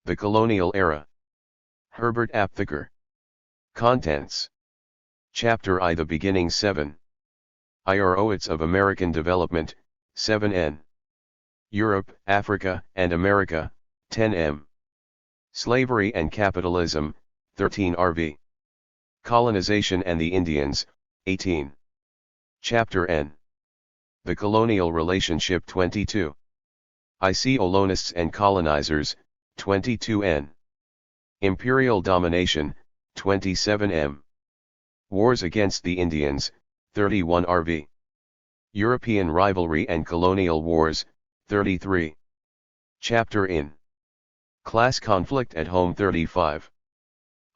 The Colonial Era. Herbert Aptheker. Contents. Chapter I. The Beginning 7. IROITS of American Development, 7n. Europe, Africa, and America, 10m. Slavery and Capitalism, 13rv. Colonization and the Indians, 18. Chapter N. The Colonial Relationship, 22. Colonists and Colonizers, 22n. Imperial Domination, 27m. Wars against the Indians, 31rv. European Rivalry and Colonial Wars, 33. Chapter in. Class Conflict at Home, 35.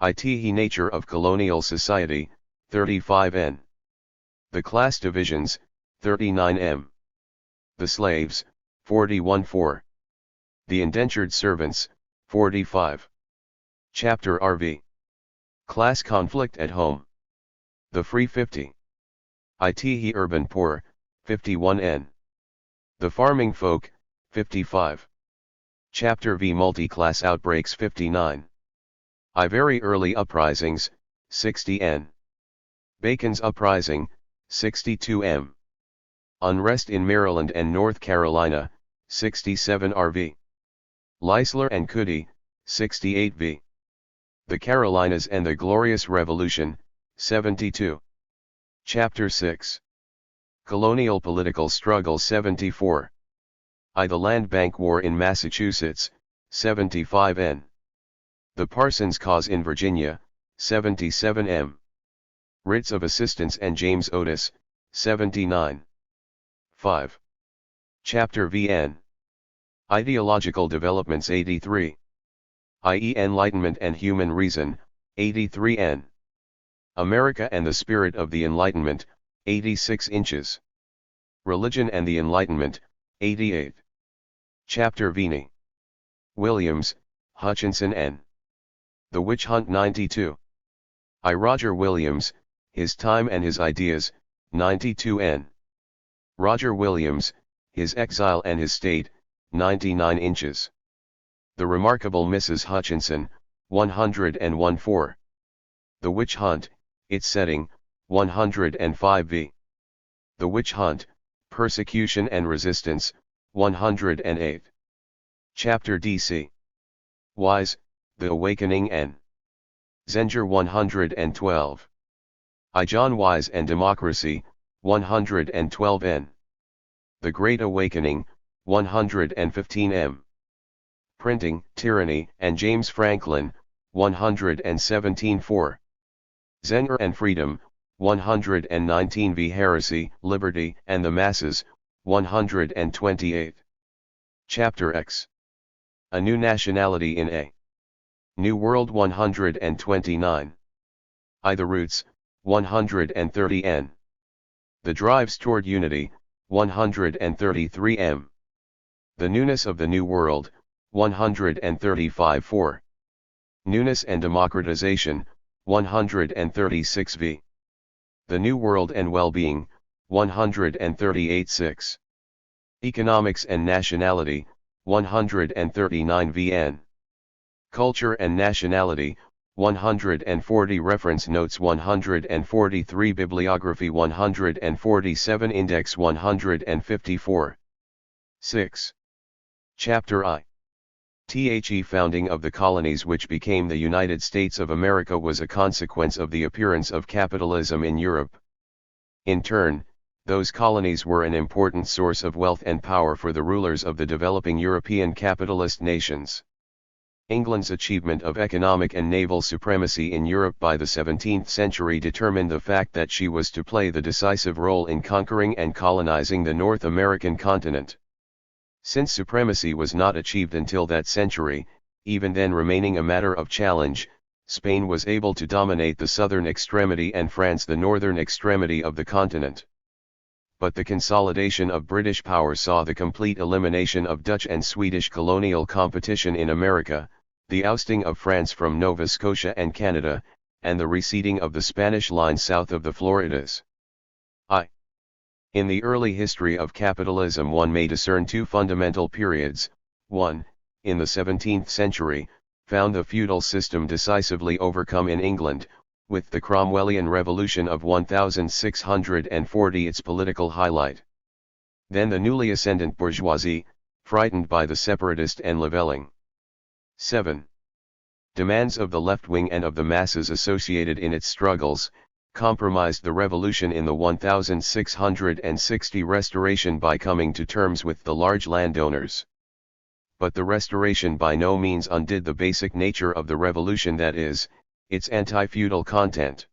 The Nature of Colonial Society, 35n. The Class Divisions, 39m. The Slaves, 41-4. The Indentured Servants, 45. Chapter RV. Class Conflict at Home. The Free, 50. Urban Poor, 51n. The Farming Folk, 55. Chapter V. Multi-Class Outbreaks, 59. Very Early Uprisings, 60n. Bacon's Uprising, 62m. Unrest in Maryland and North Carolina, 67rv. Leisler and Cuddy, 68v. The Carolinas and the Glorious Revolution, 72. Chapter 6. Colonial Political Struggle, 74. The Land Bank War in Massachusetts, 75n. The Parsons Cause in Virginia, 77m. Writs of Assistance and James Otis, 79. 5. Chapter VN. Ideological Developments, 83. Enlightenment and Human Reason, 83n. America and the Spirit of the Enlightenment, 86 inches. Religion and the Enlightenment, 88. Chapter Vini. Williams, Hutchinson N. The Witch Hunt, 92. Roger Williams, His Time and His Ideas, 92n. Roger Williams, His Exile and His State, 99 inches. The Remarkable Mrs. Hutchinson, 101-4. The Witch Hunt, Its Setting, 105v. The Witch Hunt, Persecution and Resistance, 108. Chapter DC. Wise, The Awakening N. Zenger, 112. John Wise and Democracy, 112n. The Great Awakening, 115m. Printing, Tyranny and James Franklin, 117-4. Zenger and Freedom, 119v. Heresy, Liberty and the Masses, 128. Chapter X. A New Nationality in a New World, 129. The Roots, 130n. The Drives Toward Unity, 133m. The Newness of the New World, 135-4. Newness and Democratization, 136v. The New World and Well-Being, 138-6. Economics and Nationality, 139vn. Culture and Nationality, 140. Reference Notes, 143. Bibliography, 147. Index, 154. 6. Chapter I. Founding of the colonies which became the United States of America was a consequence of the appearance of capitalism in Europe. In turn, those colonies were an important source of wealth and power for the rulers of the developing European capitalist nations. England's achievement of economic and naval supremacy in Europe by the 17th century determined the fact that she was to play the decisive role in conquering and colonizing the North American continent. Since supremacy was not achieved until that century, even then remaining a matter of challenge, Spain was able to dominate the southern extremity and France the northern extremity of the continent. But the consolidation of British power saw the complete elimination of Dutch and Swedish colonial competition in America, the ousting of France from Nova Scotia and Canada, and the receding of the Spanish line south of the Floridas. In the early history of capitalism one may discern two fundamental periods. 1. In the 17th century, found the feudal system decisively overcome in England, with the Cromwellian Revolution of 1640 its political highlight. Then the newly ascendant bourgeoisie, frightened by the separatist and levelling 7. Demands of the left wing and of the masses associated in its struggles, compromised the revolution in the 1660 restoration by coming to terms with the large landowners. But the restoration by no means undid the basic nature of the revolution, that is, its anti-feudal content.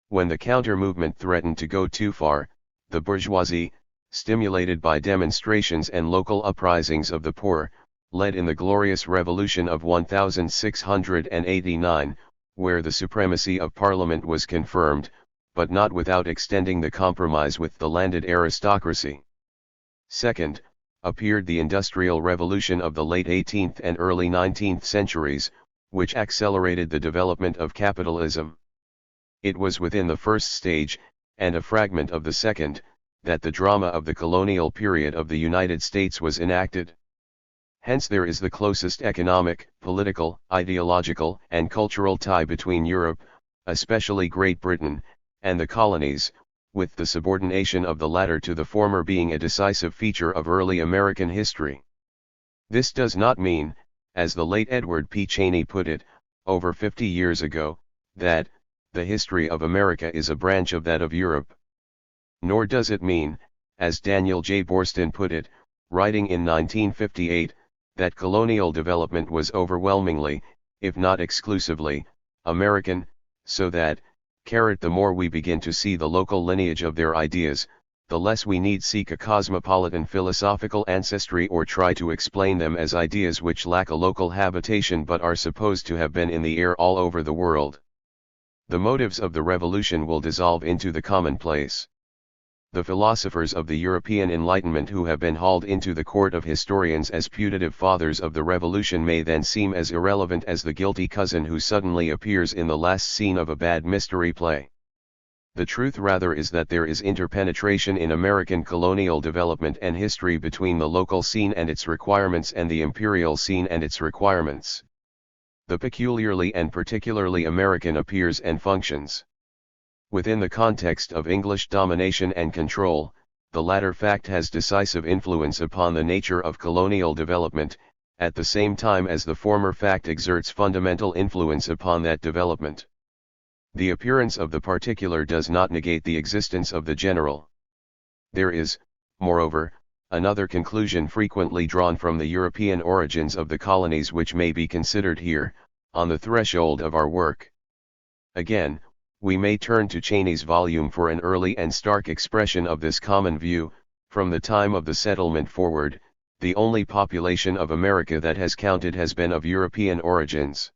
When the counter-movement threatened to go too far, the bourgeoisie, stimulated by demonstrations and local uprisings of the poor, led in the glorious revolution of 1689, where the supremacy of Parliament was confirmed, but not without extending the compromise with the landed aristocracy. Second, appeared the Industrial Revolution of the late 18th and early 19th centuries, which accelerated the development of capitalism. It was within the first stage, and a fragment of the second, that the drama of the colonial period of the United States was enacted. Hence there is the closest economic, political, ideological, and cultural tie between Europe, especially Great Britain, and the colonies, with the subordination of the latter to the former being a decisive feature of early American history. This does not mean, as the late Edward P. Cheney put it, over 50 years ago, that the history of America is a branch of that of Europe. Nor does it mean, as Daniel J. Boorstin put it, writing in 1958, that colonial development was overwhelmingly, if not exclusively, American, so that, the more we begin to see the local lineage of their ideas, the less we need seek a cosmopolitan philosophical ancestry or try to explain them as ideas which lack a local habitation but are supposed to have been in the air all over the world. The motives of the revolution will dissolve into the commonplace. The philosophers of the European Enlightenment who have been hauled into the court of historians as putative fathers of the revolution may then seem as irrelevant as the guilty cousin who suddenly appears in the last scene of a bad mystery play. The truth rather is that there is interpenetration in American colonial development and history between the local scene and its requirements and the imperial scene and its requirements. The peculiarly and particularly American appears and functions. Within the context of English domination and control, the latter fact has decisive influence upon the nature of colonial development, at the same time as the former fact exerts fundamental influence upon that development. The appearance of the particular does not negate the existence of the general. There is, moreover, another conclusion frequently drawn from the European origins of the colonies which may be considered here, on the threshold of our work. Again, we may turn to Cheney's volume for an early and stark expression of this common view. From the time of the settlement forward, the only population of America that has counted has been of European origins.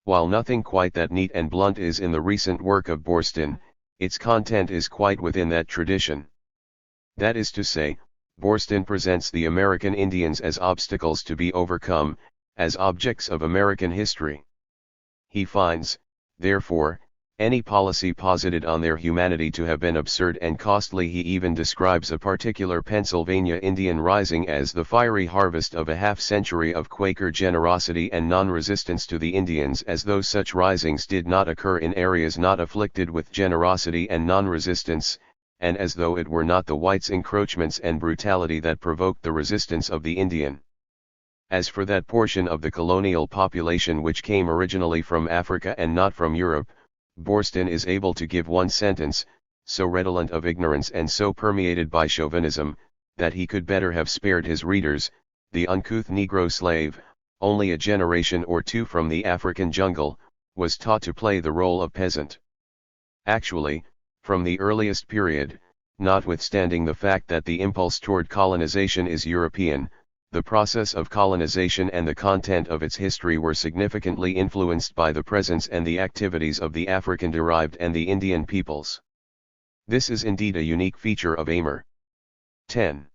While nothing quite that neat and blunt is in the recent work of Boorstin, its content is quite within that tradition. That is to say, Boorstin presents the American Indians as obstacles to be overcome, as objects of American history. He finds, therefore, any policy posited on their humanity to have been absurd and costly. He even describes a particular Pennsylvania Indian rising as the fiery harvest of a half-century of Quaker generosity and non-resistance to the Indians, as though such risings did not occur in areas not afflicted with generosity and non-resistance, and as though it were not the whites' encroachments and brutality that provoked the resistance of the Indian. As for that portion of the colonial population which came originally from Africa and not from Europe, Boorstin is able to give one sentence, so redolent of ignorance and so permeated by chauvinism, that he could better have spared his readers. The uncouth Negro slave, only a generation or two from the African jungle, was taught to play the role of peasant. Actually, from the earliest period, notwithstanding the fact that the impulse toward colonization is European, the process of colonization and the content of its history were significantly influenced by the presence and the activities of the African-derived and the Indian peoples. This is indeed a unique feature of Amer. 10.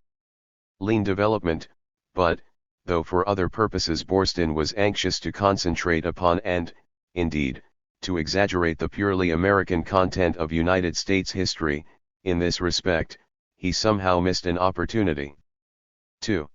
Lean development, but, though for other purposes Boorstin was anxious to concentrate upon and, indeed, to exaggerate the purely American content of United States history, in this respect, he somehow missed an opportunity. 2.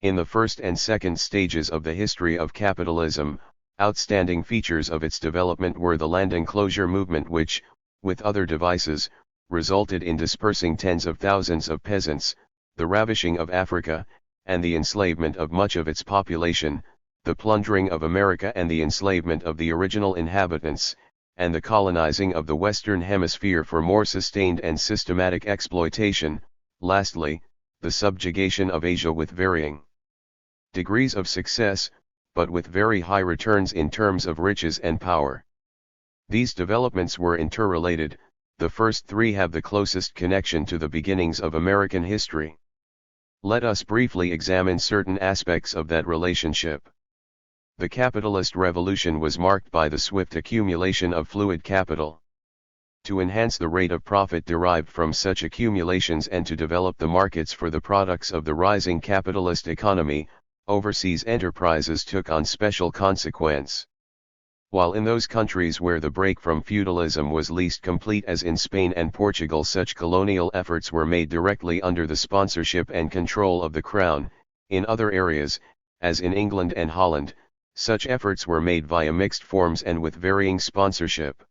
In the first and second stages of the history of capitalism, outstanding features of its development were the land enclosure movement which, with other devices, resulted in dispersing tens of thousands of peasants, the ravishing of Africa, and the enslavement of much of its population, the plundering of America and the enslavement of the original inhabitants, and the colonizing of the Western Hemisphere for more sustained and systematic exploitation, lastly, the subjugation of Asia with varying degrees of success, but with very high returns in terms of riches and power. These developments were interrelated. The first three have the closest connection to the beginnings of American history. Let us briefly examine certain aspects of that relationship. The capitalist revolution was marked by the swift accumulation of fluid capital. To enhance the rate of profit derived from such accumulations and to develop the markets for the products of the rising capitalist economy, overseas enterprises took on special consequence. While in those countries where the break from feudalism was least complete, as in Spain and Portugal, such colonial efforts were made directly under the sponsorship and control of the Crown, in other areas, as in England and Holland, such efforts were made via mixed forms and with varying sponsorship.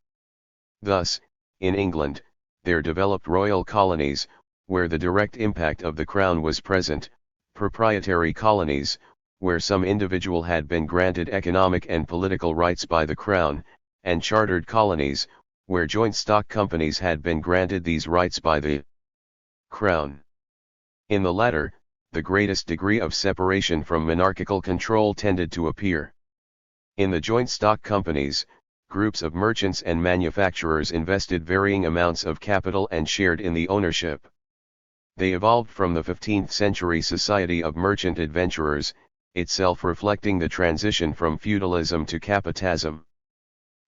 Thus, in England, there developed royal colonies, where the direct impact of the Crown was present, proprietary colonies, where some individual had been granted economic and political rights by the Crown, and chartered colonies, where joint stock companies had been granted these rights by the Crown. In the latter, the greatest degree of separation from monarchical control tended to appear. In the joint stock companies, groups of merchants and manufacturers invested varying amounts of capital and shared in the ownership. They evolved from the 15th century society of merchant adventurers, itself reflecting the transition from feudalism to capitalism.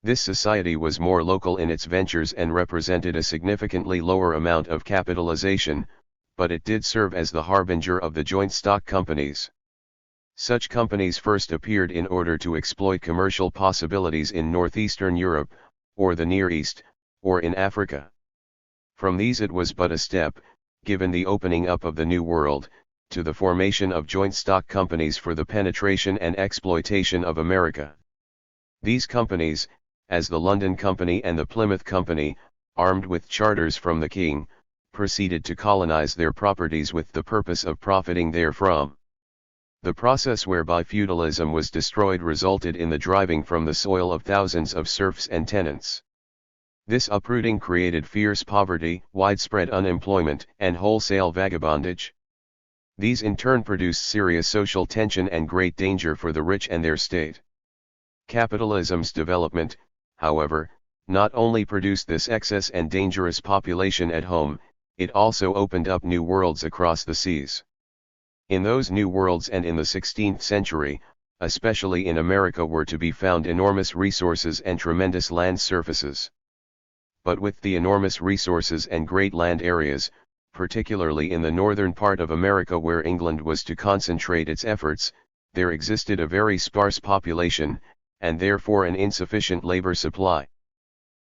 This society was more local in its ventures and represented a significantly lower amount of capitalization, but it did serve as the harbinger of the joint stock companies. Such companies first appeared in order to exploit commercial possibilities in northeastern Europe, or the Near East, or in Africa. From these it was but a step, given the opening up of the New World, to the formation of joint stock companies for the penetration and exploitation of America. These companies, as the London Company and the Plymouth Company, armed with charters from the king, proceeded to colonize their properties with the purpose of profiting therefrom. The process whereby feudalism was destroyed resulted in the driving from the soil of thousands of serfs and tenants. This uprooting created fierce poverty, widespread unemployment, and wholesale vagabondage. These in turn produced serious social tension and great danger for the rich and their state. Capitalism's development, however, not only produced this excess and dangerous population at home, it also opened up new worlds across the seas. In those new worlds and in the 16th century, especially in America, were to be found enormous resources and tremendous land surfaces. But with the enormous resources and great land areas, particularly in the northern part of America where England was to concentrate its efforts, there existed a very sparse population, and therefore an insufficient labor supply.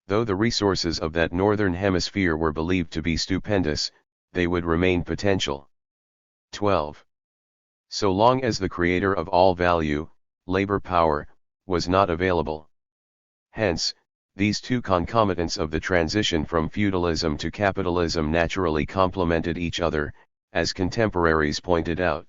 Though the resources of that northern hemisphere were believed to be stupendous, they would remain potential. 12. So long as the creator of all value, labor power, was not available. Hence, these two concomitants of the transition from feudalism to capitalism naturally complemented each other, as contemporaries pointed out.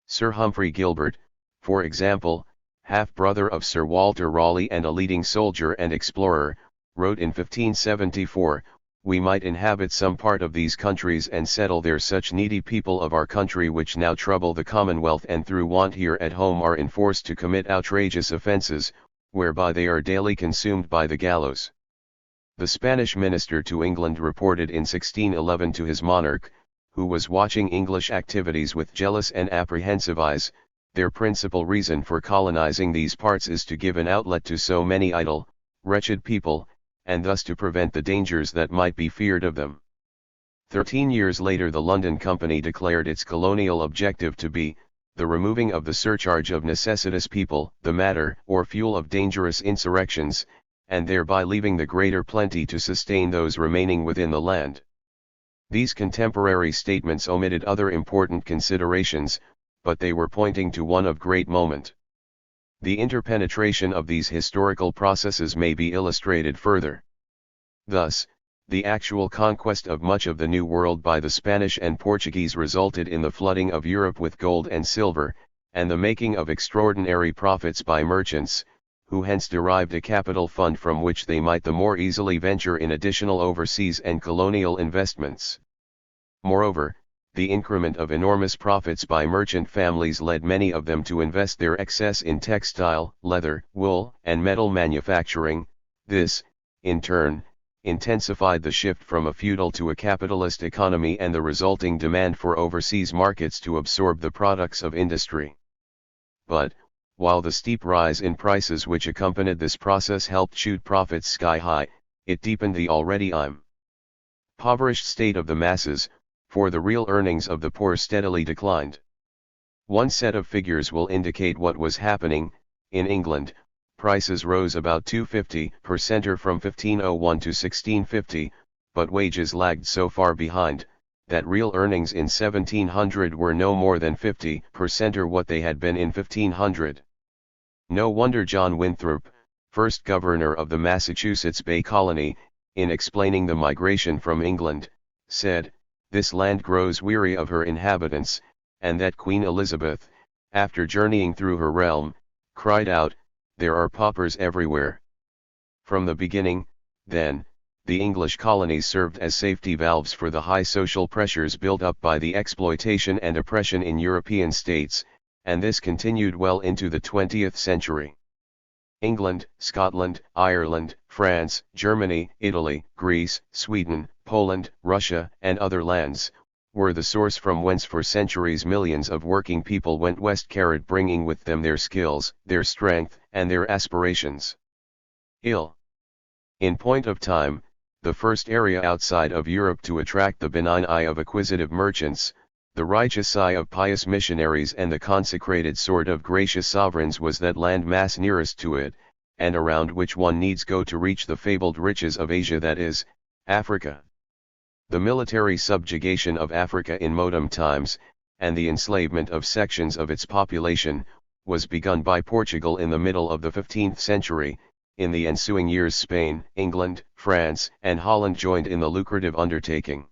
Sir Humphrey Gilbert, for example, half-brother of Sir Walter Raleigh and a leading soldier and explorer, wrote in 1574, "We might inhabit some part of these countries and settle there such needy people of our country which now trouble the Commonwealth and through want here at home are enforced to commit outrageous offences, whereby they are daily consumed by the gallows." The Spanish minister to England reported in 1611 to his monarch, who was watching English activities with jealous and apprehensive eyes, "Their principal reason for colonizing these parts is to give an outlet to so many idle, wretched people, and thus to prevent the dangers that might be feared of them." 13 years later the London Company declared its colonial objective to be the removing of the surcharge of necessitous people, the matter or fuel of dangerous insurrections, and thereby leaving the greater plenty to sustain those remaining within the land. These contemporary statements omitted other important considerations, but they were pointing to one of great moment. The interpenetration of these historical processes may be illustrated further. Thus, the actual conquest of much of the New World by the Spanish and Portuguese resulted in the flooding of Europe with gold and silver, and the making of extraordinary profits by merchants, who hence derived a capital fund from which they might the more easily venture in additional overseas and colonial investments. Moreover, the increment of enormous profits by merchant families led many of them to invest their excess in textile, leather, wool, and metal manufacturing. This, in turn, intensified the shift from a feudal to a capitalist economy and the resulting demand for overseas markets to absorb the products of industry. But, while the steep rise in prices which accompanied this process helped shoot profits sky high, it deepened the already impoverished state of the masses, for the real earnings of the poor steadily declined. One set of figures will indicate what was happening. In England, prices rose about 250% from 1501 to 1650, but wages lagged so far behind, that real earnings in 1700 were no more than 50% or what they had been in 1500. No wonder John Winthrop, first governor of the Massachusetts Bay Colony, in explaining the migration from England, said, "This land grows weary of her inhabitants," and that Queen Elizabeth, after journeying through her realm, cried out, "There are paupers everywhere." From the beginning, then, the English colonies served as safety valves for the high social pressures built up by the exploitation and oppression in European states, and this continued well into the 20th century. England, Scotland, Ireland, France, Germany, Italy, Greece, Sweden, Poland, Russia, and other lands, were the source from whence for centuries millions of working people went westward, bringing with them their skills, their strength, and their aspirations. In point of time, the first area outside of Europe to attract the benign eye of acquisitive merchants, the righteous eye of pious missionaries, and the consecrated sword of gracious sovereigns was that land mass nearest to it, and around which one needs go to reach the fabled riches of Asia, that is, Africa. The military subjugation of Africa in modern times, and the enslavement of sections of its population, was begun by Portugal in the middle of the 15th century. In the ensuing years Spain, England, France, and Holland joined in the lucrative undertaking.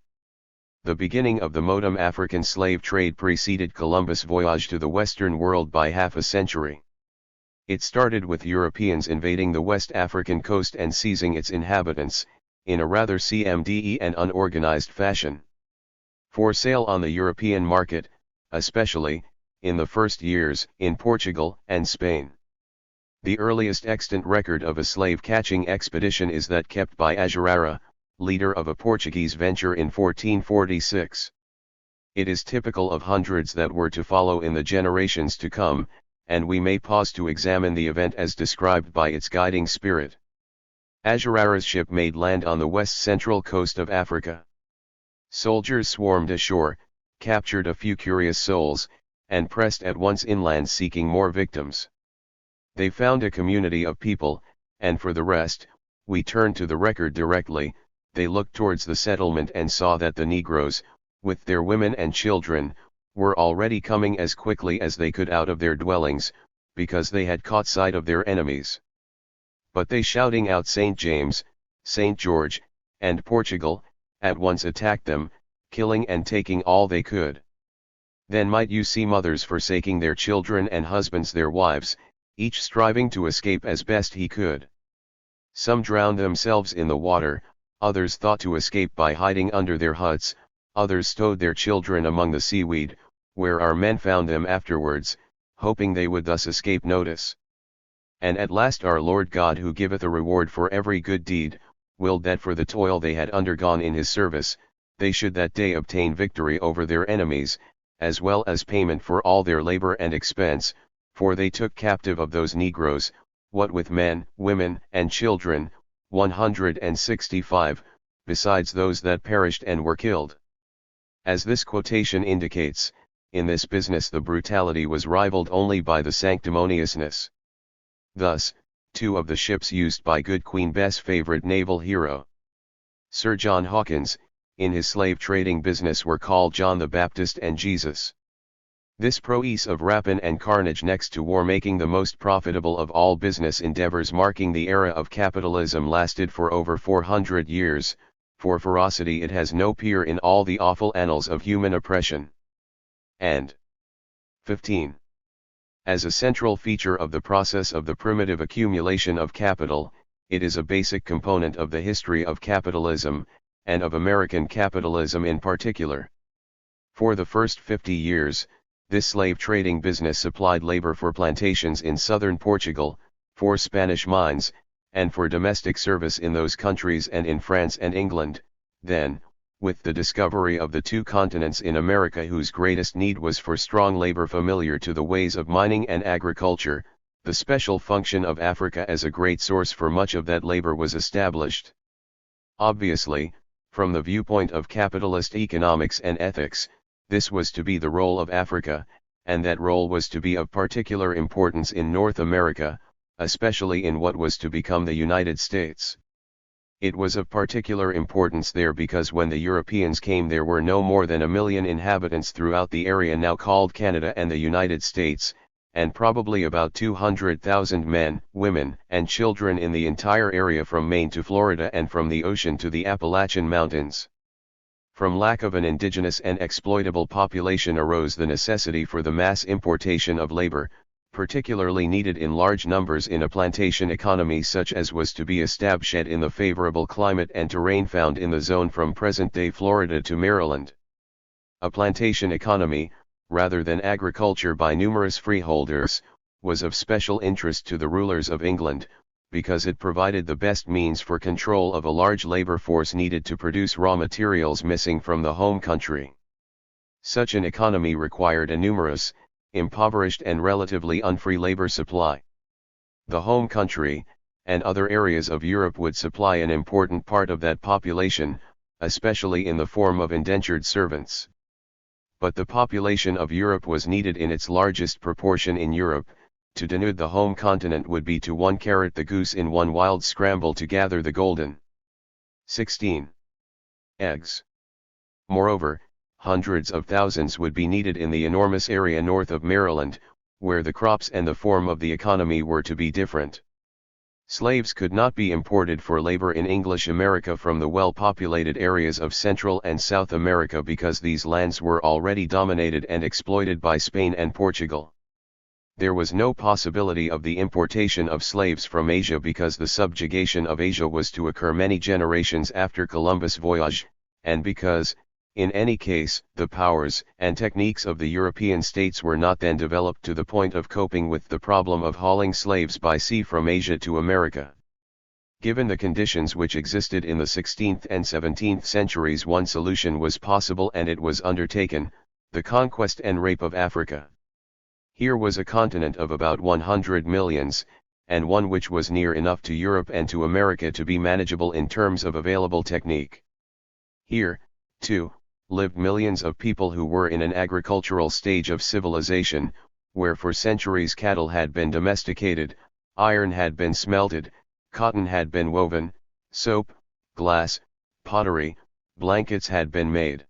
The beginning of the modern African slave trade preceded Columbus' voyage to the Western world by half a century. It started with Europeans invading the West African coast and seizing its inhabitants, in a rather CMDE and unorganized fashion. For sale on the European market, especially, in the first years, in Portugal and Spain. The earliest extant record of a slave-catching expedition is that kept by Ajarara, leader of a Portuguese venture in 1446. It is typical of hundreds that were to follow in the generations to come, and we may pause to examine the event as described by its guiding spirit. Ajarara's ship made land on the west-central coast of Africa. Soldiers swarmed ashore, captured a few curious souls, and pressed at once inland seeking more victims. They found a community of people, and for the rest, we turn to the record directly. They looked towards the settlement and saw that the Negroes, with their women and children, were already coming as quickly as they could out of their dwellings, because they had caught sight of their enemies. But they, shouting out St. James, St. George, and Portugal, at once attacked them, killing and taking all they could. Then might you see mothers forsaking their children and husbands their wives, each striving to escape as best he could. Some drowned themselves in the water, others thought to escape by hiding under their huts, others stowed their children among the seaweed, where our men found them afterwards, hoping they would thus escape notice. And at last our Lord God, who giveth a reward for every good deed, willed that for the toil they had undergone in his service, they should that day obtain victory over their enemies, as well as payment for all their labor and expense, for they took captive of those Negroes, what with men, women, and children, 165, besides those that perished and were killed. As this quotation indicates, in this business the brutality was rivaled only by the sanctimoniousness. Thus, two of the ships used by good Queen Bess' favorite naval hero, Sir John Hawkins, in his slave trading business were called John the Baptist and Jesus. This process of rapine and carnage next to war making the most profitable of all business endeavors marking the era of capitalism lasted for over 400 years, for ferocity it has no peer in all the awful annals of human oppression. And 15. As a central feature of the process of the primitive accumulation of capital, it is a basic component of the history of capitalism, and of American capitalism in particular. For the first 50 years, this slave trading business supplied labor for plantations in southern Portugal, for Spanish mines, and for domestic service in those countries and in France and England. Then, with the discovery of the two continents in America whose greatest need was for strong labor familiar to the ways of mining and agriculture, the special function of Africa as a great source for much of that labor was established. Obviously, from the viewpoint of capitalist economics and ethics, this was to be the role of Africa, and that role was to be of particular importance in North America, especially in what was to become the United States. It was of particular importance there because when the Europeans came there were no more than 1 million inhabitants throughout the area now called Canada and the United States, and probably about 200,000 men, women, and children in the entire area from Maine to Florida and from the ocean to the Appalachian Mountains. From lack of an indigenous and exploitable population arose the necessity for the mass importation of labor, particularly needed in large numbers in a plantation economy such as was to be established in the favorable climate and terrain found in the zone from present-day Florida to Maryland. A plantation economy, rather than agriculture by numerous freeholders, was of special interest to the rulers of England, because it provided the best means for control of a large labor force needed to produce raw materials missing from the home country. Such an economy required a numerous, impoverished and relatively unfree labor supply. The home country, and other areas of Europe would supply an important part of that population, especially in the form of indentured servants. But the population of Europe was needed in its largest proportion in Europe. To denude the home continent would be to one carrot the goose in one wild scramble to gather the golden. 16. Eggs. Moreover, hundreds of thousands would be needed in the enormous area north of Maryland, where the crops and the form of the economy were to be different. Slaves could not be imported for labor in English America from the well-populated areas of Central and South America because these lands were already dominated and exploited by Spain and Portugal. There was no possibility of the importation of slaves from Asia because the subjugation of Asia was to occur many generations after Columbus' voyage, and because, in any case, the powers and techniques of the European states were not then developed to the point of coping with the problem of hauling slaves by sea from Asia to America. Given the conditions which existed in the 16th and 17th centuries, one solution was possible and it was undertaken: the conquest and rape of Africa. Here was a continent of about 100 millions, and one which was near enough to Europe and to America to be manageable in terms of available technique. Here, too, lived millions of people who were in an agricultural stage of civilization, where for centuries cattle had been domesticated, iron had been smelted, cotton had been woven, soap, glass, pottery, blankets had been made.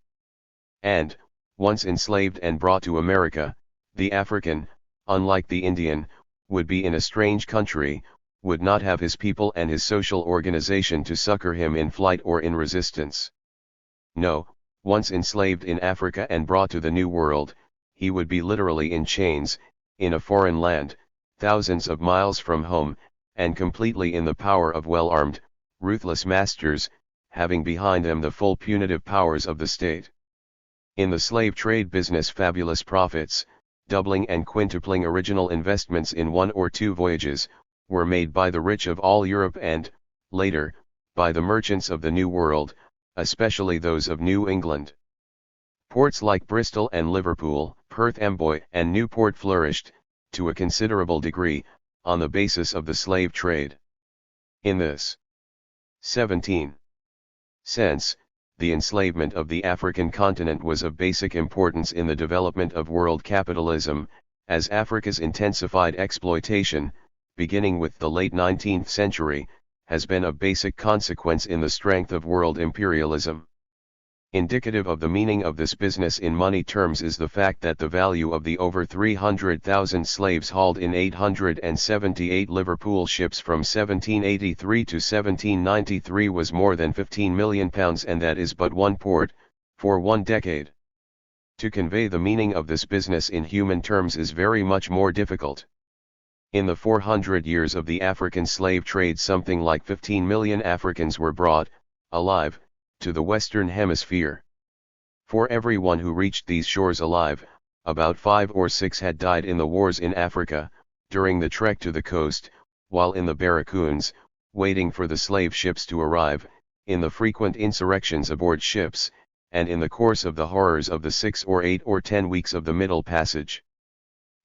And, once enslaved and brought to America, the African, unlike the Indian, would be in a strange country, would not have his people and his social organization to succor him in flight or in resistance. No, once enslaved in Africa and brought to the New World, he would be literally in chains, in a foreign land, thousands of miles from home, and completely in the power of well-armed, ruthless masters, having behind them the full punitive powers of the state. In the slave trade business, fabulous profits, doubling and quintupling original investments in 1 or 2 voyages, were made by the rich of all Europe and, later, by the merchants of the New World, especially those of New England. Ports like Bristol and Liverpool, Perth Amboy and Newport flourished, to a considerable degree, on the basis of the slave trade. In this 17. sense, the enslavement of the African continent was of basic importance in the development of world capitalism, as Africa's intensified exploitation, beginning with the late 19th century, has been of basic consequence in the strength of world imperialism. Indicative of the meaning of this business in money terms is the fact that the value of the over 300,000 slaves hauled in 878 Liverpool ships from 1783 to 1793 was more than £15 million, and that is but one port, for one decade. To convey the meaning of this business in human terms is very much more difficult. In the 400 years of the African slave trade, something like 15 million Africans were brought, alive, to the Western Hemisphere. For everyone who reached these shores alive, about 5 or 6 had died in the wars in Africa, during the trek to the coast, while in the barracoons, waiting for the slave ships to arrive, in the frequent insurrections aboard ships, and in the course of the horrors of the 6 or 8 or 10 weeks of the Middle Passage.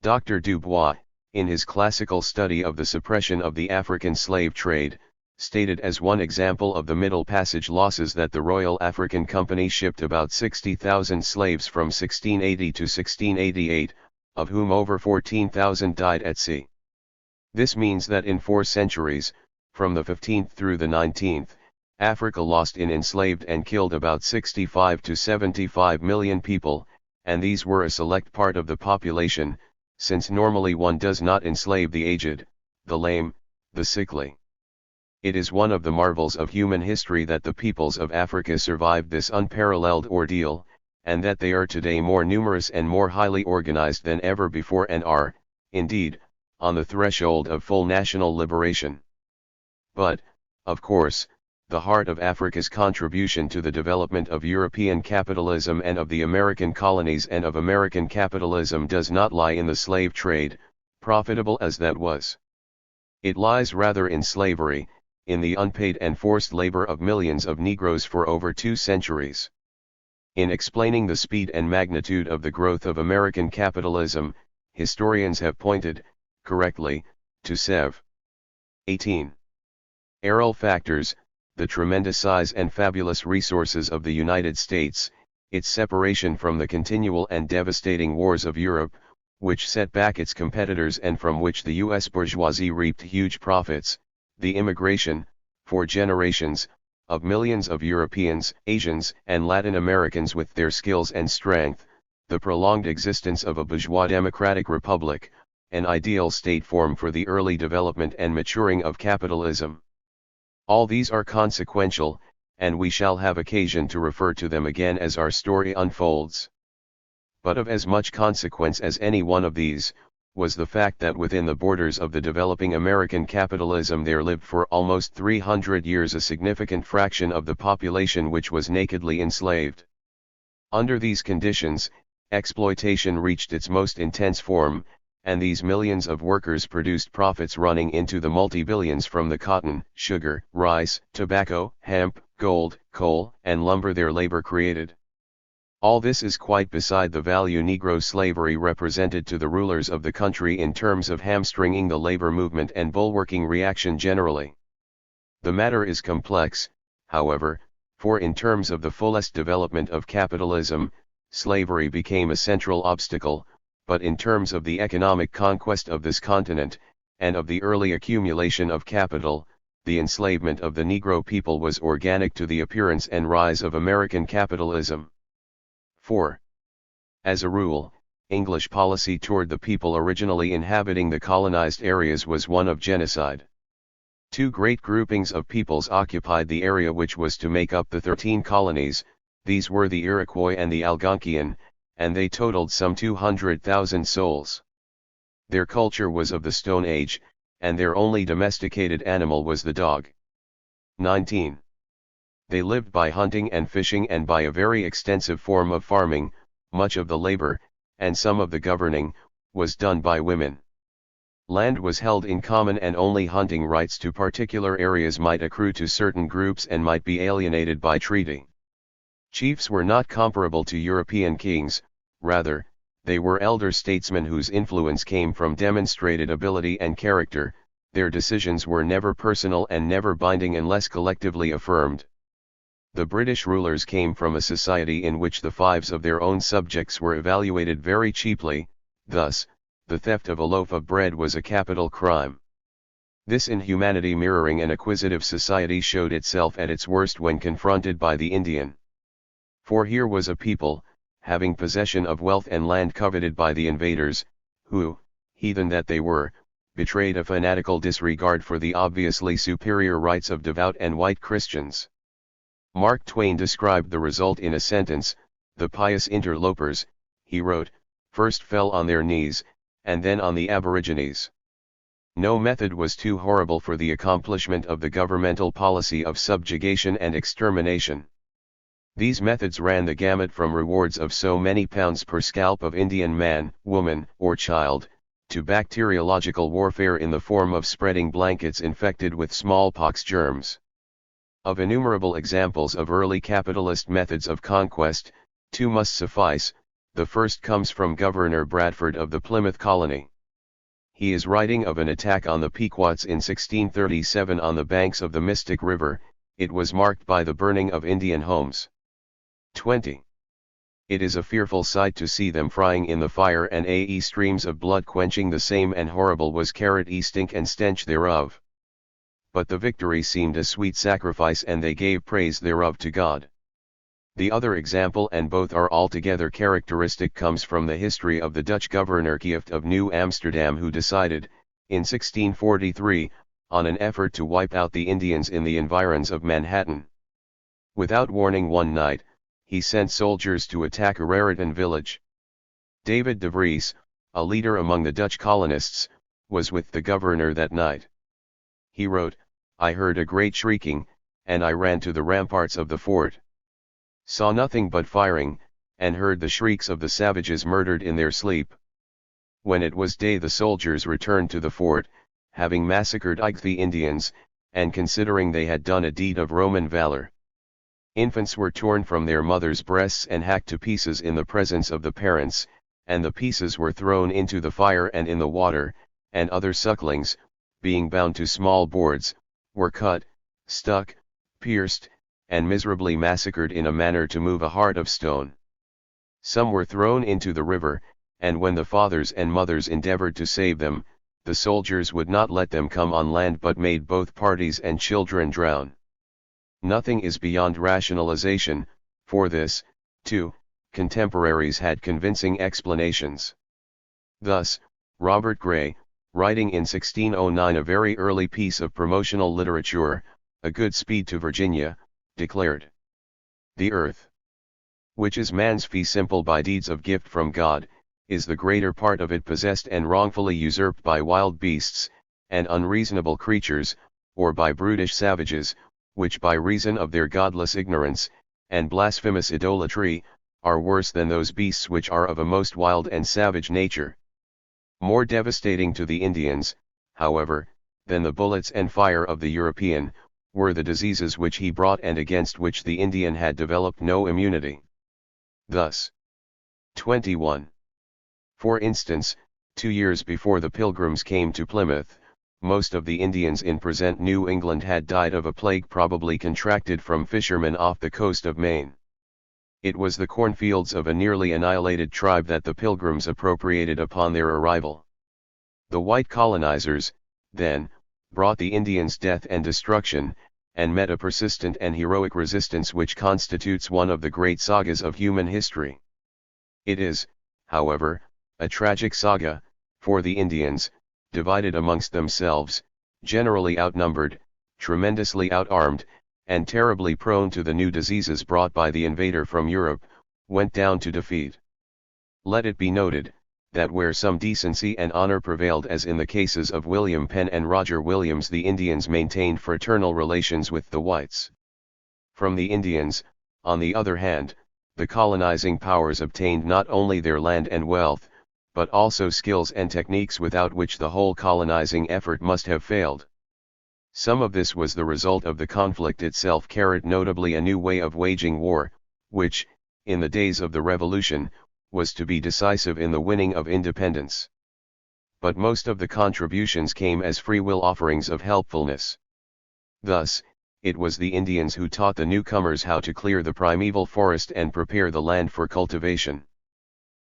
Dr. Dubois, in his classical study of the suppression of the African slave trade, stated as one example of the Middle Passage losses that the Royal African Company shipped about 60,000 slaves from 1680 to 1688, of whom over 14,000 died at sea. This means that in 4 centuries, from the 15th through the 19th, Africa lost in enslaved and killed about 65 to 75 million people, and these were a select part of the population, since normally one does not enslave the aged, the lame, the sickly. It is one of the marvels of human history that the peoples of Africa survived this unparalleled ordeal, and that they are today more numerous and more highly organized than ever before, and are, indeed, on the threshold of full national liberation. But, of course, the heart of Africa's contribution to the development of European capitalism and of the American colonies and of American capitalism does not lie in the slave trade, profitable as that was. It lies rather in slavery, in the unpaid and forced labor of millions of Negroes for over 2 centuries. In explaining the speed and magnitude of the growth of American capitalism, historians have pointed, correctly, to Sev. 18. Errol factors, the tremendous size and fabulous resources of the United States, its separation from the continual and devastating wars of Europe, which set back its competitors and from which the U.S. bourgeoisie reaped huge profits, the immigration, for generations, of millions of Europeans, Asians, and Latin Americans with their skills and strength, the prolonged existence of a bourgeois democratic republic, an ideal state form for the early development and maturing of capitalism. All these are consequential, and we shall have occasion to refer to them again as our story unfolds. But of as much consequence as any one of these, was the fact that within the borders of the developing American capitalism there lived for almost 300 years a significant fraction of the population which was nakedly enslaved. Under these conditions, exploitation reached its most intense form, and these millions of workers produced profits running into the multi-billions from the cotton, sugar, rice, tobacco, hemp, gold, coal, and lumber their labor created. All this is quite beside the value Negro slavery represented to the rulers of the country in terms of hamstringing the labor movement and bulwarking reaction generally. The matter is complex, however, for in terms of the fullest development of capitalism, slavery became a central obstacle, but in terms of the economic conquest of this continent, and of the early accumulation of capital, the enslavement of the Negro people was organic to the appearance and rise of American capitalism. 4. As a rule, English policy toward the people originally inhabiting the colonized areas was one of genocide. 2 great groupings of peoples occupied the area which was to make up the 13 colonies, these were the Iroquois and the Algonquian, and they totaled some 200,000 souls. Their culture was of the Stone Age, and their only domesticated animal was the dog. 19. They lived by hunting and fishing and by a very extensive form of farming. Much of the labor, and some of the governing, was done by women. Land was held in common and only hunting rights to particular areas might accrue to certain groups and might be alienated by treaty. Chiefs were not comparable to European kings, rather, they were elder statesmen whose influence came from demonstrated ability and character. Their decisions were never personal and never binding unless collectively affirmed. The British rulers came from a society in which the fives of their own subjects were evaluated very cheaply, thus, the theft of a loaf of bread was a capital crime. This inhumanity mirroring an acquisitive society showed itself at its worst when confronted by the Indian. For here was a people, having possession of wealth and land coveted by the invaders, who, heathen that they were, betrayed a fanatical disregard for the obviously superior rights of devout and white Christians. Mark Twain described the result in a sentence: "The pious interlopers," he wrote, "first fell on their knees, and then on the aborigines." No method was too horrible for the accomplishment of the governmental policy of subjugation and extermination. These methods ran the gamut from rewards of so many pounds per scalp of Indian man, woman, or child, to bacteriological warfare in the form of spreading blankets infected with smallpox germs. Of innumerable examples of early capitalist methods of conquest, two must suffice. The first comes from Governor Bradford of the Plymouth colony. He is writing of an attack on the Pequots in 1637 on the banks of the Mystic River. It was marked by the burning of Indian homes. 20. It is a fearful sight to see them frying in the fire, and streams of blood quenching the same, and horrible was carrot stink and stench thereof. But the victory seemed a sweet sacrifice, and they gave praise thereof to God. The other example, and both are altogether characteristic, comes from the history of the Dutch governor Kieft of New Amsterdam, who decided, in 1643, on an effort to wipe out the Indians in the environs of Manhattan. Without warning, one night, he sent soldiers to attack a Raritan village. David de Vries, a leader among the Dutch colonists, was with the governor that night. He wrote, "I heard a great shrieking, and I ran to the ramparts of the fort. Saw nothing but firing, and heard the shrieks of the savages murdered in their sleep. When it was day, the soldiers returned to the fort, having massacred the Indians, and considering they had done a deed of Roman valor. Infants were torn from their mothers' breasts and hacked to pieces in the presence of the parents, and the pieces were thrown into the fire and in the water, and other sucklings, being bound to small boards, were cut, stuck, pierced, and miserably massacred in a manner to move a heart of stone. Some were thrown into the river, and when the fathers and mothers endeavored to save them, the soldiers would not let them come on land, but made both parties and children drown. Nothing is beyond rationalization. For this, too, contemporaries had convincing explanations. Thus, Robert Gray, writing in 1609 a very early piece of promotional literature, A Good Speed to Virginia, declared, "The earth, which is man's fee simple by deeds of gift from God, is the greater part of it possessed and wrongfully usurped by wild beasts, and unreasonable creatures, or by brutish savages, which by reason of their godless ignorance, and blasphemous idolatry, are worse than those beasts which are of a most wild and savage nature. More devastating to the Indians, however, than the bullets and fire of the European, were the diseases which he brought, and against which the Indian had developed no immunity. Thus, 21. For instance, 2 years before the Pilgrims came to Plymouth, most of the Indians in present New England had died of a plague probably contracted from fishermen off the coast of Maine. It was the cornfields of a nearly annihilated tribe that the Pilgrims appropriated upon their arrival. The white colonizers, then, brought the Indians death and destruction, and met a persistent and heroic resistance which constitutes one of the great sagas of human history. It is, however, a tragic saga, for the Indians, divided amongst themselves, generally outnumbered, tremendously outarmed, and terribly prone to the new diseases brought by the invader from Europe, went down to defeat. Let it be noted, that where some decency and honor prevailed, as in the cases of William Penn and Roger Williams, the Indians maintained fraternal relations with the whites. From the Indians, on the other hand, the colonizing powers obtained not only their land and wealth, but also skills and techniques without which the whole colonizing effort must have failed. Some of this was the result of the conflict itself, notably a new way of waging war, which, in the days of the Revolution, was to be decisive in the winning of independence. But most of the contributions came as free will offerings of helpfulness. Thus, it was the Indians who taught the newcomers how to clear the primeval forest and prepare the land for cultivation.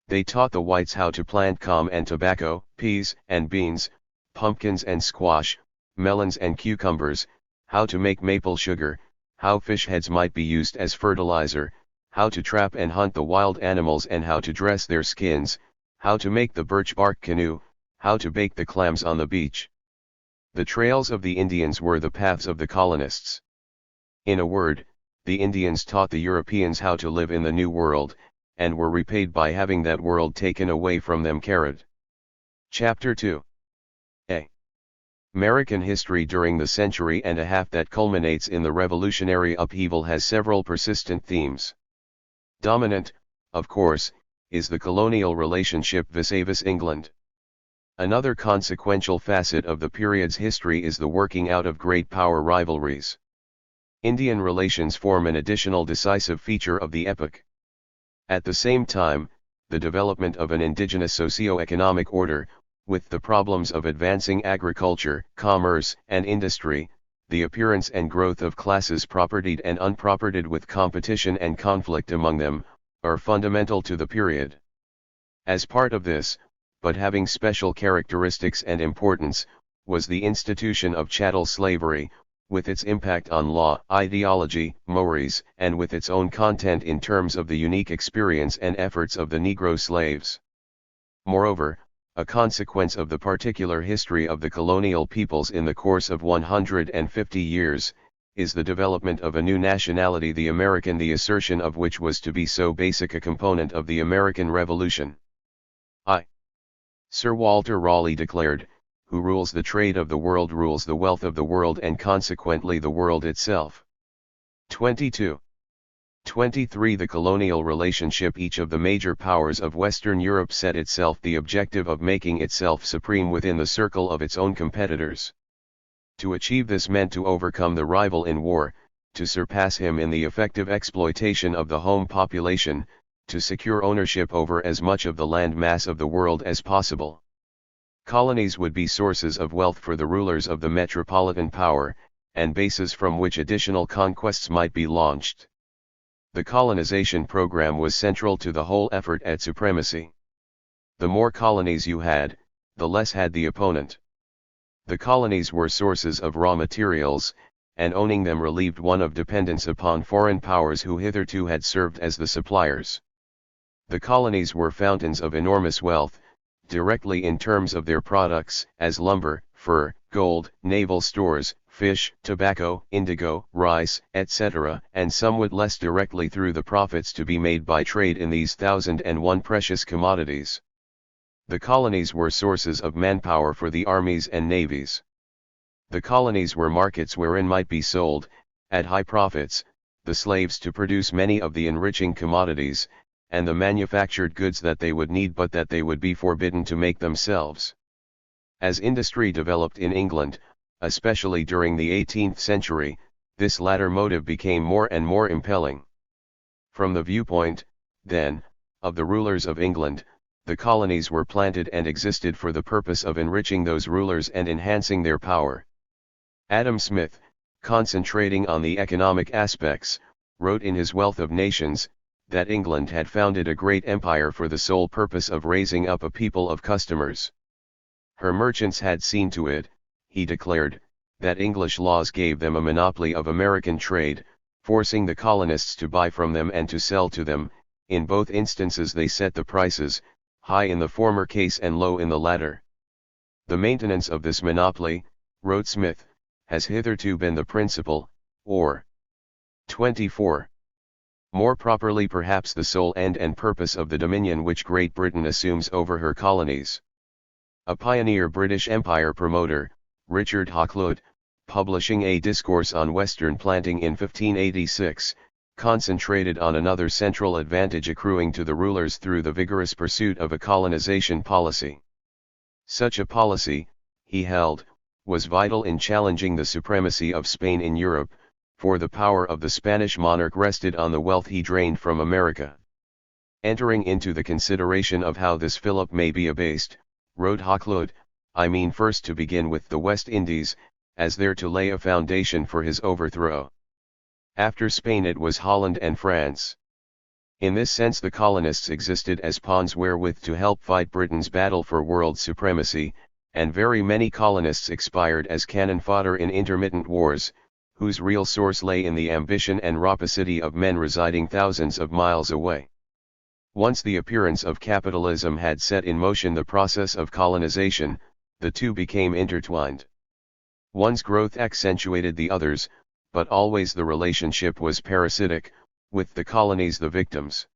They taught the whites how to plant palm and tobacco, peas and beans, pumpkins and squash, melons and cucumbers, how to make maple sugar, how fish heads might be used as fertilizer, how to trap and hunt the wild animals and how to dress their skins, how to make the birch bark canoe, how to bake the clams on the beach. The trails of the Indians were the paths of the colonists. In a word, the Indians taught the Europeans how to live in the New World, and were repaid by having that world taken away from them. Chapter 2. A. American history during the century and a half that culminates in the revolutionary upheaval has several persistent themes. Dominant, of course, is the colonial relationship vis-a-vis England. Another consequential facet of the period's history is the working out of great power rivalries. Indian relations form an additional decisive feature of the epoch. At the same time, the development of an indigenous socio-economic order, with the problems of advancing agriculture, commerce, and industry, the appearance and growth of classes propertied and unpropertied with competition and conflict among them, are fundamental to the period. As part of this, but having special characteristics and importance, was the institution of chattel slavery, with its impact on law, ideology, mores, and with its own content in terms of the unique experience and efforts of the Negro slaves. Moreover, a consequence of the particular history of the colonial peoples in the course of 150 years, is the development of a new nationality, the American, the assertion of which was to be so basic a component of the American Revolution. Sir Walter Raleigh declared, "Who rules the trade of the world rules the wealth of the world and consequently the world itself." 22. 23. The colonial relationship. Each of the major powers of Western Europe set itself the objective of making itself supreme within the circle of its own competitors. To achieve this meant to overcome the rival in war, to surpass him in the effective exploitation of the home population, to secure ownership over as much of the land mass of the world as possible. Colonies would be sources of wealth for the rulers of the metropolitan power, and bases from which additional conquests might be launched. The colonization program was central to the whole effort at supremacy. The more colonies you had, the less had the opponent. The colonies were sources of raw materials, and owning them relieved one of dependence upon foreign powers who hitherto had served as the suppliers. The colonies were fountains of enormous wealth, directly in terms of their products, as lumber, fur, gold, naval stores, fish, tobacco, indigo, rice, etc., and somewhat less directly through the profits to be made by trade in these 1,001 precious commodities. The colonies were sources of manpower for the armies and navies. The colonies were markets wherein might be sold, at high profits, the slaves to produce many of the enriching commodities, and the manufactured goods that they would need but that they would be forbidden to make themselves. As industry developed in England, especially during the 18th century, this latter motive became more and more impelling. From the viewpoint, then, of the rulers of England, the colonies were planted and existed for the purpose of enriching those rulers and enhancing their power. Adam Smith, concentrating on the economic aspects, wrote in his Wealth of Nations, that England had founded a great empire for the sole purpose of raising up a people of customers. Her merchants had seen to it, he declared, that English laws gave them a monopoly of American trade, forcing the colonists to buy from them and to sell to them. In both instances they set the prices, high in the former case and low in the latter. The maintenance of this monopoly, wrote Smith, has hitherto been the principal, or 24. More properly perhaps the sole end and purpose of the dominion which Great Britain assumes over her colonies. A pioneer British Empire promoter, Richard Hakluyt, publishing a discourse on Western planting in 1586, concentrated on another central advantage accruing to the rulers through the vigorous pursuit of a colonization policy. Such a policy, he held, was vital in challenging the supremacy of Spain in Europe, for the power of the Spanish monarch rested on the wealth he drained from America. Entering into the consideration of how this fillip may be abased, wrote Hakluyt, I mean first to begin with the West Indies, as there to lay a foundation for his overthrow. After Spain it was Holland and France. In this sense the colonists existed as pawns wherewith to help fight Britain's battle for world supremacy, and very many colonists expired as cannon fodder in intermittent wars, whose real source lay in the ambition and rapacity of men residing thousands of miles away. Once the appearance of capitalism had set in motion the process of colonization, the two became intertwined. One's growth accentuated the other's, but always the relationship was parasitic, with the colonies the victims.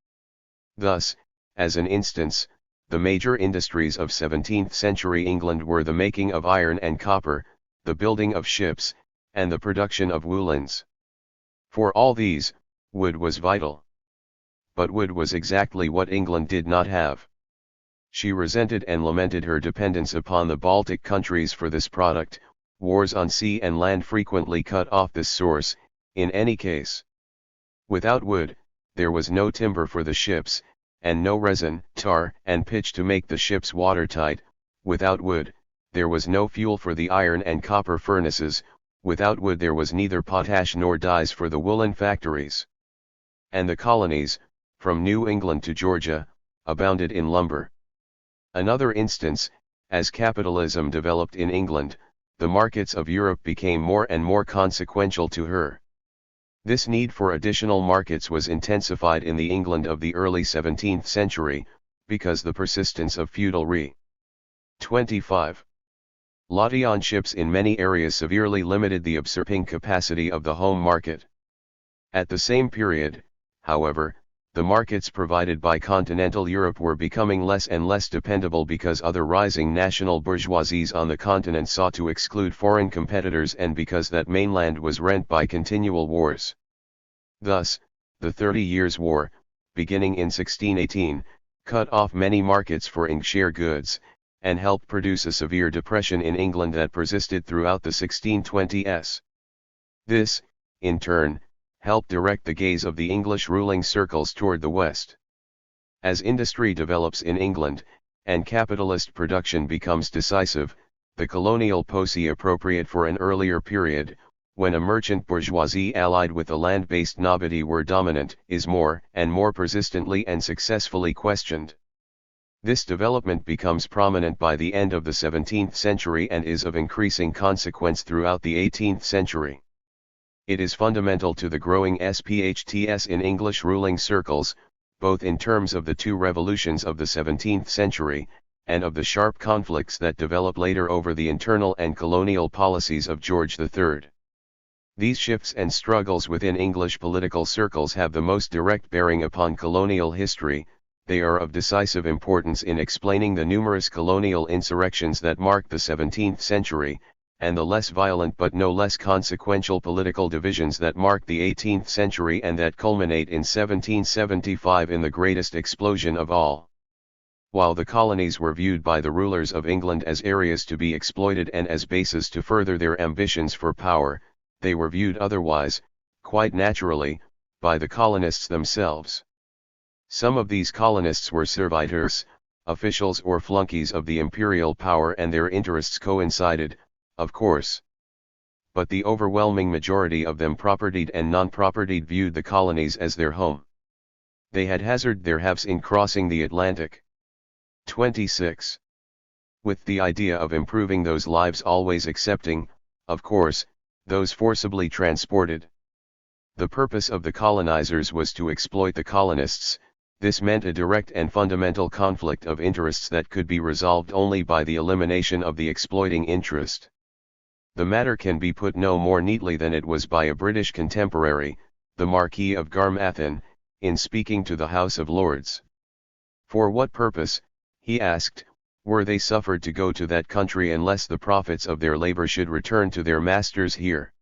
Thus, as an instance, the major industries of 17th century England were the making of iron and copper, the building of ships, and the production of woolens. For all these, wood was vital. But wood was exactly what England did not have. She resented and lamented her dependence upon the Baltic countries for this product. Wars on sea and land frequently cut off this source, in any case. Without wood, there was no timber for the ships, and no resin, tar, and pitch to make the ships watertight. Without wood, there was no fuel for the iron and copper furnaces. Without wood there was neither potash nor dyes for the woolen factories. And the colonies, from New England to Georgia, abounded in lumber. Another instance, as capitalism developed in England, the markets of Europe became more and more consequential to her. This need for additional markets was intensified in the England of the early 17th century, because the persistence of feudal re. 25. Lotion ships in many areas severely limited the absorbing capacity of the home market. At the same period, however, the markets provided by continental Europe were becoming less and less dependable because other rising national bourgeoisies on the continent sought to exclude foreign competitors and because that mainland was rent by continual wars. Thus, the 30 Years' War, beginning in 1618, cut off many markets for English goods, and helped produce a severe depression in England that persisted throughout the 1620s. This, in turn, helped direct the gaze of the English ruling circles toward the West. As industry develops in England, and capitalist production becomes decisive, the colonial policy appropriate for an earlier period, when a merchant bourgeoisie allied with a land-based nobility were dominant, is more and more persistently and successfully questioned. This development becomes prominent by the end of the 17th century and is of increasing consequence throughout the 18th century. It is fundamental to the growing SPHTS in English ruling circles, both in terms of the two revolutions of the 17th century, and of the sharp conflicts that develop later over the internal and colonial policies of George III. These shifts and struggles within English political circles have the most direct bearing upon colonial history. They are of decisive importance in explaining the numerous colonial insurrections that marked the 17th century, and the less violent but no less consequential political divisions that mark the 18th century and that culminate in 1775 in the greatest explosion of all. While the colonies were viewed by the rulers of England as areas to be exploited and as bases to further their ambitions for power, they were viewed otherwise, quite naturally, by the colonists themselves. Some of these colonists were servitors, officials or flunkies of the imperial power, and their interests coincided, of course. But the overwhelming majority of them, propertied and non-propertied, viewed the colonies as their home. They had hazarded their lives in crossing the Atlantic. 26. With the idea of improving those lives, always excepting, of course, those forcibly transported. The purpose of the colonizers was to exploit the colonists. This meant a direct and fundamental conflict of interests that could be resolved only by the elimination of the exploiting interest. The matter can be put no more neatly than it was by a British contemporary, the Marquis of Carmarthen, in speaking to the House of Lords. For what purpose, he asked, were they suffered to go to that country unless the profits of their labor should return to their masters here?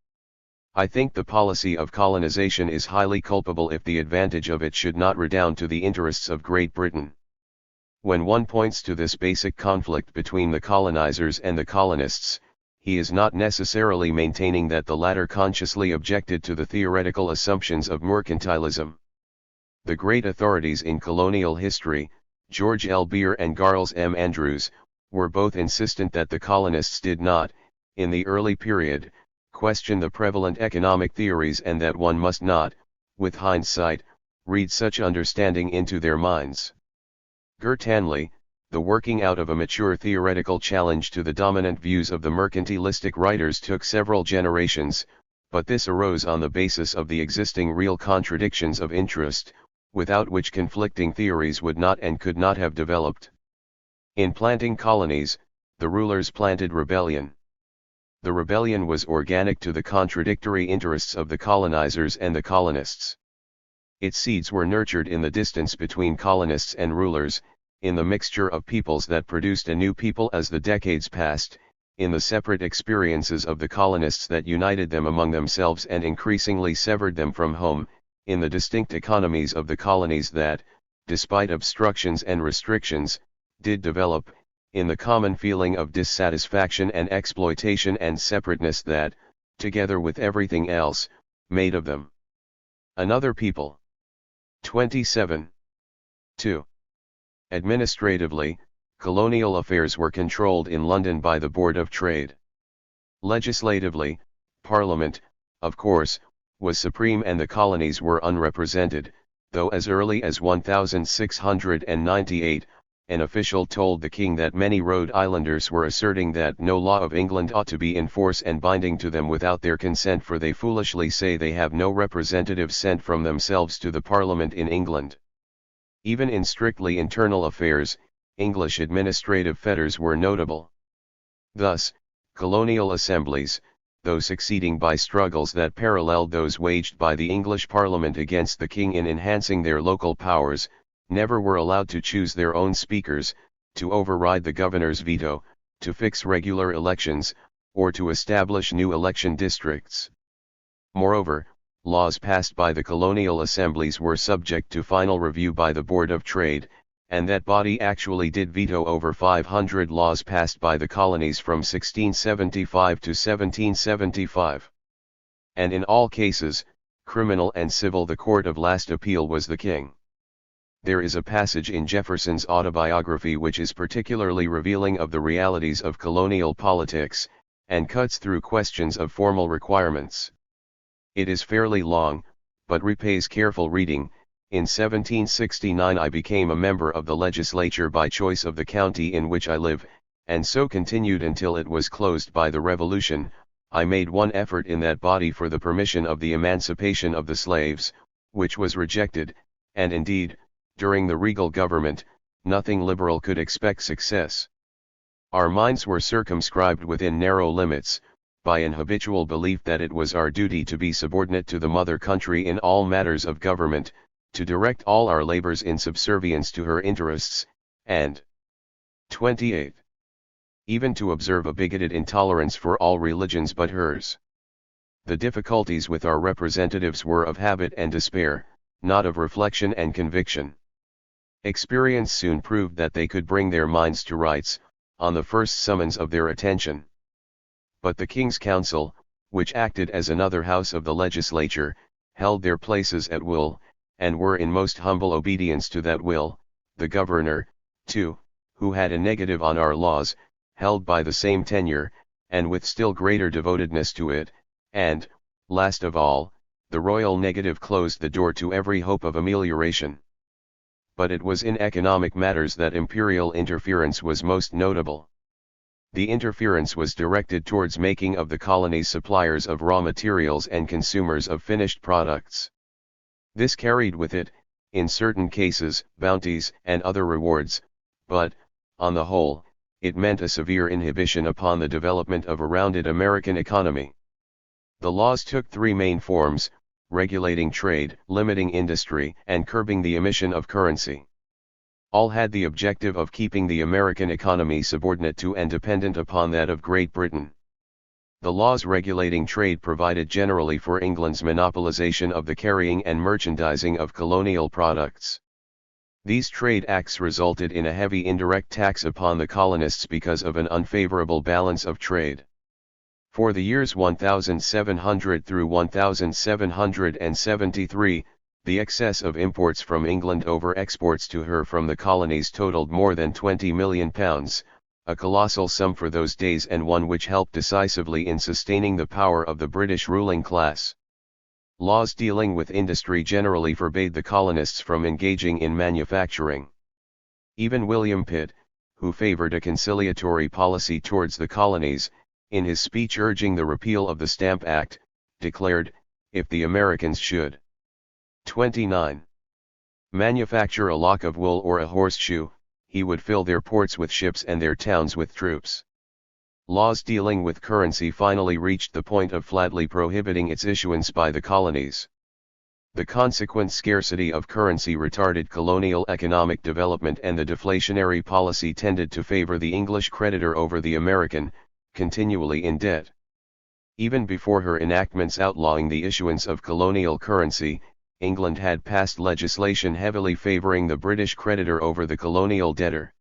I think the policy of colonization is highly culpable if the advantage of it should not redound to the interests of Great Britain. When one points to this basic conflict between the colonizers and the colonists, he is not necessarily maintaining that the latter consciously objected to the theoretical assumptions of mercantilism. The great authorities in colonial history, George L. Beer and Charles M. Andrews, were both insistent that the colonists did not, in the early period, question the prevalent economic theories, and that one must not, with hindsight, read such understanding into their minds. Gertanley, the working out of a mature theoretical challenge to the dominant views of the mercantilistic writers, took several generations, but this arose on the basis of the existing real contradictions of interest, without which conflicting theories would not and could not have developed. In planting colonies, the rulers planted rebellion. The rebellion was organic to the contradictory interests of the colonizers and the colonists. Its seeds were nurtured in the distance between colonists and rulers, in the mixture of peoples that produced a new people as the decades passed, in the separate experiences of the colonists that united them among themselves and increasingly severed them from home, in the distinct economies of the colonies that, despite obstructions and restrictions, did develop, in the common feeling of dissatisfaction and exploitation and separateness that, together with everything else, made of them another people. 27. 2. Administratively, colonial affairs were controlled in London by the Board of Trade. Legislatively, Parliament, of course, was supreme and the colonies were unrepresented, though as early as 1698, an official told the king that many Rhode Islanders were asserting that no law of England ought to be in force and binding to them without their consent, for they foolishly say they have no representatives sent from themselves to the Parliament in England. Even in strictly internal affairs, English administrative fetters were notable. Thus, colonial assemblies, though succeeding by struggles that paralleled those waged by the English Parliament against the king in enhancing their local powers, never were allowed to choose their own speakers, to override the governor's veto, to fix regular elections, or to establish new election districts. Moreover, laws passed by the colonial assemblies were subject to final review by the Board of Trade, and that body actually did veto over 500 laws passed by the colonies from 1675 to 1775. And in all cases, criminal and civil, the court of last appeal was the king. There is a passage in Jefferson's autobiography which is particularly revealing of the realities of colonial politics, and cuts through questions of formal requirements. It is fairly long, but repays careful reading. In 1769 I became a member of the legislature by choice of the county in which I live, and so continued until it was closed by the Revolution. I made one effort in that body for the permission of the emancipation of the slaves, which was rejected, and indeed, during the regal government, nothing liberal could expect success. Our minds were circumscribed within narrow limits, by an habitual belief that it was our duty to be subordinate to the mother country in all matters of government, to direct all our labors in subservience to her interests, and 28. Even to observe a bigoted intolerance for all religions but hers. The difficulties with our representatives were of habit and despair, not of reflection and conviction. Experience soon proved that they could bring their minds to rights, on the first summons of their attention. But the King's Council, which acted as another house of the legislature, held their places at will, and were in most humble obedience to that will. The governor, too, who had a negative on our laws, held by the same tenure, and with still greater devotedness to it, and, last of all, the royal negative closed the door to every hope of amelioration. But it was in economic matters that imperial interference was most notable. The interference was directed towards making of the colonies suppliers of raw materials and consumers of finished products. This carried with it, in certain cases, bounties and other rewards, but, on the whole, it meant a severe inhibition upon the development of a rounded American economy. The laws took three main forms: regulating trade, limiting industry, and curbing the emission of currency. All had the objective of keeping the American economy subordinate to and dependent upon that of Great Britain. The laws regulating trade provided generally for England's monopolization of the carrying and merchandising of colonial products. These trade acts resulted in a heavy indirect tax upon the colonists because of an unfavorable balance of trade. For the years 1700 through 1773, the excess of imports from England over exports to her from the colonies totaled more than £20 million, a colossal sum for those days and one which helped decisively in sustaining the power of the British ruling class. Laws dealing with industry generally forbade the colonists from engaging in manufacturing. Even William Pitt, who favored a conciliatory policy towards the colonies, in his speech urging the repeal of the Stamp Act, declared, if the Americans should 29. Manufacture a lock of wool or a horseshoe, he would fill their ports with ships and their towns with troops. Laws dealing with currency finally reached the point of flatly prohibiting its issuance by the colonies. The consequent scarcity of currency retarded colonial economic development, and the deflationary policy tended to favor the English creditor over the American, continually in debt. Even before her enactments outlawing the issuance of colonial currency, England had passed legislation heavily favoring the British creditor over the colonial debtor.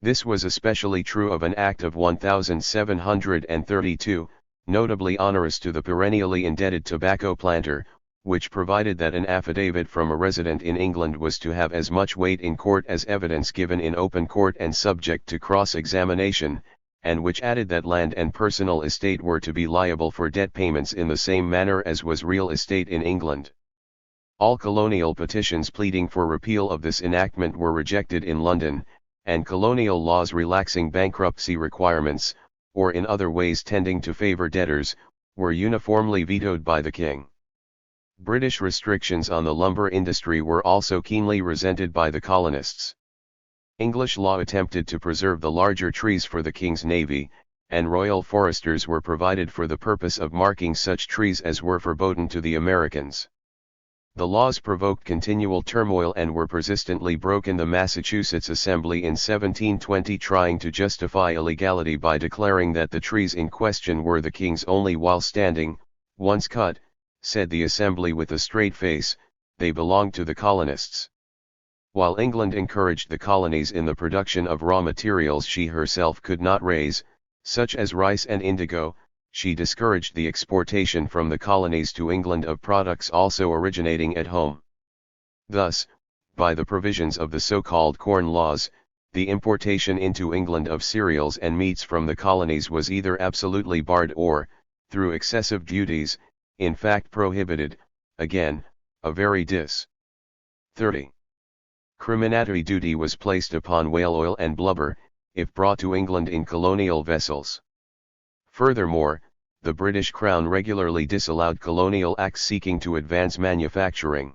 This was especially true of an Act of 1732, notably onerous to the perennially indebted tobacco planter, which provided that an affidavit from a resident in England was to have as much weight in court as evidence given in open court and subject to cross-examination, and which added that land and personal estate were to be liable for debt payments in the same manner as was real estate in England. All colonial petitions pleading for repeal of this enactment were rejected in London, and colonial laws relaxing bankruptcy requirements, or in other ways tending to favor debtors, were uniformly vetoed by the king. British restrictions on the lumber industry were also keenly resented by the colonists. English law attempted to preserve the larger trees for the king's navy, and royal foresters were provided for the purpose of marking such trees as were forbidden to the Americans. The laws provoked continual turmoil and were persistently broken. The Massachusetts Assembly in 1720 trying to justify illegality by declaring that the trees in question were the king's only while standing, once cut, said the Assembly with a straight face, they belonged to the colonists. While England encouraged the colonies in the production of raw materials she herself could not raise, such as rice and indigo, she discouraged the exportation from the colonies to England of products also originating at home. Thus, by the provisions of the so-called Corn Laws, the importation into England of cereals and meats from the colonies was either absolutely barred or, through excessive duties, in fact prohibited, again, a very dis. 30. Criminatory duty was placed upon whale oil and blubber, if brought to England in colonial vessels. Furthermore, the British Crown regularly disallowed colonial acts seeking to advance manufacturing.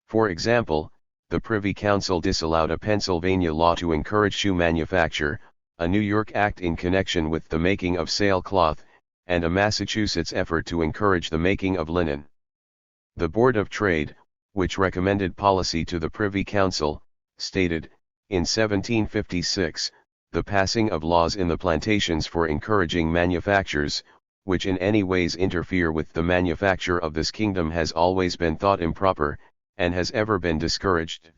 For example, the Privy Council disallowed a Pennsylvania law to encourage shoe manufacture, a New York act in connection with the making of sailcloth, and a Massachusetts effort to encourage the making of linen. The Board of Trade, which recommended policy to the Privy Council, stated, in 1756, the passing of laws in the plantations for encouraging manufactures, which in any ways interfere with the manufacture of this kingdom has always been thought improper, and has ever been discouraged.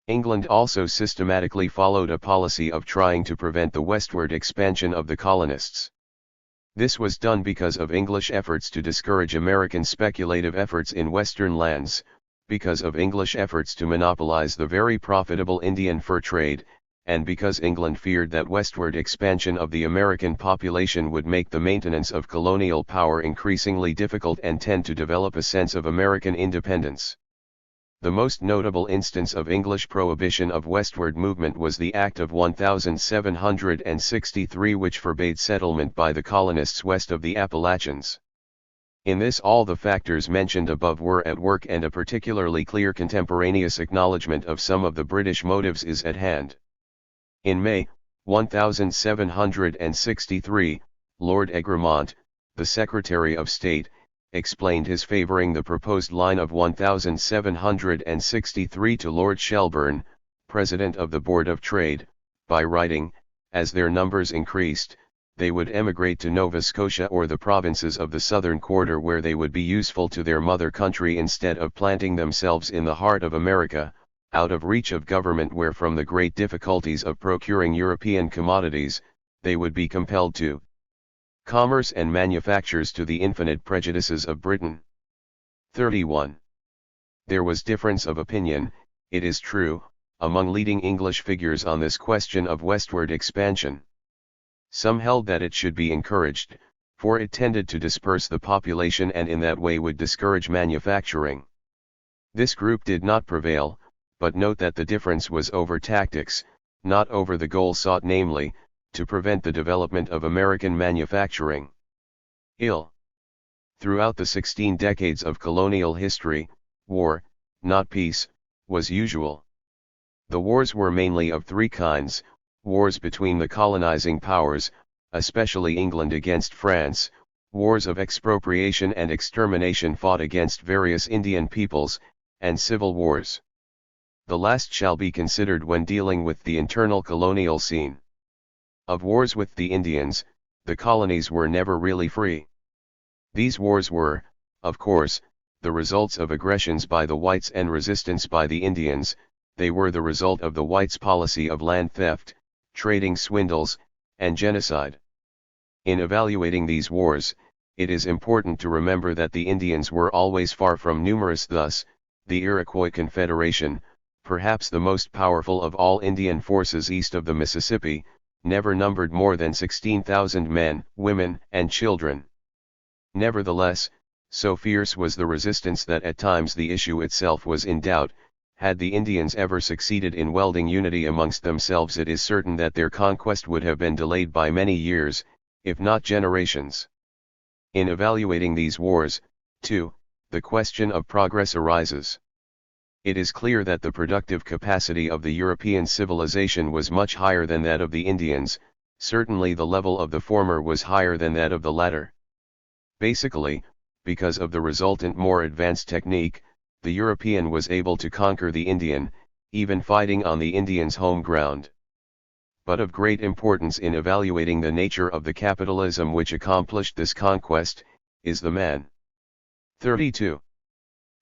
England also systematically followed a policy of trying to prevent the westward expansion of the colonists. This was done because of English efforts to discourage American speculative efforts in western lands, because of English efforts to monopolize the very profitable Indian fur trade, and because England feared that westward expansion of the American population would make the maintenance of colonial power increasingly difficult and tend to develop a sense of American independence. The most notable instance of English prohibition of westward movement was the Act of 1763, which forbade settlement by the colonists west of the Appalachians. In this all the factors mentioned above were at work, and a particularly clear contemporaneous acknowledgement of some of the British motives is at hand. In May, 1763, Lord Egremont, the Secretary of State, explained his favouring the proposed line of 1763 to Lord Shelburne, President of the Board of Trade, by writing, as their numbers increased, they would emigrate to Nova Scotia or the provinces of the southern quarter, where they would be useful to their mother country instead of planting themselves in the heart of America, out of reach of government, where from the great difficulties of procuring European commodities, they would be compelled to commerce and manufactures, to the infinite prejudices of Britain. 31. There was difference of opinion, it is true, among leading English figures on this question of westward expansion. Some held that it should be encouraged, for it tended to disperse the population and in that way would discourage manufacturing. This group did not prevail, but note that the difference was over tactics, not over the goal sought, namely, to prevent the development of American manufacturing. Ill. Throughout the 16 decades of colonial history, war, not peace, was usual. The wars were mainly of three kinds: wars between the colonizing powers, especially England against France, wars of expropriation and extermination fought against various Indian peoples, and civil wars. The last shall be considered when dealing with the internal colonial scene. Of wars with the Indians, the colonies were never really free. These wars were, of course, the results of aggressions by the whites and resistance by the Indians. They were the result of the whites' policy of land theft, trading swindles, and genocide. In evaluating these wars, it is important to remember that the Indians were always far from numerous. Thus, the Iroquois Confederation, perhaps the most powerful of all Indian forces east of the Mississippi, never numbered more than 16,000 men, women, and children. Nevertheless, so fierce was the resistance that at times the issue itself was in doubt. Had the Indians ever succeeded in welding unity amongst themselves, it is certain that their conquest would have been delayed by many years, if not generations. In evaluating these wars, too, the question of progress arises. It is clear that the productive capacity of the European civilization was much higher than that of the Indians. Certainly the level of the former was higher than that of the latter. Basically, because of the resultant more advanced technique, the European was able to conquer the Indian, even fighting on the Indian's home ground. But of great importance in evaluating the nature of the capitalism which accomplished this conquest, is the man. 32.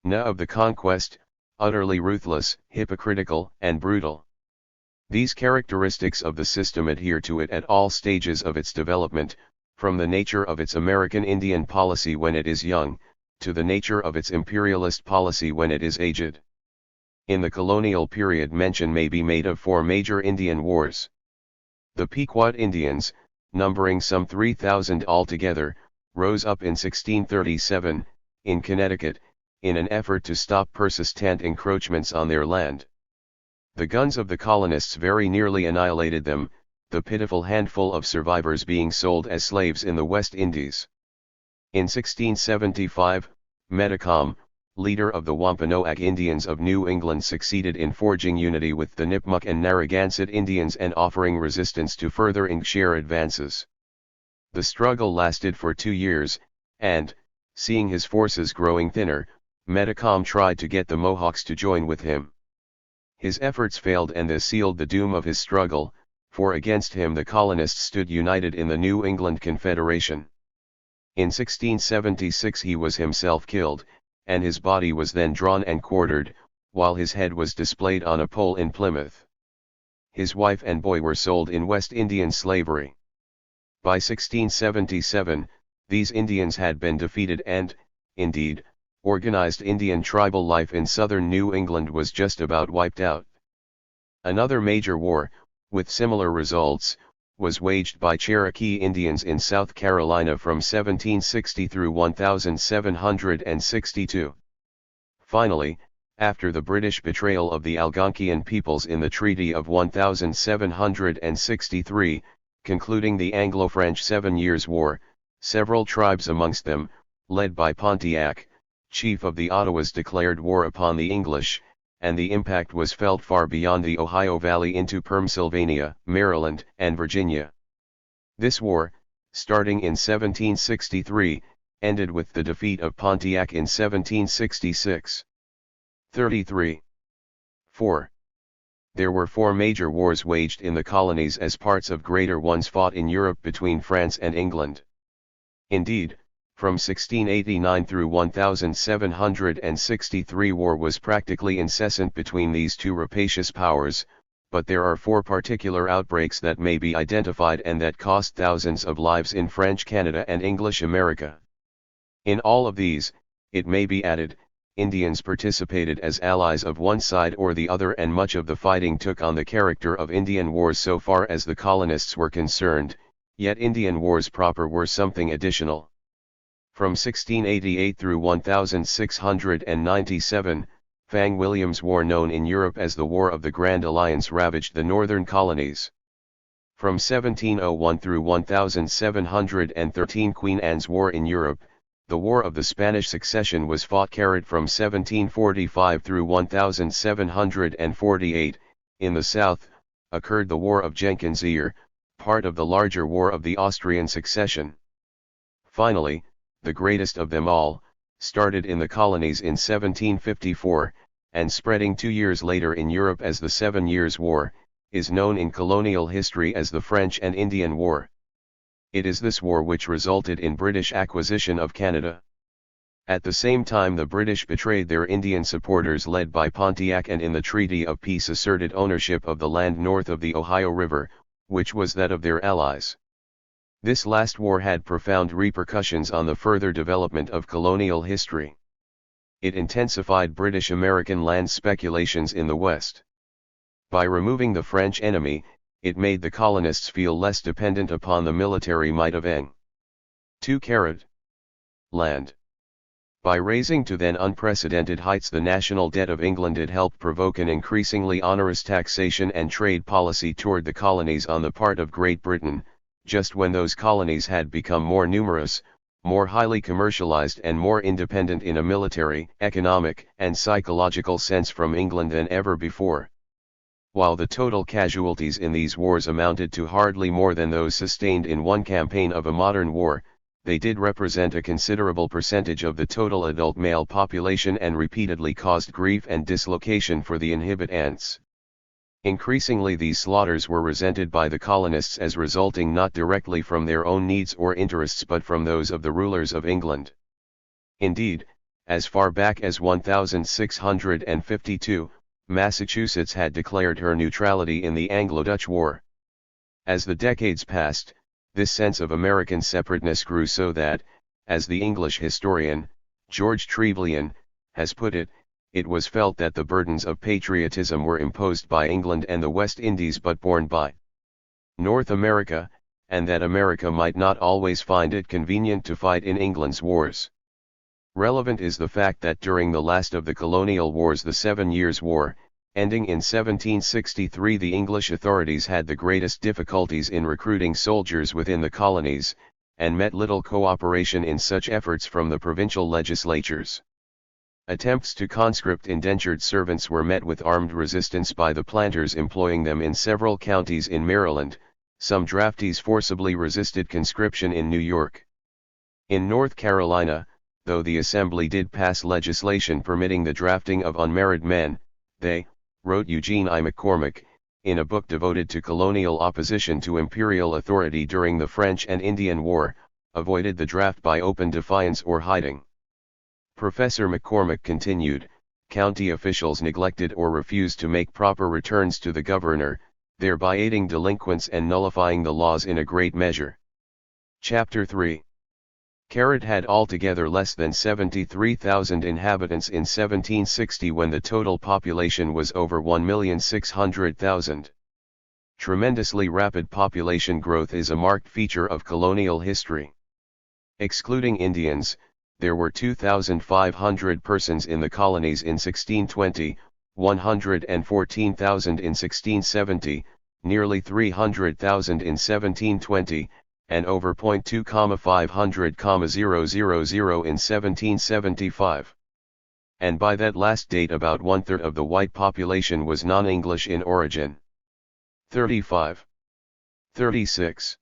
Of the conquest, utterly ruthless, hypocritical, and brutal. These characteristics of the system adhere to it at all stages of its development, from the nature of its American Indian policy when it is young, to the nature of its imperialist policy when it is aged. In the colonial period, mention may be made of four major Indian wars. The Pequot Indians, numbering some 3,000 altogether, rose up in 1637, in Connecticut, in an effort to stop persistent encroachments on their land. The guns of the colonists very nearly annihilated them, the pitiful handful of survivors being sold as slaves in the West Indies. In 1675, Metacom, leader of the Wampanoag Indians of New England, succeeded in forging unity with the Nipmuc and Narragansett Indians and offering resistance to further Inkshare advances. The struggle lasted for 2 years, and, seeing his forces growing thinner, Metacom tried to get the Mohawks to join with him. His efforts failed, and this sealed the doom of his struggle, for against him the colonists stood united in the New England Confederation. In 1676 he was himself killed, and his body was then drawn and quartered, while his head was displayed on a pole in Plymouth. His wife and boy were sold in West Indian slavery. By 1677, these Indians had been defeated and, indeed, organized Indian tribal life in southern New England was just about wiped out. Another major war, with similar results, was waged by Cherokee Indians in South Carolina from 1760 through 1762. Finally, after the British betrayal of the Algonquian peoples in the Treaty of 1763, concluding the Anglo-French 7 Years' War, several tribes, amongst them, led by Pontiac, chief of the Ottawas, declared war upon the English, and the impact was felt far beyond the Ohio Valley into Pennsylvania, Maryland, and Virginia. This war, starting in 1763, ended with the defeat of Pontiac in 1766. 33. 4. There were 4 major wars waged in the colonies as parts of greater ones fought in Europe between France and England. Indeed, from 1689 through 1763 war was practically incessant between these two rapacious powers, but there are 4 particular outbreaks that may be identified and that cost thousands of lives in French Canada and English America. In all of these, it may be added, Indians participated as allies of one side or the other, and much of the fighting took on the character of Indian wars so far as the colonists were concerned, yet Indian wars proper were something additional. From 1688 through 1697, Fang William's War, known in Europe as the War of the Grand Alliance, ravaged the northern colonies. From 1701 through 1713, Queen Anne's War in Europe, The War of the Spanish Succession was fought from 1745 through 1748. In the south, occurred the War of Jenkins' Ear, part of the larger War of the Austrian Succession. Finally, the greatest of them all, started in the colonies in 1754, and spreading 2 years later in Europe as the 7 Years' War, is known in colonial history as the French and Indian War. It is this war which resulted in British acquisition of Canada. At the same time the British betrayed their Indian supporters led by Pontiac, and in the Treaty of Peace asserted ownership of the land north of the Ohio River, which was that of their allies. This last war had profound repercussions on the further development of colonial history. It intensified British-American land speculations in the West. By removing the French enemy, it made the colonists feel less dependent upon the military might of Eng. 2. Land. By raising to then unprecedented heights the national debt of England, it helped provoke an increasingly onerous taxation and trade policy toward the colonies on the part of Great Britain, just when those colonies had become more numerous, more highly commercialized and more independent in a military, economic, and psychological sense from England than ever before. While the total casualties in these wars amounted to hardly more than those sustained in one campaign of a modern war, they did represent a considerable percentage of the total adult male population and repeatedly caused grief and dislocation for the inhabitants. Increasingly these slaughters were resented by the colonists as resulting not directly from their own needs or interests but from those of the rulers of England. Indeed, as far back as 1652, Massachusetts had declared her neutrality in the Anglo-Dutch War. As the decades passed, this sense of American separateness grew so that, as the English historian, George Trevelyan, has put it, it was felt that the burdens of patriotism were imposed by England and the West Indies but borne by North America, and that America might not always find it convenient to fight in England's wars. Relevant is the fact that during the last of the colonial wars, the 7 Years' War, ending in 1763, the English authorities had the greatest difficulties in recruiting soldiers within the colonies, and met little cooperation in such efforts from the provincial legislatures. Attempts to conscript indentured servants were met with armed resistance by the planters employing them in several counties in Maryland. Some draftees forcibly resisted conscription in New York. In North Carolina, though the Assembly did pass legislation permitting the drafting of unmarried men, they, wrote Eugene I. McCormick, in a book devoted to colonial opposition to imperial authority during the French and Indian War, avoided the draft by open defiance or hiding. Professor McCormick continued, county officials neglected or refused to make proper returns to the governor, thereby aiding delinquents and nullifying the laws in a great measure. Chapter 3. Had altogether less than 73,000 inhabitants in 1760 when the total population was over 1,600,000. Tremendously rapid population growth is a marked feature of colonial history. Excluding Indians, there were 2,500 persons in the colonies in 1620, 114,000 in 1670, nearly 300,000 in 1720, and over 0.2,500,000 in 1775. And by that last date about 1/3 of the white population was non-English in origin. 35. 36.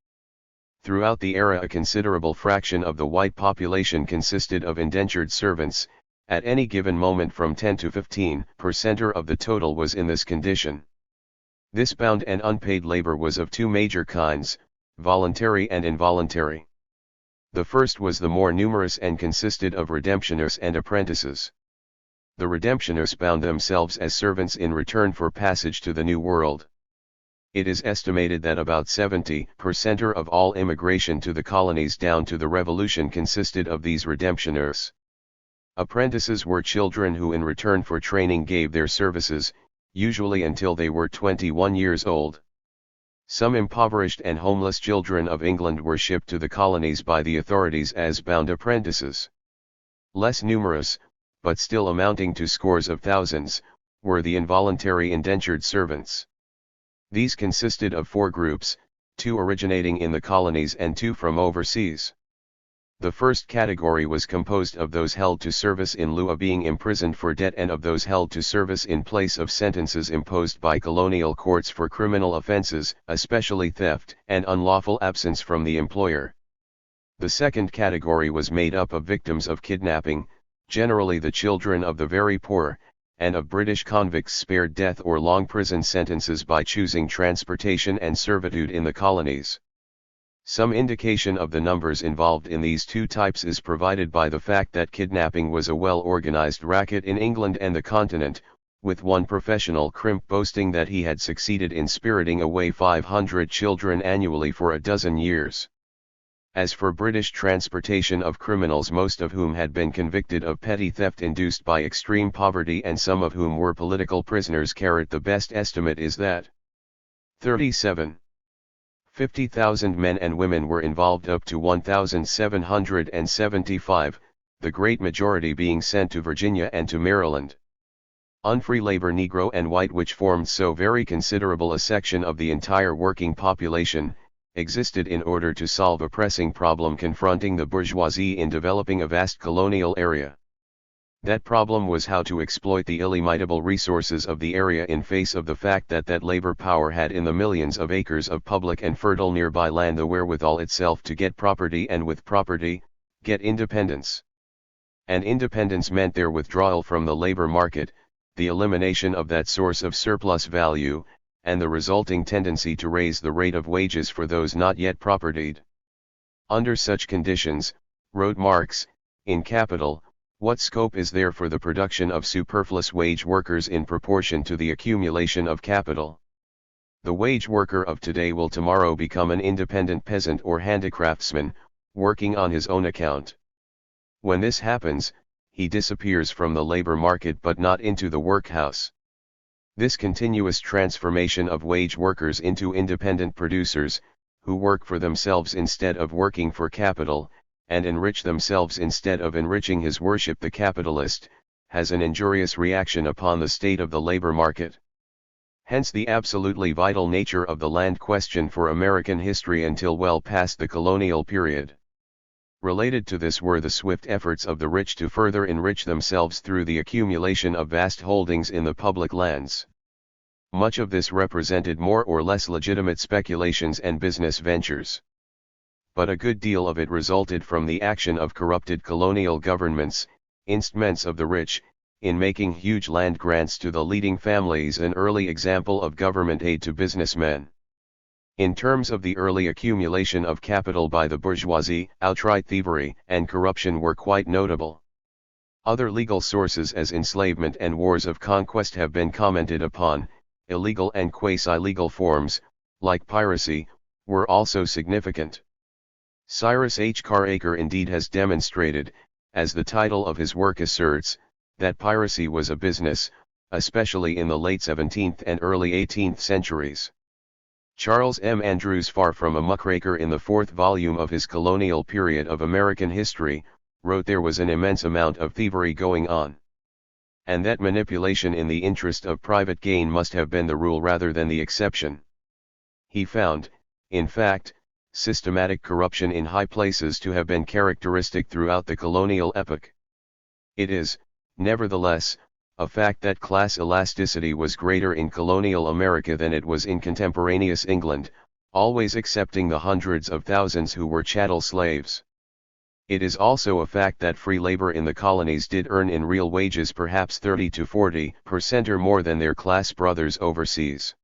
Throughout the era a considerable fraction of the white population consisted of indentured servants, at any given moment from 10 to 15% of the total was in this condition. This bound and unpaid labor was of two major kinds, voluntary and involuntary. The first was the more numerous and consisted of redemptioners and apprentices. The redemptioners bound themselves as servants in return for passage to the New World. It is estimated that about 70% of all immigration to the colonies down to the Revolution consisted of these redemptioners. Apprentices were children who in return for training gave their services, usually until they were 21 years old. Some impoverished and homeless children of England were shipped to the colonies by the authorities as bound apprentices. Less numerous, but still amounting to scores of thousands, were the involuntary indentured servants. These consisted of 4 groups, 2 originating in the colonies and 2 from overseas. The first category was composed of those held to service in lieu of being imprisoned for debt and of those held to service in place of sentences imposed by colonial courts for criminal offenses, especially theft and unlawful absence from the employer. The second category was made up of victims of kidnapping, generally the children of the very poor, and of British convicts spared death or long prison sentences by choosing transportation and servitude in the colonies. Some indication of the numbers involved in these two types is provided by the fact that kidnapping was a well-organized racket in England and the continent, with one professional crimp boasting that he had succeeded in spiriting away 500 children annually for a dozen years. As for British transportation of criminals, most of whom had been convicted of petty theft induced by extreme poverty and some of whom were political prisoners, the best estimate is that 50,000 men and women were involved, up to 1,775, the great majority being sent to Virginia and to Maryland. Unfree labor, Negro and white, which formed so very considerable a section of the entire working population, existed in order to solve a pressing problem confronting the bourgeoisie in developing a vast colonial area. That problem was how to exploit the illimitable resources of the area in face of the fact that that labor power had in the millions of acres of public and fertile nearby land the wherewithal itself to get property, and with property, get independence. And independence meant their withdrawal from the labor market, the elimination of that source of surplus value, and the resulting tendency to raise the rate of wages for those not yet propertied. Under such conditions, wrote Marx, in Capital, what scope is there for the production of superfluous wage workers in proportion to the accumulation of capital? The wage worker of today will tomorrow become an independent peasant or handicraftsman, working on his own account. When this happens, he disappears from the labor market but not into the workhouse. This continuous transformation of wage workers into independent producers, who work for themselves instead of working for capital, and enrich themselves instead of enriching his worship the capitalist, has an injurious reaction upon the state of the labor market. Hence the absolutely vital nature of the land question for American history until well past the colonial period. Related to this were the swift efforts of the rich to further enrich themselves through the accumulation of vast holdings in the public lands. Much of this represented more or less legitimate speculations and business ventures. But a good deal of it resulted from the action of corrupted colonial governments, instruments of the rich, in making huge land grants to the leading families, an early example of government aid to businessmen. In terms of the early accumulation of capital by the bourgeoisie, outright thievery and corruption were quite notable. Other legal sources as enslavement and wars of conquest have been commented upon. Illegal and quasi-legal forms, like piracy, were also significant. Cyrus H. Caracre indeed has demonstrated, as the title of his work asserts, that piracy was a business, especially in the late 17th and early 18th centuries. Charles M. Andrews, far from a muckraker in the fourth volume of his Colonial Period of American History, wrote there was an immense amount of thievery going on, and that manipulation in the interest of private gain must have been the rule rather than the exception. He found, in fact, systematic corruption in high places to have been characteristic throughout the colonial epoch. It is, nevertheless, a fact that class elasticity was greater in colonial America than it was in contemporaneous England, always excepting the hundreds of thousands who were chattel slaves. It is also a fact that free labor in the colonies did earn in real wages perhaps 30 to 40% or more than their class brothers overseas.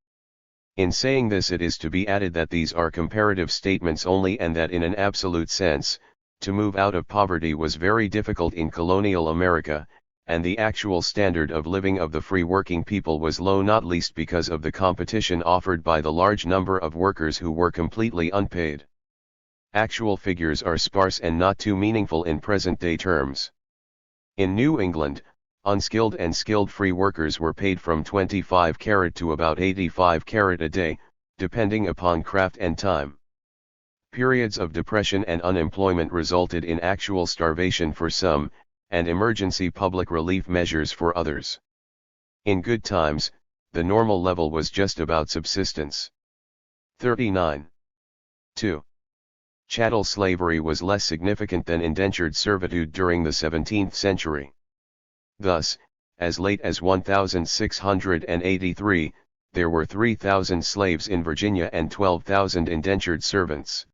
In saying this, it is to be added that these are comparative statements only, and that in an absolute sense, to move out of poverty was very difficult in colonial America, and the actual standard of living of the free working people was low, not least because of the competition offered by the large number of workers who were completely unpaid. Actual figures are sparse and not too meaningful in present-day terms. In New England, unskilled and skilled free workers were paid from 25 carat to about 85 carat a day, depending upon craft and time. Periods of depression and unemployment resulted in actual starvation for some, and emergency public relief measures for others. In good times, the normal level was just about subsistence. 39. 2. Chattel slavery was less significant than indentured servitude during the 17th century. Thus, as late as 1683, there were 3,000 slaves in Virginia and 12,000 indentured servants.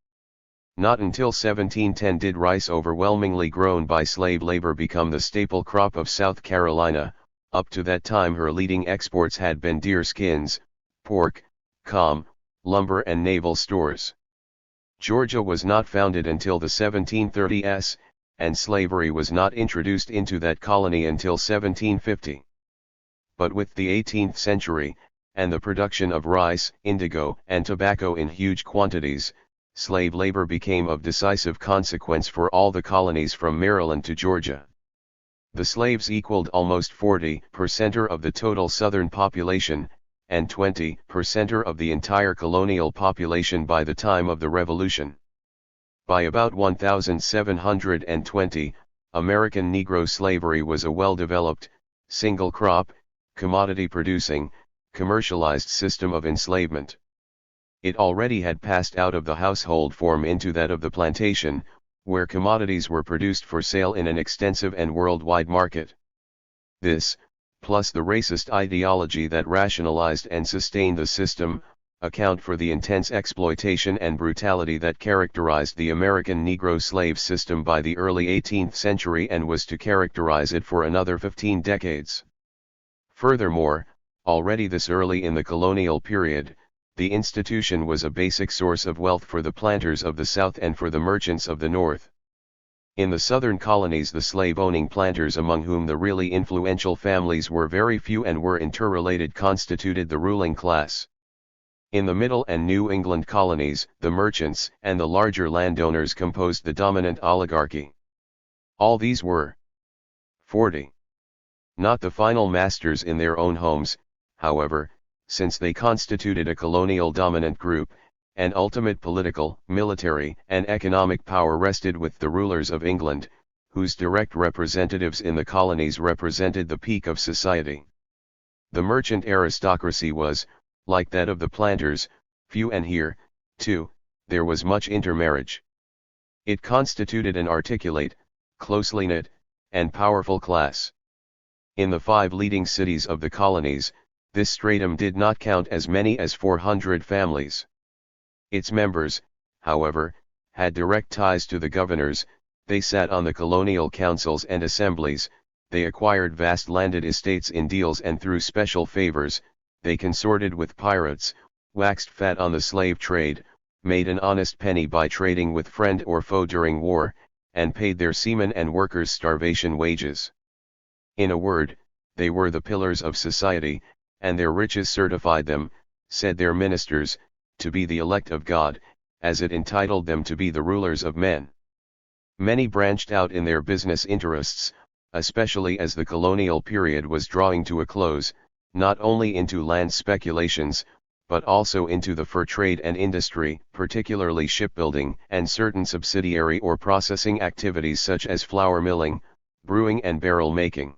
Not until 1710 did rice overwhelmingly grown by slave labor become the staple crop of South Carolina. Up to that time her leading exports had been deer skins, pork, lumber and naval stores. Georgia was not founded until the 1730s, and slavery was not introduced into that colony until 1750. But with the 18th century, and the production of rice, indigo, and tobacco in huge quantities, slave labor became of decisive consequence for all the colonies from Maryland to Georgia. The slaves equaled almost 40% of the total Southern population, and 20% of the entire colonial population by the time of the Revolution. By about 1720, American Negro slavery was a well-developed, single-crop, commodity-producing, commercialized system of enslavement. It already had passed out of the household form into that of the plantation, where commodities were produced for sale in an extensive and worldwide market. This, plus the racist ideology that rationalized and sustained the system, account for the intense exploitation and brutality that characterized the American Negro slave system by the early 18th century and was to characterize it for another 15 decades. Furthermore, already this early in the colonial period, the institution was a basic source of wealth for the planters of the South and for the merchants of the North. In the southern colonies the slave-owning planters, among whom the really influential families were very few and were interrelated, constituted the ruling class. In the Middle and New England colonies, the merchants and the larger landowners composed the dominant oligarchy. All these were 40. Not the final masters in their own homes, however, since they constituted a colonial dominant group, and ultimate political, military, and economic power rested with the rulers of England, whose direct representatives in the colonies represented the peak of society. The merchant aristocracy was, like that of the planters, few, and here, too, there was much intermarriage. It constituted an articulate, closely knit, and powerful class. In the 5 leading cities of the colonies, this stratum did not count as many as 400 families. Its members, however, had direct ties to the governors, they sat on the colonial councils and assemblies, they acquired vast landed estates in deals and through special favors, they consorted with pirates, waxed fat on the slave trade, made an honest penny by trading with friend or foe during war, and paid their seamen and workers starvation wages. In a word, they were the pillars of society, and their riches certified them, said their ministers, to be the elect of God, as it entitled them to be the rulers of men. Many branched out in their business interests, especially as the colonial period was drawing to a close, not only into land speculations, but also into the fur trade and industry, particularly shipbuilding and certain subsidiary or processing activities such as flour milling, brewing and barrel making.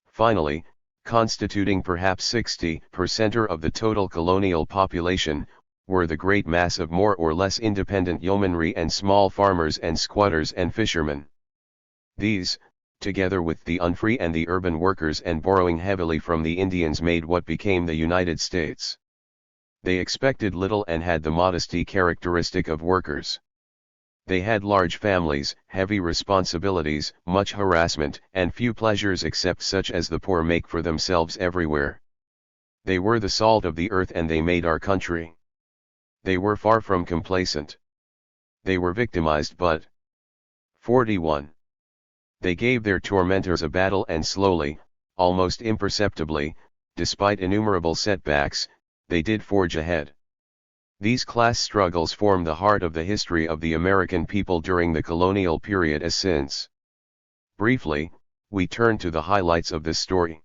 Finally, constituting perhaps 60% of the total colonial population, were the great mass of more or less independent yeomanry and small farmers and squatters and fishermen. These, together with the unfree and the urban workers and borrowing heavily from the Indians, made what became the United States. They expected little and had the modesty characteristic of workers. They had large families, heavy responsibilities, much harassment, and few pleasures except such as the poor make for themselves everywhere. They were the salt of the earth and they made our country. They were far from complacent. They were victimized but 41. They gave their tormentors a battle and slowly, almost imperceptibly, despite innumerable setbacks, they did forge ahead. These class struggles form the heart of the history of the American people during the colonial period as since. Briefly, we turn to the highlights of this story.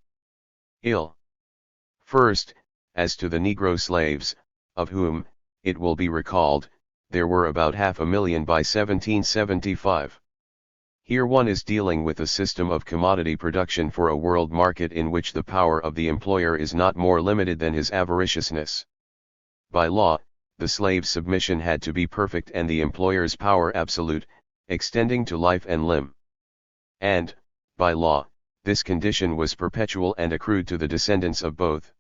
First, as to the Negro slaves, of whom, it will be recalled, there were about 500,000 by 1775. Here one is dealing with a system of commodity production for a world market in which the power of the employer is not more limited than his avariciousness. By law, the slave's submission had to be perfect and the employer's power absolute, extending to life and limb. And, by law, this condition was perpetual and accrued to the descendants of both.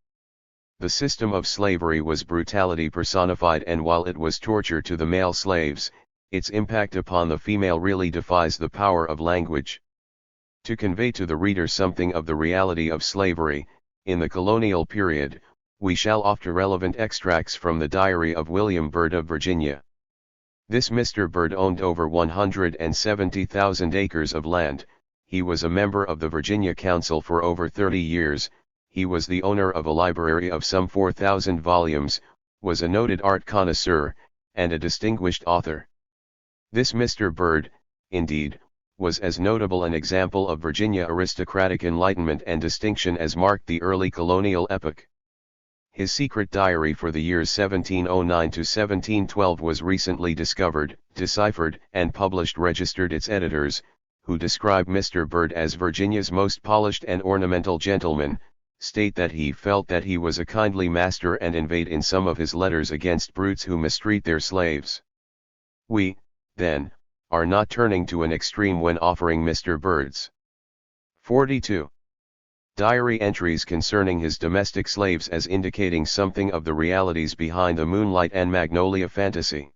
The system of slavery was brutality personified, and while it was torture to the male slaves, its impact upon the female really defies the power of language. To convey to the reader something of the reality of slavery, in the colonial period, we shall offer relevant extracts from the diary of William Byrd of Virginia. This Mr. Byrd owned over 170,000 acres of land, he was a member of the Virginia Council for over 30 years, he was the owner of a library of some 4,000 volumes, was a noted art connoisseur, and a distinguished author. This Mr. Byrd, indeed, was as notable an example of Virginia aristocratic enlightenment and distinction as marked the early colonial epoch. His secret diary for the years 1709 to 1712 was recently discovered, deciphered, and published. Registered its editors, who describe Mr. Byrd as Virginia's most polished and ornamental gentleman, state that he felt that he was a kindly master and inveighed in some of his letters against brutes who mistreat their slaves. We, then, are not turning to an extreme when offering Mr. Byrd's 42 diary entries concerning his domestic slaves as indicating something of the realities behind the Moonlight and Magnolia fantasy.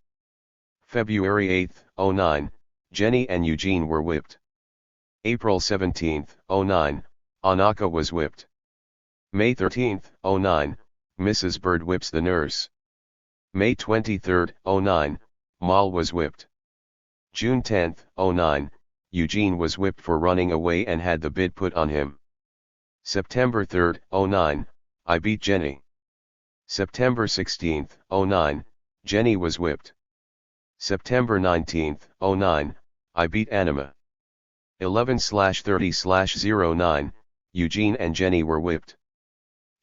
February 8, 09, Jenny and Eugene were whipped. April 17, 09, Anaka was whipped. May 13, 09, Mrs. Byrd whips the nurse. May 23, 09, Moll was whipped. June 10, 09, Eugene was whipped for running away and had the bit put on him. September 3, 09, I beat Jenny. September 16, 09, Jenny was whipped. September 19, 09, I beat Anima. 11/30/09, Eugene and Jenny were whipped.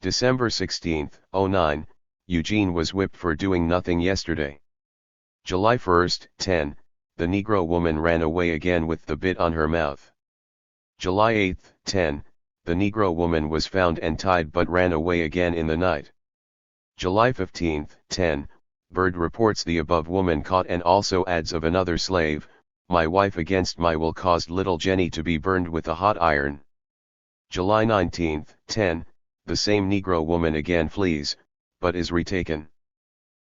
December 16, 09, Eugene was whipped for doing nothing yesterday. July 1, 10, the Negro woman ran away again with the bit on her mouth. July 8, 10, the Negro woman was found and tied but ran away again in the night. July 15, 10, Byrd reports the above woman caught and also adds of another slave, my wife against my will caused little Jenny to be burned with a hot iron. July 19, 10, the same Negro woman again flees, but is retaken.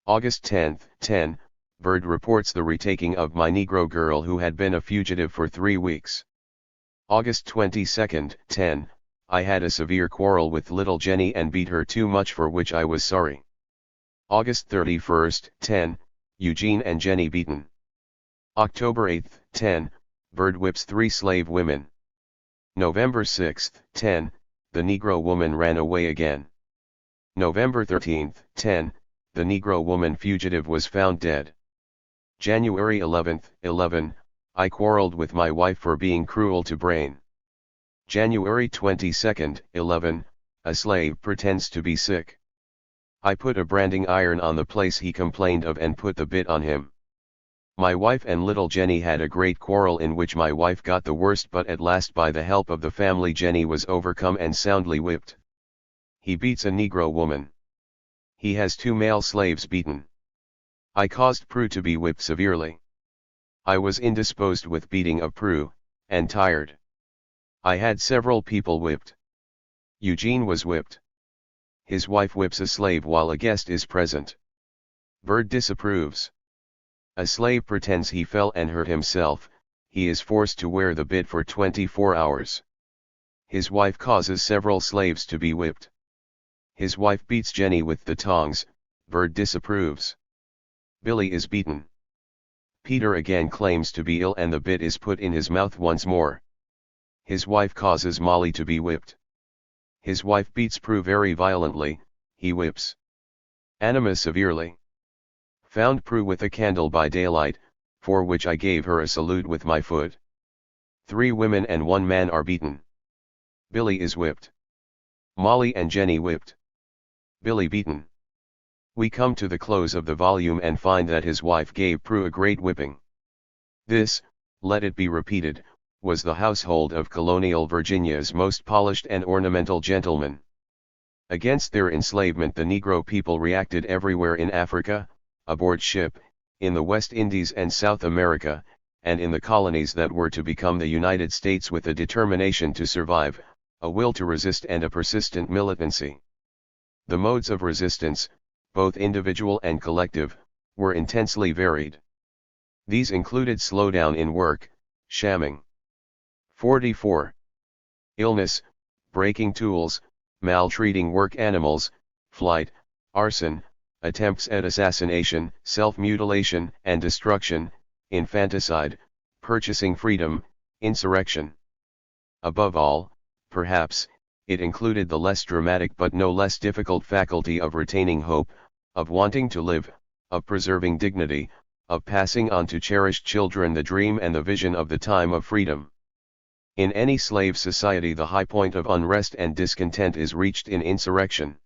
August 10, 10, Byrd reports the retaking of my Negro girl who had been a fugitive for 3 weeks. August 22, 10, I had a severe quarrel with little Jenny and beat her too much, for which I was sorry. August 31, 10, Eugene and Jenny beaten. October 8, 10, Byrd whips 3 slave women. November 6, 10, the Negro woman ran away again. November 13, 10, the Negro woman fugitive was found dead. January 11, 11, I quarreled with my wife for being cruel to Brain. January 22, 11, a slave pretends to be sick. I put a branding iron on the place he complained of and put the bit on him. My wife and little Jenny had a great quarrel in which my wife got the worst, but at last by the help of the family Jenny was overcome and soundly whipped. He beats a Negro woman. He has 2 male slaves beaten. I caused Prue to be whipped severely. I was indisposed with beating of Prue, and tired. I had several people whipped. Eugene was whipped. His wife whips a slave while a guest is present. Byrd disapproves. A slave pretends he fell and hurt himself, he is forced to wear the bit for 24 hours. His wife causes several slaves to be whipped. His wife beats Jenny with the tongs, Byrd disapproves. Billy is beaten. Peter again claims to be ill and the bit is put in his mouth once more. His wife causes Molly to be whipped. His wife beats Prue very violently, he whips Anima severely. Found Prue with a candle by daylight, for which I gave her a salute with my foot. 3 women and 1 man are beaten. Billy is whipped. Molly and Jenny whipped. Billy beaten. We come to the close of the volume and find that his wife gave Prue a great whipping. This, let it be repeated, was the household of colonial Virginia's most polished and ornamental gentlemen. Against their enslavement the Negro people reacted everywhere in Africa, aboard ship, in the West Indies and South America, and in the colonies that were to become the United States, with a determination to survive, a will to resist and a persistent militancy. The modes of resistance, both individual and collective, were intensely varied. These included slowdown in work, shamming. 44. Illness, breaking tools, maltreating work animals, flight, arson, attempts at assassination, self-mutilation and destruction, infanticide, purchasing freedom, insurrection. Above all, perhaps, it included the less dramatic but no less difficult faculty of retaining hope, of wanting to live, of preserving dignity, of passing on to cherished children the dream and the vision of the time of freedom. In any slave society, the high point of unrest and discontent is reached in insurrection.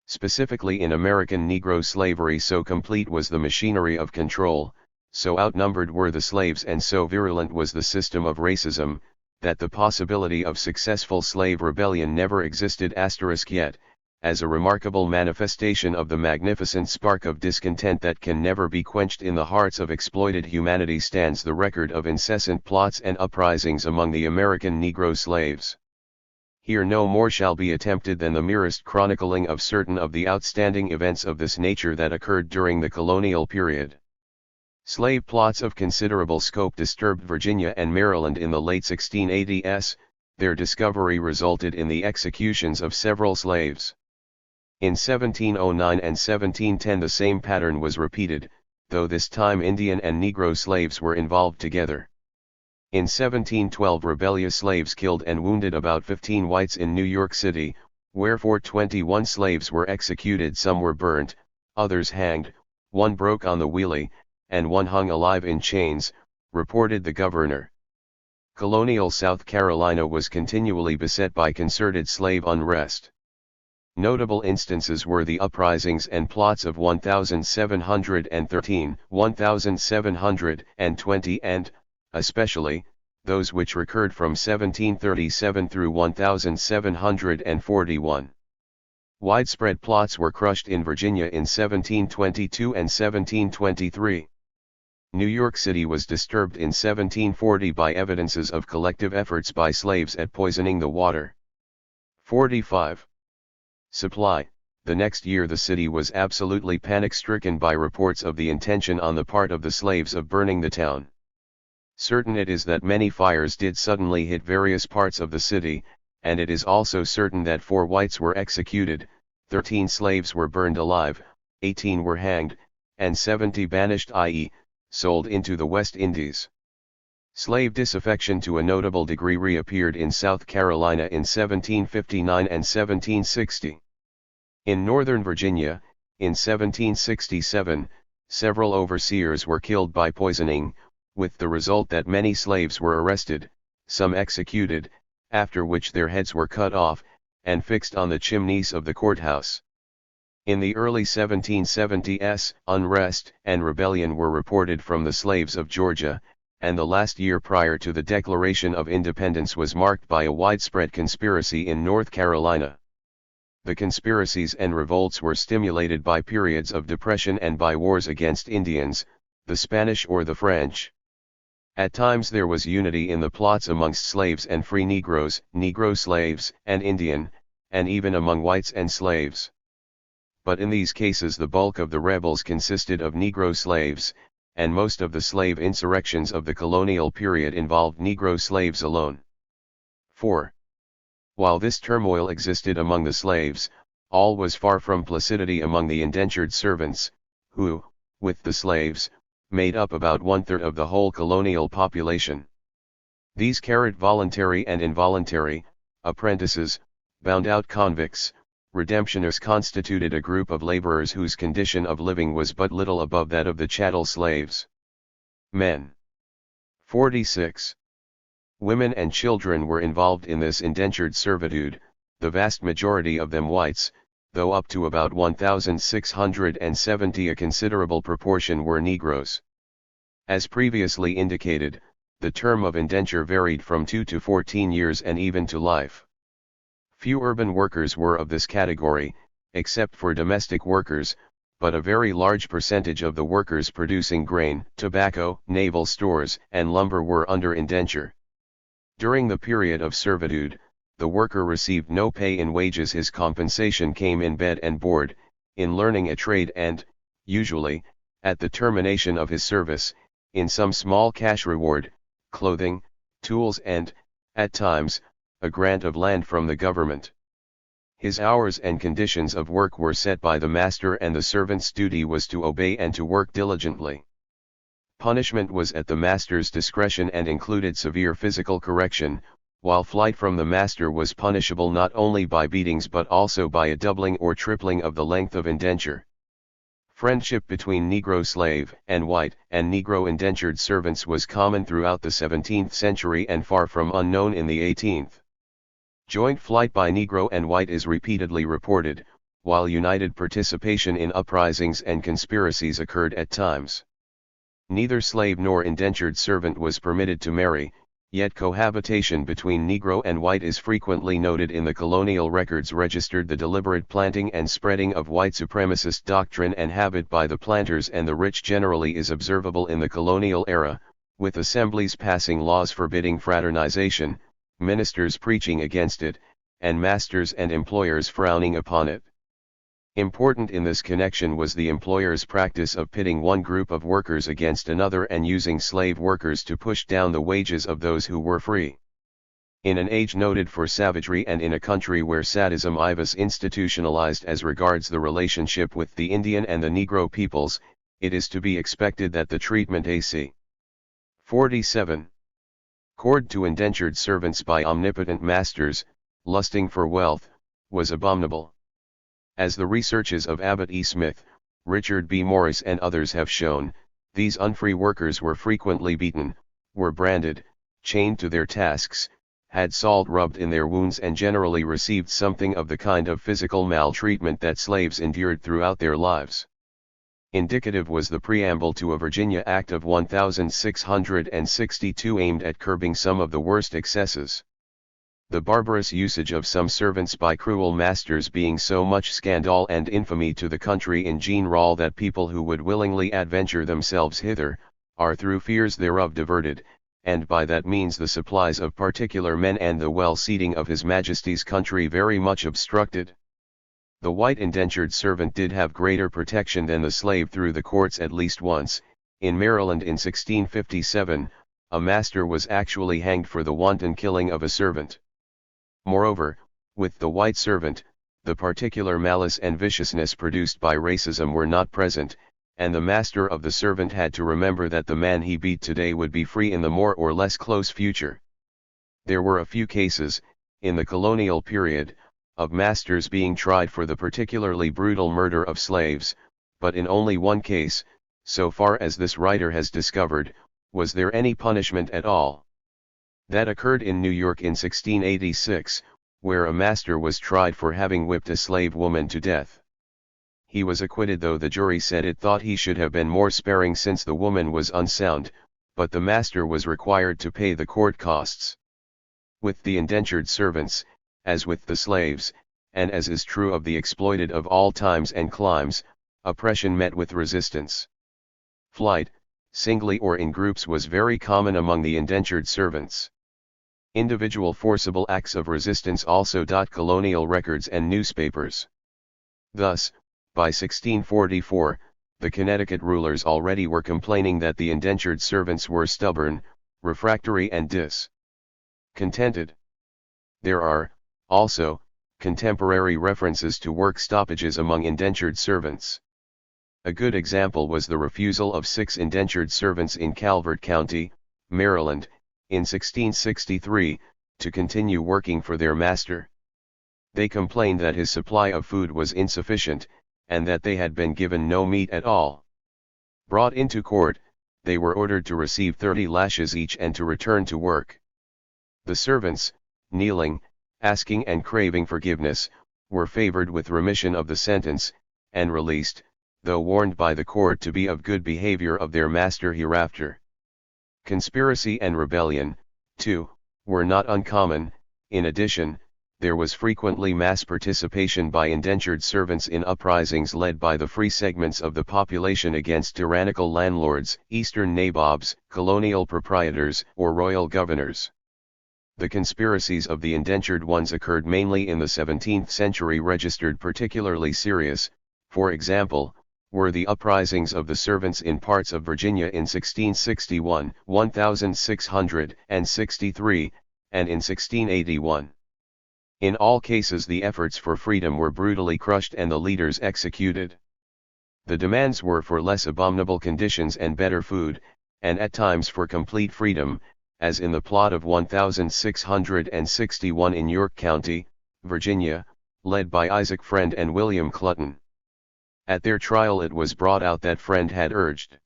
Specifically in American Negro slavery, so complete was the machinery of control, so outnumbered were the slaves and so virulent was the system of racism, that the possibility of successful slave rebellion never existed. Yet, as a remarkable manifestation of the magnificent spark of discontent that can never be quenched in the hearts of exploited humanity, stands the record of incessant plots and uprisings among the American Negro slaves. Here no more shall be attempted than the merest chronicling of certain of the outstanding events of this nature that occurred during the colonial period. Slave plots of considerable scope disturbed Virginia and Maryland in the late 1680s. Their discovery resulted in the executions of several slaves. In 1709 and 1710 the same pattern was repeated, though this time Indian and Negro slaves were involved together. In 1712 rebellious slaves killed and wounded about 15 whites in New York City, wherefore 21 slaves were executed. Some were burnt, others hanged, one broke on the wheelie, and one hung alive in chains, reported the governor. Colonial South Carolina was continually beset by concerted slave unrest. Notable instances were the uprisings and plots of 1713, 1720 and, especially, those which recurred from 1737 through 1741. Widespread plots were crushed in Virginia in 1722 and 1723. New York City was disturbed in 1740 by evidences of collective efforts by slaves at poisoning the water. 45. Supply. The next year the city was absolutely panic-stricken by reports of the intention on the part of the slaves of burning the town. Certain it is that many fires did suddenly hit various parts of the city, and it is also certain that 4 whites were executed, 13 slaves were burned alive, 18 were hanged, and 70 banished, i.e., sold into the West Indies. Slave disaffection to a notable degree reappeared in South Carolina in 1759 and 1760. In Northern Virginia, in 1767, several overseers were killed by poisoning, with the result that many slaves were arrested, some executed, after which their heads were cut off, and fixed on the chimneys of the courthouse. In the early 1770s, unrest and rebellion were reported from the slaves of Georgia, and the last year prior to the Declaration of Independence was marked by a widespread conspiracy in North Carolina. The conspiracies and revolts were stimulated by periods of depression and by wars against Indians, the Spanish or the French. At times there was unity in the plots amongst slaves and free Negroes, Negro slaves and Indian, and even among whites and slaves. But in these cases the bulk of the rebels consisted of Negro slaves, and most of the slave insurrections of the colonial period involved Negro slaves alone. 4. While this turmoil existed among the slaves, all was far from placidity among the indentured servants, who, with the slaves, made up about 1/3 of the whole colonial population. These carried voluntary and involuntary, apprentices, bound-out convicts, redemptioners constituted a group of laborers whose condition of living was but little above that of the chattel slaves. Men. 46. Women and children were involved in this indentured servitude, the vast majority of them whites, though up to about 1,670 a considerable proportion were Negroes. As previously indicated, the term of indenture varied from 2 to 14 years and even to life. Few urban workers were of this category, except for domestic workers, but a very large percentage of the workers producing grain, tobacco, naval stores, and lumber were under indenture. During the period of servitude, the worker received no pay in wages. His compensation came in bed and board, in learning a trade and, usually, at the termination of his service, in some small cash reward, clothing, tools and, at times, a grant of land from the government. His hours and conditions of work were set by the master, and the servant's duty was to obey and to work diligently. Punishment was at the master's discretion and included severe physical correction, while flight from the master was punishable not only by beatings but also by a doubling or tripling of the length of indenture. Friendship between Negro slave and white and Negro indentured servants was common throughout the 17th century and far from unknown in the 18th. Joint flight by Negro and white is repeatedly reported, while united participation in uprisings and conspiracies occurred at times. Neither slave nor indentured servant was permitted to marry, yet cohabitation between Negro and white is frequently noted in the colonial records registered. The deliberate planting and spreading of white supremacist doctrine and habit by the planters and the rich generally is observable in the colonial era, with assemblies passing laws forbidding fraternization, ministers preaching against it, and masters and employers frowning upon it. Important in this connection was the employer's practice of pitting one group of workers against another and using slave workers to push down the wages of those who were free. In an age noted for savagery and in a country where sadism was institutionalized as regards the relationship with the Indian and the Negro peoples, it is to be expected that the treatment AC 47 accorded to indentured servants by omnipotent masters, lusting for wealth, was abominable. As the researches of Abbott E. Smith, Richard B. Morris and others have shown, these unfree workers were frequently beaten, were branded, chained to their tasks, had salt rubbed in their wounds and generally received something of the kind of physical maltreatment that slaves endured throughout their lives. Indicative was the preamble to a Virginia Act of 1662 aimed at curbing some of the worst excesses. The barbarous usage of some servants by cruel masters being so much scandal and infamy to the country in general that people who would willingly adventure themselves hither, are through fears thereof diverted, and by that means the supplies of particular men and the well-seating of His Majesty's country very much obstructed. The white indentured servant did have greater protection than the slave through the courts at least once. In Maryland in 1657, a master was actually hanged for the wanton killing of a servant. Moreover, with the white servant, the particular malice and viciousness produced by racism were not present, and the master of the servant had to remember that the man he beat today would be free in the more or less close future. There were a few cases, in the colonial period, of masters being tried for the particularly brutal murder of slaves, but in only one case, so far as this writer has discovered, was there any punishment at all. That occurred in New York in 1686, where a master was tried for having whipped a slave woman to death. He was acquitted, though the jury said it thought he should have been more sparing since the woman was unsound, but the master was required to pay the court costs. With the indentured servants, as with the slaves, and as is true of the exploited of all times and climes, oppression met with resistance. Flight, singly or in groups, was very common among the indentured servants. Individual forcible acts of resistance also dot colonial records and newspapers. Thus, by 1644, the Connecticut rulers already were complaining that the indentured servants were stubborn, refractory and discontented. There are, also, contemporary references to work stoppages among indentured servants. A good example was the refusal of 6 indentured servants in Calvert County, Maryland, in 1663, to continue working for their master. They complained that his supply of food was insufficient, and that they had been given no meat at all. Brought into court, they were ordered to receive 30 lashes each and to return to work. The servants, kneeling, asking and craving forgiveness, were favored with remission of the sentence, and released, though warned by the court to be of good behavior of their master hereafter. Conspiracy and rebellion, too, were not uncommon. In addition, there was frequently mass participation by indentured servants in uprisings led by the free segments of the population against tyrannical landlords, eastern nabobs, colonial proprietors, or royal governors. The conspiracies of the indentured ones occurred mainly in the 17th century, registered particularly serious, for example, were the uprisings of the servants in parts of Virginia in 1661, 1663, and in 1681. In all cases the efforts for freedom were brutally crushed and the leaders executed. The demands were for less abominable conditions and better food, and at times for complete freedom, as in the plot of 1661 in York County, Virginia, led by Isaac Friend and William Clutton. At their trial it was brought out that Friend had urged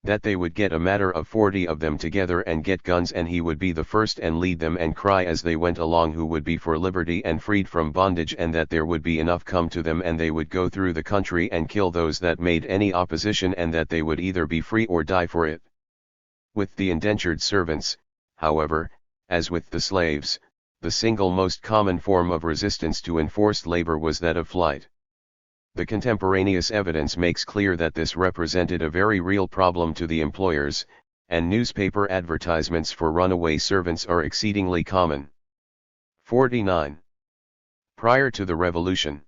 that they would get a matter of 40 of them together and get guns, and he would be the first and lead them and cry as they went along who would be for liberty and freed from bondage, and that there would be enough come to them and they would go through the country and kill those that made any opposition, and that they would either be free or die for it. With the indentured servants, however, as with the slaves, the single most common form of resistance to enforced labor was that of flight. The contemporaneous evidence makes clear that this represented a very real problem to the employers, and newspaper advertisements for runaway servants are exceedingly common. 49. Prior to the Revolution,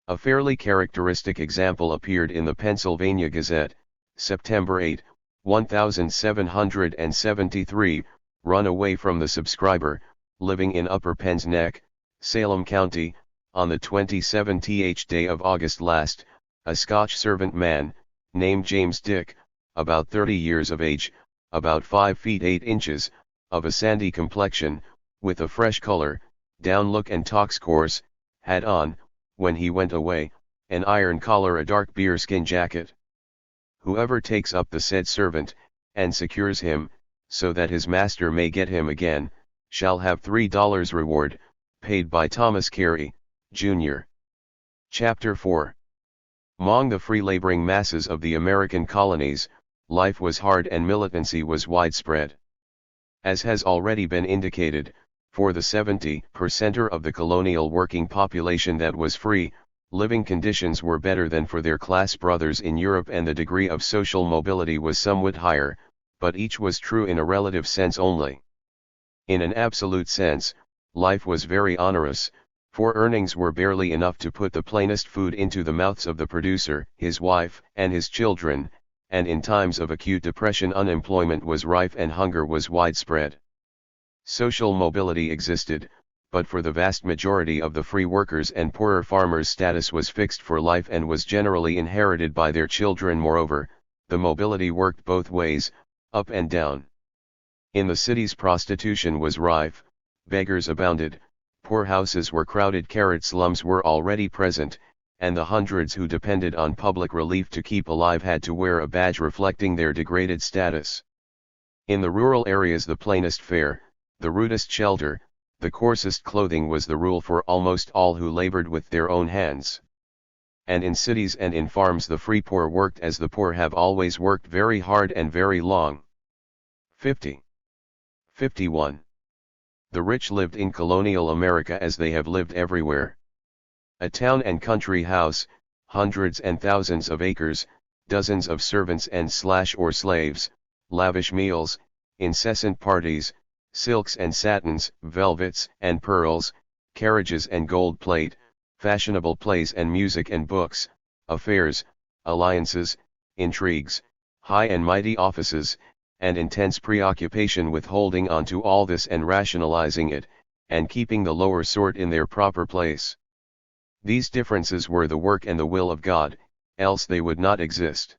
a fairly characteristic example appeared in the Pennsylvania Gazette, September 8, 1773, run away from the subscriber, living in Upper Penn's Neck, Salem County, on the 27th day of August last, a Scotch servant man, named James Dick, about 30 years of age, about 5 feet 8 inches, of a sandy complexion, with a fresh color, down look and talks coarse, had on, when he went away, an iron collar, a dark bearskin jacket. Whoever takes up the said servant, and secures him, so that his master may get him again, shall have $3 reward, paid by Thomas Carey, Jr. Chapter 4. Among the free-laboring masses of the American colonies, life was hard and militancy was widespread. As has already been indicated, for the 70% of the colonial working population that was free, living conditions were better than for their class brothers in Europe, and the degree of social mobility was somewhat higher, but each was true in a relative sense only. In an absolute sense, life was very onerous, for earnings were barely enough to put the plainest food into the mouths of the producer, his wife, and his children, and in times of acute depression unemployment was rife and hunger was widespread. Social mobility existed, but for the vast majority of the free workers and poorer farmers status was fixed for life and was generally inherited by their children. Moreover, the mobility worked both ways, up and down. In the cities prostitution was rife, beggars abounded, poor houses were crowded, slums were already present, and the hundreds who depended on public relief to keep alive had to wear a badge reflecting their degraded status. In the rural areas the plainest fare, the rudest shelter, the coarsest clothing was the rule for almost all who labored with their own hands. And in cities and in farms the free poor worked as the poor have always worked, very hard and very long. 50. 51. The rich lived in colonial America as they have lived everywhere. A town and country house, hundreds and thousands of acres, dozens of servants and or slaves, lavish meals, incessant parties, silks and satins, velvets and pearls, carriages and gold plate, fashionable plays and music and books, affairs, alliances, intrigues, high and mighty offices, and intense preoccupation with holding on to all this and rationalizing it, and keeping the lower sort in their proper place. These differences were the work and the will of God, else they would not exist.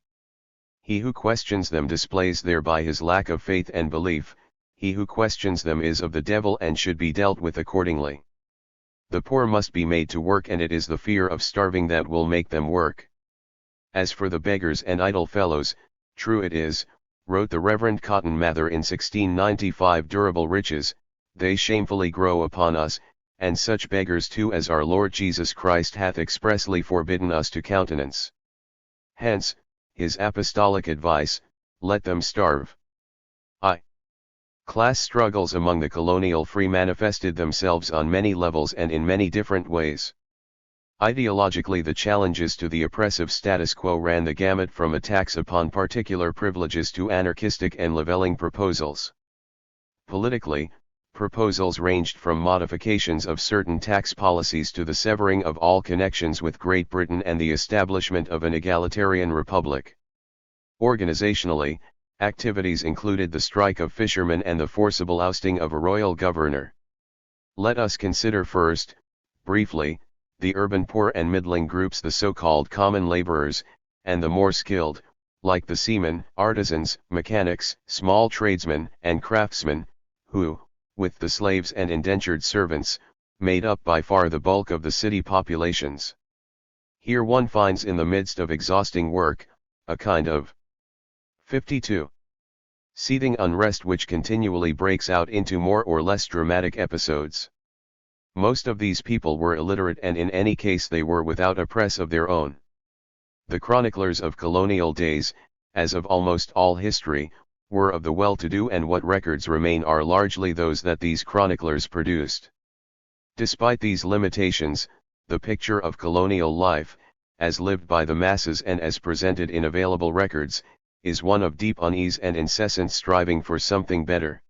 He who questions them displays thereby his lack of faith and belief. He who questions them is of the devil and should be dealt with accordingly. The poor must be made to work, and it is the fear of starving that will make them work. As for the beggars and idle fellows, true it is, wrote the Reverend Cotton Mather in 1695, durable riches, they shamefully grow upon us, and such beggars too as our Lord Jesus Christ hath expressly forbidden us to countenance. Hence, his apostolic advice, let them starve. Class struggles among the colonial free manifested themselves on many levels and in many different ways. Ideologically, the challenges to the oppressive status quo ran the gamut from attacks upon particular privileges to anarchistic and leveling proposals. Politically, proposals ranged from modifications of certain tax policies to the severing of all connections with Great Britain and the establishment of an egalitarian republic. Organizationally, activities included the strike of fishermen and the forcible ousting of a royal governor. Let us consider first, briefly, the urban poor and middling groups, the so-called common laborers, and the more skilled, like the seamen, artisans, mechanics, small tradesmen, and craftsmen, who, with the slaves and indentured servants, made up by far the bulk of the city populations. Here one finds in the midst of exhausting work, a kind of 52. Seething unrest which continually breaks out into more or less dramatic episodes. Most of these people were illiterate, and in any case they were without a press of their own. The chroniclers of colonial days, as of almost all history, were of the well-to-do, and what records remain are largely those that these chroniclers produced. Despite these limitations, the picture of colonial life, as lived by the masses and as presented in available records, is one of deep unease and incessant striving for something better.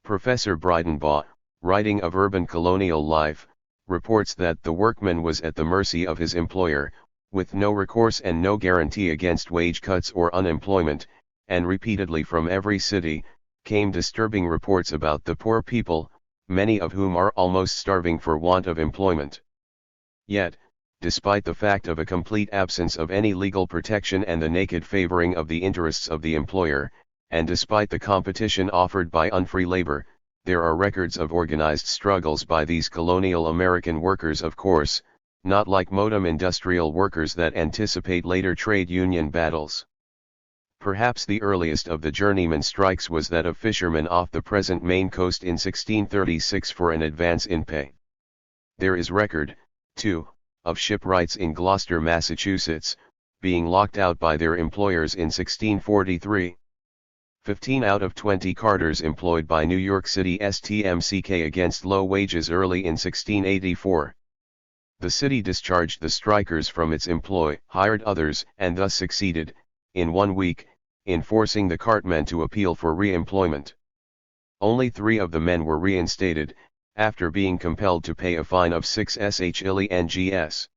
Professor Breidenbach, writing of urban colonial life, reports that the workman was at the mercy of his employer, with no recourse and no guarantee against wage cuts or unemployment, and repeatedly from every city, came disturbing reports about the poor people, many of whom are almost starving for want of employment. Yet, despite the fact of a complete absence of any legal protection and the naked favoring of the interests of the employer, and despite the competition offered by unfree labor, there are records of organized struggles by these colonial American workers, of course, not like modern industrial workers that anticipate later trade union battles. Perhaps the earliest of the journeyman strikes was that of fishermen off the present Maine coast in 1636 for an advance in pay. There is record, too, of shipwrights in Gloucester, Massachusetts, being locked out by their employers in 1643. 15 out of 20 carters employed by New York City STMCK against low wages early in 1684. The city discharged the strikers from its employ, hired others, and thus succeeded, in 1 week, in forcing the cartmen to appeal for re-employment. Only 3 of the men were reinstated, after being compelled to pay a fine of 6 shillings.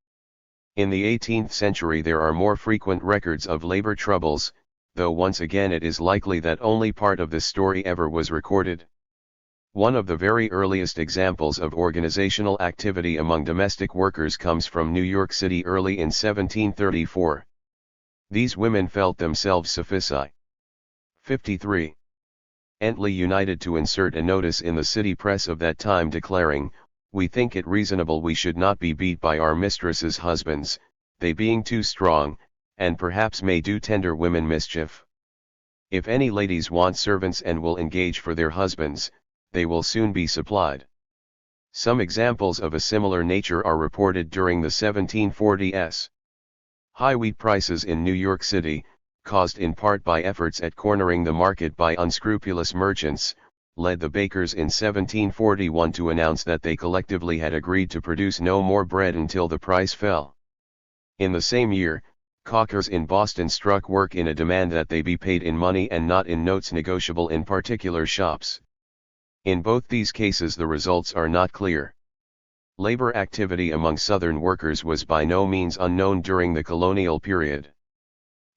In the 18th century there are more frequent records of labor troubles, though once again it is likely that only part of this story ever was recorded. One of the very earliest examples of organizational activity among domestic workers comes from New York City early in 1734. These women felt themselves suffici. 53. Ently united to insert a notice in the city press of that time declaring, "We think it reasonable we should not be beat by our mistresses' husbands, they being too strong, and perhaps may do tender women mischief. If any ladies want servants and will engage for their husbands, they will soon be supplied." Some examples of a similar nature are reported during the 1740s. High wheat prices in New York City, caused in part by efforts at cornering the market by unscrupulous merchants, led the bakers in 1741 to announce that they collectively had agreed to produce no more bread until the price fell. In the same year, caulkers in Boston struck work in a demand that they be paid in money and not in notes negotiable in particular shops. In both these cases the results are not clear. Labor activity among Southern workers was by no means unknown during the colonial period.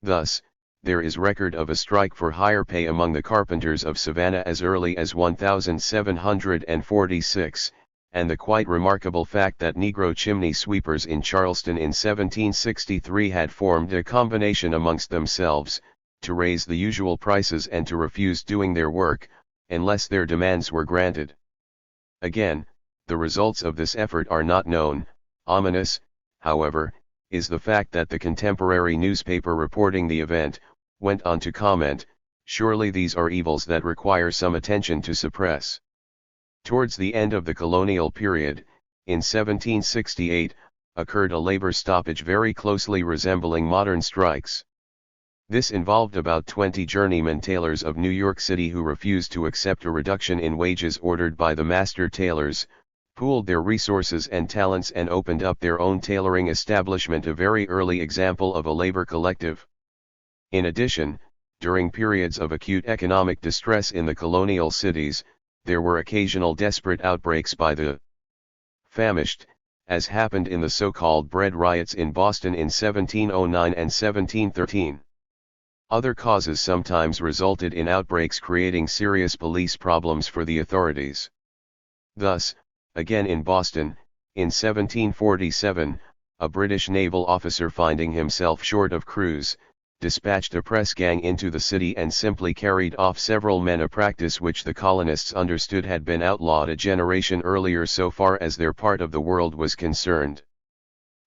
Thus, there is record of a strike for higher pay among the carpenters of Savannah as early as 1746, and the quite remarkable fact that Negro chimney sweepers in Charleston in 1763 had formed a combination amongst themselves, to raise the usual prices and to refuse doing their work, unless their demands were granted. Again, the results of this effort are not known. Ominous, however, is the fact that the contemporary newspaper reporting the event, went on to comment, "Surely these are evils that require some attention to suppress." Towards the end of the colonial period, in 1768, occurred a labor stoppage very closely resembling modern strikes. This involved about 20 journeyman tailors of New York City who refused to accept a reduction in wages ordered by the master tailors, pooled their resources and talents and opened up their own tailoring establishment, a very early example of a labor collective. In addition, during periods of acute economic distress in the colonial cities, there were occasional desperate outbreaks by the famished, as happened in the so-called bread riots in Boston in 1709 and 1713. Other causes sometimes resulted in outbreaks creating serious police problems for the authorities. Thus, again in Boston, in 1747, a British naval officer, finding himself short of crews, dispatched a press gang into the city and simply carried off several men, a practice which the colonists understood had been outlawed a generation earlier so far as their part of the world was concerned.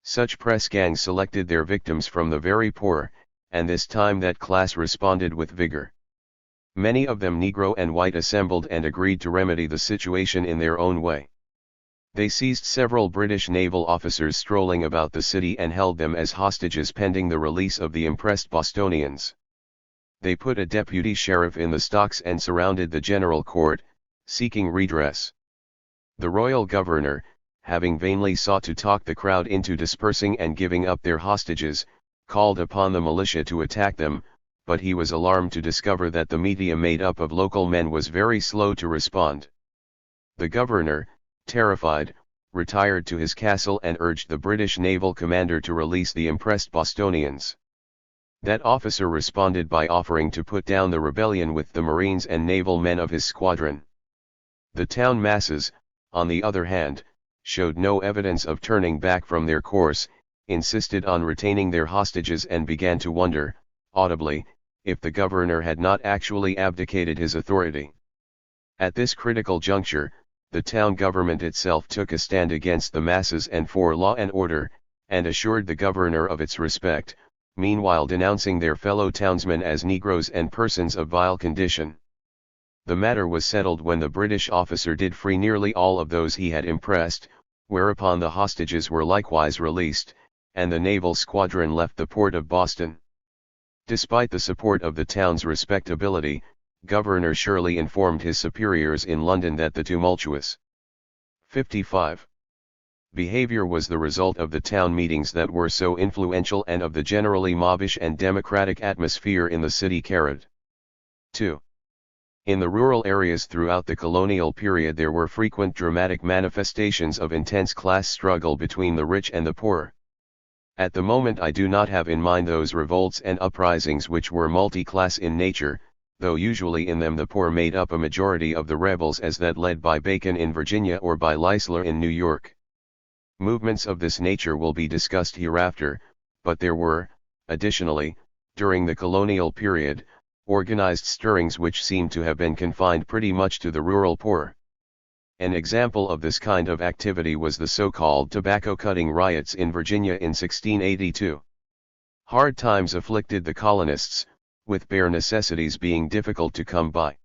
Such press gangs selected their victims from the very poor, and this time that class responded with vigor. Many of them, Negro and white, assembled and agreed to remedy the situation in their own way. They seized several British naval officers strolling about the city and held them as hostages pending the release of the impressed Bostonians. They put a deputy sheriff in the stocks and surrounded the general court, seeking redress. The royal governor, having vainly sought to talk the crowd into dispersing and giving up their hostages, called upon the militia to attack them, but he was alarmed to discover that the militia, made up of local men, was very slow to respond. The governor, terrified, retired to his castle and urged the British naval commander to release the impressed Bostonians. That officer responded by offering to put down the rebellion with the marines and naval men of his squadron. The town masses, on the other hand, showed no evidence of turning back from their course, insisted on retaining their hostages, and began to wonder, audibly, if the governor had not actually abdicated his authority. At this critical juncture, the town government itself took a stand against the masses and for law and order, and assured the governor of its respect, meanwhile denouncing their fellow townsmen as Negroes and persons of vile condition. The matter was settled when the British officer did free nearly all of those he had impressed, whereupon the hostages were likewise released, and the naval squadron left the port of Boston. Despite the support of the town's respectability, Governor Shirley informed his superiors in London that the tumultuous 55 behavior was the result of the town meetings that were so influential and of the generally mobbish and democratic atmosphere in the city carried. 2. In the rural areas throughout the colonial period there were frequent dramatic manifestations of intense class struggle between the rich and the poor. At the moment I do not have in mind those revolts and uprisings which were multi-class in nature, though usually in them the poor made up a majority of the rebels, as that led by Bacon in Virginia or by Leisler in New York. Movements of this nature will be discussed hereafter, but there were, additionally, during the colonial period, organized stirrings which seem to have been confined pretty much to the rural poor. An example of this kind of activity was the so-called tobacco-cutting riots in Virginia in 1682. Hard times afflicted the colonists, with bare necessities being difficult to come by.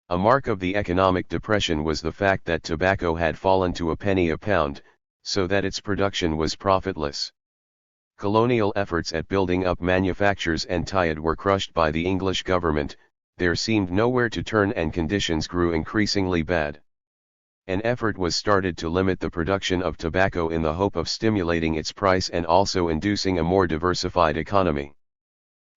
A mark of the economic depression was the fact that tobacco had fallen to a penny a pound, so that its production was profitless. Colonial efforts at building up manufactures and trade were crushed by the English government, there seemed nowhere to turn and conditions grew increasingly bad. An effort was started to limit the production of tobacco in the hope of stimulating its price and also inducing a more diversified economy.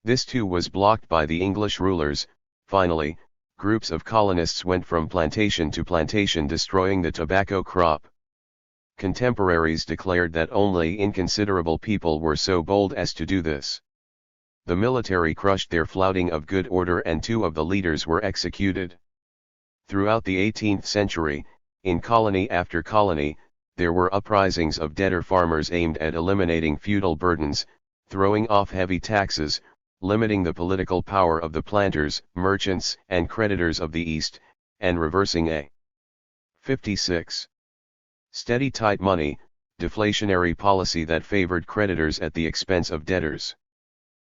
This too was blocked by the English rulers. Finally, groups of colonists went from plantation to plantation destroying the tobacco crop. Contemporaries declared that only inconsiderable people were so bold as to do this. The military crushed their flouting of good order and 2 of the leaders were executed. Throughout the 18th century, in colony after colony, there were uprisings of debtor farmers aimed at eliminating feudal burdens, throwing off heavy taxes, limiting the political power of the planters, merchants, and creditors of the East, and reversing a 56. Steady tight money, deflationary policy that favored creditors at the expense of debtors.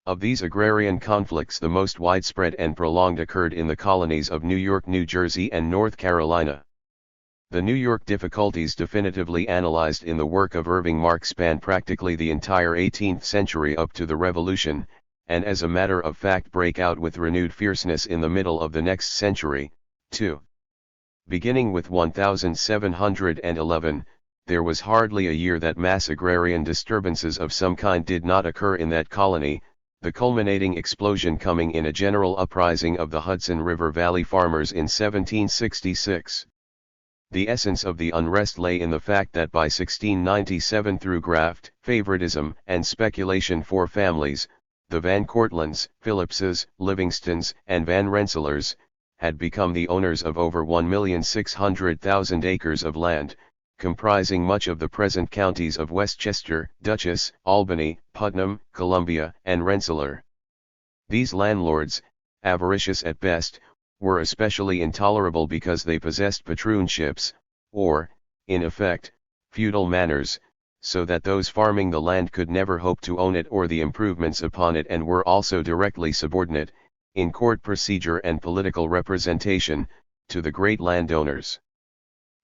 Of these agrarian conflicts the most widespread and prolonged occurred in the colonies of New York, New Jersey, and North Carolina. The New York difficulties, definitively analyzed in the work of Irving Mark, span practically the entire 18th century up to the Revolution, and as a matter of fact break out with renewed fierceness in the middle of the next century, too. Beginning with 1711, there was hardly a year that mass agrarian disturbances of some kind did not occur in that colony, the culminating explosion coming in a general uprising of the Hudson River Valley farmers in 1766. The essence of the unrest lay in the fact that by 1697 through graft, favoritism, and speculation for families, the Van Cortlands, Phillipses, Livingstons, and Van Rensselaers, had become the owners of over 1,600,000 acres of land, comprising much of the present counties of Westchester, Dutchess, Albany, Putnam, Columbia, and Rensselaer. These landlords, avaricious at best, were especially intolerable because they possessed patroonships, or, in effect, feudal manors, so that those farming the land could never hope to own it or the improvements upon it, and were also directly subordinate, in court procedure and political representation, to the great landowners.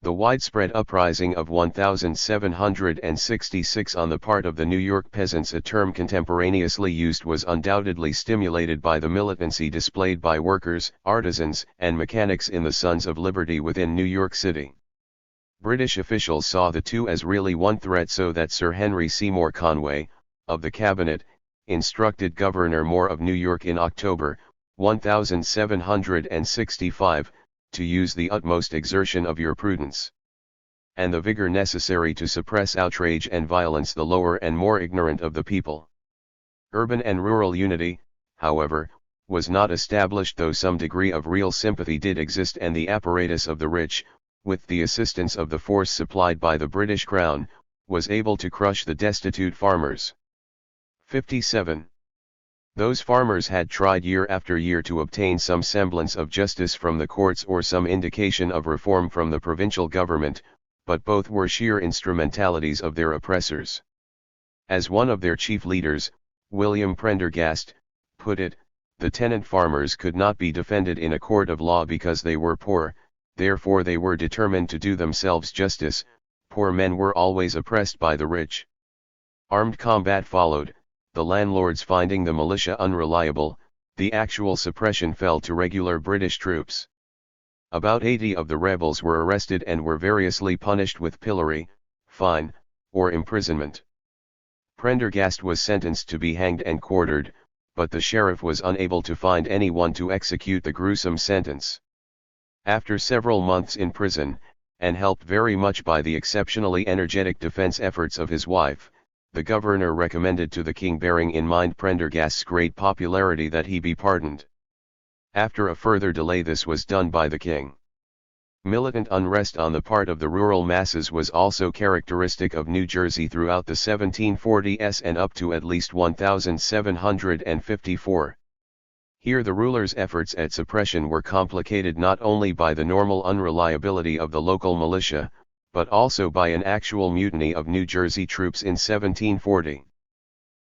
The widespread uprising of 1766 on the part of the New York peasants, a term contemporaneously used, was undoubtedly stimulated by the militancy displayed by workers, artisans, and mechanics in the Sons of Liberty within New York City. British officials saw the two as really one threat, so that Sir Henry Seymour Conway, of the Cabinet, instructed Governor Moore of New York in October, 1765, to use the utmost exertion of your prudence and the vigor necessary to suppress outrage and violence the lower and more ignorant of the people. Urban and rural unity, however, was not established, though some degree of real sympathy did exist, and the apparatus of the rich, with the assistance of the force supplied by the British Crown, was able to crush the destitute farmers. 57. Those farmers had tried year after year to obtain some semblance of justice from the courts or some indication of reform from the provincial government, but both were sheer instrumentalities of their oppressors. As one of their chief leaders, William Prendergast, put it, the tenant farmers could not be defended in a court of law because they were poor, therefore they were determined to do themselves justice. Poor men were always oppressed by the rich. Armed combat followed. The landlords finding the militia unreliable, the actual suppression fell to regular British troops. About 80 of the rebels were arrested and were variously punished with pillory, fine, or imprisonment. Prendergast was sentenced to be hanged and quartered, but the sheriff was unable to find anyone to execute the gruesome sentence. After several months in prison, and helped very much by the exceptionally energetic defense efforts of his wife, the governor recommended to the king, bearing in mind Prendergast's great popularity, that he be pardoned. After a further delay this was done by the king. Militant unrest on the part of the rural masses was also characteristic of New Jersey throughout the 1740s and up to at least 1754. Here the rulers' efforts at suppression were complicated not only by the normal unreliability of the local militia, but also by an actual mutiny of New Jersey troops in 1740.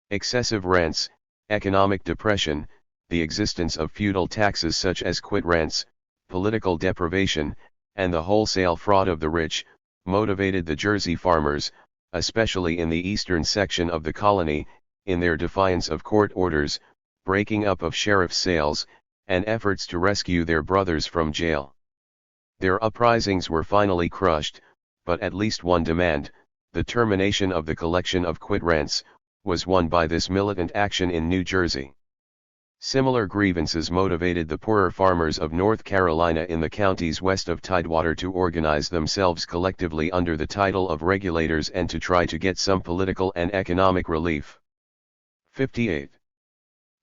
Excessive rents, economic depression, the existence of feudal taxes such as quit rents, political deprivation, and the wholesale fraud of the rich, motivated the Jersey farmers, especially in the eastern section of the colony, in their defiance of court orders, breaking up of sheriff's sales, and efforts to rescue their brothers from jail. Their uprisings were finally crushed, but at least one demand, the termination of the collection of quit rents, was won by this militant action in New Jersey. Similar grievances motivated the poorer farmers of North Carolina in the counties west of Tidewater to organize themselves collectively under the title of regulators and to try to get some political and economic relief. 58.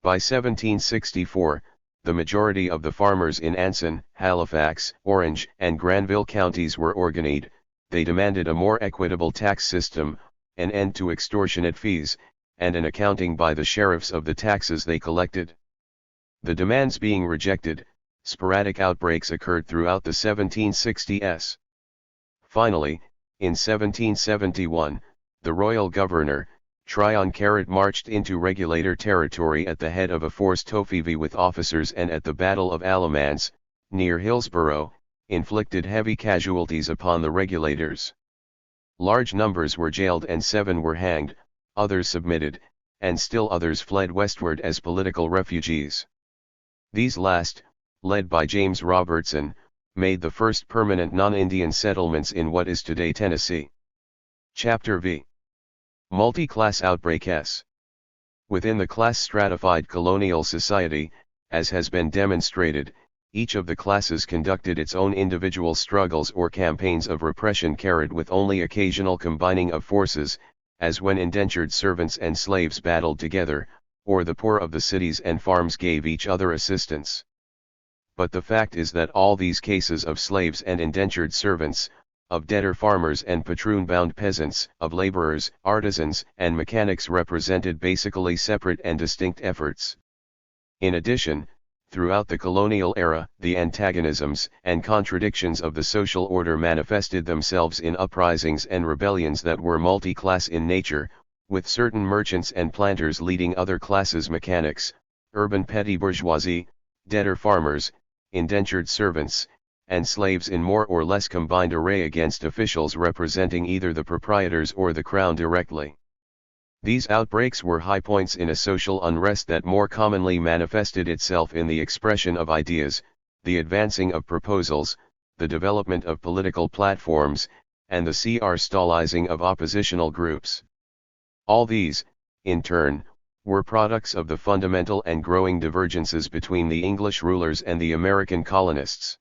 By 1764, the majority of the farmers in Anson, Halifax, Orange, and Granville counties were organized. They demanded a more equitable tax system, an end to extortionate fees, and an accounting by the sheriffs of the taxes they collected. The demands being rejected, sporadic outbreaks occurred throughout the 1760s. Finally, in 1771, the royal governor, Tryon Carrot, marched into regulator territory at the head of a force topheavy with officers, and at the Battle of Alamance, near Hillsborough, inflicted heavy casualties upon the regulators. Large numbers were jailed and 7 were hanged, others submitted, and still others fled westward as political refugees. These last, led by James Robertson, made the first permanent non-Indian settlements in what is today Tennessee. Chapter V. Multi-class outbreak S. Within the class-stratified colonial society, as has been demonstrated, each of the classes conducted its own individual struggles or campaigns of repression carried with only occasional combining of forces, as when indentured servants and slaves battled together, or the poor of the cities and farms gave each other assistance. But the fact is that all these cases of slaves and indentured servants, of debtor farmers and patroon-bound peasants, of laborers, artisans, and mechanics represented basically separate and distinct efforts. In addition, throughout the colonial era, the antagonisms and contradictions of the social order manifested themselves in uprisings and rebellions that were multi-class in nature, with certain merchants and planters leading other classes, mechanics, urban petty bourgeoisie, debtor farmers, indentured servants, and slaves in more or less combined array against officials representing either the proprietors or the crown directly. These outbreaks were high points in a social unrest that more commonly manifested itself in the expression of ideas, the advancing of proposals, the development of political platforms, and the stalizing of oppositional groups. All these, in turn, were products of the fundamental and growing divergences between the English rulers and the American colonists.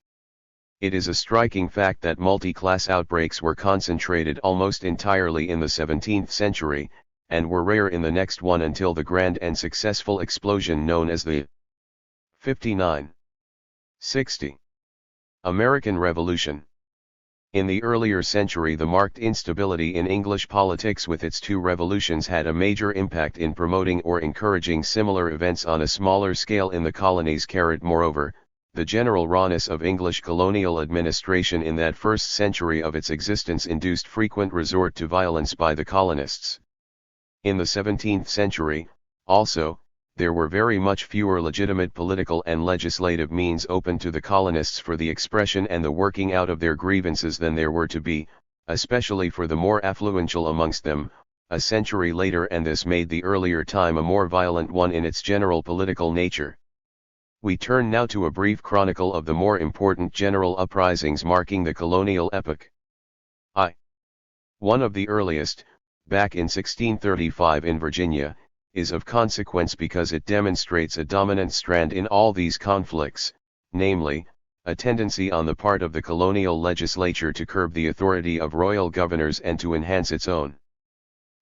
It is a striking fact that multi-class outbreaks were concentrated almost entirely in the 17th century, and were rare in the next one until the grand and successful explosion known as the 59-60 American Revolution. In the earlier century, the marked instability in English politics with its two revolutions had a major impact in promoting or encouraging similar events on a smaller scale in the colonies. Moreover, the general rawness of English colonial administration in that first century of its existence induced frequent resort to violence by the colonists. In the 17th century, also, there were very much fewer legitimate political and legislative means open to the colonists for the expression and the working out of their grievances than there were to be, especially for the more affluential amongst them, a century later, and this made the earlier time a more violent one in its general political nature. We turn now to a brief chronicle of the more important general uprisings marking the colonial epoch. One of the earliest, back in 1635 in Virginia, is of consequence because it demonstrates a dominant strand in all these conflicts, namely, a tendency on the part of the colonial legislature to curb the authority of royal governors and to enhance its own.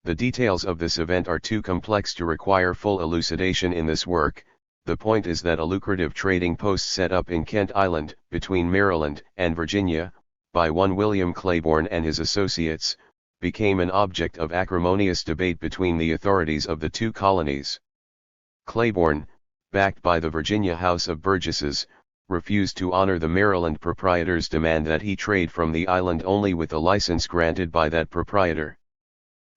The details of this event are too complex to require full elucidation in this work. The point is that a lucrative trading post set up in Kent Island, between Maryland and Virginia, by one William Claiborne and his associates, became an object of acrimonious debate between the authorities of the two colonies. Claiborne, backed by the Virginia House of Burgesses, refused to honor the Maryland proprietor's demand that he trade from the island only with a license granted by that proprietor.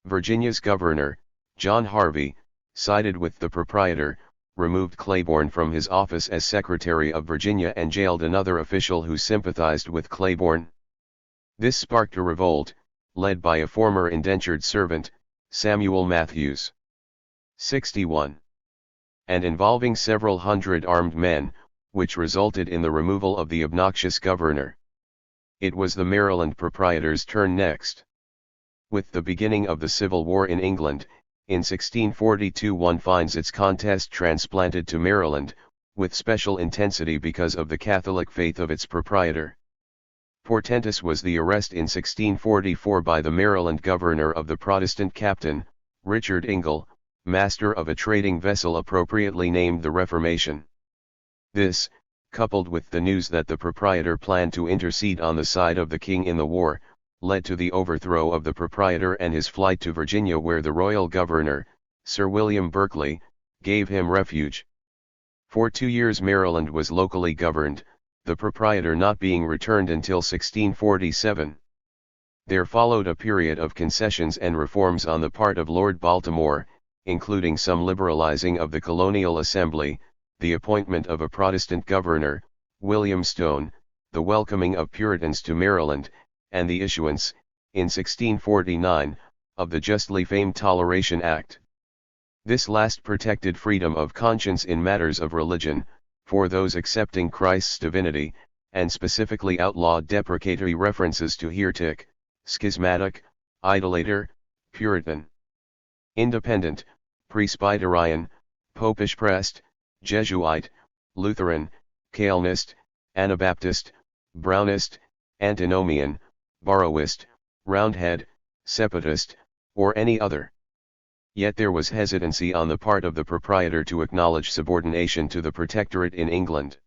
Virginia's governor, John Harvey, sided with the proprietor, removed Claiborne from his office as Secretary of Virginia and jailed another official who sympathized with Claiborne. This sparked a revolt, led by a former indentured servant, Samuel Matthews. 61. And involving several hundred armed men, which resulted in the removal of the obnoxious governor. It was the Maryland proprietor's turn next. With the beginning of the Civil War in England, in 1642 one finds its contest transplanted to Maryland, with special intensity because of the Catholic faith of its proprietor. Portentous was the arrest in 1644 by the Maryland governor of the Protestant captain, Richard Ingle, master of a trading vessel appropriately named the Reformation. This, coupled with the news that the proprietor planned to intercede on the side of the king in the war, led to the overthrow of the proprietor and his flight to Virginia, where the royal governor, Sir William Berkeley, gave him refuge. For 2 years Maryland was locally governed, the proprietor not being returned until 1647. There followed a period of concessions and reforms on the part of Lord Baltimore, including some liberalizing of the colonial assembly, the appointment of a Protestant governor, William Stone, the welcoming of Puritans to Maryland, and the issuance, in 1649, of the justly famed Toleration Act. This last protected freedom of conscience in matters of religion, for those accepting Christ's divinity, and specifically outlawed deprecatory references to heretic, schismatic, idolater, Puritan, Independent, Presbyterian, Popish Prest, Jesuit, Lutheran, Calvinist, Anabaptist, Brownist, Antinomian, Barrowist, Roundhead, Separatist, or any other. Yet there was hesitancy on the part of the proprietor to acknowledge subordination to the protectorate in England.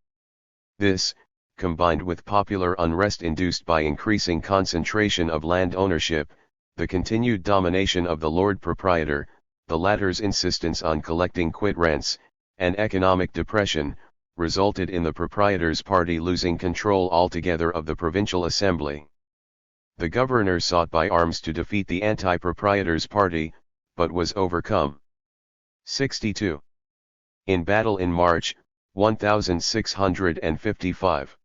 This, combined with popular unrest induced by increasing concentration of land ownership, the continued domination of the Lord Proprietor, the latter's insistence on collecting quit rents, and economic depression, resulted in the proprietor's party losing control altogether of the provincial assembly. The governor sought by arms to defeat the anti-proprietor's party, but was overcome. 62. In battle in March, 1655.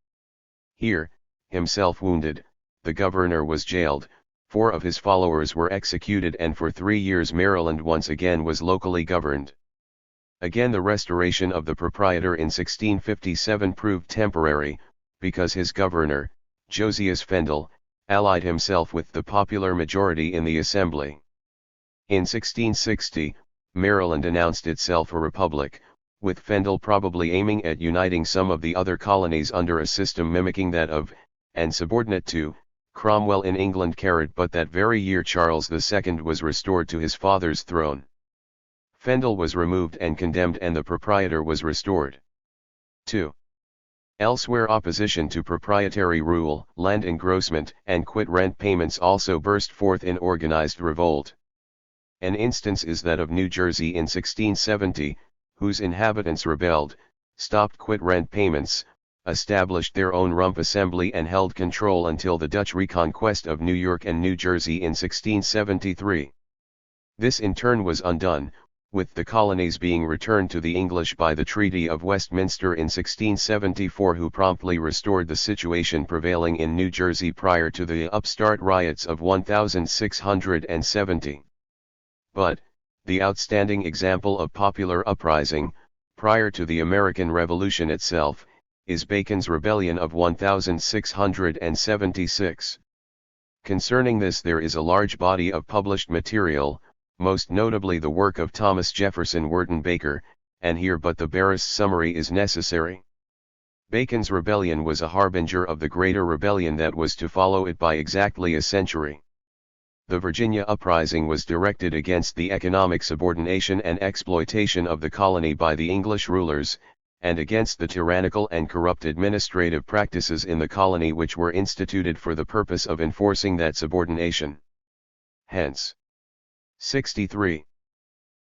Here, himself wounded, the governor was jailed, 4 of his followers were executed, and for 3 years Maryland once again was locally governed. Again the restoration of the proprietor in 1657 proved temporary, because his governor, Josias Fendall, allied himself with the popular majority in the assembly. In 1660, Maryland announced itself a republic, with Fendall probably aiming at uniting some of the other colonies under a system mimicking that of, and subordinate to, Cromwell in England. But that very year Charles II was restored to his father's throne. Fendall was removed and condemned, and the proprietor was restored. 2. Elsewhere opposition to proprietary rule, land engrossment, and quit rent payments also burst forth in organized revolt. An instance is that of New Jersey in 1670, whose inhabitants rebelled, stopped quit rent payments, established their own rump assembly, and held control until the Dutch reconquest of New York and New Jersey in 1673. This in turn was undone, with the colonies being returned to the English by the Treaty of Westminster in 1674, who promptly restored the situation prevailing in New Jersey prior to the upstart riots of 1670. But, the outstanding example of popular uprising, prior to the American Revolution itself, is Bacon's Rebellion of 1676. Concerning this there is a large body of published material, most notably the work of Thomas Jefferson Wharton Baker, and here but the barest summary is necessary. Bacon's rebellion was a harbinger of the greater rebellion that was to follow it by exactly a century. The Virginia uprising was directed against the economic subordination and exploitation of the colony by the English rulers, and against the tyrannical and corrupt administrative practices in the colony which were instituted for the purpose of enforcing that subordination. Hence, 63.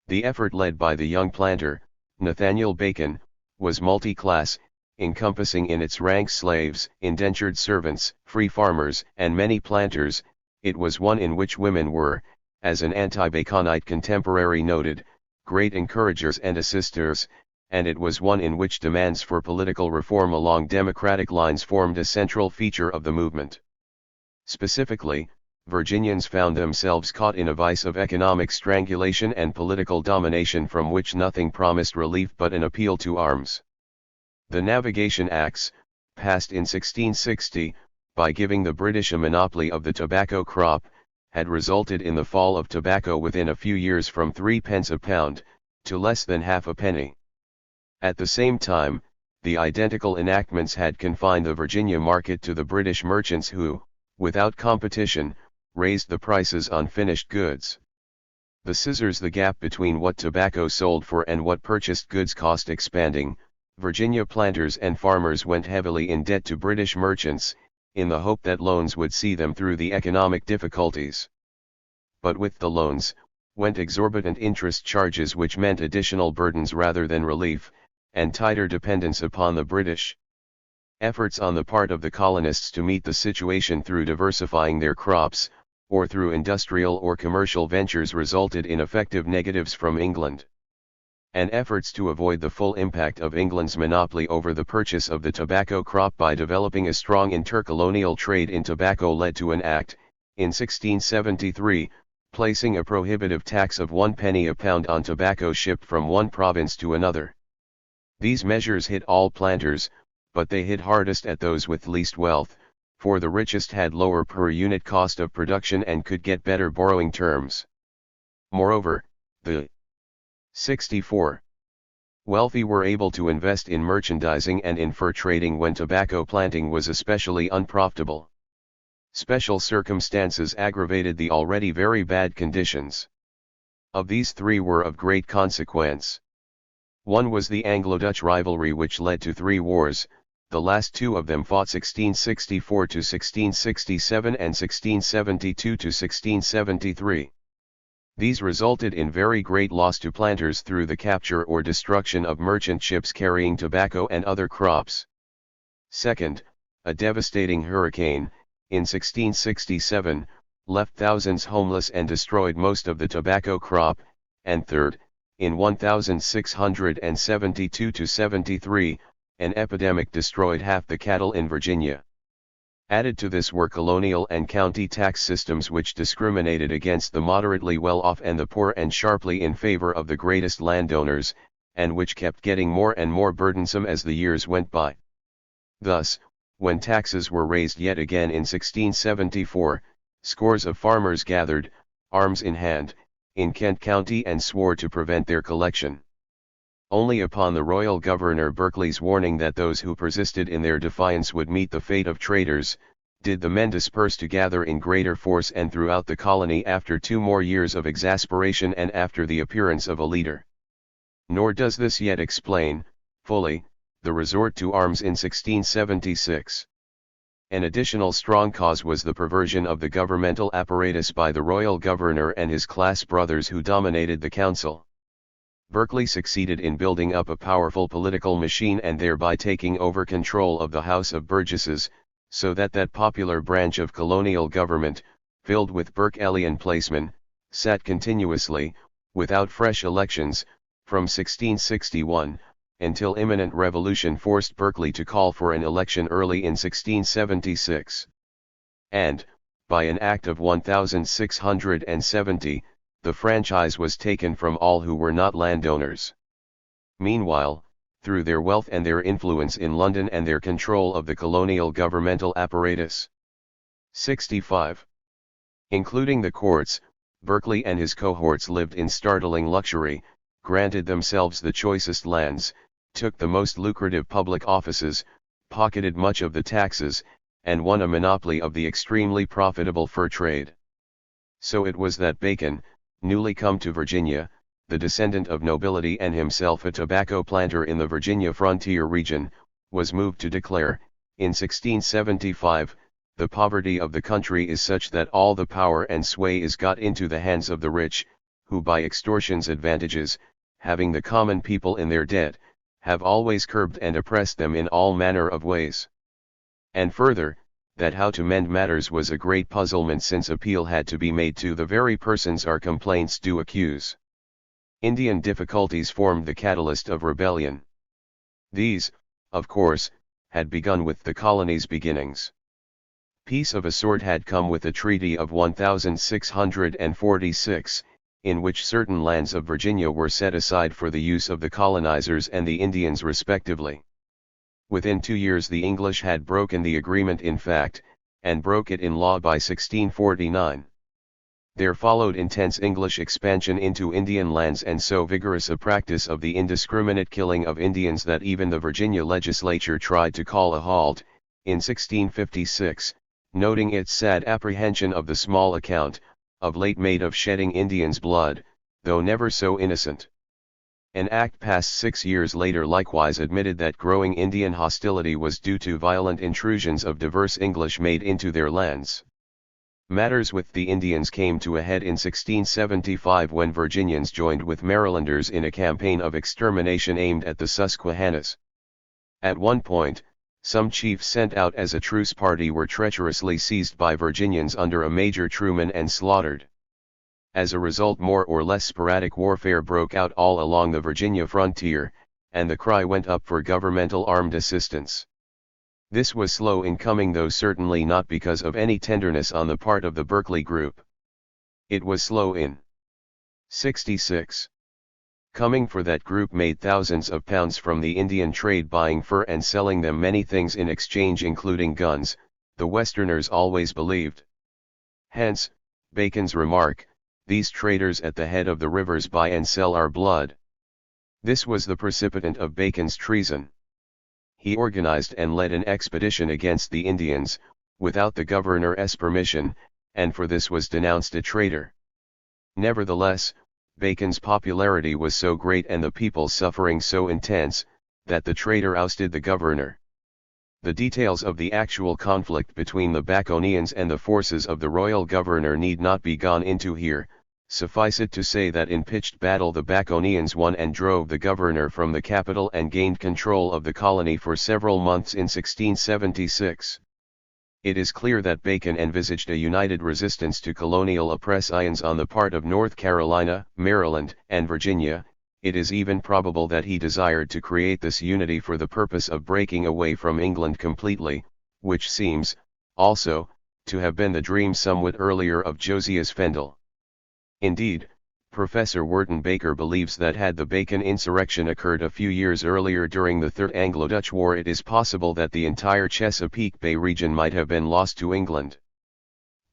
The effort led by the young planter, Nathaniel Bacon, was multi-class, encompassing in its ranks slaves, indentured servants, free farmers, and many planters. It was one in which women were, as an anti-Baconite contemporary noted, great encouragers and assisters, and it was one in which demands for political reform along democratic lines formed a central feature of the movement. Specifically, Virginians found themselves caught in a vice of economic strangulation and political domination from which nothing promised relief but an appeal to arms. The Navigation Acts, passed in 1660, by giving the British a monopoly of the tobacco crop, had resulted in the fall of tobacco within a few years from 3d. a pound, to less than half a penny. At the same time, the identical enactments had confined the Virginia market to the British merchants who, without competition, raised the prices on finished goods. The scissors, the gap between what tobacco sold for and what purchased goods cost, expanding, Virginia planters and farmers went heavily in debt to British merchants, in the hope that loans would see them through the economic difficulties. But with the loans, went exorbitant interest charges which meant additional burdens rather than relief, and tighter dependence upon the British. Efforts on the part of the colonists to meet the situation through diversifying their crops, or through industrial or commercial ventures, resulted in effective negatives from England. And efforts to avoid the full impact of England's monopoly over the purchase of the tobacco crop by developing a strong intercolonial trade in tobacco led to an act, in 1673, placing a prohibitive tax of 1 penny a pound on tobacco shipped from one province to another. These measures hit all planters, but they hit hardest at those with least wealth, for the richest had lower per unit cost of production and could get better borrowing terms. Moreover, the 64 wealthy were able to invest in merchandising and in fur trading when tobacco planting was especially unprofitable. Special circumstances aggravated the already very bad conditions. Of these three were of great consequence. One was the Anglo-Dutch rivalry which led to 3 wars, the last 2 of them fought 1664 to 1667 and 1672 to 1673. These resulted in very great loss to planters through the capture or destruction of merchant ships carrying tobacco and other crops. Second, a devastating hurricane, in 1667, left thousands homeless and destroyed most of the tobacco crop, and third, in 1672 to 73, an epidemic destroyed half the cattle in Virginia. Added to this were colonial and county tax systems which discriminated against the moderately well-off and the poor and sharply in favor of the greatest landowners, and which kept getting more and more burdensome as the years went by. Thus, when taxes were raised yet again in 1674, scores of farmers gathered, arms in hand, in Kent County and swore to prevent their collection. Only upon the royal governor Berkeley's warning that those who persisted in their defiance would meet the fate of traitors, did the men disperse to gather in greater force and throughout the colony after 2 more years of exasperation and after the appearance of a leader. Nor does this yet explain, fully, the resort to arms in 1676. An additional strong cause was the perversion of the governmental apparatus by the royal governor and his class brothers who dominated the council. Berkeley succeeded in building up a powerful political machine and thereby taking over control of the House of Burgesses, so that that popular branch of colonial government, filled with Burke-Elian placemen, sat continuously, without fresh elections, from 1661, until imminent revolution forced Berkeley to call for an election early in 1676. And, by an act of 1670, the franchise was taken from all who were not landowners. Meanwhile, through their wealth and their influence in London and their control of the colonial governmental apparatus. 65. Including the courts, Berkeley and his cohorts lived in startling luxury, granted themselves the choicest lands, took the most lucrative public offices, pocketed much of the taxes, and won a monopoly of the extremely profitable fur trade. So it was that Bacon, newly come to Virginia, the descendant of nobility and himself a tobacco planter in the Virginia frontier region, was moved to declare, in 1675, the poverty of the country is such that all the power and sway is got into the hands of the rich, who by extortion's advantages, having the common people in their debt, have always curbed and oppressed them in all manner of ways. And further, that how to mend matters was a great puzzlement since appeal had to be made to the very persons our complaints do accuse. Indian difficulties formed the catalyst of rebellion. These, of course, had begun with the colony's beginnings. Peace of a sort had come with the Treaty of 1646, in which certain lands of Virginia were set aside for the use of the colonizers and the Indians respectively. Within 2 years the English had broken the agreement in fact, and broke it in law by 1649. There followed intense English expansion into Indian lands and so vigorous a practice of the indiscriminate killing of Indians that even the Virginia legislature tried to call a halt, in 1656, noting its sad apprehension of the small account, of late made of shedding Indians' blood, though never so innocent. An act passed 6 years later likewise admitted that growing Indian hostility was due to violent intrusions of diverse English made into their lands. Matters with the Indians came to a head in 1675 when Virginians joined with Marylanders in a campaign of extermination aimed at the Susquehannas. At one point, some chiefs sent out as a truce party were treacherously seized by Virginians under a Major Truman and slaughtered. As a result, more or less sporadic warfare broke out all along the Virginia frontier, and the cry went up for governmental armed assistance. This was slow in coming, though certainly not because of any tenderness on the part of the Berkeley group. It was slow in 66. Coming for that group made thousands of pounds from the Indian trade, buying fur and selling them many things in exchange, including guns, the Westerners always believed. Hence, Bacon's remark, "These traders at the head of the rivers buy and sell our blood." This was the precipitant of Bacon's treason. He organized and led an expedition against the Indians, without the governor's permission, and for this was denounced a traitor. Nevertheless, Bacon's popularity was so great and the people's suffering so intense, that the traitor ousted the governor. The details of the actual conflict between the Baconians and the forces of the royal governor need not be gone into here. Suffice it to say that in pitched battle the Baconians won and drove the governor from the capital and gained control of the colony for several months in 1676. It is clear that Bacon envisaged a united resistance to colonial oppressions on the part of North Carolina, Maryland, and Virginia. It is even probable that he desired to create this unity for the purpose of breaking away from England completely, which seems, also, to have been the dream somewhat earlier of Josias Fendel. Indeed, Professor Wharton Baker believes that had the Bacon insurrection occurred a few years earlier during the Third Anglo-Dutch War, it is possible that the entire Chesapeake Bay region might have been lost to England.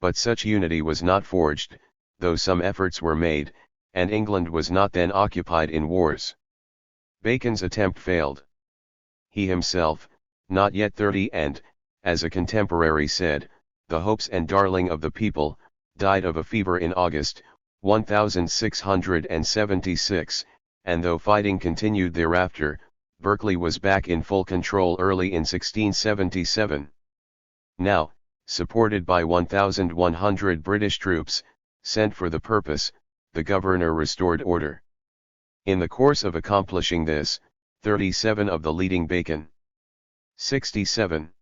But such unity was not forged, though some efforts were made, and England was not then occupied in wars. Bacon's attempt failed. He himself, not yet 30 and, as a contemporary said, the hopes and darling of the people, died of a fever in August 1676, and though fighting continued thereafter, Berkeley was back in full control early in 1677. Now, supported by 1,100 British troops, sent for the purpose, the governor restored order. In the course of accomplishing this, 37 of the leading Bacon 67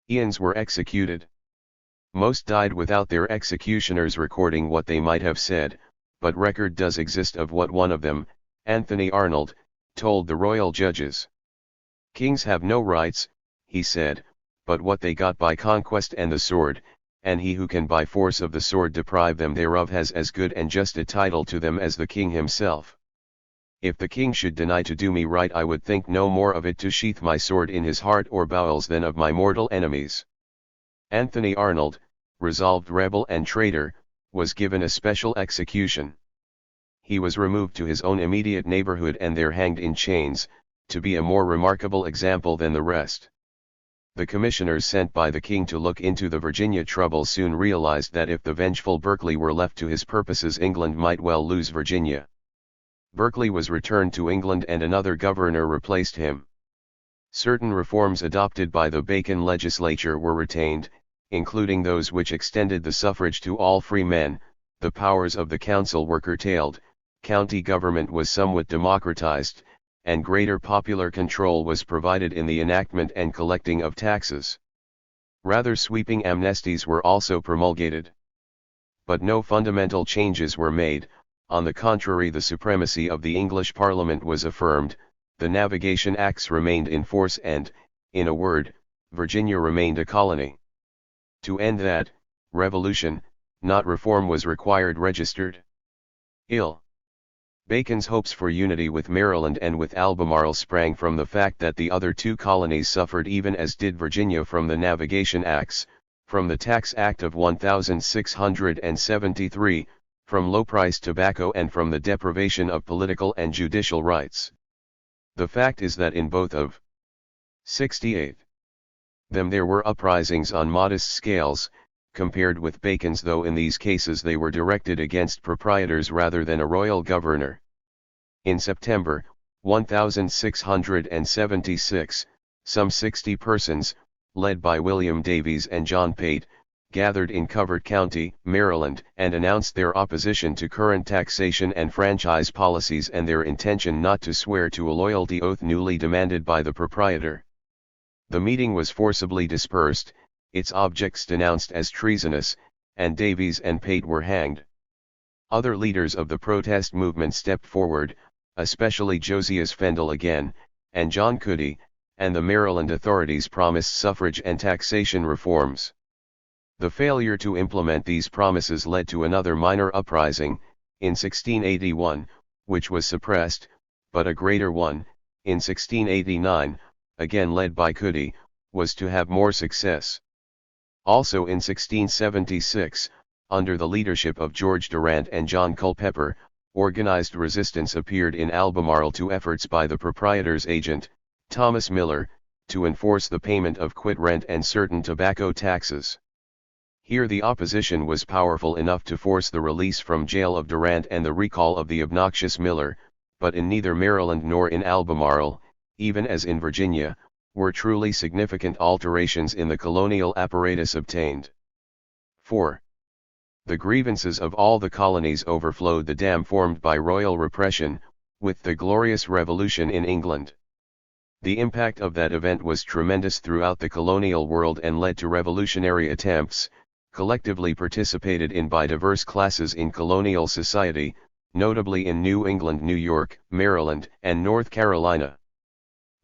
Ians were executed. Most died without their executioners recording what they might have said, but record does exist of what one of them, Anthony Arnold, told the royal judges. "Kings have no rights," he said, "but what they got by conquest and the sword, and he who can by force of the sword deprive them thereof has as good and just a title to them as the king himself. If the king should deny to do me right, I would think no more of it to sheath my sword in his heart or bowels than of my mortal enemies." Anthony Arnold, resolved rebel and traitor, was given a special execution. He was removed to his own immediate neighborhood and there hanged in chains, to be a more remarkable example than the rest. The commissioners sent by the king to look into the Virginia trouble soon realized that if the vengeful Berkeley were left to his purposes, England might well lose Virginia. Berkeley was returned to England and another governor replaced him. Certain reforms adopted by the Bacon legislature were retained, including those which extended the suffrage to all free men. The powers of the council were curtailed, county government was somewhat democratized, and greater popular control was provided in the enactment and collecting of taxes. Rather sweeping amnesties were also promulgated. But no fundamental changes were made. On the contrary, the supremacy of the English Parliament was affirmed, the Navigation Acts remained in force and, in a word, Virginia remained a colony. To end that, revolution, not reform, was required. Registered. Bacon's hopes for unity with Maryland and with Albemarle sprang from the fact that the other two colonies suffered even as did Virginia from the Navigation Acts, from the Tax Act of 1673, from low-price tobacco and from the deprivation of political and judicial rights. The fact is that in both of 68 them there were uprisings on modest scales, compared with Bacon's, though in these cases they were directed against proprietors rather than a royal governor. In September 1676, some 60 persons, led by William Davies and John Pate, gathered in Covert County, Maryland, and announced their opposition to current taxation and franchise policies and their intention not to swear to a loyalty oath newly demanded by the proprietor. The meeting was forcibly dispersed, its objects denounced as treasonous, and Davies and Pate were hanged. Other leaders of the protest movement stepped forward, especially Josias Fendel again, and John Cuddy, and the Maryland authorities promised suffrage and taxation reforms. The failure to implement these promises led to another minor uprising, in 1681, which was suppressed, but a greater one, in 1689, again led by Coody, was to have more success. Also in 1676, under the leadership of George Durant and John Culpeper, organized resistance appeared in Albemarle to efforts by the proprietor's agent, Thomas Miller, to enforce the payment of quit rent and certain tobacco taxes. Here the opposition was powerful enough to force the release from jail of Durant and the recall of the obnoxious Miller, but in neither Maryland nor in Albemarle, even as in Virginia, were truly significant alterations in the colonial apparatus obtained. 4. The grievances of all the colonies overflowed the dam formed by royal repression, with the Glorious Revolution in England. The impact of that event was tremendous throughout the colonial world and led to revolutionary attempts, collectively participated in by diverse classes in colonial society, notably in New England, New York, Maryland, and North Carolina.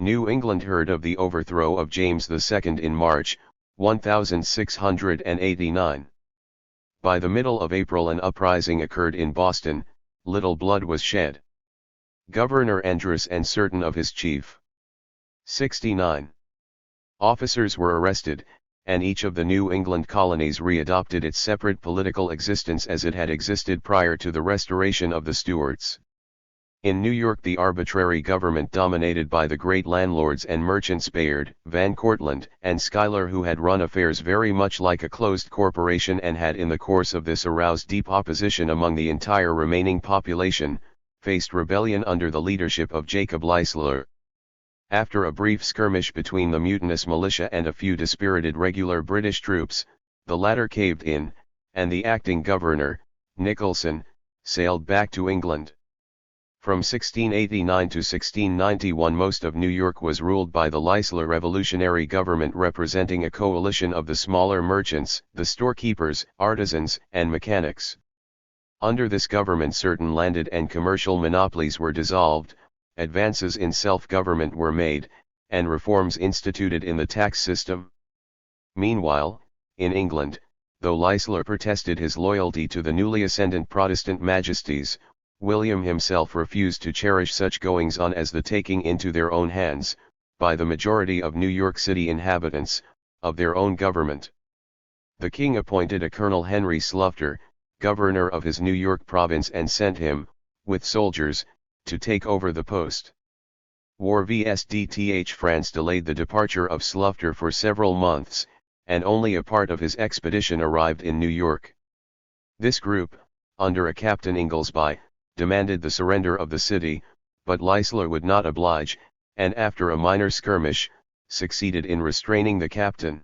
New England heard of the overthrow of James II in March, 1689. By the middle of April an uprising occurred in Boston, little blood was shed. Governor Andros and certain of his chief 69 officers were arrested, and each of the New England colonies readopted its separate political existence as it had existed prior to the restoration of the Stuarts. In New York the arbitrary government dominated by the great landlords and merchants Bayard, Van Cortlandt, and Schuyler, who had run affairs very much like a closed corporation and had in the course of this aroused deep opposition among the entire remaining population, faced rebellion under the leadership of Jacob Leisler. After a brief skirmish between the mutinous militia and a few dispirited regular British troops, the latter caved in, and the acting governor, Nicholson, sailed back to England. From 1689 to 1691 most of New York was ruled by the Leisler revolutionary government, representing a coalition of the smaller merchants, the storekeepers, artisans, and mechanics. Under this government certain landed and commercial monopolies were dissolved, advances in self-government were made, and reforms instituted in the tax system. Meanwhile, in England, though Leisler protested his loyalty to the newly ascendant Protestant majesties, William himself refused to cherish such goings-on as the taking into their own hands, by the majority of New York City inhabitants, of their own government. The king appointed a Colonel Henry Slufter, governor of his New York province, and sent him, with soldiers, to take over the post. War vs. France delayed the departure of Slufter for several months, and only a part of his expedition arrived in New York. This group, under a Captain Inglesby, demanded the surrender of the city, but Leisler would not oblige, and after a minor skirmish, succeeded in restraining the captain.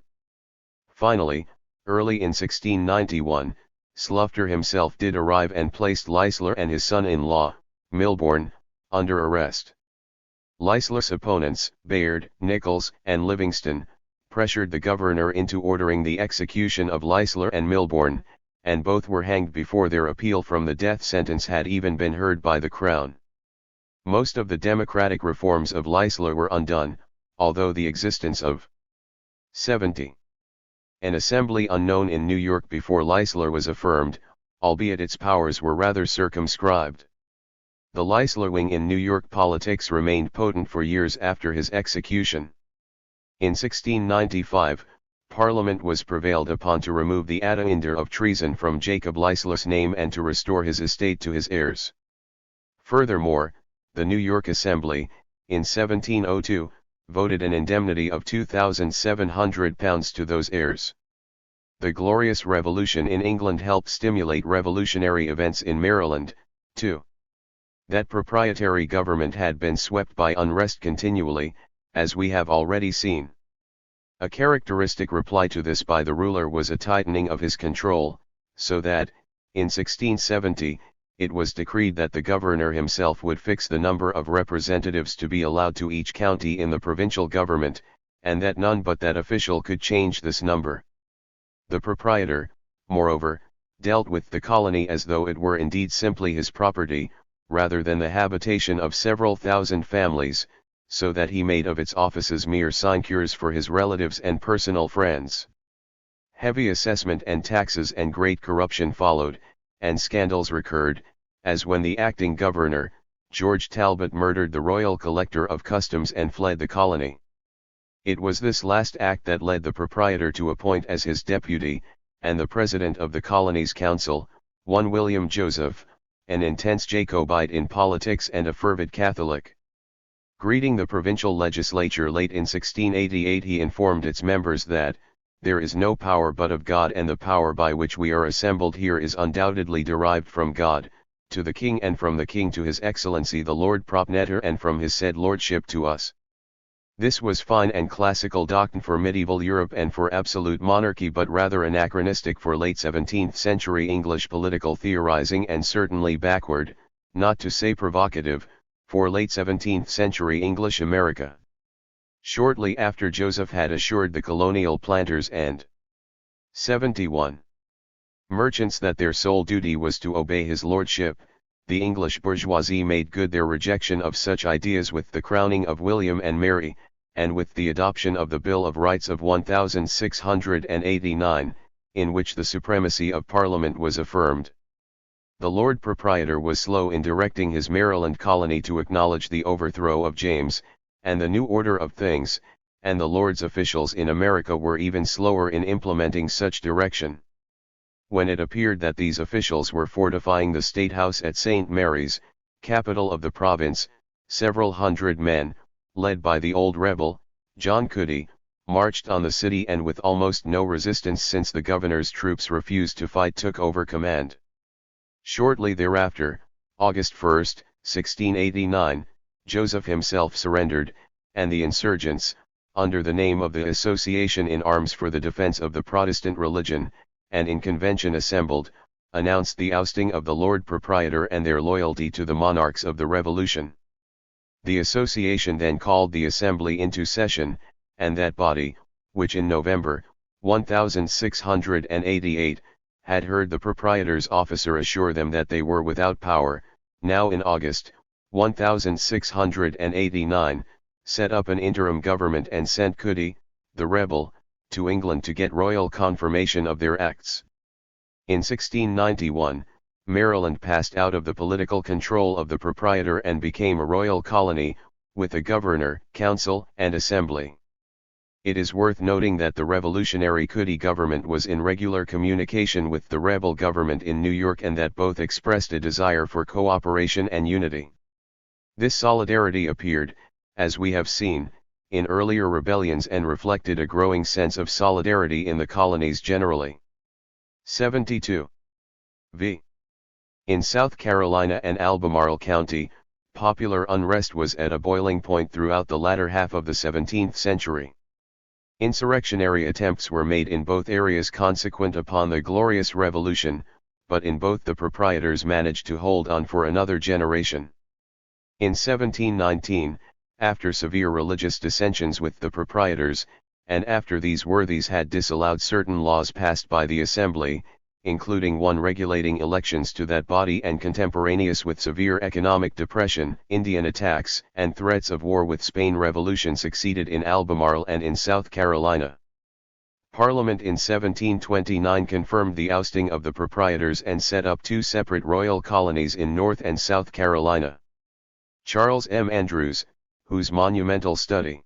Finally, early in 1691, Slufter himself did arrive and placed Leisler and his son-in-law, Milborne, under arrest. Leisler's opponents, Bayard, Nichols, and Livingston, pressured the governor into ordering the execution of Leisler and Milborne, and both were hanged before their appeal from the death sentence had even been heard by the Crown. Most of the democratic reforms of Leisler were undone, although the existence of 70. An assembly unknown in New York before Leisler was affirmed, albeit its powers were rather circumscribed. The Leisler wing in New York politics remained potent for years after his execution. In 1695, Parliament was prevailed upon to remove the attainder of treason from Jacob Leisler's name and to restore his estate to his heirs. Furthermore, the New York Assembly, in 1702, voted an indemnity of £2,700 to those heirs. The Glorious Revolution in England helped stimulate revolutionary events in Maryland, too. That proprietary government had been swept by unrest continually, as we have already seen. A characteristic reply to this by the ruler was a tightening of his control, so that, in 1670, it was decreed that the governor himself would fix the number of representatives to be allowed to each county in the provincial government, and that none but that official could change this number. The proprietor, moreover, dealt with the colony as though it were indeed simply his property, rather than the habitation of several thousand families, so that he made of its offices mere sinecures for his relatives and personal friends. Heavy assessment and taxes and great corruption followed, and scandals recurred, as when the acting governor, George Talbot, murdered the royal collector of customs and fled the colony. It was this last act that led the proprietor to appoint as his deputy, and the president of the colony's council, one William Joseph, an intense Jacobite in politics and a fervid Catholic. Greeting the provincial legislature late in 1688, he informed its members that, "There is no power but of God, and the power by which we are assembled here is undoubtedly derived from God, to the King, and from the King to His Excellency the Lord Proprietor, and from his said lordship to us." This was fine and classical doctrine for medieval Europe and for absolute monarchy, but rather anachronistic for late 17th century English political theorizing, and certainly backward, not to say provocative, for late 17th century English America. Shortly after Joseph had assured the colonial planters and 71 merchants that their sole duty was to obey his lordship, the English bourgeoisie made good their rejection of such ideas with the crowning of William and Mary, and with the adoption of the Bill of Rights of 1689, in which the supremacy of Parliament was affirmed. The Lord Proprietor was slow in directing his Maryland colony to acknowledge the overthrow of James, and the new order of things, and the Lord's officials in America were even slower in implementing such direction. When it appeared that these officials were fortifying the State House at St. Mary's, capital of the province, several hundred men, led by the old rebel, John Cody, marched on the city, and with almost no resistance, since the governor's troops refused to fight, took over command. Shortly thereafter, August 1, 1689, Joseph himself surrendered, and the insurgents, under the name of the Association in Arms for the Defense of the Protestant Religion, and in convention assembled, announced the ousting of the Lord Proprietor and their loyalty to the monarchs of the Revolution. The association then called the assembly into session, and that body, which in November, 1688, had heard the proprietor's officer assure them that they were without power, now in August, 1689, set up an interim government and sent Cody, the rebel, to England to get royal confirmation of their acts. In 1691, Maryland passed out of the political control of the proprietor and became a royal colony, with a governor, council, and assembly. It is worth noting that the revolutionary Cody government was in regular communication with the rebel government in New York, and that both expressed a desire for cooperation and unity. This solidarity appeared, as we have seen, in earlier rebellions, and reflected a growing sense of solidarity in the colonies generally. 72. V. In South Carolina and Albemarle County, popular unrest was at a boiling point throughout the latter half of the 17th century. Insurrectionary attempts were made in both areas consequent upon the Glorious Revolution, but in both the proprietors managed to hold on for another generation. In 1719, after severe religious dissensions with the proprietors, and after these worthies had disallowed certain laws passed by the Assembly, including one regulating elections to that body, and contemporaneous with severe economic depression, Indian attacks, and threats of war with Spain, revolution succeeded in Albemarle and in South Carolina. Parliament in 1729 confirmed the ousting of the proprietors and set up two separate royal colonies in North and South Carolina. Charles M. Andrews, whose monumental study,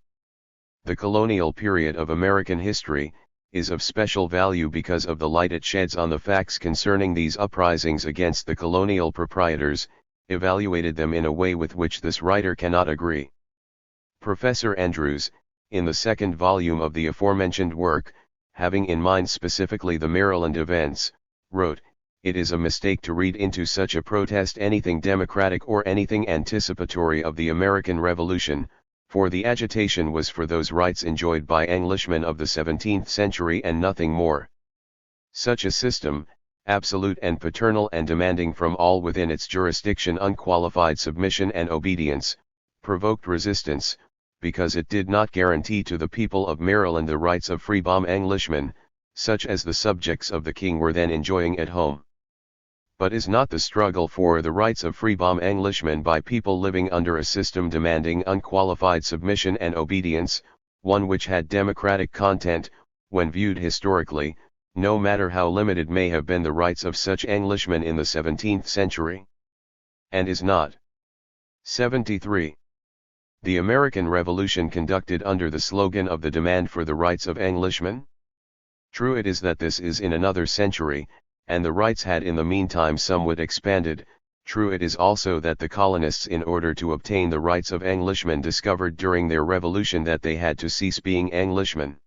The Colonial Period of American History, is of special value because of the light it sheds on the facts concerning these uprisings against the colonial proprietors, evaluated them in a way with which this writer cannot agree. Professor Andrews, in the second volume of the aforementioned work, having in mind specifically the Maryland events, wrote, "It is a mistake to read into such a protest anything democratic or anything anticipatory of the American Revolution, for the agitation was for those rights enjoyed by Englishmen of the 17th century and nothing more. Such a system, absolute and paternal and demanding from all within its jurisdiction unqualified submission and obedience, provoked resistance, because it did not guarantee to the people of Maryland the rights of freeborn Englishmen, such as the subjects of the King were then enjoying at home. But is not the struggle for the rights of freeborn Englishmen by people living under a system demanding unqualified submission and obedience, one which had democratic content, when viewed historically, no matter how limited may have been the rights of such Englishmen in the 17th century. And is not. 73. The American Revolution conducted under the slogan of the demand for the rights of Englishmen? True it is that this is in another century, and the rights had in the meantime somewhat expanded. True it is also that the colonists, in order to obtain the rights of Englishmen, discovered during their revolution that they had to cease being Englishmen.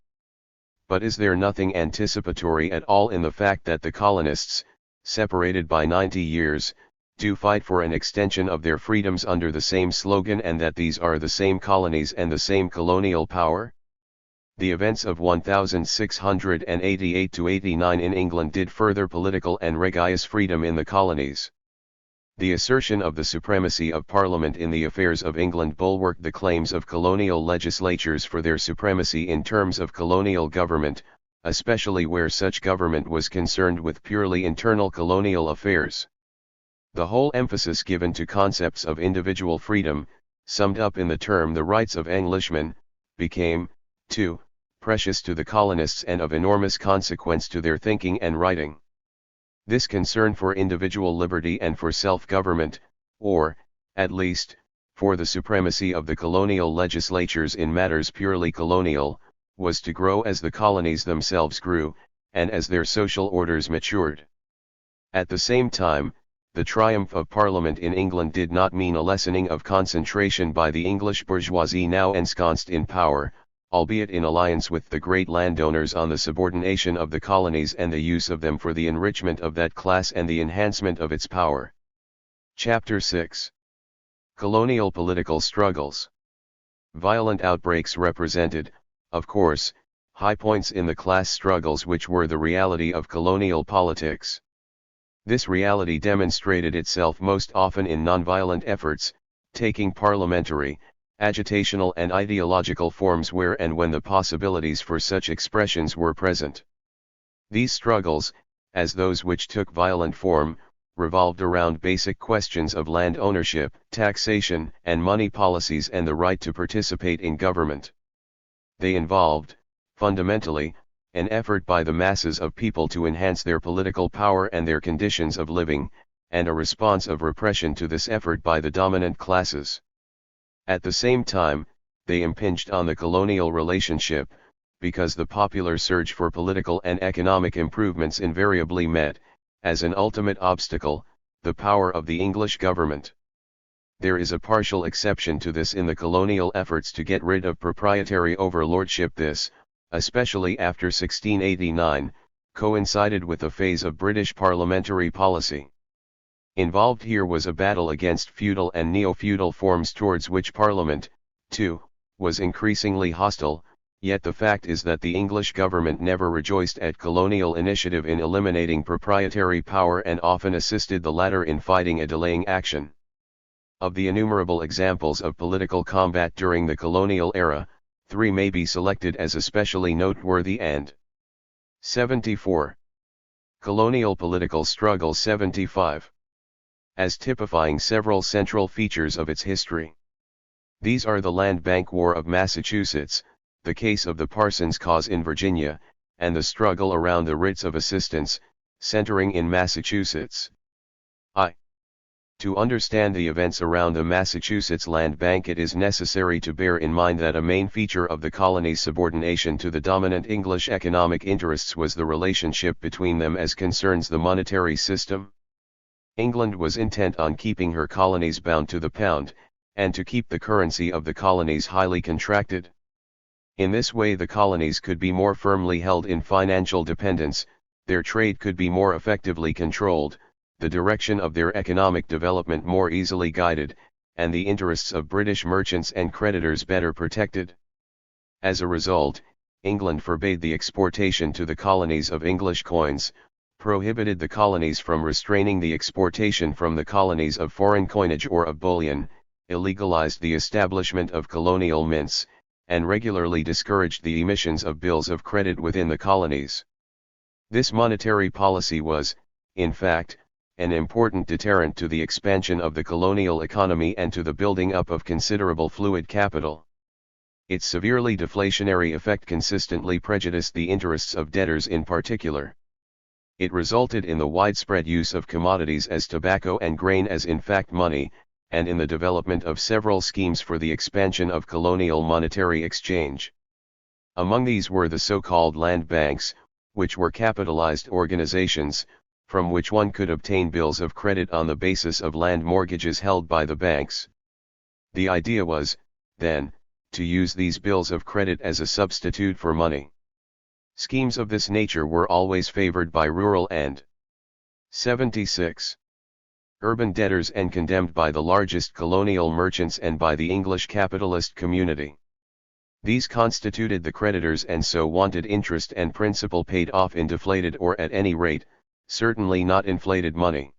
But is there nothing anticipatory at all in the fact that the colonists, separated by 90 years, do fight for an extension of their freedoms under the same slogan, and that these are the same colonies and the same colonial power? The events of 1688–89 in England did further political and religious freedom in the colonies. The assertion of the supremacy of Parliament in the affairs of England bulwarked the claims of colonial legislatures for their supremacy in terms of colonial government, especially where such government was concerned with purely internal colonial affairs. The whole emphasis given to concepts of individual freedom, summed up in the term the rights of Englishmen, became, too, precious to the colonists and of enormous consequence to their thinking and writing. This concern for individual liberty and for self-government, or, at least, for the supremacy of the colonial legislatures in matters purely colonial, was to grow as the colonies themselves grew, and as their social orders matured. At the same time, the triumph of Parliament in England did not mean a lessening of concentration by the English bourgeoisie now ensconced in power, albeit in alliance with the great landowners, on the subordination of the colonies and the use of them for the enrichment of that class and the enhancement of its power. Chapter 6. Colonial Political Struggles. Violent outbreaks represented, of course, high points in the class struggles which were the reality of colonial politics. This reality demonstrated itself most often in nonviolent efforts, taking parliamentary, agitational and ideological forms where and when the possibilities for such expressions were present. These struggles, as those which took violent form, revolved around basic questions of land ownership, taxation, and money policies and the right to participate in government. They involved, fundamentally, an effort by the masses of people to enhance their political power and their conditions of living, and a response of repression to this effort by the dominant classes. At the same time, they impinged on the colonial relationship, because the popular surge for political and economic improvements invariably met, as an ultimate obstacle, the power of the English government. There is a partial exception to this in the colonial efforts to get rid of proprietary overlordship. This, especially after 1689, coincided with a phase of British parliamentary policy. Involved here was a battle against feudal and neo-feudal forms towards which Parliament, too, was increasingly hostile, yet the fact is that the English government never rejoiced at colonial initiative in eliminating proprietary power and often assisted the latter in fighting a delaying action. Of the innumerable examples of political combat during the colonial era, 3 may be selected as especially noteworthy and 74. Colonial Political Struggle 75. As typifying several central features of its history. These are the Land Bank War of Massachusetts, the case of the Parsons cause in Virginia, and the struggle around the writs of assistance, centering in Massachusetts. To understand the events around the Massachusetts Land Bank, it is necessary to bear in mind that a main feature of the colony's subordination to the dominant English economic interests was the relationship between them as concerns the monetary system. England was intent on keeping her colonies bound to the pound, and to keep the currency of the colonies highly contracted. In this way the colonies could be more firmly held in financial dependence, their trade could be more effectively controlled, the direction of their economic development more easily guided, and the interests of British merchants and creditors better protected. As a result, England forbade the exportation to the colonies of English coins, prohibited the colonies from restraining the exportation from the colonies of foreign coinage or of bullion, illegalized the establishment of colonial mints, and regularly discouraged the emissions of bills of credit within the colonies. This monetary policy was, in fact, an important deterrent to the expansion of the colonial economy and to the building up of considerable fluid capital. Its severely deflationary effect consistently prejudiced the interests of debtors in particular. It resulted in the widespread use of commodities as tobacco and grain as in fact money, and in the development of several schemes for the expansion of colonial monetary exchange. Among these were the so-called land banks, which were capitalized organizations, from which one could obtain bills of credit on the basis of land mortgages held by the banks. The idea was, then, to use these bills of credit as a substitute for money. Schemes of this nature were always favored by rural and 76. Urban debtors and condemned by the largest colonial merchants and by the English capitalist community. These constituted the creditors and so wanted interest and principal paid off in deflated or at any rate, certainly not inflated money.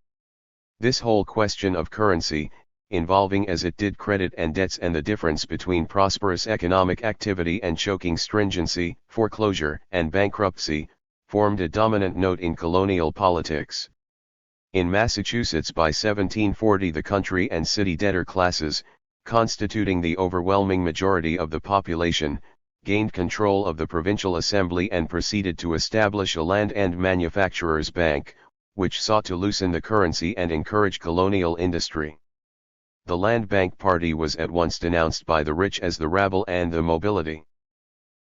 This whole question of currency, involving as it did credit and debts and the difference between prosperous economic activity and choking stringency, foreclosure and bankruptcy, formed a dominant note in colonial politics. In Massachusetts by 1740 the country and city debtor classes, constituting the overwhelming majority of the population, gained control of the provincial assembly and proceeded to establish a land and manufacturers' bank, which sought to loosen the currency and encourage colonial industry. The land bank party was at once denounced by the rich as the rabble and the mobility.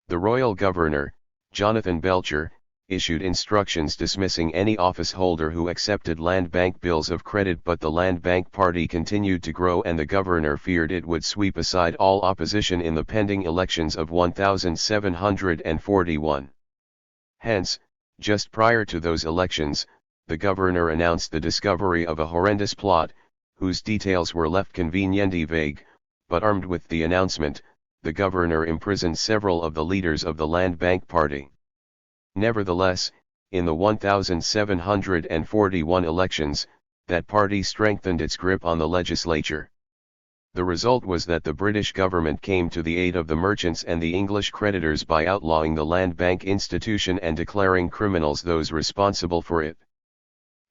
The royal governor, Jonathan Belcher, issued instructions dismissing any office holder who accepted land bank bills of credit, but the land bank party continued to grow and the governor feared it would sweep aside all opposition in the pending elections of 1741. Hence, just prior to those elections, the governor announced the discovery of a horrendous plot, whose details were left conveniently vague, but armed with the announcement, the governor imprisoned several of the leaders of the land bank party. Nevertheless, in the 1741 elections, that party strengthened its grip on the legislature. The result was that the British government came to the aid of the merchants and the English creditors by outlawing the land bank institution and declaring criminals those responsible for it.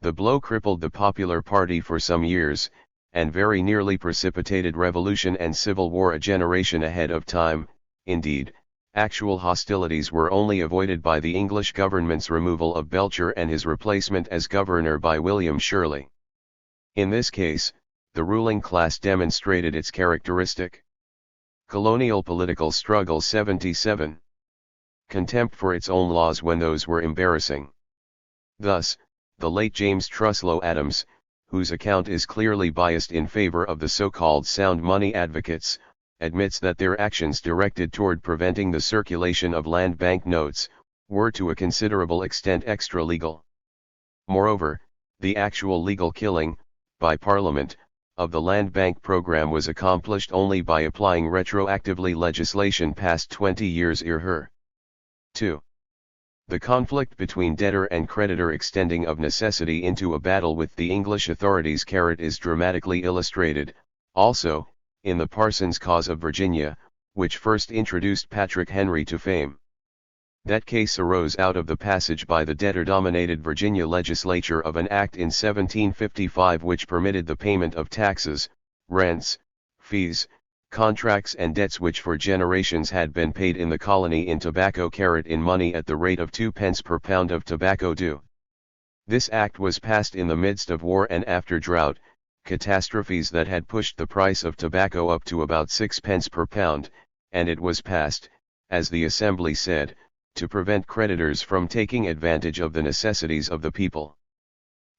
The blow crippled the Popular Party for some years, and very nearly precipitated revolution and civil war a generation ahead of time. Indeed, actual hostilities were only avoided by the English government's removal of Belcher and his replacement as governor by William Shirley. In this case, the ruling class demonstrated its characteristic colonial political struggle. 77. Contempt for its own laws when those were embarrassing. Thus, the late James Truslow Adams, whose account is clearly biased in favor of the so-called sound money advocates, admits that their actions directed toward preventing the circulation of land bank notes, were to a considerable extent extra-legal. Moreover, the actual legal killing, by Parliament, of the land bank program was accomplished only by applying retroactively legislation passed 20 years earlier. 2. The conflict between debtor and creditor extending of necessity into a battle with the English authorities is dramatically illustrated, also, in the Parsons cause of Virginia, which first introduced Patrick Henry to fame. That case arose out of the passage by the debtor-dominated Virginia legislature of an act in 1755 which permitted the payment of taxes, rents, fees, contracts and debts which for generations had been paid in the colony in tobacco in money at the rate of 2 pence per pound of tobacco due. This act was passed in the midst of war and after drought, catastrophes that had pushed the price of tobacco up to about 6 pence per pound, and it was passed, as the Assembly said, to prevent creditors from taking advantage of the necessities of the people.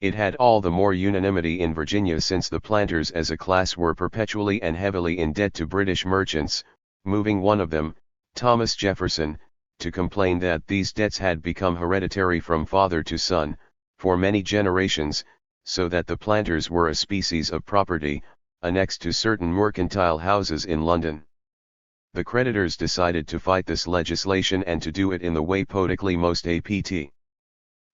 It had all the more unanimity in Virginia since the planters as a class were perpetually and heavily in debt to British merchants, moving one of them, Thomas Jefferson, to complain that these debts had become hereditary from father to son, for many generations, so that the planters were a species of property, annexed to certain mercantile houses in London. The creditors decided to fight this legislation and to do it in the way politically most apt.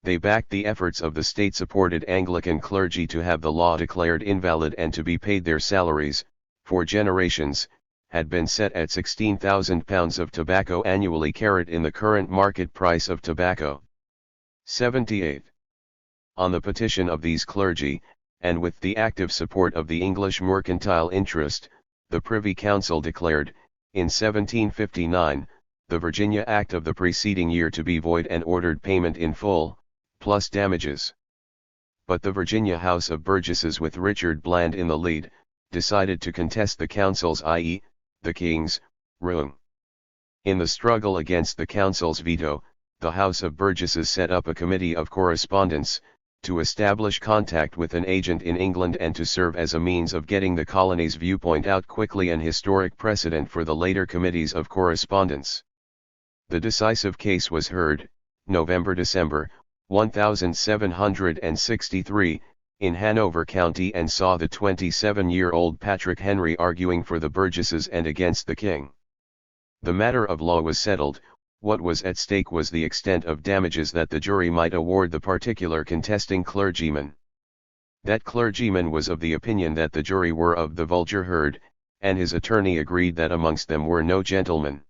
They backed the efforts of the state-supported Anglican clergy to have the law declared invalid and to be paid their salaries, for generations, had been set at £16,000 of tobacco annually in the current market price of tobacco. 78. On the petition of these clergy, and with the active support of the English mercantile interest, the Privy Council declared, in 1759, the Virginia Act of the preceding year to be void and ordered payment in full, plus damages. But the Virginia House of Burgesses, with Richard Bland in the lead, decided to contest the council's, i.e., the king's, ruling. In the struggle against the council's veto, the House of Burgesses set up a committee of correspondence, to establish contact with an agent in England and to serve as a means of getting the colony's viewpoint out quickly, an historic precedent for the later committees of correspondence. The decisive case was heard, November-December, 1763, in Hanover County, and saw the 27-year-old Patrick Henry arguing for the Burgesses and against the king. The matter of law was settled. What was at stake was the extent of damages that the jury might award the particular contesting clergyman. That clergyman was of the opinion that the jury were of the vulgar herd, and his attorney agreed that amongst them were no gentlemen.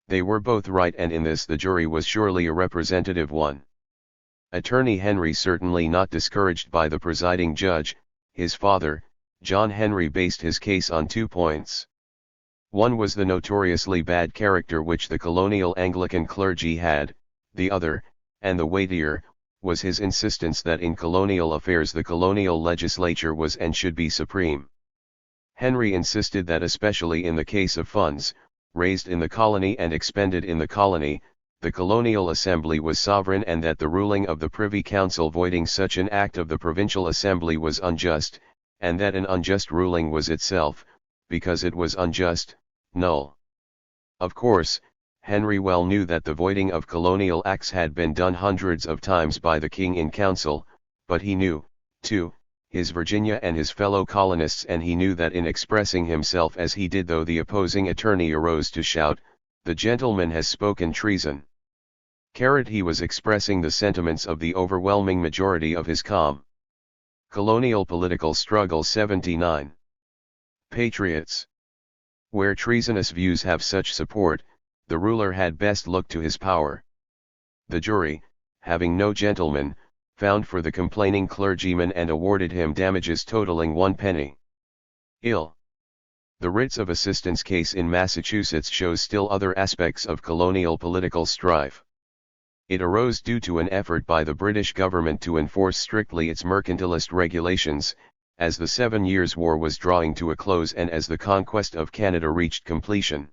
They were both right, and in this the jury was surely a representative one. Attorney Henry, certainly not discouraged by the presiding judge, his father, John Henry, based his case on 2 points. One was the notoriously bad character which the colonial Anglican clergy had, the other, and the weightier, was his insistence that in colonial affairs the colonial legislature was and should be supreme. Henry insisted that especially in the case of funds, raised in the colony and expended in the colony, the colonial assembly was sovereign, and that the ruling of the Privy Council voiding such an act of the provincial assembly was unjust, and that an unjust ruling was itself, because it was unjust, null. Of course, Henry well knew that the voiding of colonial acts had been done hundreds of times by the king in council, but he knew, too, his Virginia and his fellow colonists, and he knew that in expressing himself as he did, though the opposing attorney arose to shout, "The gentleman has spoken treason," he was expressing the sentiments of the overwhelming majority of his colonial political struggle. 79. Patriots. Where treasonous views have such support, the ruler had best look to his power. The jury, having no gentleman, found for the complaining clergyman and awarded him damages totaling 1 penny. The writs of assistance case in Massachusetts shows still other aspects of colonial political strife. It arose due to an effort by the British government to enforce strictly its mercantilist regulations, as the 7 Years' War was drawing to a close and as the conquest of Canada reached completion.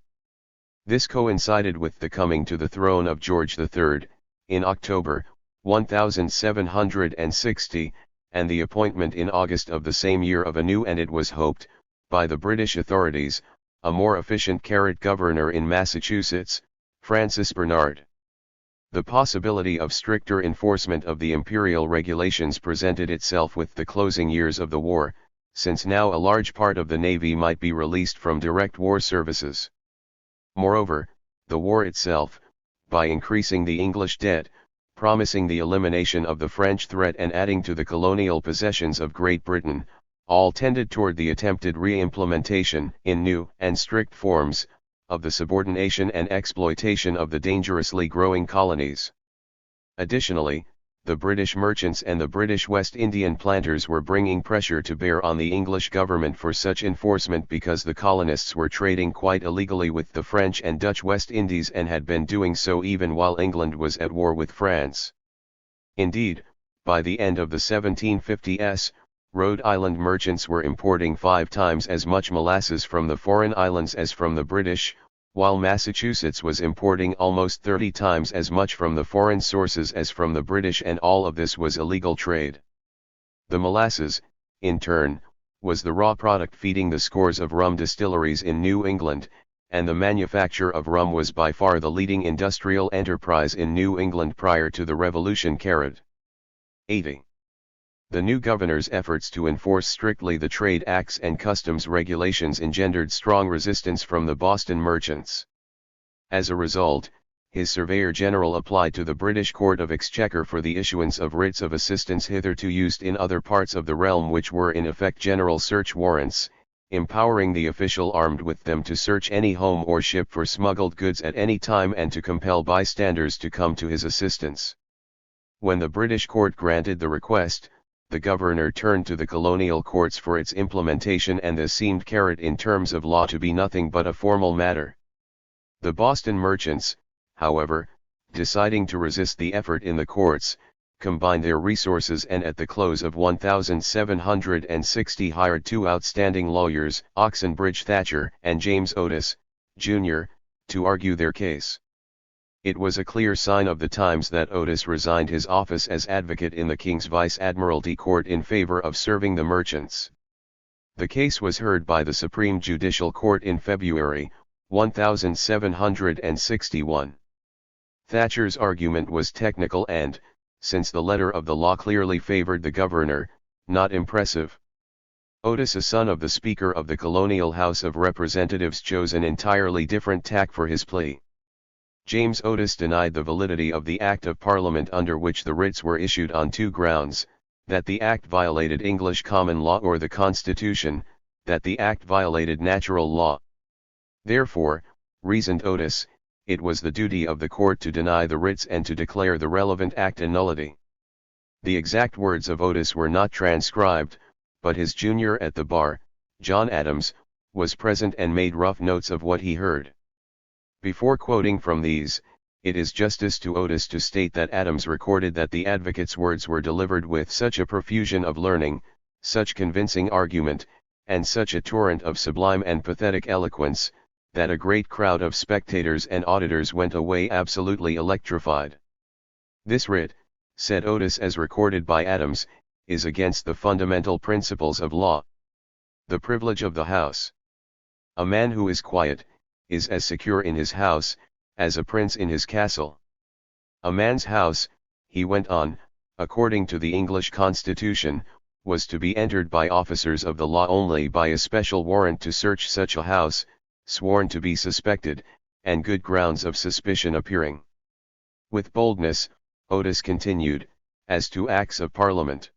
This coincided with the coming to the throne of George III, in October, 1760, and the appointment in August of the same year of a new, and it was hoped, by the British authorities, a more efficient governor in Massachusetts, Francis Bernard. The possibility of stricter enforcement of the imperial regulations presented itself with the closing years of the war, since now a large part of the navy might be released from direct war services. Moreover, the war itself, by increasing the English debt, promising the elimination of the French threat, and adding to the colonial possessions of Great Britain, all tended toward the attempted re-implementation, in new and strict forms, of the subordination and exploitation of the dangerously growing colonies. Additionally, the British merchants and the British West Indian planters were bringing pressure to bear on the English government for such enforcement, because the colonists were trading quite illegally with the French and Dutch West Indies, and had been doing so even while England was at war with France. Indeed, by the end of the 1750s, Rhode Island merchants were importing 5 times as much molasses from the foreign islands as from the British, while Massachusetts was importing almost 30 times as much from the foreign sources as from the British, and all of this was illegal trade. The molasses, in turn, was the raw product feeding the scores of rum distilleries in New England, and the manufacture of rum was by far the leading industrial enterprise in New England prior to the Revolution. 80. The new governor's efforts to enforce strictly the trade acts and customs regulations engendered strong resistance from the Boston merchants. As a result, his Surveyor General applied to the British Court of Exchequer for the issuance of writs of assistance hitherto used in other parts of the realm, which were in effect general search warrants, empowering the official armed with them to search any home or ship for smuggled goods at any time, and to compel bystanders to come to his assistance. When the British court granted the request, the governor turned to the colonial courts for its implementation, and this seemed in terms of law to be nothing but a formal matter. The Boston merchants, however, deciding to resist the effort in the courts, combined their resources and at the close of 1760 hired two outstanding lawyers, Oxenbridge Thatcher and James Otis, Jr., to argue their case. It was a clear sign of the times that Otis resigned his office as advocate in the King's Vice-Admiralty Court in favor of serving the merchants. The case was heard by the Supreme Judicial Court in February, 1761. Thatcher's argument was technical and, since the letter of the law clearly favored the governor, not impressive. Otis, a son of the Speaker of the Colonial House of Representatives, chose an entirely different tack for his plea. James Otis denied the validity of the Act of Parliament under which the writs were issued on two grounds: that the Act violated English common law or the Constitution, that the Act violated natural law. Therefore, reasoned Otis, it was the duty of the court to deny the writs and to declare the relevant act a nullity. The exact words of Otis were not transcribed, but his junior at the bar, John Adams, was present and made rough notes of what he heard. Before quoting from these, it is justice to Otis to state that Adams recorded that the advocate's words were delivered with such a profusion of learning, such convincing argument, and such a torrent of sublime and pathetic eloquence, that a great crowd of spectators and auditors went away absolutely electrified. This writ, said Otis as recorded by Adams, is against the fundamental principles of law. The privilege of the house. A man who is quiet, is as secure in his house, as a prince in his castle. A man's house, he went on, according to the English Constitution, was to be entered by officers of the law only by a special warrant to search such a house, sworn to be suspected, and good grounds of suspicion appearing. With boldness, Otis continued, as to Acts of Parliament.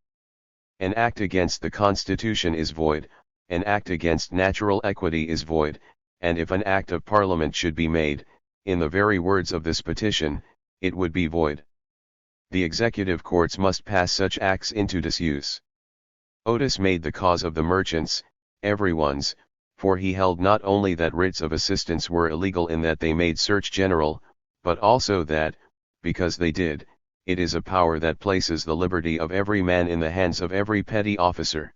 An act against the Constitution is void, an act against natural equity is void, and if an act of Parliament should be made, in the very words of this petition, it would be void. The executive courts must pass such acts into disuse. Otis made the cause of the merchants, everyone's, for he held not only that writs of assistance were illegal in that they made search general, but also that, because they did, it is a power that places the liberty of every man in the hands of every petty officer.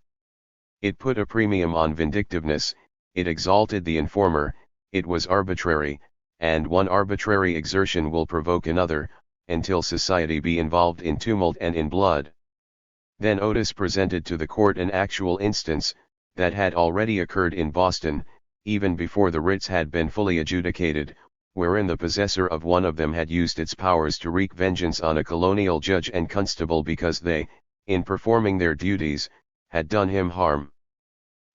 It put a premium on vindictiveness, it exalted the informer, it was arbitrary, and one arbitrary exertion will provoke another, until society be involved in tumult and in blood. Then Otis presented to the court an actual instance, that had already occurred in Boston, even before the writs had been fully adjudicated, wherein the possessor of one of them had used its powers to wreak vengeance on a colonial judge and constable because they, in performing their duties, had done him harm.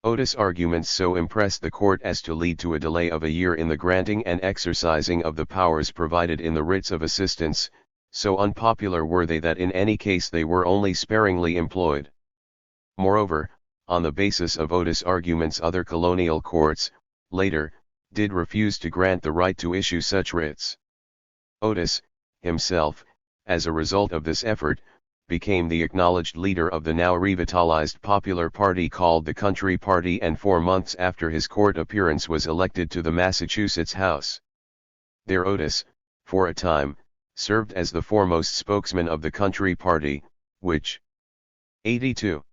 Otis' arguments so impressed the court as to lead to a delay of a year in the granting and exercising of the powers provided in the writs of assistance, so unpopular were they that in any case they were only sparingly employed. Moreover, on the basis of Otis' arguments other colonial courts, later, did refuse to grant the right to issue such writs. Otis, himself, as a result of this effort, became the acknowledged leader of the now revitalized popular party called the Country Party, and 4 months after his court appearance was elected to the Massachusetts House. There Otis, for a time, served as the foremost spokesman of the Country Party, which 82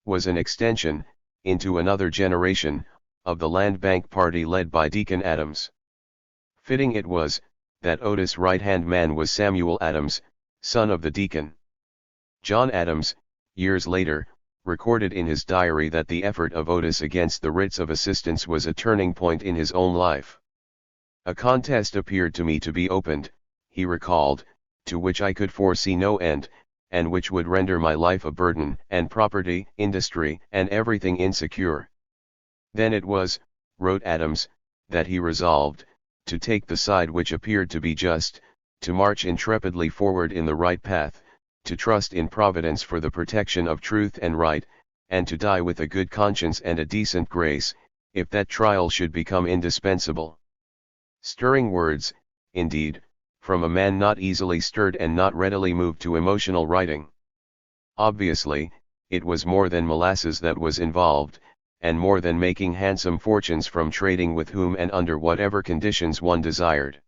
was an extension, into another generation, of the Land Bank Party led by Deacon Adams. Fitting it was, that Otis' right-hand man was Samuel Adams, son of the Deacon. John Adams, years later, recorded in his diary that the effort of Otis against the writs of assistance was a turning point in his own life. A contest appeared to me to be opened, he recalled, to which I could foresee no end, and which would render my life a burden, and property, industry, and everything insecure. Then it was, wrote Adams, that he resolved, to take the side which appeared to be just, to march intrepidly forward in the right path, to trust in Providence for the protection of truth and right, and to die with a good conscience and a decent grace, if that trial should become indispensable. Stirring words, indeed, from a man not easily stirred and not readily moved to emotional writing. Obviously, it was more than molasses that was involved, and more than making handsome fortunes from trading with whom and under whatever conditions one desired.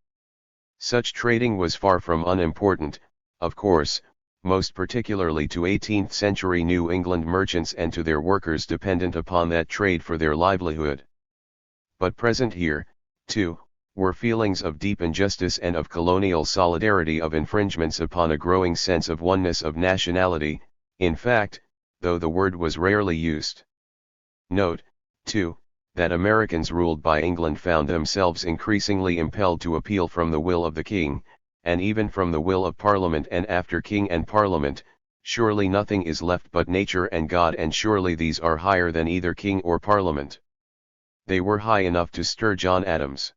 Such trading was far from unimportant, of course, most particularly to 18th century New England merchants and to their workers dependent upon that trade for their livelihood. But present here, too, were feelings of deep injustice and of colonial solidarity, of infringements upon a growing sense of oneness of nationality, in fact, though the word was rarely used. Note, too, that Americans ruled by England found themselves increasingly impelled to appeal from the will of the king, and even from the will of Parliament, and after king and Parliament, surely nothing is left but nature and God, and surely these are higher than either king or Parliament. They were high enough to stir John Adams.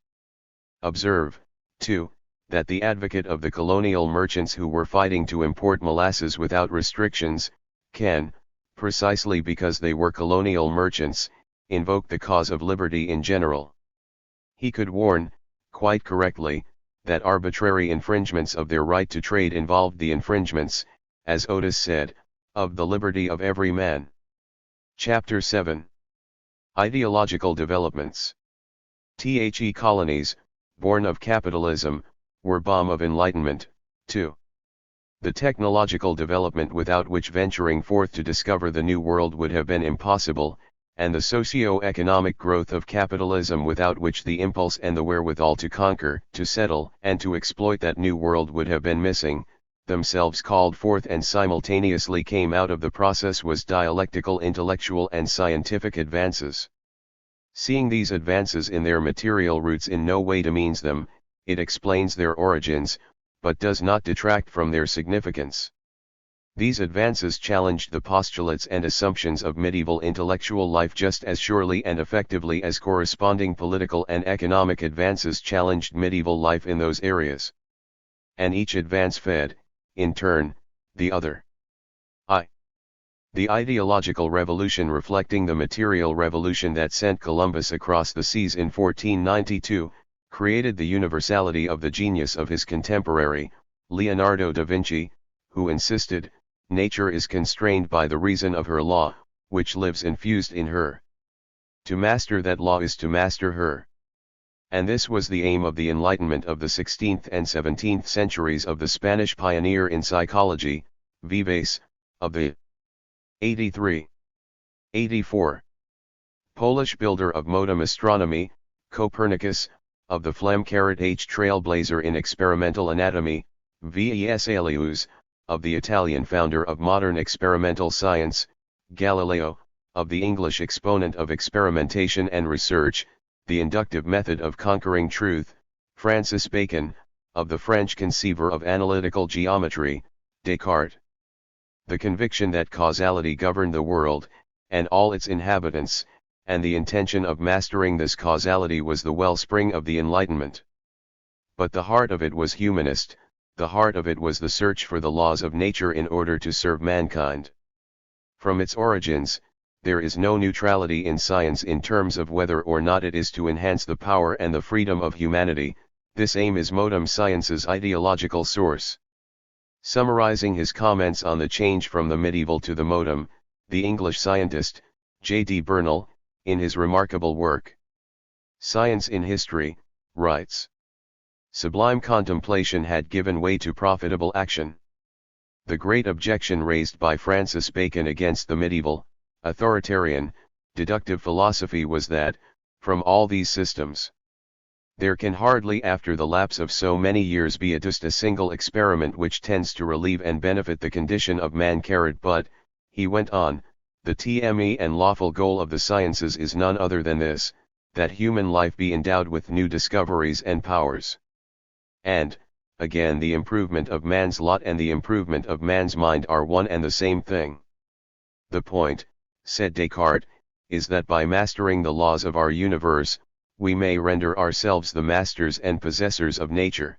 Observe, too, that the advocate of the colonial merchants who were fighting to import molasses without restrictions, can, precisely because they were colonial merchants, invoke the cause of liberty in general. He could warn, quite correctly, that arbitrary infringements of their right to trade involved the infringements, as Otis said, of the liberty of every man. Chapter 7. Ideological Developments. The colonies, born of capitalism, were bomb of enlightenment, too. The technological development without which venturing forth to discover the new world would have been impossible, and the socio-economic growth of capitalism without which the impulse and the wherewithal to conquer, to settle, and to exploit that new world would have been missing, themselves called forth and simultaneously came out of the process, was dialectical intellectual and scientific advances. Seeing these advances in their material roots in no way demeans them, it explains their origins, but does not detract from their significance. These advances challenged the postulates and assumptions of medieval intellectual life just as surely and effectively as corresponding political and economic advances challenged medieval life in those areas. And each advance fed, in turn, the other. The ideological revolution, reflecting the material revolution that sent Columbus across the seas in 1492, created the universality of the genius of his contemporary, Leonardo da Vinci, who insisted, nature is constrained by the reason of her law, which lives infused in her. To master that law is to master her. And this was the aim of the Enlightenment of the 16th and 17th centuries, of the Spanish pioneer in psychology, Vives, of the 84. Polish builder of modern astronomy, Copernicus, of the Flammcarat trailblazer in experimental anatomy, Vesalius, of the Italian founder of modern experimental science, Galileo, of the English exponent of experimentation and research, the inductive method of conquering truth, Francis Bacon, of the French conceiver of analytical geometry, Descartes. The conviction that causality governed the world, and all its inhabitants, and the intention of mastering this causality was the wellspring of the Enlightenment. But the heart of it was humanist, the heart of it was the search for the laws of nature in order to serve mankind. From its origins, there is no neutrality in science in terms of whether or not it is to enhance the power and the freedom of humanity. This aim is modern science's ideological source. Summarizing his comments on the change from the medieval to the modern, the English scientist, J.D. Bernal, in his remarkable work, Science in History, writes, "Sublime contemplation had given way to profitable action. The great objection raised by Francis Bacon against the medieval, authoritarian, deductive philosophy was that, from all these systems, there can hardly after the lapse of so many years be just a single experiment which tends to relieve and benefit the condition of mankind, but, he went on, the TME and lawful goal of the sciences is none other than this, that human life be endowed with new discoveries and powers. And, again, the improvement of man's lot and the improvement of man's mind are one and the same thing. The point, said Descartes, is that by mastering the laws of our universe, we may render ourselves the masters and possessors of nature.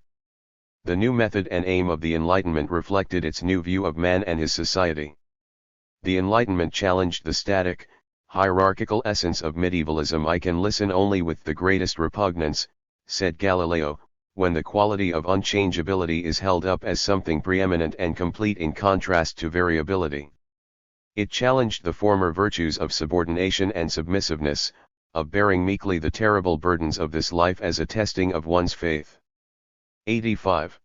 The new method and aim of the Enlightenment reflected its new view of man and his society. The Enlightenment challenged the static, hierarchical essence of medievalism. I can listen only with the greatest repugnance, said Galileo, when the quality of unchangeability is held up as something preeminent and complete in contrast to variability. It challenged the former virtues of subordination and submissiveness, of bearing meekly the terrible burdens of this life as a testing of one's faith. 85.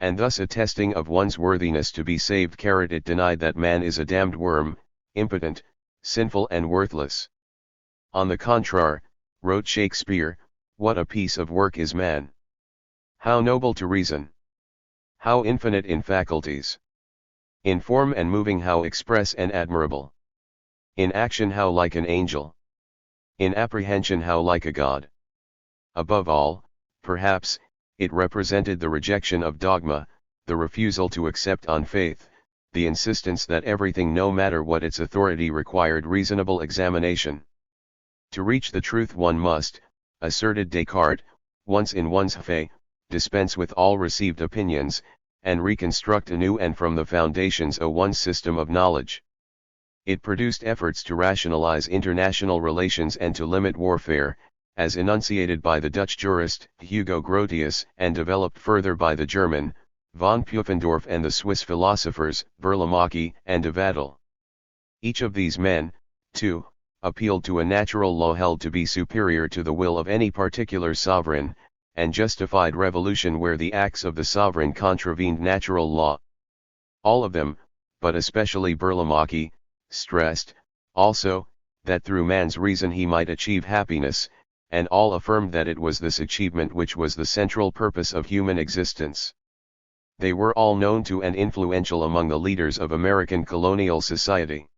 and thus attesting of one's worthiness to be saved. It denied that man is a damned worm, impotent, sinful and worthless. On the contrary, wrote Shakespeare, what a piece of work is man! How noble to reason! How infinite in faculties! In form and moving how express and admirable! In action how like an angel! In apprehension how like a god! Above all, perhaps, it represented the rejection of dogma, the refusal to accept on faith, the insistence that everything, no matter what its authority, required reasonable examination. To reach the truth one must, asserted Descartes, once in one's fait, dispense with all received opinions, and reconstruct anew and from the foundations one's system of knowledge. It produced efforts to rationalize international relations and to limit warfare, as enunciated by the Dutch jurist Hugo Grotius and developed further by the German, von Pufendorf, and the Swiss philosophers Burlamaqui and de Vattel. Each of these men, too, appealed to a natural law held to be superior to the will of any particular sovereign, and justified revolution where the acts of the sovereign contravened natural law. All of them, but especially Burlamaqui, stressed, also, that through man's reason he might achieve happiness, and all affirmed that it was this achievement which was the central purpose of human existence. They were all known to and influential among the leaders of American colonial society.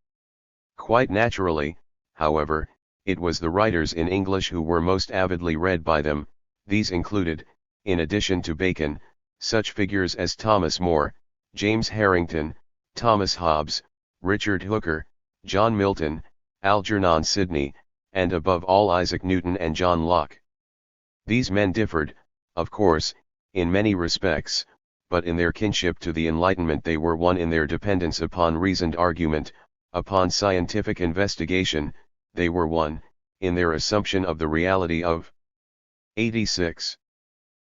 Quite naturally, however, it was the writers in English who were most avidly read by them. These included, in addition to Bacon, such figures as Thomas More, James Harrington, Thomas Hobbes, Richard Hooker, John Milton, Algernon Sidney, and above all Isaac Newton and John Locke. These men differed, of course, in many respects, but in their kinship to the Enlightenment they were one in their dependence upon reasoned argument, upon scientific investigation. They were one, in their assumption of the reality of 86.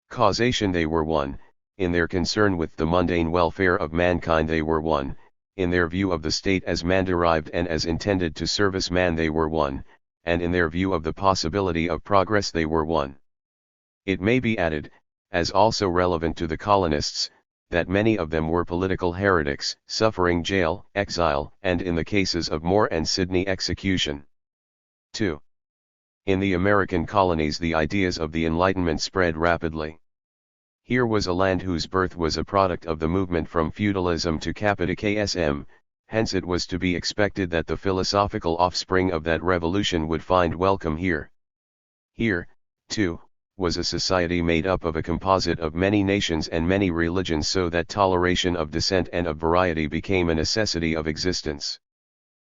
Causation. They were one, in their concern with the mundane welfare of mankind. They were one, in their view of the state as man-derived and as intended to service man. They were one, and in their view of the possibility of progress. They were one. It may be added, as also relevant to the colonists, that many of them were political heretics, suffering jail, exile, and in the cases of More and Sidney, execution. 2. In the American colonies the ideas of the Enlightenment spread rapidly. Here was a land whose birth was a product of the movement from feudalism to capitalism, hence it was to be expected that the philosophical offspring of that revolution would find welcome here. Here, too, was a society made up of a composite of many nations and many religions, so that toleration of dissent and of variety became a necessity of existence.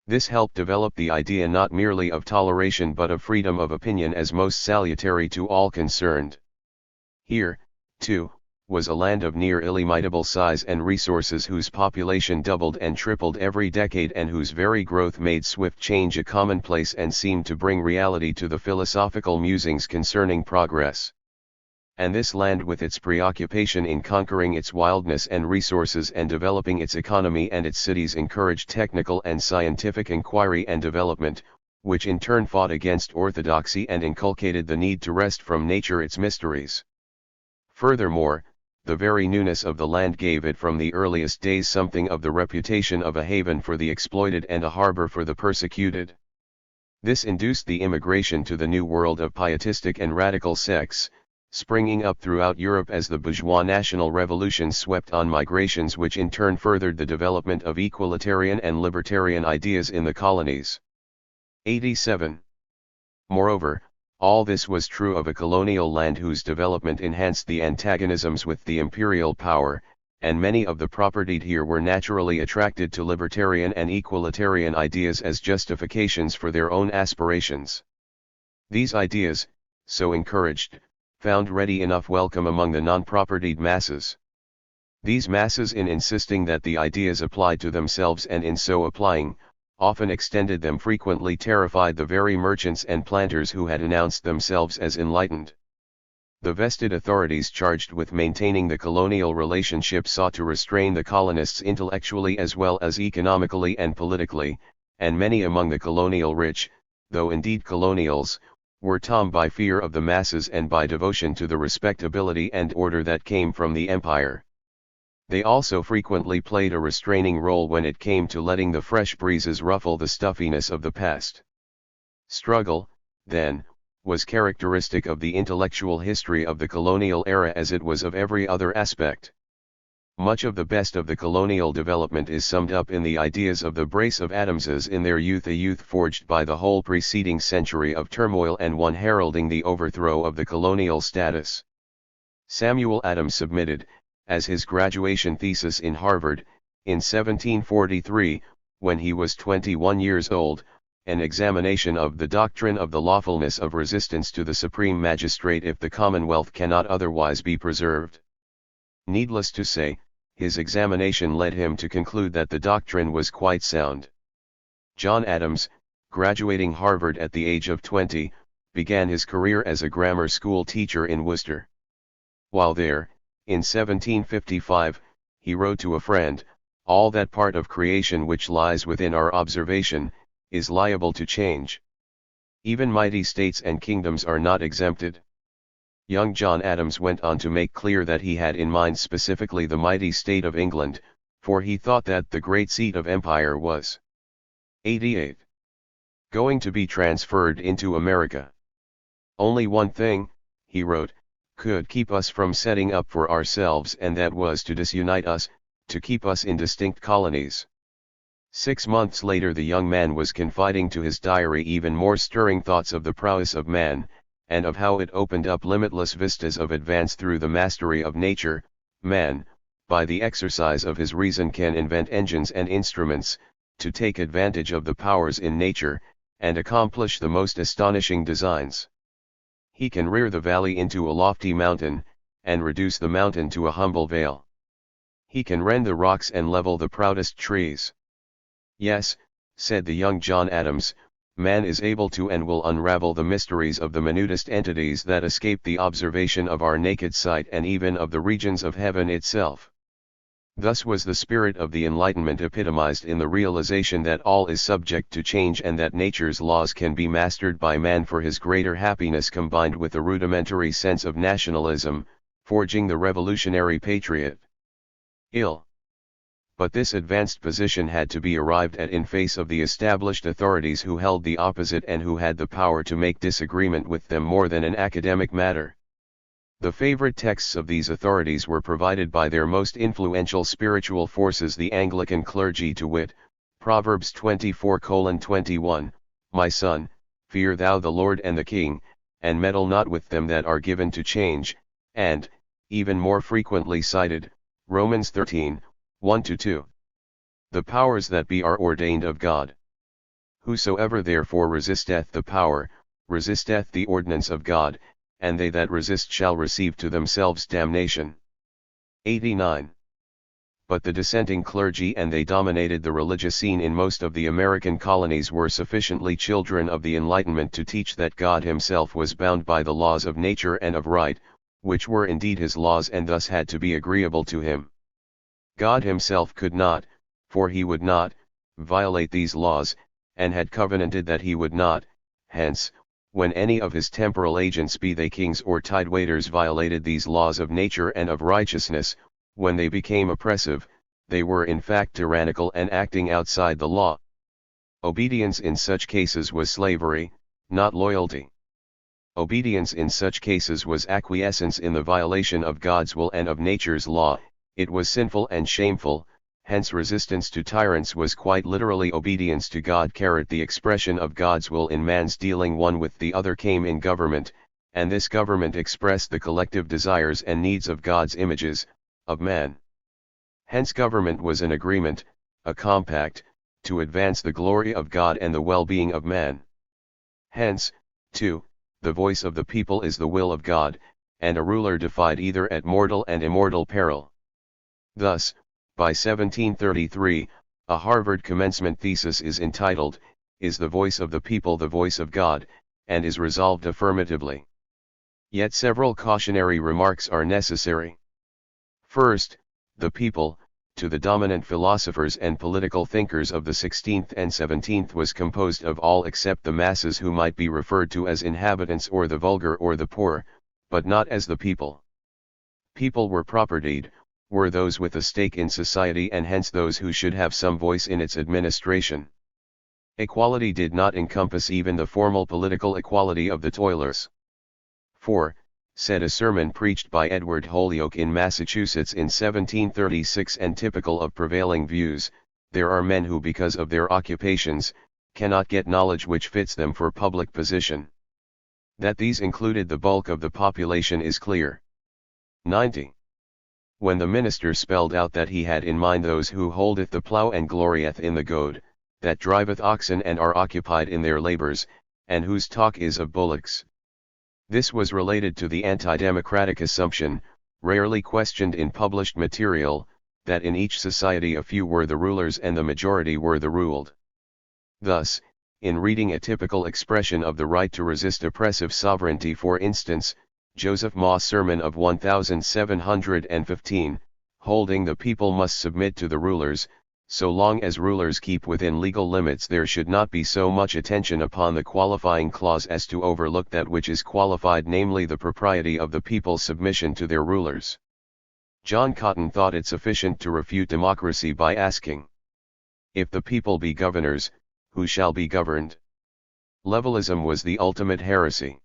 This helped develop the idea not merely of toleration but of freedom of opinion as most salutary to all concerned. Here, too, was a land of near illimitable size and resources whose population doubled and tripled every decade and whose very growth made swift change a commonplace and seemed to bring reality to the philosophical musings concerning progress. And this land, with its preoccupation in conquering its wildness and resources and developing its economy and its cities, encouraged technical and scientific inquiry and development, which in turn fought against orthodoxy and inculcated the need to wrest from nature its mysteries. Furthermore, the very newness of the land gave it from the earliest days something of the reputation of a haven for the exploited and a harbor for the persecuted. This induced the immigration to the New World of pietistic and radical sects, springing up throughout Europe as the bourgeois national revolutions swept on migrations, which in turn furthered the development of equalitarian and libertarian ideas in the colonies. 87. Moreover, all this was true of a colonial land whose development enhanced the antagonisms with the imperial power, and many of the propertied here were naturally attracted to libertarian and equalitarian ideas as justifications for their own aspirations. These ideas, so encouraged, found ready enough welcome among the non-propertied masses. These masses, in insisting that the ideas applied to themselves and in so applying, often extended them, frequently terrified the very merchants and planters who had announced themselves as enlightened. The vested authorities charged with maintaining the colonial relationship sought to restrain the colonists intellectually as well as economically and politically, and many among the colonial rich, though indeed colonials, were tamed by fear of the masses and by devotion to the respectability and order that came from the empire. They also frequently played a restraining role when it came to letting the fresh breezes ruffle the stuffiness of the past. Struggle, then, was characteristic of the intellectual history of the colonial era as it was of every other aspect. Much of the best of the colonial development is summed up in the ideas of the brace of Adamses in their youth, a youth forged by the whole preceding century of turmoil and one heralding the overthrow of the colonial status. Samuel Adams submitted, as his graduation thesis in Harvard, in 1743, when he was 21 years old, an examination of the doctrine of the lawfulness of resistance to the supreme magistrate if the Commonwealth cannot otherwise be preserved. Needless to say, his examination led him to conclude that the doctrine was quite sound. John Adams, graduating Harvard at the age of 20, began his career as a grammar school teacher in Worcester. While there, in 1755, he wrote to a friend, "All that part of creation which lies within our observation, is liable to change. Even mighty states and kingdoms are not exempted." Young John Adams went on to make clear that he had in mind specifically the mighty state of England, for he thought that the great seat of empire was 88. Going to be transferred into America. Only one thing, he wrote, could keep us from setting up for ourselves, and that was to disunite us, to keep us in distinct colonies. 6 months later the young man was confiding to his diary even more stirring thoughts of the prowess of man, and of how it opened up limitless vistas of advance through the mastery of nature. Man, by the exercise of his reason, can invent engines and instruments, to take advantage of the powers in nature, and accomplish the most astonishing designs. He can rear the valley into a lofty mountain, and reduce the mountain to a humble vale. He can rend the rocks and level the proudest trees. Yes, said the young John Adams, man is able to and will unravel the mysteries of the minutest entities that escape the observation of our naked sight and even of the regions of heaven itself. Thus was the spirit of the Enlightenment epitomized in the realization that all is subject to change and that nature's laws can be mastered by man for his greater happiness, combined with a rudimentary sense of nationalism, forging the revolutionary patriot. But this advanced position had to be arrived at in face of the established authorities who held the opposite and who had the power to make disagreement with them more than an academic matter. The favorite texts of these authorities were provided by their most influential spiritual forces, the Anglican clergy, to wit, Proverbs 24:21, "My son, fear thou the Lord and the king, and meddle not with them that are given to change," and, even more frequently cited, Romans 13:1-2. The powers that be are ordained of God. Whosoever therefore resisteth the power, resisteth the ordinance of God, and they that resist shall receive to themselves damnation. 89. But the dissenting clergy, and they dominated the religious scene in most of the American colonies, were sufficiently children of the Enlightenment to teach that God himself was bound by the laws of nature and of right, which were indeed his laws and thus had to be agreeable to him. God himself could not, for he would not, violate these laws, and had covenanted that he would not. Hence, when any of his temporal agents, be they kings or tidewaiters, violated these laws of nature and of righteousness, when they became oppressive, they were in fact tyrannical and acting outside the law. Obedience in such cases was slavery, not loyalty. Obedience in such cases was acquiescence in the violation of God's will and of nature's law. It was sinful and shameful. Hence resistance to tyrants was quite literally obedience to God. The expression of God's will in man's dealing one with the other came in government, and this government expressed the collective desires and needs of God's images, of man. Hence government was an agreement, a compact, to advance the glory of God and the well-being of man. Hence, too, the voice of the people is the will of God, and a ruler defied either at mortal and immortal peril. Thus, by 1733, a Harvard commencement thesis is entitled, "Is the Voice of the People the Voice of God?" and is resolved affirmatively. Yet several cautionary remarks are necessary. First, the people, to the dominant philosophers and political thinkers of the 16th and 17th, was composed of all except the masses, who might be referred to as inhabitants or the vulgar or the poor, but not as the people. People were propertied, were those with a stake in society and hence those who should have some voice in its administration. Equality did not encompass even the formal political equality of the toilers. For, said a sermon preached by Edward Holyoake in Massachusetts in 1736 and typical of prevailing views, there are men who because of their occupations, cannot get knowledge which fits them for public position. That these included the bulk of the population is clear. 90. When the minister spelled out that he had in mind those who holdeth the plough and glorieth in the goad, that driveth oxen and are occupied in their labors, and whose talk is of bullocks. This was related to the anti-democratic assumption, rarely questioned in published material, that in each society a few were the rulers and the majority were the ruled. Thus, in reading a typical expression of the right to resist oppressive sovereignty, for instance, Joseph Maw's sermon of 1715, holding the people must submit to the rulers, so long as rulers keep within legal limits there should not be so much attention upon the qualifying clause as to overlook that which is qualified, namely the propriety of the people's submission to their rulers. John Cotton thought it sufficient to refute democracy by asking, "If the people be governors, who shall be governed?" Levelism was the ultimate heresy.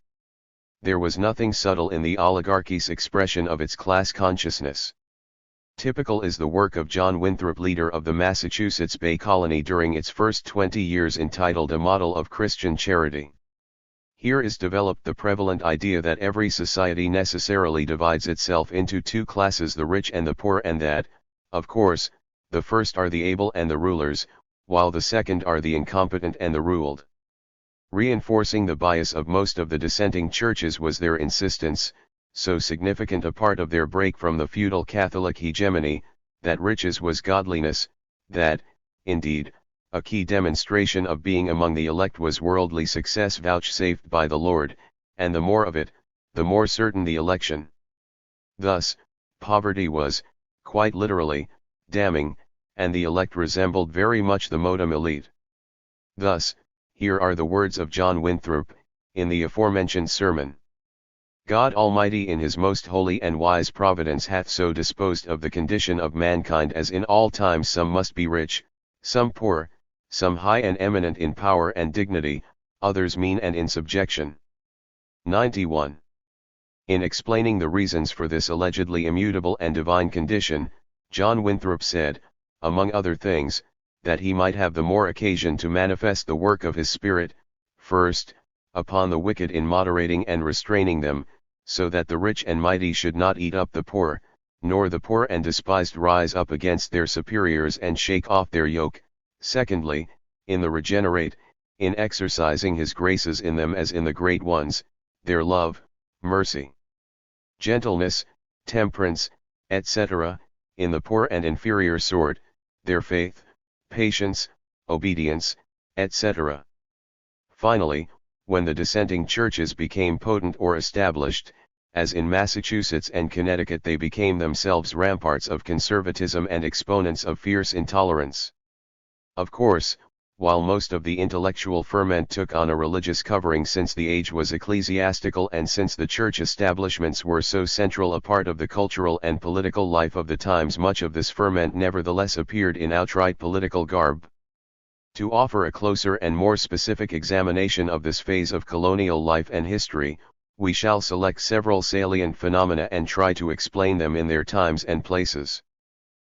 There was nothing subtle in the oligarchy's expression of its class consciousness. Typical is the work of John Winthrop, leader of the Massachusetts Bay Colony during its first 20 years, entitled A Model of Christian Charity. Here is developed the prevalent idea that every society necessarily divides itself into two classes, the rich and the poor, and that, of course, the first are the able and the rulers, while the second are the incompetent and the ruled. Reinforcing the bias of most of the dissenting churches was their insistence, so significant a part of their break from the feudal Catholic hegemony, that riches was godliness, that, indeed, a key demonstration of being among the elect was worldly success vouchsafed by the Lord, and the more of it, the more certain the election. Thus, poverty was, quite literally, damning, and the elect resembled very much the modem elite. Thus, here are the words of John Winthrop, in the aforementioned sermon. God Almighty in his most holy and wise providence hath so disposed of the condition of mankind as in all times some must be rich, some poor, some high and eminent in power and dignity, others mean and in subjection. 91. In explaining the reasons for this allegedly immutable and divine condition, John Winthrop said, among other things, that he might have the more occasion to manifest the work of his Spirit, first, upon the wicked in moderating and restraining them, so that the rich and mighty should not eat up the poor, nor the poor and despised rise up against their superiors and shake off their yoke. Secondly, in the regenerate, in exercising his graces in them as in the great ones, their love, mercy, gentleness, temperance, etc., in the poor and inferior sort, their faith, patience, obedience, etc. Finally, when the dissenting churches became potent or established, as in Massachusetts and Connecticut, they became themselves ramparts of conservatism and exponents of fierce intolerance. Of course, while most of the intellectual ferment took on a religious covering since the age was ecclesiastical and since the church establishments were so central a part of the cultural and political life of the times, much of this ferment nevertheless appeared in outright political garb. To offer a closer and more specific examination of this phase of colonial life and history, we shall select several salient phenomena and try to explain them in their times and places.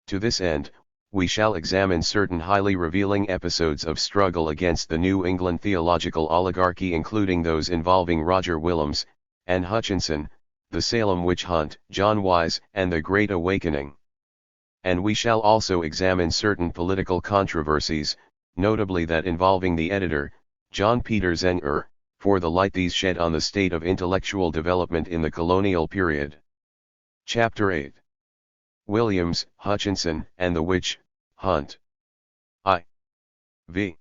To this end, we shall examine certain highly revealing episodes of struggle against the New England theological oligarchy, including those involving Roger Williams, Anne Hutchinson, the Salem witch hunt, John Wise, and the Great Awakening. And we shall also examine certain political controversies, notably that involving the editor, John Peter Zenger, for the light these shed on the state of intellectual development in the colonial period. Chapter 8. Williams, Hutchinson, and the Witch Hunt. I. V.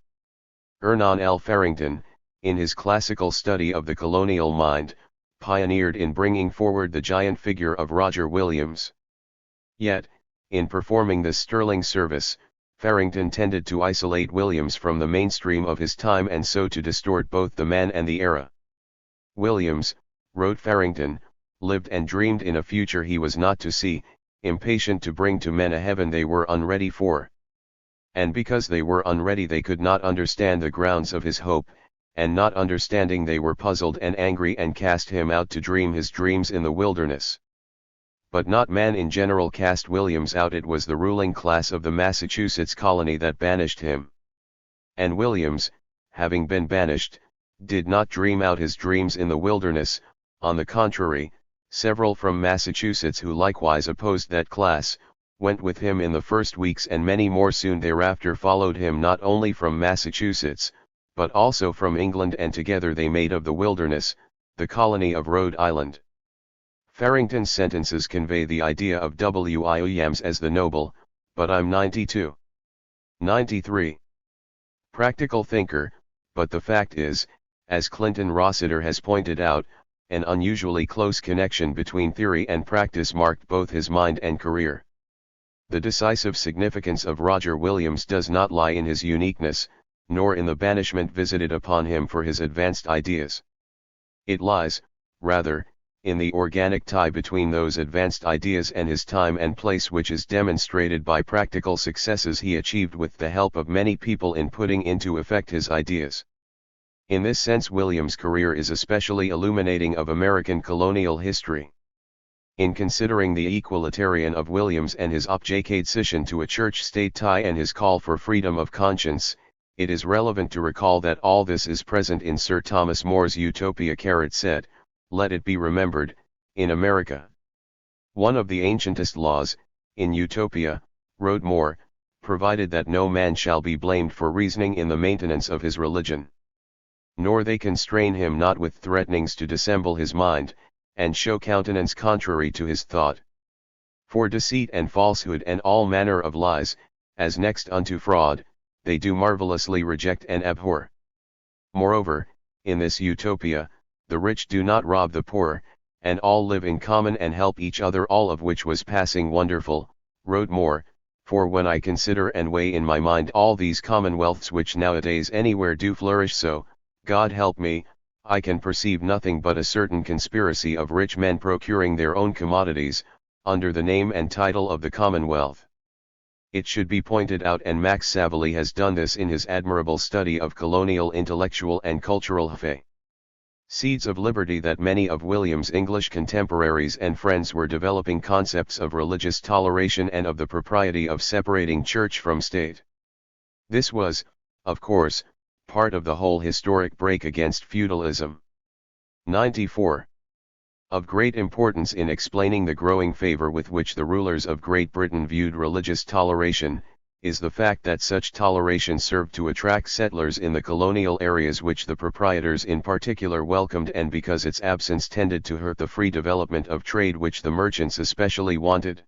Ernon L. Farrington, in his classical study of the colonial mind, pioneered in bringing forward the giant figure of Roger Williams. Yet, in performing this sterling service, Farrington tended to isolate Williams from the mainstream of his time and so to distort both the man and the era. Williams, wrote Farrington, lived and dreamed in a future he was not to see, impatient to bring to men a heaven they were unready for. And because they were unready they could not understand the grounds of his hope, and not understanding they were puzzled and angry and cast him out to dream his dreams in the wilderness. But not man in general cast Williams out, it was the ruling class of the Massachusetts colony that banished him. And Williams, having been banished, did not dream out his dreams in the wilderness. On the contrary, several from Massachusetts who likewise opposed that class, went with him in the first weeks, and many more soon thereafter followed him, not only from Massachusetts, but also from England, and together they made of the wilderness, the colony of Rhode Island. Farrington's sentences convey the idea of Williams as the noble, but I'm 92. 93. Practical thinker, but the fact is, as Clinton Rossiter has pointed out, an unusually close connection between theory and practice marked both his mind and career. The decisive significance of Roger Williams does not lie in his uniqueness, nor in the banishment visited upon him for his advanced ideas. It lies, rather, in the organic tie between those advanced ideas and his time and place, which is demonstrated by practical successes he achieved with the help of many people in putting into effect his ideas. In this sense, Williams' career is especially illuminating of American colonial history. In considering the equalitarian of Williams and his objectation to a church-state tie and his call for freedom of conscience, it is relevant to recall that all this is present in Sir Thomas More's Utopia. Said, let it be remembered, in America, one of the ancientest laws, in Utopia, wrote More, provided that no man shall be blamed for reasoning in the maintenance of his religion. Nor they constrain him not with threatenings to dissemble his mind, and show countenance contrary to his thought. For deceit and falsehood and all manner of lies, as next unto fraud, they do marvelously reject and abhor. Moreover, in this Utopia, the rich do not rob the poor, and all live in common and help each other, all of which was passing wonderful, wrote More, for when I consider and weigh in my mind all these commonwealths which nowadays anywhere do flourish, so, God help me, I can perceive nothing but a certain conspiracy of rich men procuring their own commodities, under the name and title of the Commonwealth. It should be pointed out, and Max Savelli has done this in his admirable study of colonial intellectual and cultural seeds of liberty, that many of Williams' English contemporaries and friends were developing concepts of religious toleration and of the propriety of separating church from state. This was, of course, part of the whole historic break against feudalism. 94. Of great importance in explaining the growing favor with which the rulers of Great Britain viewed religious toleration, is the fact that such toleration served to attract settlers in the colonial areas which the proprietors in particular welcomed, and because its absence tended to hurt the free development of trade which the merchants especially wanted.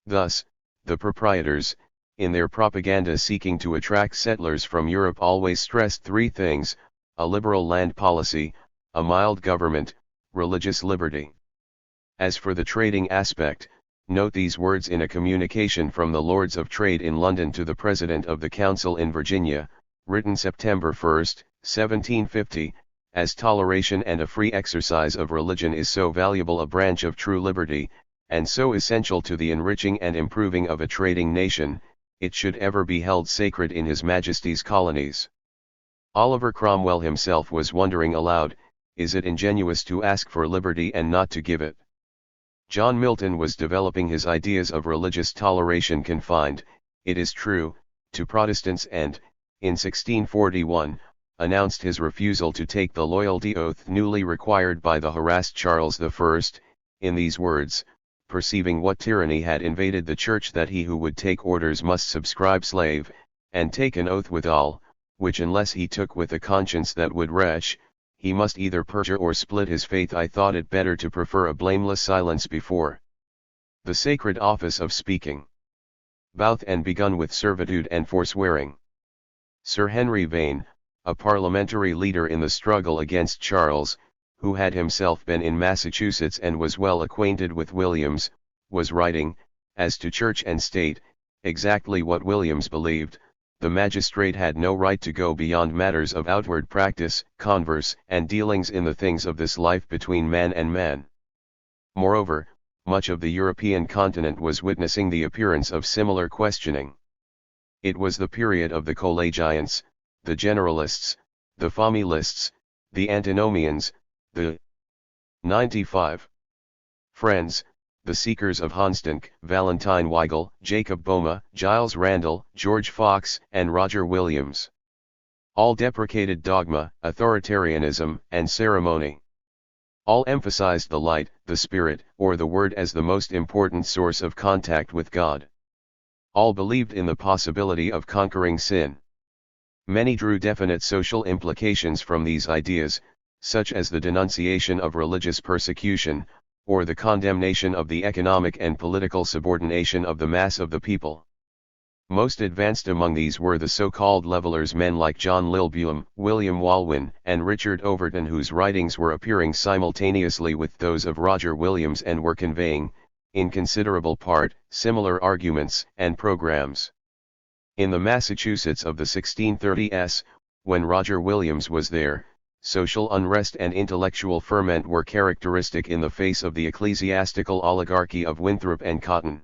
Thus, the proprietors, in their propaganda seeking to attract settlers from Europe, always stressed three things: a liberal land policy, a mild government, religious liberty. As for the trading aspect, note these words in a communication from the Lords of Trade in London to the President of the Council in Virginia, written September 1, 1750, as toleration and a free exercise of religion is so valuable a branch of true liberty, and so essential to the enriching and improving of a trading nation, it should ever be held sacred in His Majesty's colonies. Oliver Cromwell himself was wondering aloud, is it ingenuous to ask for liberty and not to give it? John Milton was developing his ideas of religious toleration confined, it is true, to Protestants, and, in 1641, announced his refusal to take the loyalty oath newly required by the harassed Charles I, in these words: perceiving what tyranny had invaded the church, that he who would take orders must subscribe slave, and take an oath withal, which unless he took with a conscience that would retch, he must either perjure or split his faith, I thought it better to prefer a blameless silence before the sacred office of speaking. Both and begun with servitude and forswearing. Sir Henry Vane, a parliamentary leader in the struggle against Charles, who had himself been in Massachusetts and was well acquainted with Williams, was writing, as to church and state, exactly what Williams believed: the magistrate had no right to go beyond matters of outward practice, converse, and dealings in the things of this life between man and man. Moreover, much of the European continent was witnessing the appearance of similar questioning. It was the period of the collegiants, the generalists, the familists, the antinomians, the 95 friends, the seekers of Honstank, Valentine Weigel, Jacob Boehme, Giles Randall, George Fox, and Roger Williams. All deprecated dogma, authoritarianism, and ceremony. All emphasized the light, the spirit, or the word as the most important source of contact with God. All believed in the possibility of conquering sin. Many drew definite social implications from these ideas, such as the denunciation of religious persecution, or the condemnation of the economic and political subordination of the mass of the people. Most advanced among these were the so-called levelers, men like John Lilburn, William Walwyn, and Richard Overton, whose writings were appearing simultaneously with those of Roger Williams and were conveying, in considerable part, similar arguments and programs. In the Massachusetts of the 1630s, when Roger Williams was there, social unrest and intellectual ferment were characteristic in the face of the ecclesiastical oligarchy of Winthrop and Cotton.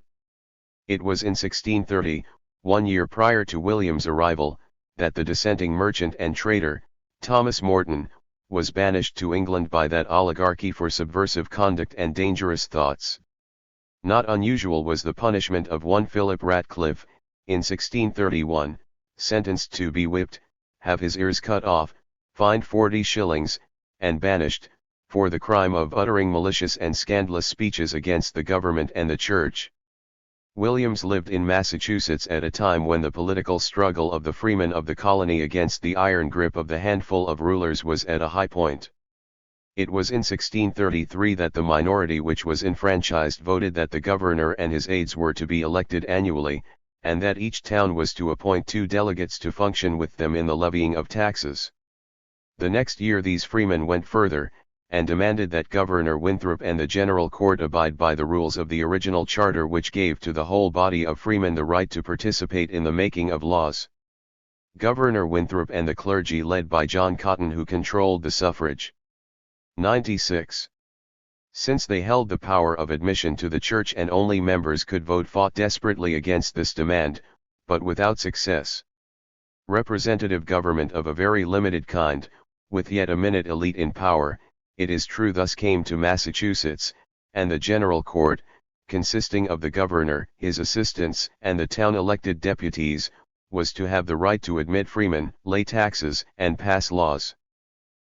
It was in 1630, 1 year prior to William's arrival, that the dissenting merchant and trader, Thomas Morton, was banished to England by that oligarchy for subversive conduct and dangerous thoughts. Not unusual was the punishment of one Philip Ratcliffe, in 1631, sentenced to be whipped, have his ears cut off, fined 40 shillings, and banished, for the crime of uttering malicious and scandalous speeches against the government and the church. Williams lived in Massachusetts at a time when the political struggle of the freemen of the colony against the iron grip of the handful of rulers was at a high point. It was in 1633 that the minority which was enfranchised voted that the governor and his aides were to be elected annually, and that each town was to appoint 2 delegates to function with them in the levying of taxes. The next year these freemen went further, and demanded that Governor Winthrop and the General Court abide by the rules of the original charter, which gave to the whole body of freemen the right to participate in the making of laws. Governor Winthrop and the clergy led by John Cotton, who controlled the suffrage. 96. Since they held the power of admission to the church and only members could vote, fought desperately against this demand, but without success. Representative government of a very limited kind, with yet a minute elite in power, it is true, thus came to Massachusetts, and the General Court, consisting of the governor, his assistants, and the town-elected deputies, was to have the right to admit freemen, lay taxes, and pass laws.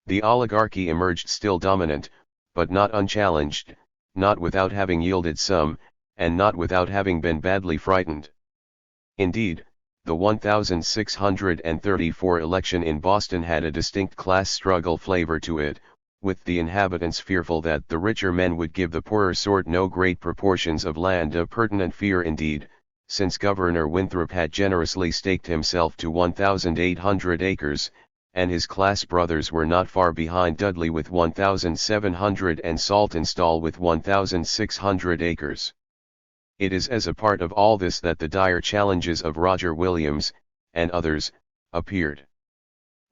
The oligarchy emerged still dominant, but not unchallenged, not without having yielded some, and not without having been badly frightened. Indeed, the 1634 election in Boston had a distinct class struggle flavor to it, with the inhabitants fearful that the richer men would give the poorer sort no great proportions of land, a pertinent fear indeed, since Governor Winthrop had generously staked himself to 1,800 acres, and his class brothers were not far behind Dudley with 1,700 and Saltonstall with 1,600 acres. It is as a part of all this that the dire challenges of Roger Williams, and others, appeared.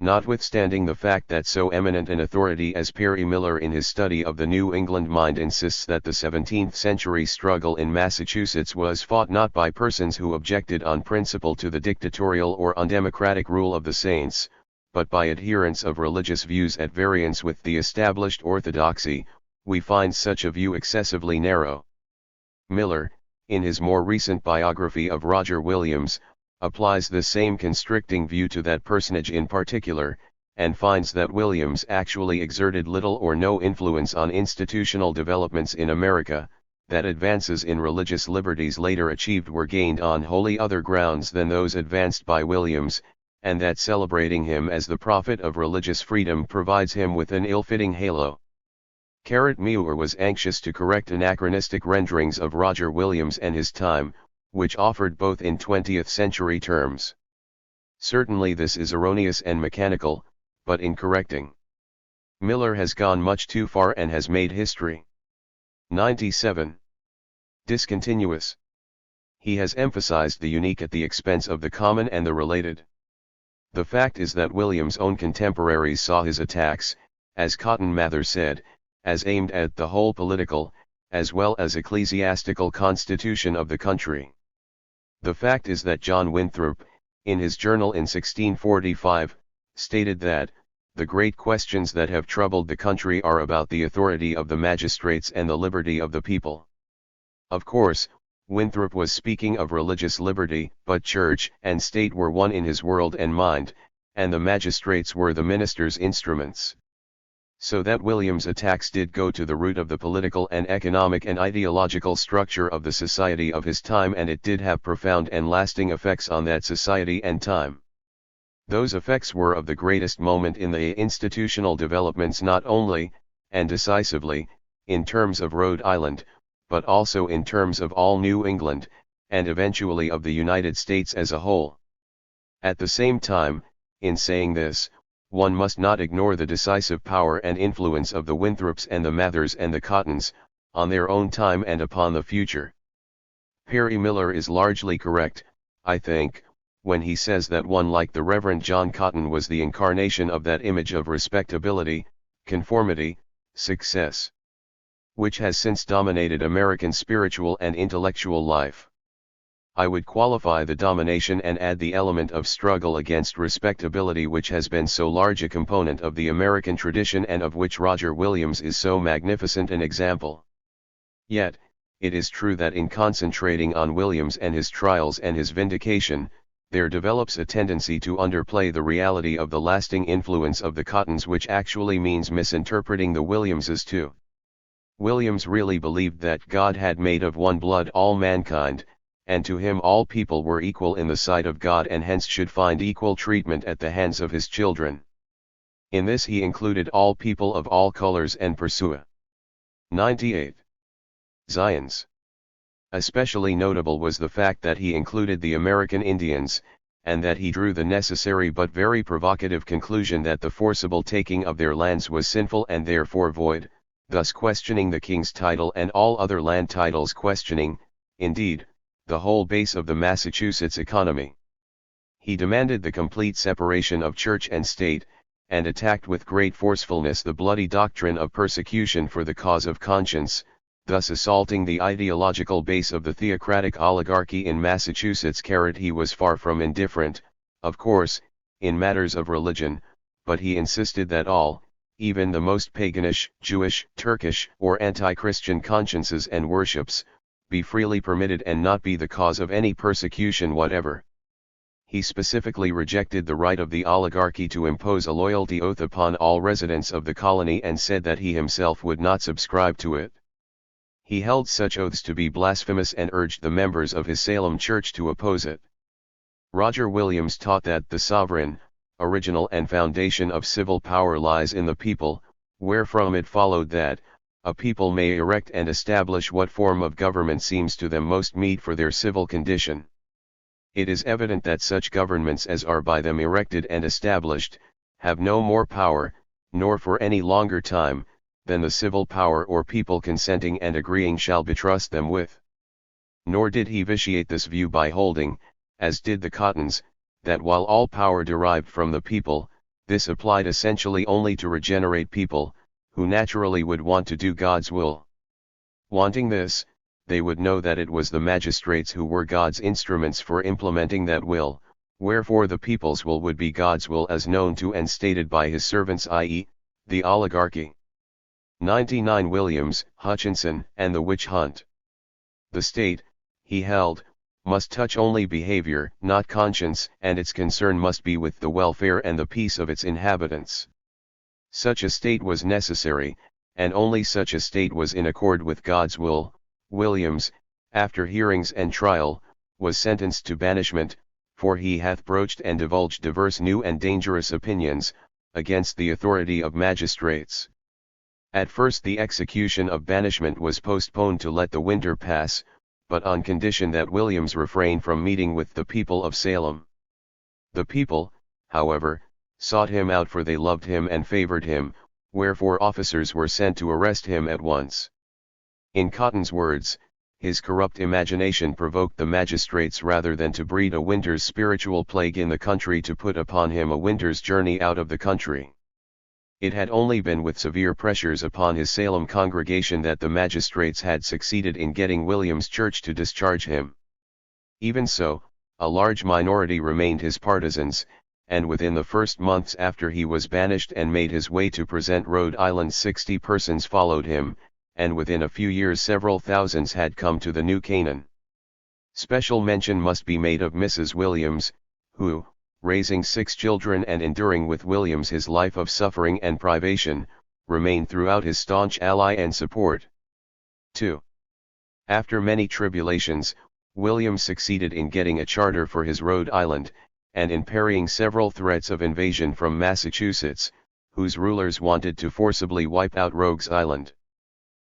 Notwithstanding the fact that so eminent an authority as Perry Miller in his study of the New England mind insists that the 17th century struggle in Massachusetts was fought not by persons who objected on principle to the dictatorial or undemocratic rule of the saints, but by adherents of religious views at variance with the established orthodoxy, we find such a view excessively narrow. Miller, in his more recent biography of Roger Williams, applies the same constricting view to that personage in particular, and finds that Williams actually exerted little or no influence on institutional developments in America, that advances in religious liberties later achieved were gained on wholly other grounds than those advanced by Williams, and that celebrating him as the prophet of religious freedom provides him with an ill-fitting halo. Muir was anxious to correct anachronistic renderings of Roger Williams and his time, which offered both in 20th century terms. Certainly this is erroneous and mechanical, but in correcting, Miller has gone much too far and has made history 97 discontinuous. He has emphasized the unique at the expense of the common and the related. The fact is that Williams' own contemporaries saw his attacks, as Cotton Mather said, as aimed at the whole political, as well as ecclesiastical constitution of the country. The fact is that John Winthrop, in his journal in 1645, stated that, "The great questions that have troubled the country are about the authority of the magistrates and the liberty of the people." Of course, Winthrop was speaking of religious liberty, but church and state were one in his world and mind, and the magistrates were the minister's instruments. So that William's attacks did go to the root of the political and economic and ideological structure of the society of his time, and it did have profound and lasting effects on that society and time. Those effects were of the greatest moment in the institutional developments, not only, and decisively, in terms of Rhode Island, but also in terms of all New England, and eventually of the United States as a whole. At the same time, in saying this, one must not ignore the decisive power and influence of the Winthrops and the Mathers and the Cottons, on their own time and upon the future. Perry Miller is largely correct, I think, when he says that one like the Reverend John Cotton was the incarnation of that image of respectability, conformity, success, which has since dominated American spiritual and intellectual life. I would qualify the domination and add the element of struggle against respectability, which has been so large a component of the American tradition and of which Roger Williams is so magnificent an example. Yet, it is true that in concentrating on Williams and his trials and his vindication, there develops a tendency to underplay the reality of the lasting influence of the Cottons, which actually means misinterpreting the Williamses too. Williams really believed that God had made of one blood all mankind, and to him all people were equal in the sight of God and hence should find equal treatment at the hands of his children. In this he included all people of all colors and pursuit. 98. Zions. Especially notable was the fact that he included the American Indians, and that he drew the necessary but very provocative conclusion that the forcible taking of their lands was sinful and therefore void, thus questioning the king's title and all other land titles, questioning, indeed, the whole base of the Massachusetts economy. He demanded the complete separation of church and state, and attacked with great forcefulness the bloody doctrine of persecution for the cause of conscience, thus assaulting the ideological base of the theocratic oligarchy in Massachusetts. He was far from indifferent, of course, in matters of religion, but he insisted that all, even the most paganish, Jewish, Turkish, or anti-Christian consciences and worships, be freely permitted and not be the cause of any persecution whatever. He specifically rejected the right of the oligarchy to impose a loyalty oath upon all residents of the colony and said that he himself would not subscribe to it. He held such oaths to be blasphemous and urged the members of his Salem church to oppose it. Roger Williams taught that the sovereign, original and foundation of civil power lies in the people, wherefrom it followed that, a people may erect and establish what form of government seems to them most meet for their civil condition. It is evident that such governments as are by them erected and established, have no more power, nor for any longer time, than the civil power or people consenting and agreeing shall betrust them with. Nor did he vitiate this view by holding, as did the Cottons, that while all power derived from the people, this applied essentially only to regenerate people, who naturally would want to do God's will. Wanting this, they would know that it was the magistrates who were God's instruments for implementing that will, wherefore the people's will would be God's will as known to and stated by his servants, i.e., the oligarchy. 99. Williams, Hutchinson, and the Witch Hunt. The state, he held, must touch only behavior, not conscience, and its concern must be with the welfare and the peace of its inhabitants. Such a state was necessary, and only such a state was in accord with God's will. Williams, after hearings and trial, was sentenced to banishment, for he hath broached and divulged diverse new and dangerous opinions, against the authority of magistrates. At first the execution of banishment was postponed to let the winter pass, but on condition that Williams refrain from meeting with the people of Salem. The people, however, sought him out, for they loved him and favored him, wherefore officers were sent to arrest him at once. In Cotton's words, his corrupt imagination provoked the magistrates rather than to breed a winter's spiritual plague in the country to put upon him a winter's journey out of the country. It had only been with severe pressures upon his Salem congregation that the magistrates had succeeded in getting William's church to discharge him. Even so, a large minority remained his partisans, and within the first months after he was banished and made his way to Present Rhode Island 60 persons followed him, and within a few years several thousands had come to the New Canaan. Special mention must be made of Mrs. Williams, who, raising 6 children and enduring with Williams his life of suffering and privation, remained throughout his staunch ally and support. 2. After many tribulations, Williams succeeded in getting a charter for his Rhode Island, and in parrying several threats of invasion from Massachusetts, whose rulers wanted to forcibly wipe out Rogues Island.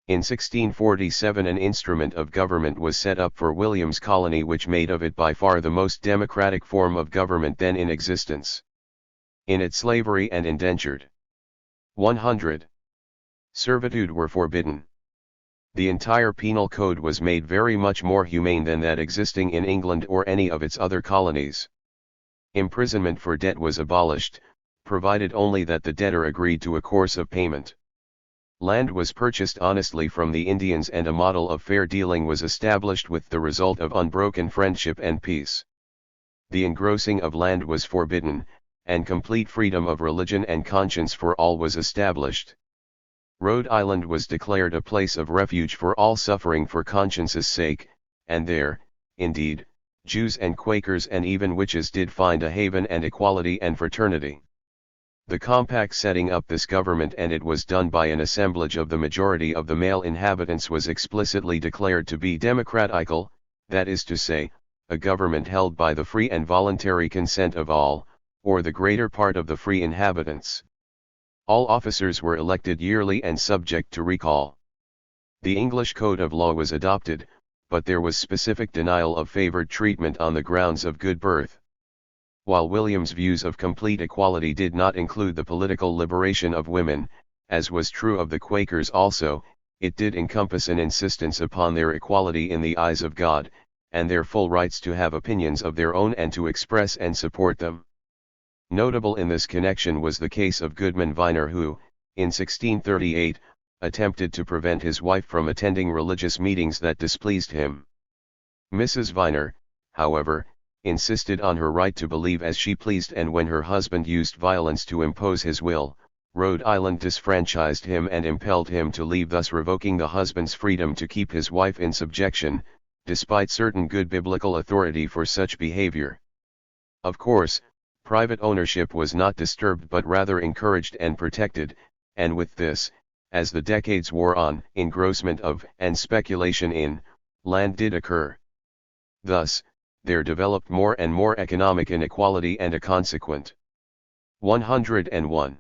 In 1647 an instrument of government was set up for William's colony which made of it by far the most democratic form of government then in existence. In it slavery and indentured 100. Servitude were forbidden. The entire penal code was made very much more humane than that existing in England or any of its other colonies. Imprisonment for debt was abolished, provided only that the debtor agreed to a course of payment. Land was purchased honestly from the Indians and a model of fair dealing was established with the result of unbroken friendship and peace. The engrossing of land was forbidden, and complete freedom of religion and conscience for all was established. Rhode Island was declared a place of refuge for all suffering for conscience's sake, and there, indeed, Jews and Quakers and even witches did find a haven and equality and fraternity. The compact setting up this government, and it was done by an assemblage of the majority of the male inhabitants, was explicitly declared to be democratical, that is to say, a government held by the free and voluntary consent of all, or the greater part of the free inhabitants. All officers were elected yearly and subject to recall. The English code of law was adopted, but there was specific denial of favored treatment on the grounds of good birth. While William's views of complete equality did not include the political liberation of women, as was true of the Quakers also, it did encompass an insistence upon their equality in the eyes of God, and their full rights to have opinions of their own and to express and support them. Notable in this connection was the case of Goodman Viner who, in 1638, attempted to prevent his wife from attending religious meetings that displeased him. Mrs. Viner, however, insisted on her right to believe as she pleased, and when her husband used violence to impose his will, Rhode Island disfranchised him and impelled him to leave, thus revoking the husband's freedom to keep his wife in subjection, despite certain good biblical authority for such behavior. Of course, private ownership was not disturbed but rather encouraged and protected, and with this, as the decades wore on, engrossment of, and speculation in, land did occur. Thus, there developed more and more economic inequality and a consequent 101.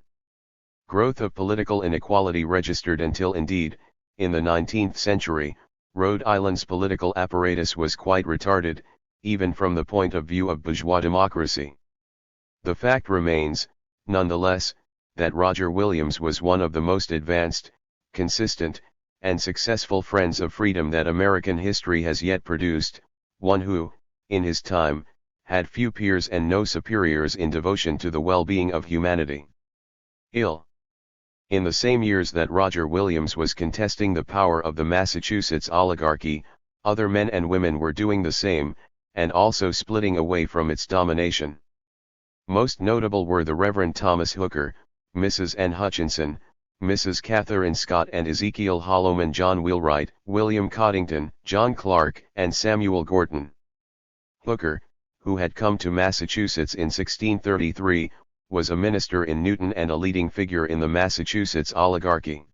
Growth of political inequality registered until indeed, in the 19th century, Rhode Island's political apparatus was quite retarded, even from the point of view of bourgeois democracy. The fact remains, nonetheless, that Roger Williams was one of the most advanced, consistent, and successful friends of freedom that American history has yet produced, one who, in his time, had few peers and no superiors in devotion to the well-being of humanity. In the same years that Roger Williams was contesting the power of the Massachusetts oligarchy, other men and women were doing the same, and also splitting away from its domination. Most notable were the Reverend Thomas Hooker, Mrs. N. Hutchinson, Mrs. Catherine Scott and Ezekiel Holloman, John Wheelwright, William Coddington, John Clark, and Samuel Gorton. Hooker, who had come to Massachusetts in 1633, was a minister in Newton and a leading figure in the Massachusetts oligarchy.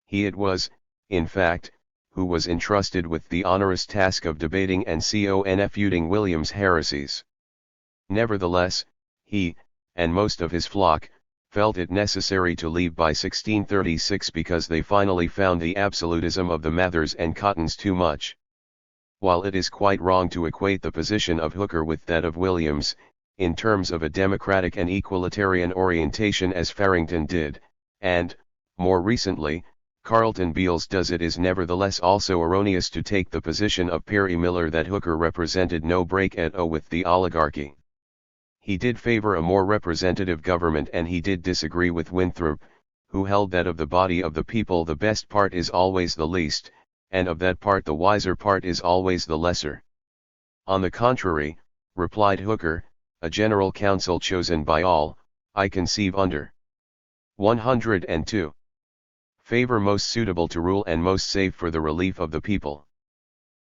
He it was, in fact, who was entrusted with the onerous task of debating and confuting William's heresies. Nevertheless, he, and most of his flock, felt it necessary to leave by 1636 because they finally found the absolutism of the Mathers and Cottons too much. While it is quite wrong to equate the position of Hooker with that of Williams, in terms of a democratic and equalitarian orientation as Farrington did, and, more recently, Carlton Beals does, it is nevertheless also erroneous to take the position of Perry Miller that Hooker represented no break at all with the oligarchy. He did favor a more representative government, and he did disagree with Winthrop, who held that of the body of the people the best part is always the least, and of that part the wiser part is always the lesser. On the contrary, replied Hooker, a general council chosen by all, I conceive under 102. Favor most suitable to rule and most safe for the relief of the people.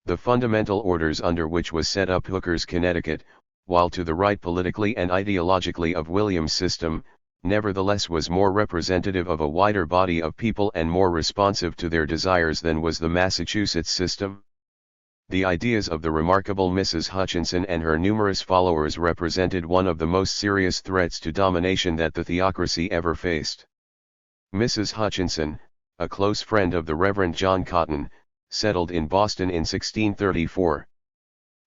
The fundamental orders under which was set up Hooker's Connecticut, while to the right politically and ideologically of William's system, nevertheless was more representative of a wider body of people and more responsive to their desires than was the Massachusetts system. The ideas of the remarkable Mrs. Hutchinson and her numerous followers represented one of the most serious threats to domination that the theocracy ever faced. Mrs. Hutchinson, a close friend of the Reverend John Cotton, settled in Boston in 1634.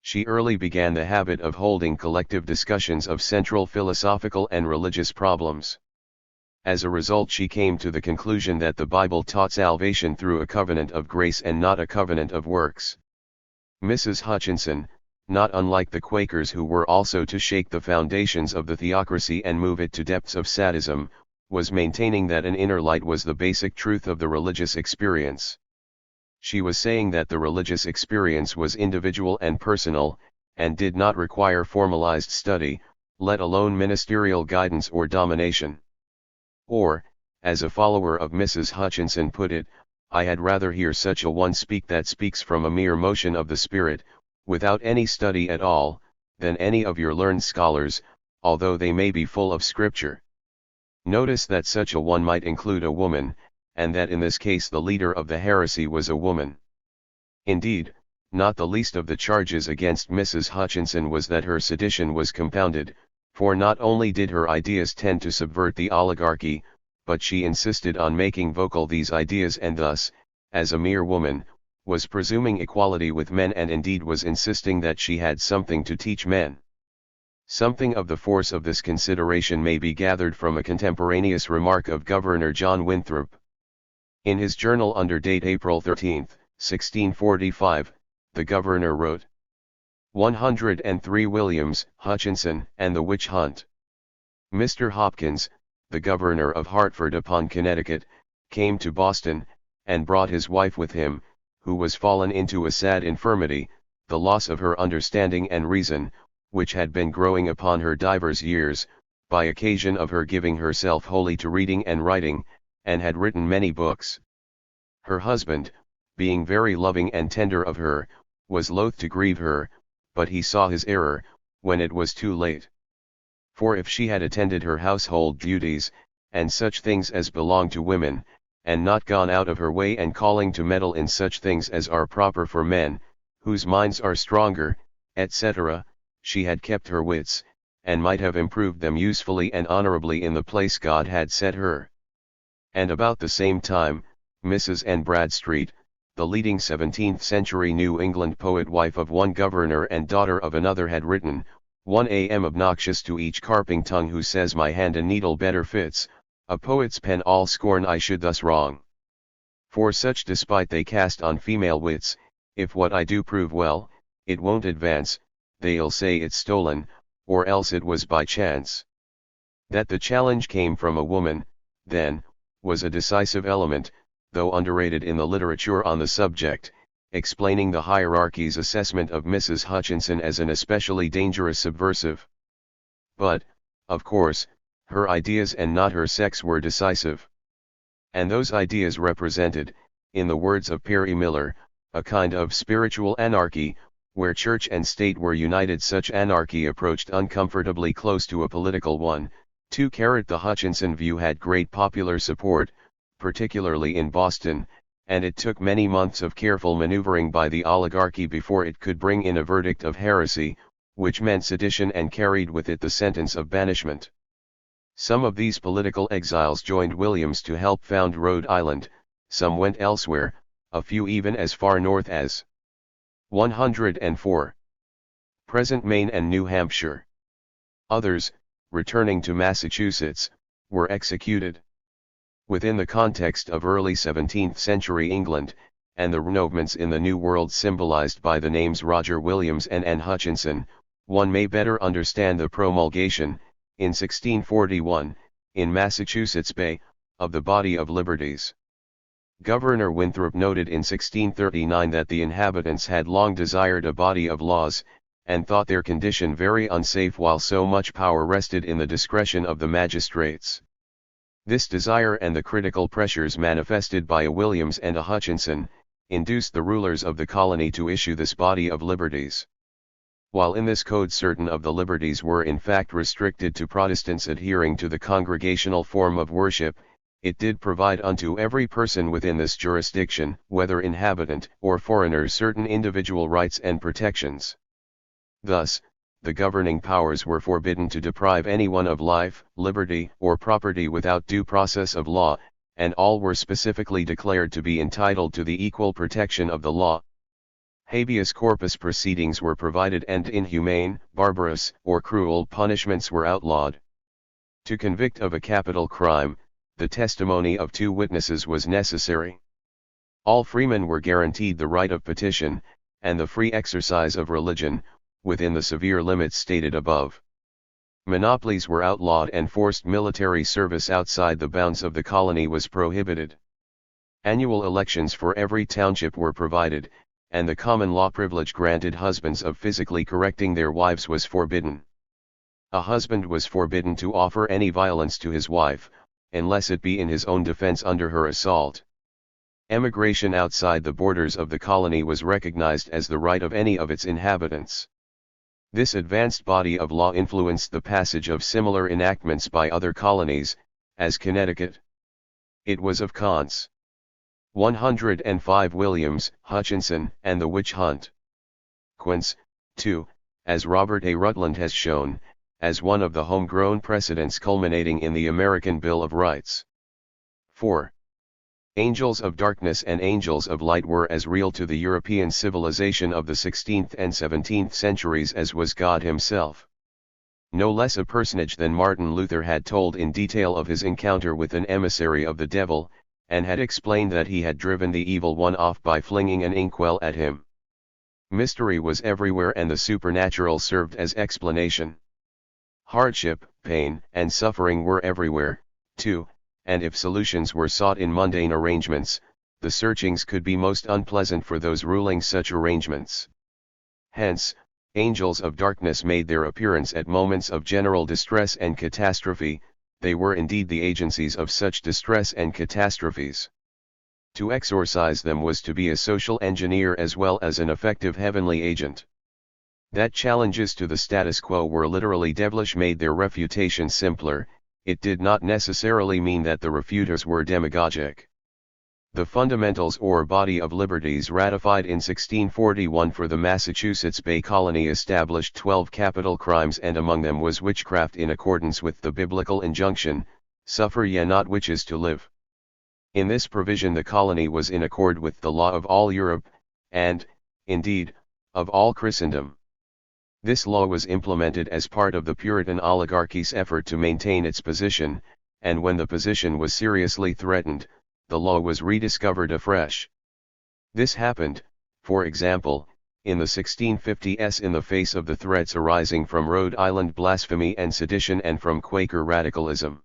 She early began the habit of holding collective discussions of central philosophical and religious problems. As a result, she came to the conclusion that the Bible taught salvation through a covenant of grace and not a covenant of works. Mrs. Hutchinson, not unlike the Quakers who were also to shake the foundations of the theocracy and move it to depths of sadism, was maintaining that an inner light was the basic truth of the religious experience. She was saying that the religious experience was individual and personal, and did not require formalized study, let alone ministerial guidance or domination. Or, as a follower of Mrs. Hutchinson put it, I had rather hear such a one speak that speaks from a mere motion of the Spirit, without any study at all, than any of your learned scholars, although they may be full of Scripture. Notice that such a one might include a woman, and that in this case the leader of the heresy was a woman. Indeed, not the least of the charges against Mrs. Hutchinson was that her sedition was compounded, for not only did her ideas tend to subvert the oligarchy, but she insisted on making vocal these ideas and thus, as a mere woman, was presuming equality with men and indeed was insisting that she had something to teach men. Something of the force of this consideration may be gathered from a contemporaneous remark of Governor John Winthrop. In his journal under date April 13, 1645, the governor wrote, 103 Williams, Hutchinson, and the Witch Hunt. Mr. Hopkins, the governor of Hartford upon Connecticut, came to Boston, and brought his wife with him, who was fallen into a sad infirmity, the loss of her understanding and reason, which had been growing upon her divers years, by occasion of her giving herself wholly to reading and writing, and had written many books. Her husband, being very loving and tender of her, was loath to grieve her, but he saw his error, when it was too late. For if she had attended her household duties, and such things as belong to women, and not gone out of her way and calling to meddle in such things as are proper for men, whose minds are stronger, etc., she had kept her wits, and might have improved them usefully and honorably in the place God had set her. And about the same time, Mrs. N. Bradstreet, the leading 17th-century New England poet, wife of one governor and daughter of another, had written, 1 am obnoxious to each carping tongue who says my hand a needle better fits, a poet's pen all scorn I should thus wrong. For such despite they cast on female wits, if what I do prove well, it won't advance, they'll say it's stolen, or else it was by chance. That the challenge came from a woman, then, was a decisive element, though underrated in the literature on the subject, explaining the hierarchy's assessment of Mrs. Hutchinson as an especially dangerous subversive. But, of course, her ideas and not her sex were decisive. And those ideas represented, in the words of Perry Miller, a kind of spiritual anarchy, where church and state were united. Such anarchy approached uncomfortably close to a political one. The Hutchinson view had great popular support, particularly in Boston, and it took many months of careful maneuvering by the oligarchy before it could bring in a verdict of heresy, which meant sedition and carried with it the sentence of banishment. Some of these political exiles joined Williams to help found Rhode Island, some went elsewhere, a few even as far north as 104. Present Maine and New Hampshire. Others, returning to Massachusetts, were executed. Within the context of early 17th century England, and the movements in the New World symbolized by the names Roger Williams and Anne Hutchinson, one may better understand the promulgation, in 1641, in Massachusetts Bay, of the body of liberties. Governor Winthrop noted in 1639 that the inhabitants had long desired a body of laws, and thought their condition very unsafe while so much power rested in the discretion of the magistrates. This desire and the critical pressures manifested by a Williams and a Hutchinson, induced the rulers of the colony to issue this body of liberties. While in this code certain of the liberties were in fact restricted to Protestants adhering to the congregational form of worship, it did provide unto every person within this jurisdiction, whether inhabitant or foreigner, certain individual rights and protections. Thus, the governing powers were forbidden to deprive anyone of life, liberty, or property without due process of law, and all were specifically declared to be entitled to the equal protection of the law. Habeas corpus proceedings were provided, and inhumane, barbarous, or cruel punishments were outlawed. To convict of a capital crime, the testimony of 2 witnesses was necessary. All freemen were guaranteed the right of petition, and the free exercise of religion, within the severe limits stated above. Monopolies were outlawed, and forced military service outside the bounds of the colony was prohibited. Annual elections for every township were provided, and the common law privilege granted husbands of physically correcting their wives was forbidden. A husband was forbidden to offer any violence to his wife, unless it be in his own defense under her assault. Emigration outside the borders of the colony was recognized as the right of any of its inhabitants. This advanced body of law influenced the passage of similar enactments by other colonies, as Connecticut. It was of Cons. 105 Williams, Hutchinson, and the Witch Hunt. Quince, too, as Robert A. Rutland has shown, as one of the homegrown precedents culminating in the American Bill of Rights. 4. Angels of darkness and angels of light were as real to the European civilization of the 16th and 17th centuries as was God himself. No less a personage than Martin Luther had told in detail of his encounter with an emissary of the devil, and had explained that he had driven the evil one off by flinging an inkwell at him. Mystery was everywhere, and the supernatural served as explanation. Hardship, pain, and suffering were everywhere, too, and if solutions were sought in mundane arrangements, the searchings could be most unpleasant for those ruling such arrangements. Hence, angels of darkness made their appearance at moments of general distress and catastrophe. They were indeed the agencies of such distress and catastrophes. To exorcise them was to be a social engineer as well as an effective heavenly agent. That challenges to the status quo were literally devilish made their refutation simpler. It did not necessarily mean that the refuters were demagogic. The fundamentals or body of liberties ratified in 1641 for the Massachusetts Bay Colony established 12 capital crimes, and among them was witchcraft, in accordance with the biblical injunction, "Suffer ye not witches to live." In this provision the colony was in accord with the law of all Europe, and, indeed, of all Christendom. This law was implemented as part of the Puritan oligarchy's effort to maintain its position, and when the position was seriously threatened, the law was rediscovered afresh. This happened, for example, in the 1650s in the face of the threats arising from Rhode Island blasphemy and sedition and from Quaker radicalism.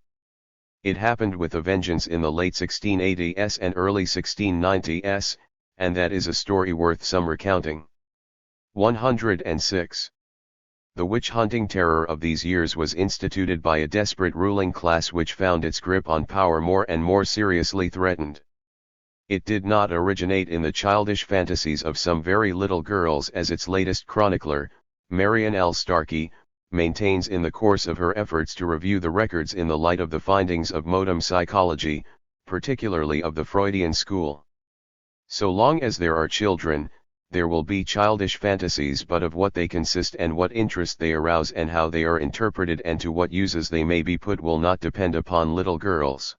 It happened with a vengeance in the late 1680s and early 1690s, and that is a story worth some recounting. 106. The witch-hunting terror of these years was instituted by a desperate ruling class which found its grip on power more and more seriously threatened. It did not originate in the childish fantasies of some very little girls, as its latest chronicler, Marion L. Starkey, maintains in the course of her efforts to review the records in the light of the findings of modern psychology, particularly of the Freudian school. So long as there are children, there will be childish fantasies, but of what they consist and what interest they arouse and how they are interpreted and to what uses they may be put will not depend upon little girls.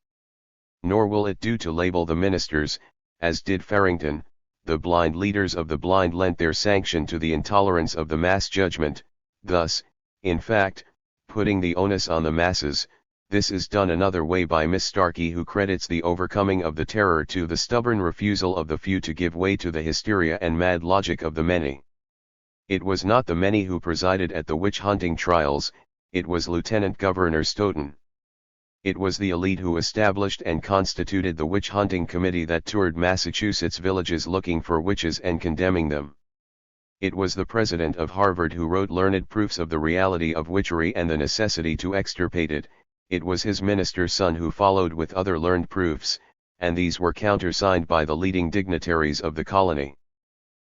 Nor will it do to label the ministers, as did Farrington. The blind leaders of the blind lent their sanction to the intolerance of the mass judgment, thus, in fact, putting the onus on the masses. This is done another way by Miss Starkey, who credits the overcoming of the terror to the stubborn refusal of the few to give way to the hysteria and mad logic of the many. It was not the many who presided at the witch-hunting trials, it was Lieutenant Governor Stoughton. It was the elite who established and constituted the witch hunting committee that toured Massachusetts villages looking for witches and condemning them. It was the president of Harvard who wrote learned proofs of the reality of witchery and the necessity to extirpate it. It was his minister's son who followed with other learned proofs, and these were countersigned by the leading dignitaries of the colony.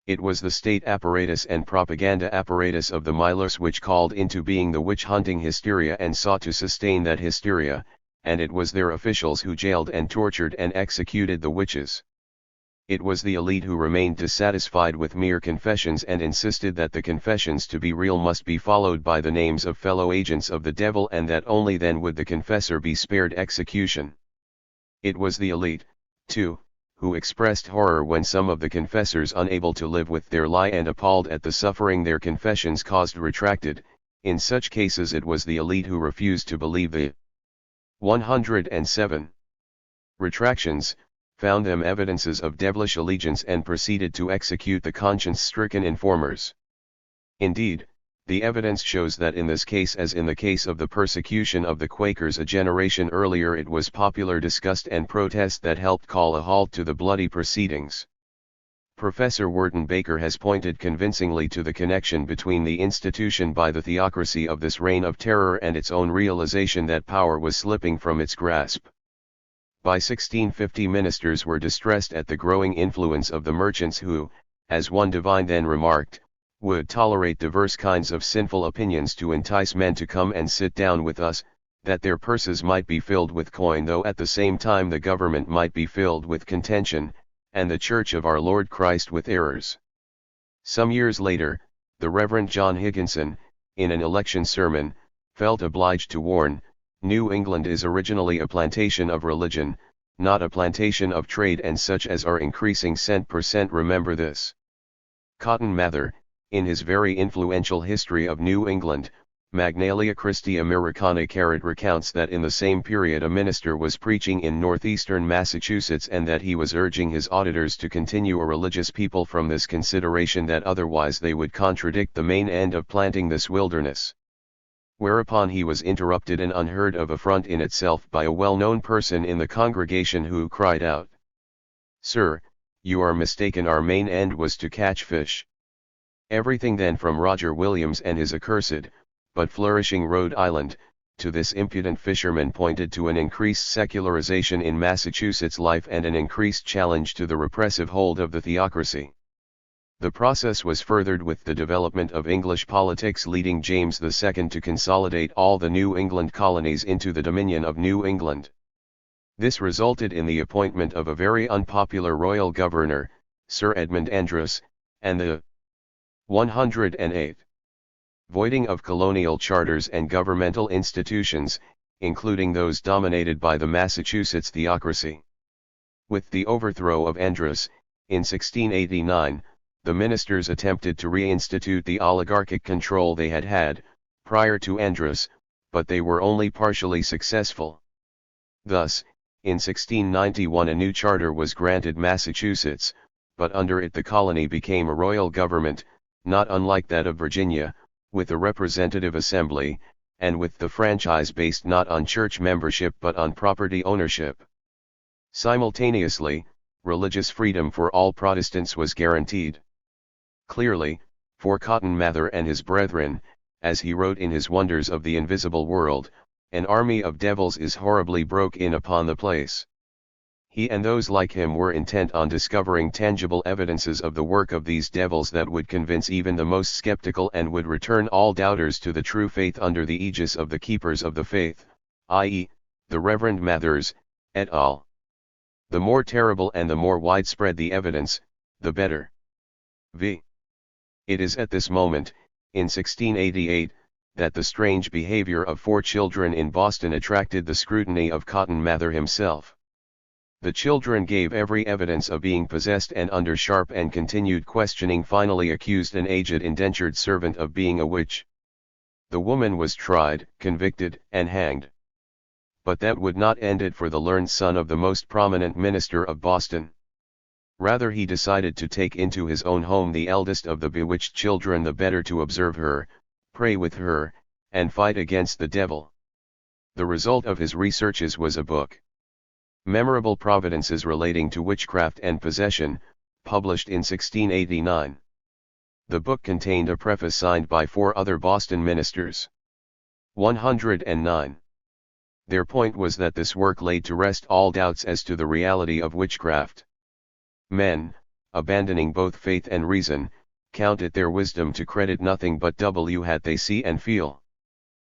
It was the state apparatus and propaganda apparatus of the Milos which called into being the witch-hunting hysteria and sought to sustain that hysteria, and it was their officials who jailed and tortured and executed the witches. It was the elite who remained dissatisfied with mere confessions and insisted that the confessions to be real must be followed by the names of fellow agents of the devil, and that only then would the confessor be spared execution. It was the elite, too, who expressed horror when some of the confessors, unable to live with their lie and appalled at the suffering their confessions caused, retracted. In such cases it was the elite who refused to believe the 107 retractions, found them evidences of devilish allegiance, and proceeded to execute the conscience-stricken informers. Indeed, the evidence shows that in this case, as in the case of the persecution of the Quakers a generation earlier, it was popular disgust and protest that helped call a halt to the bloody proceedings. Professor Wharton Baker has pointed convincingly to the connection between the institution by the theocracy of this reign of terror and its own realization that power was slipping from its grasp. By 1650 ministers were distressed at the growing influence of the merchants who, as one divine then remarked, would tolerate diverse kinds of sinful opinions to entice men to come and sit down with us, that their purses might be filled with coin, though at the same time the government might be filled with contention, and the Church of our Lord Christ with errors. Some years later, the Reverend John Higginson, in an election sermon, felt obliged to warn, New England is originally a plantation of religion, not a plantation of trade, and such as are increasing cent per cent remember this. Cotton Mather, in his very influential History of New England, Magnalia Christi Americana Carrot, recounts that in the same period a minister was preaching in northeastern Massachusetts, and that he was urging his auditors to continue a religious people from this consideration, that otherwise they would contradict the main end of planting this wilderness. Whereupon he was interrupted, an unheard of affront in itself, by a well-known person in the congregation who cried out, "Sir, you are mistaken, our main end was to catch fish." Everything then from Roger Williams and his accursed, but flourishing Rhode Island, to this impudent fisherman pointed to an increased secularization in Massachusetts life and an increased challenge to the repressive hold of the theocracy. The process was furthered with the development of English politics, leading James II to consolidate all the New England colonies into the Dominion of New England. This resulted in the appointment of a very unpopular royal governor, Sir Edmund Andros, and the 108 voiding of colonial charters and governmental institutions, including those dominated by the Massachusetts theocracy. With the overthrow of Andros, in 1689, the ministers attempted to reinstitute the oligarchic control they had had, prior to Andros, but they were only partially successful. Thus, in 1691 a new charter was granted Massachusetts, but under it the colony became a royal government, not unlike that of Virginia, with a representative assembly, and with the franchise based not on church membership but on property ownership. Simultaneously, religious freedom for all Protestants was guaranteed. Clearly, for Cotton Mather and his brethren, as he wrote in his Wonders of the Invisible World, an army of devils is horribly broke in upon the place. He and those like him were intent on discovering tangible evidences of the work of these devils that would convince even the most skeptical and would return all doubters to the true faith under the aegis of the keepers of the faith, i.e., the Reverend Mathers, et al. The more terrible and the more widespread the evidence, the better. V. It is at this moment, in 1688, that the strange behavior of 4 children in Boston attracted the scrutiny of Cotton Mather himself. The children gave every evidence of being possessed, and under sharp and continued questioning finally accused an aged indentured servant of being a witch. The woman was tried, convicted, and hanged. But that would not end it for the learned son of the most prominent minister of Boston. Rather he decided to take into his own home the eldest of the bewitched children, the better to observe her, pray with her, and fight against the devil. The result of his researches was a book, Memorable Providences Relating to Witchcraft and Possession, published in 1689. The book contained a preface signed by 4 other Boston ministers. 109. Their point was that this work laid to rest all doubts as to the reality of witchcraft. Men, abandoning both faith and reason, count it their wisdom to credit nothing but what they see and feel.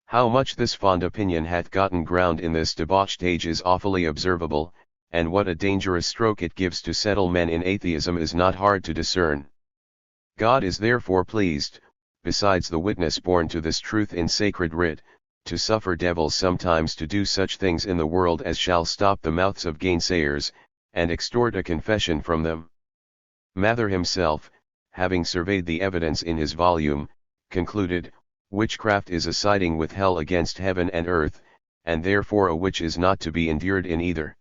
How much this fond opinion hath gotten ground in this debauched age is awfully observable, and what a dangerous stroke it gives to settle men in atheism is not hard to discern. God is therefore pleased, besides the witness borne to this truth in sacred writ, to suffer devils sometimes to do such things in the world as shall stop the mouths of gainsayers, and extort a confession from them. Mather himself, having surveyed the evidence in his volume, concluded, witchcraft is a siding with hell against heaven and earth, and therefore a witch is not to be endured in either.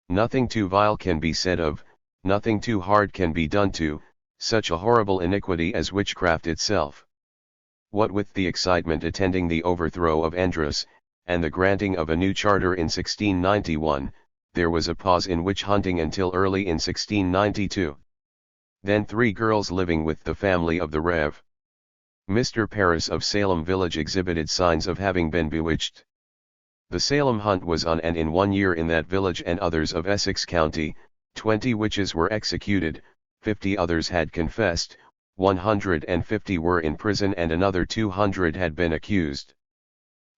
Nothing too vile can be said of, nothing too hard can be done to, such a horrible iniquity as witchcraft itself. What with the excitement attending the overthrow of Andros, and the granting of a new charter in 1691, there was a pause in witch hunting until early in 1692. Then 3 girls living with the family of the Rev. Mr. Paris of Salem village exhibited signs of having been bewitched. The Salem hunt was on, and in 1 year in that village and others of Essex County, 20 witches were executed, 50 others had confessed, 150 were in prison, and another 200 had been accused.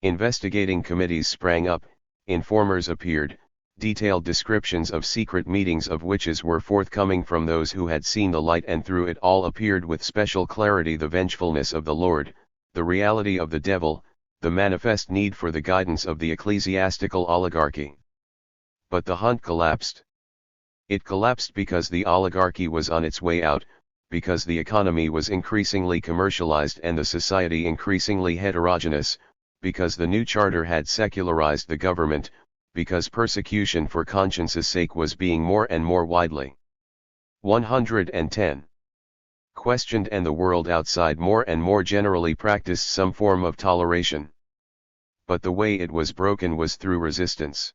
Investigating committees sprang up, informers appeared, detailed descriptions of secret meetings of witches were forthcoming from those who had seen the light, and through it all appeared with special clarity the vengefulness of the Lord, the reality of the devil, the manifest need for the guidance of the ecclesiastical oligarchy. But the hunt collapsed. It collapsed because the oligarchy was on its way out, because the economy was increasingly commercialized and the society increasingly heterogeneous, because the new charter had secularized the government, because persecution for conscience's sake was being more and more widely 110. questioned, and the world outside more and more generally practiced some form of toleration. But the way it was broken was through resistance.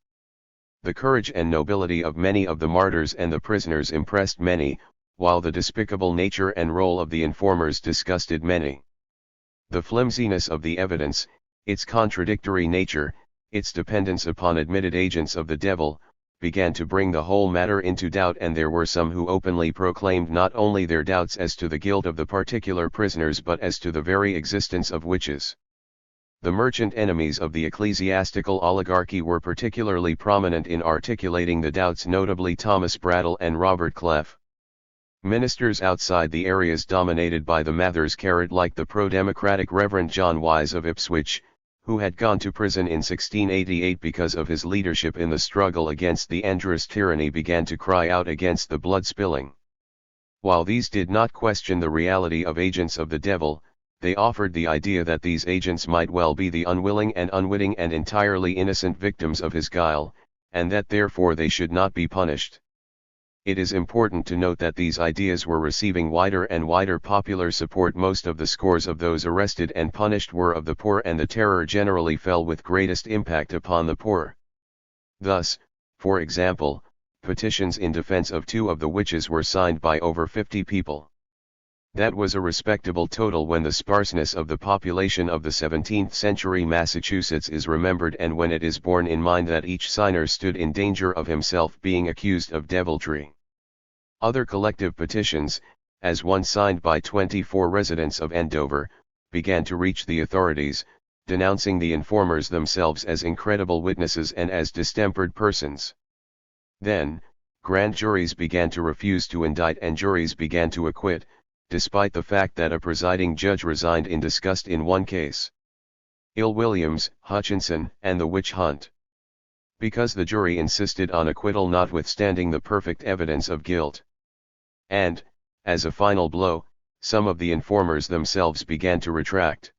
The courage and nobility of many of the martyrs and the prisoners impressed many, while the despicable nature and role of the informers disgusted many. The flimsiness of the evidence, its contradictory nature, its dependence upon admitted agents of the devil, began to bring the whole matter into doubt, and there were some who openly proclaimed not only their doubts as to the guilt of the particular prisoners but as to the very existence of witches. The merchant enemies of the ecclesiastical oligarchy were particularly prominent in articulating the doubts, notably Thomas Brattle and Robert Cleff. Ministers outside the areas dominated by the Mathers cared, like the pro-democratic Reverend John Wise of Ipswich, who had gone to prison in 1688 because of his leadership in the struggle against the Andros tyranny, began to cry out against the blood spilling. While these did not question the reality of agents of the devil, they offered the idea that these agents might well be the unwilling and unwitting and entirely innocent victims of his guile, and that therefore they should not be punished. It is important to note that these ideas were receiving wider and wider popular support. Most of the scores of those arrested and punished were of the poor, and the terror generally fell with greatest impact upon the poor. Thus, for example, petitions in defense of 2 of the witches were signed by over 50 people. That was a respectable total when the sparseness of the population of the 17th century Massachusetts is remembered, and when it is borne in mind that each signer stood in danger of himself being accused of deviltry. Other collective petitions, as one signed by 24 residents of Andover, began to reach the authorities, denouncing the informers themselves as incredible witnesses and as distempered persons. Then, grand juries began to refuse to indict and juries began to acquit, despite the fact that a presiding judge resigned in disgust in one case. Il Williams, Hutchinson, and the Witch Hunt. Because the jury insisted on acquittal notwithstanding the perfect evidence of guilt. And, as a final blow, some of the informers themselves began to retract.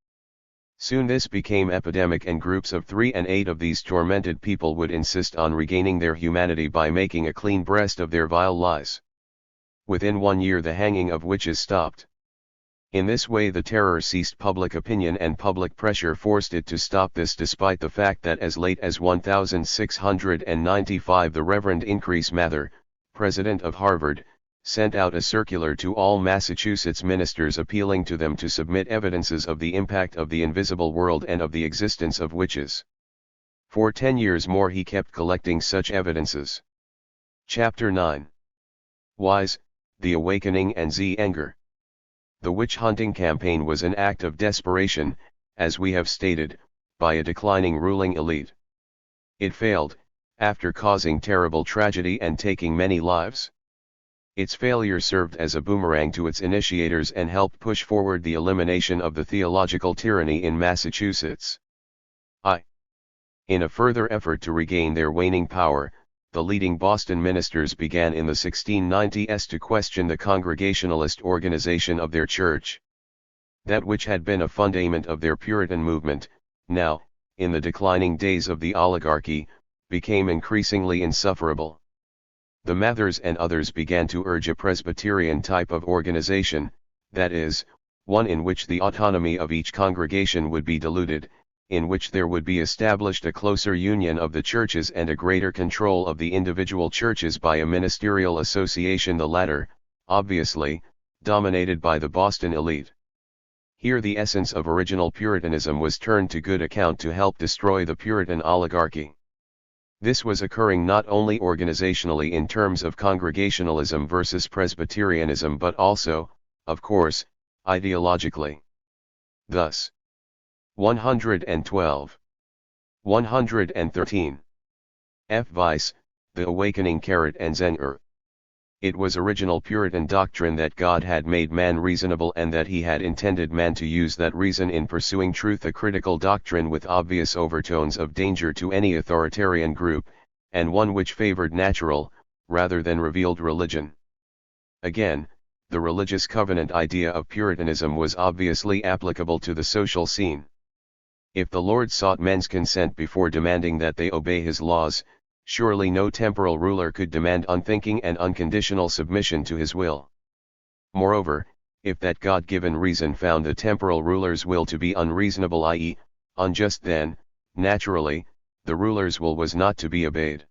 Soon this became epidemic, and groups of 3 and 8 of these tormented people would insist on regaining their humanity by making a clean breast of their vile lies. Within 1 year the hanging of witches stopped. In this way the terror seized public opinion and public pressure forced it to stop this, despite the fact that as late as 1695 the Reverend Increase Mather, president of Harvard, sent out a circular to all Massachusetts ministers appealing to them to submit evidences of the impact of the invisible world and of the existence of witches. For 10 years more he kept collecting such evidences. Chapter 9. Wise, the Awakening and Anger. The witch-hunting campaign was an act of desperation, as we have stated, by a declining ruling elite. It failed, after causing terrible tragedy and taking many lives. Its failure served as a boomerang to its initiators and helped push forward the elimination of the theological tyranny in Massachusetts. In a further effort to regain their waning power, the leading Boston ministers began in the 1690s to question the Congregationalist organization of their church. That which had been a fundament of their Puritan movement, now, in the declining days of the oligarchy, became increasingly insufferable. The Mathers and others began to urge a Presbyterian type of organization, that is, one in which the autonomy of each congregation would be diluted, in which there would be established a closer union of the churches and a greater control of the individual churches by a ministerial association, the latter, obviously, dominated by the Boston elite. Here the essence of original Puritanism was turned to good account to help destroy the Puritan oligarchy. This was occurring not only organizationally in terms of Congregationalism versus Presbyterianism but also, of course, ideologically. Thus, 112. 113. F. Vice, the Awakening and Anger. It was original Puritan doctrine that God had made man reasonable and that he had intended man to use that reason in pursuing truth, a critical doctrine with obvious overtones of danger to any authoritarian group, and one which favored natural, rather than revealed religion. Again, the religious covenant idea of Puritanism was obviously applicable to the social scene. If the Lord sought men's consent before demanding that they obey his laws, surely no temporal ruler could demand unthinking and unconditional submission to his will. Moreover, if that God-given reason found the temporal ruler's will to be unreasonable, i.e., unjust, then, naturally, the ruler's will was not to be obeyed.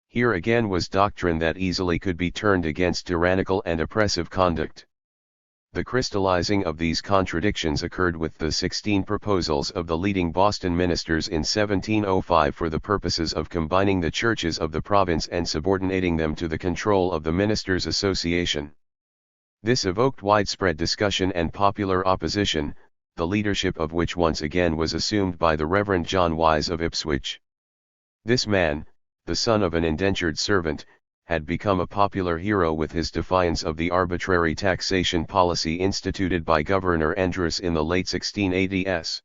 Here again was doctrine that easily could be turned against tyrannical and oppressive conduct. The crystallizing of these contradictions occurred with the 16 proposals of the leading Boston ministers in 1705 for the purposes of combining the churches of the province and subordinating them to the control of the Ministers' Association. This evoked widespread discussion and popular opposition, the leadership of which once again was assumed by the Reverend John Wise of Ipswich. This man, the son of an indentured servant, had become a popular hero with his defiance of the arbitrary taxation policy instituted by Governor Andros in the late 1680s.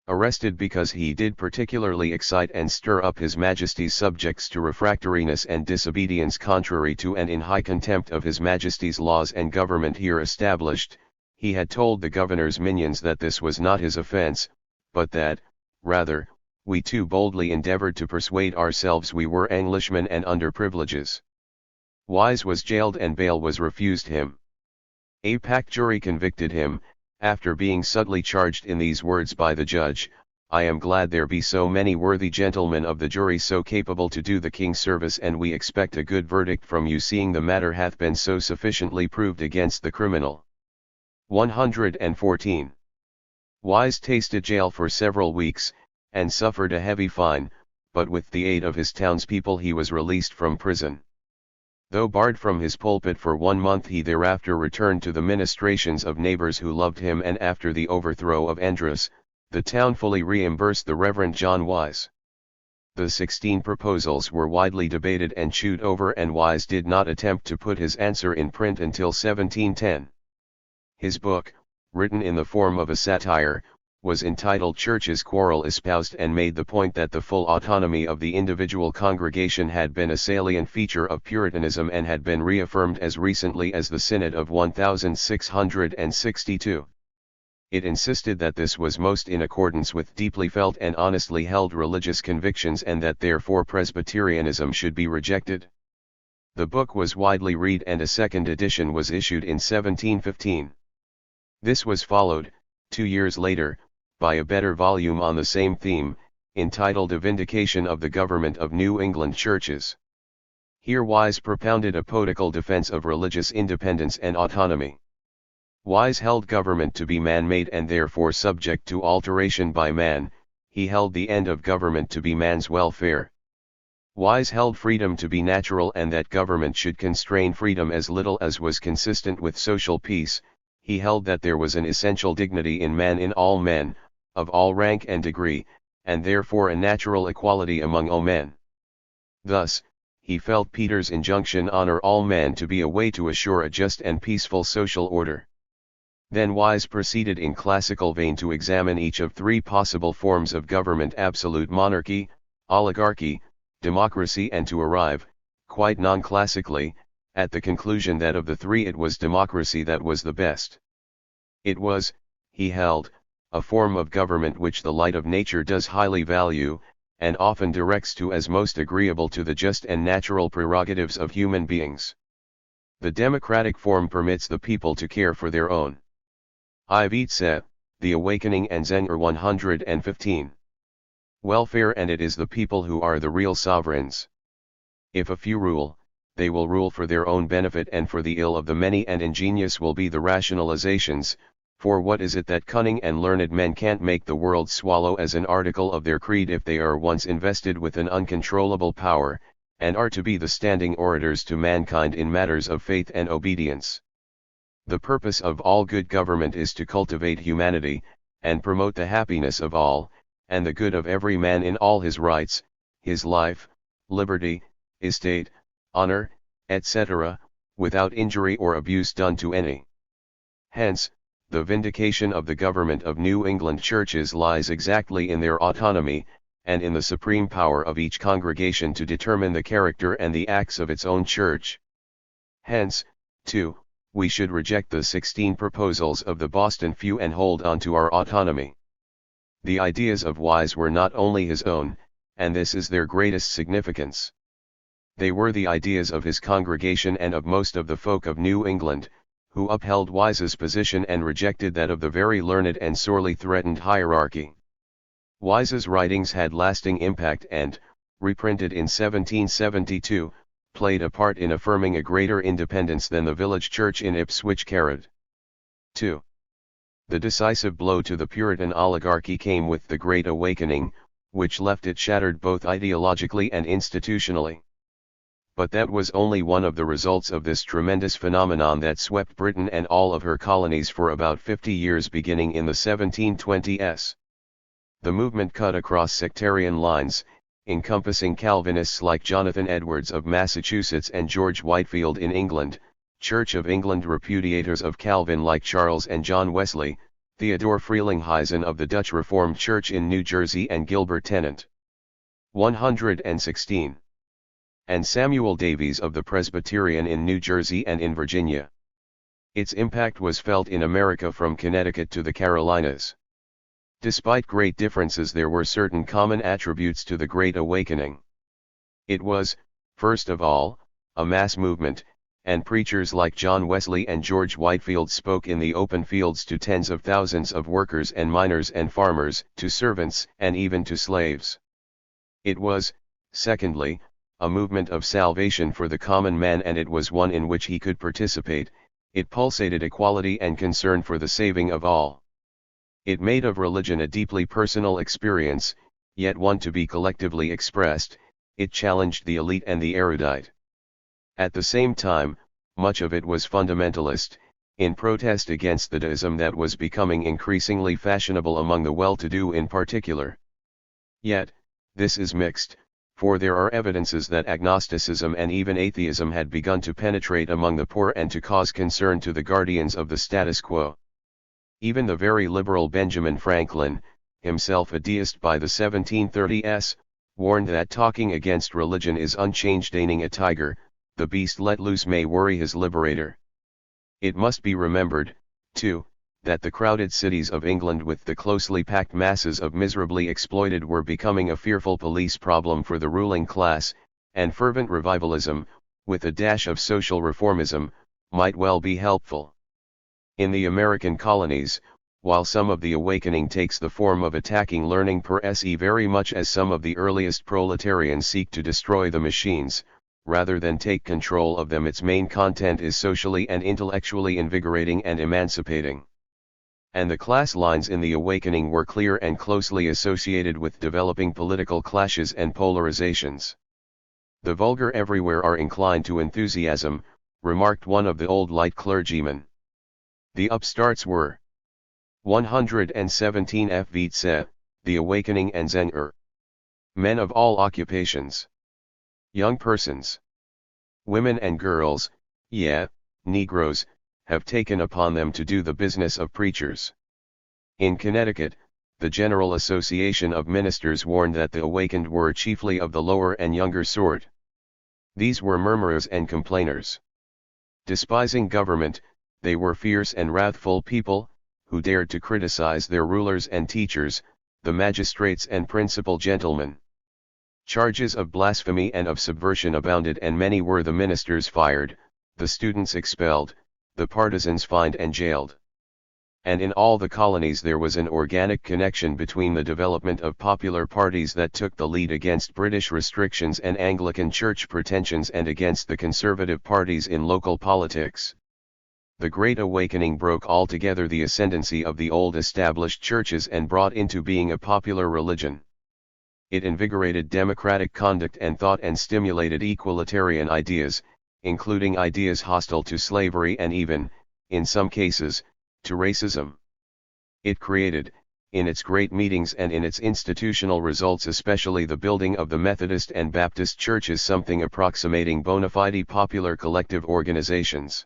Arrested because he did particularly excite and stir up His Majesty's subjects to refractoriness and disobedience contrary to and in high contempt of His Majesty's laws and government here established, he had told the governor's minions that this was not his offence, but that, rather, we too boldly endeavoured to persuade ourselves we were Englishmen and under privileges. Wise was jailed and bail was refused him. A packed jury convicted him, after being subtly charged in these words by the judge: "I am glad there be so many worthy gentlemen of the jury so capable to do the king's service, and we expect a good verdict from you, seeing the matter hath been so sufficiently proved against the criminal." 114. Wise tasted jail for several weeks, and suffered a heavy fine, but with the aid of his townspeople he was released from prison. Though barred from his pulpit for 1 month, he thereafter returned to the ministrations of neighbors who loved him, and after the overthrow of Andros, the town fully reimbursed the Reverend John Wise. The 16 proposals were widely debated and chewed over, and Wise did not attempt to put his answer in print until 1710. His book, written in the form of a satire, was entitled Church's Quarrel, espoused and made the point that the full autonomy of the individual congregation had been a salient feature of Puritanism and had been reaffirmed as recently as the Synod of 1662. It insisted that this was most in accordance with deeply felt and honestly held religious convictions, and that therefore Presbyterianism should be rejected. The book was widely read, and a second edition was issued in 1715. This was followed, 2 years later, by a better volume on the same theme, entitled A Vindication of the Government of New England Churches. Here Wise propounded a poetical defense of religious independence and autonomy. Wise held government to be man-made and therefore subject to alteration by man. He held the end of government to be man's welfare. Wise held freedom to be natural and that government should constrain freedom as little as was consistent with social peace. He held that there was an essential dignity in man in all men, of all rank and degree, and therefore a natural equality among all men. Thus, he felt Peter's injunction honor all men to be a way to assure a just and peaceful social order. Then Wise proceeded in classical vein to examine each of 3 possible forms of government: absolute monarchy, oligarchy, democracy, and to arrive, quite non-classically, at the conclusion that of the 3 it was democracy that was the best. It was, he held, a form of government which the light of nature does highly value, and often directs to as most agreeable to the just and natural prerogatives of human beings. The democratic form permits the people to care for their own. Ivitse, The Awakening and Zenger 115. Welfare, and it is the people who are the real sovereigns. If a few rule, they will rule for their own benefit and for the ill of the many, and ingenious will be the rationalizations. For what is it that cunning and learned men can't make the world swallow as an article of their creed if they are once invested with an uncontrollable power, and are to be the standing orators to mankind in matters of faith and obedience? The purpose of all good government is to cultivate humanity, and promote the happiness of all, and the good of every man in all his rights, his life, liberty, estate, honor, etc., without injury or abuse done to any. Hence, the vindication of the government of New England churches lies exactly in their autonomy, and in the supreme power of each congregation to determine the character and the acts of its own church. Hence, too, we should reject the 16 proposals of the Boston few and hold on to our autonomy. The ideas of Wise were not only his own, and this is their greatest significance. They were the ideas of his congregation and of most of the folk of New England, who upheld Wise's position and rejected that of the very learned and sorely threatened hierarchy. Wise's writings had lasting impact and, reprinted in 1772, played a part in affirming a greater independence than the village church in Ipswich carried. 2. The decisive blow to the Puritan oligarchy came with the Great Awakening, which left it shattered both ideologically and institutionally. But that was only one of the results of this tremendous phenomenon that swept Britain and all of her colonies for about 50 years, beginning in the 1720s. The movement cut across sectarian lines, encompassing Calvinists like Jonathan Edwards of Massachusetts and George Whitefield in England, Church of England repudiators of Calvin like Charles and John Wesley, Theodore Frelinghuysen of the Dutch Reformed Church in New Jersey and Gilbert Tennant. 116. And Samuel Davies of the Presbyterian in New Jersey and in Virginia. Its impact was felt in America from Connecticut to the Carolinas. Despite great differences, there were certain common attributes to the Great Awakening. It was, first of all, a mass movement, and preachers like John Wesley and George Whitefield spoke in the open fields to tens of thousands of workers and miners and farmers, to servants and even to slaves. It was, secondly, a movement of salvation for the common man, and it was one in which he could participate. It pulsated equality and concern for the saving of all. It made of religion a deeply personal experience, yet one to be collectively expressed. It challenged the elite and the erudite. At the same time, much of it was fundamentalist, in protest against the deism that was becoming increasingly fashionable among the well-to-do in particular. Yet, this is mixed, for there are evidences that agnosticism and even atheism had begun to penetrate among the poor and to cause concern to the guardians of the status quo. Even the very liberal Benjamin Franklin, himself a deist by the 1730s, warned that talking against religion is unchanged gaining a tiger, the beast let loose may worry his liberator. It must be remembered, too, that the crowded cities of England with the closely packed masses of miserably exploited were becoming a fearful police problem for the ruling class, and fervent revivalism, with a dash of social reformism, might well be helpful. In the American colonies, while some of the awakening takes the form of attacking learning per se very much as some of the earliest proletarians seek to destroy the machines, rather than take control of them, its main content is socially and intellectually invigorating and emancipating. And the class lines in the awakening were clear and closely associated with developing political clashes and polarizations. The vulgar everywhere are inclined to enthusiasm, remarked one of the old light clergymen. The upstarts were 117 Aptheker, the awakening and Zenger. Men of all occupations. Young persons. Women and girls, Negroes, have taken upon them to do the business of preachers. In Connecticut, the General Association of Ministers warned that the awakened were chiefly of the lower and younger sort. These were murmurers and complainers. Despising government, they were fierce and wrathful people, who dared to criticize their rulers and teachers, the magistrates and principal gentlemen. Charges of blasphemy and of subversion abounded, and many were the ministers fired, the students expelled, the partisans fined and jailed. And in all the colonies there was an organic connection between the development of popular parties that took the lead against British restrictions and Anglican Church pretensions and against the conservative parties in local politics. The Great Awakening broke altogether the ascendancy of the old established churches and brought into being a popular religion. It invigorated democratic conduct and thought and stimulated equalitarian ideas, including ideas hostile to slavery and even, in some cases, to racism. It created, in its great meetings and in its institutional results, especially the building of the Methodist and Baptist churches, something approximating bona fide popular collective organizations.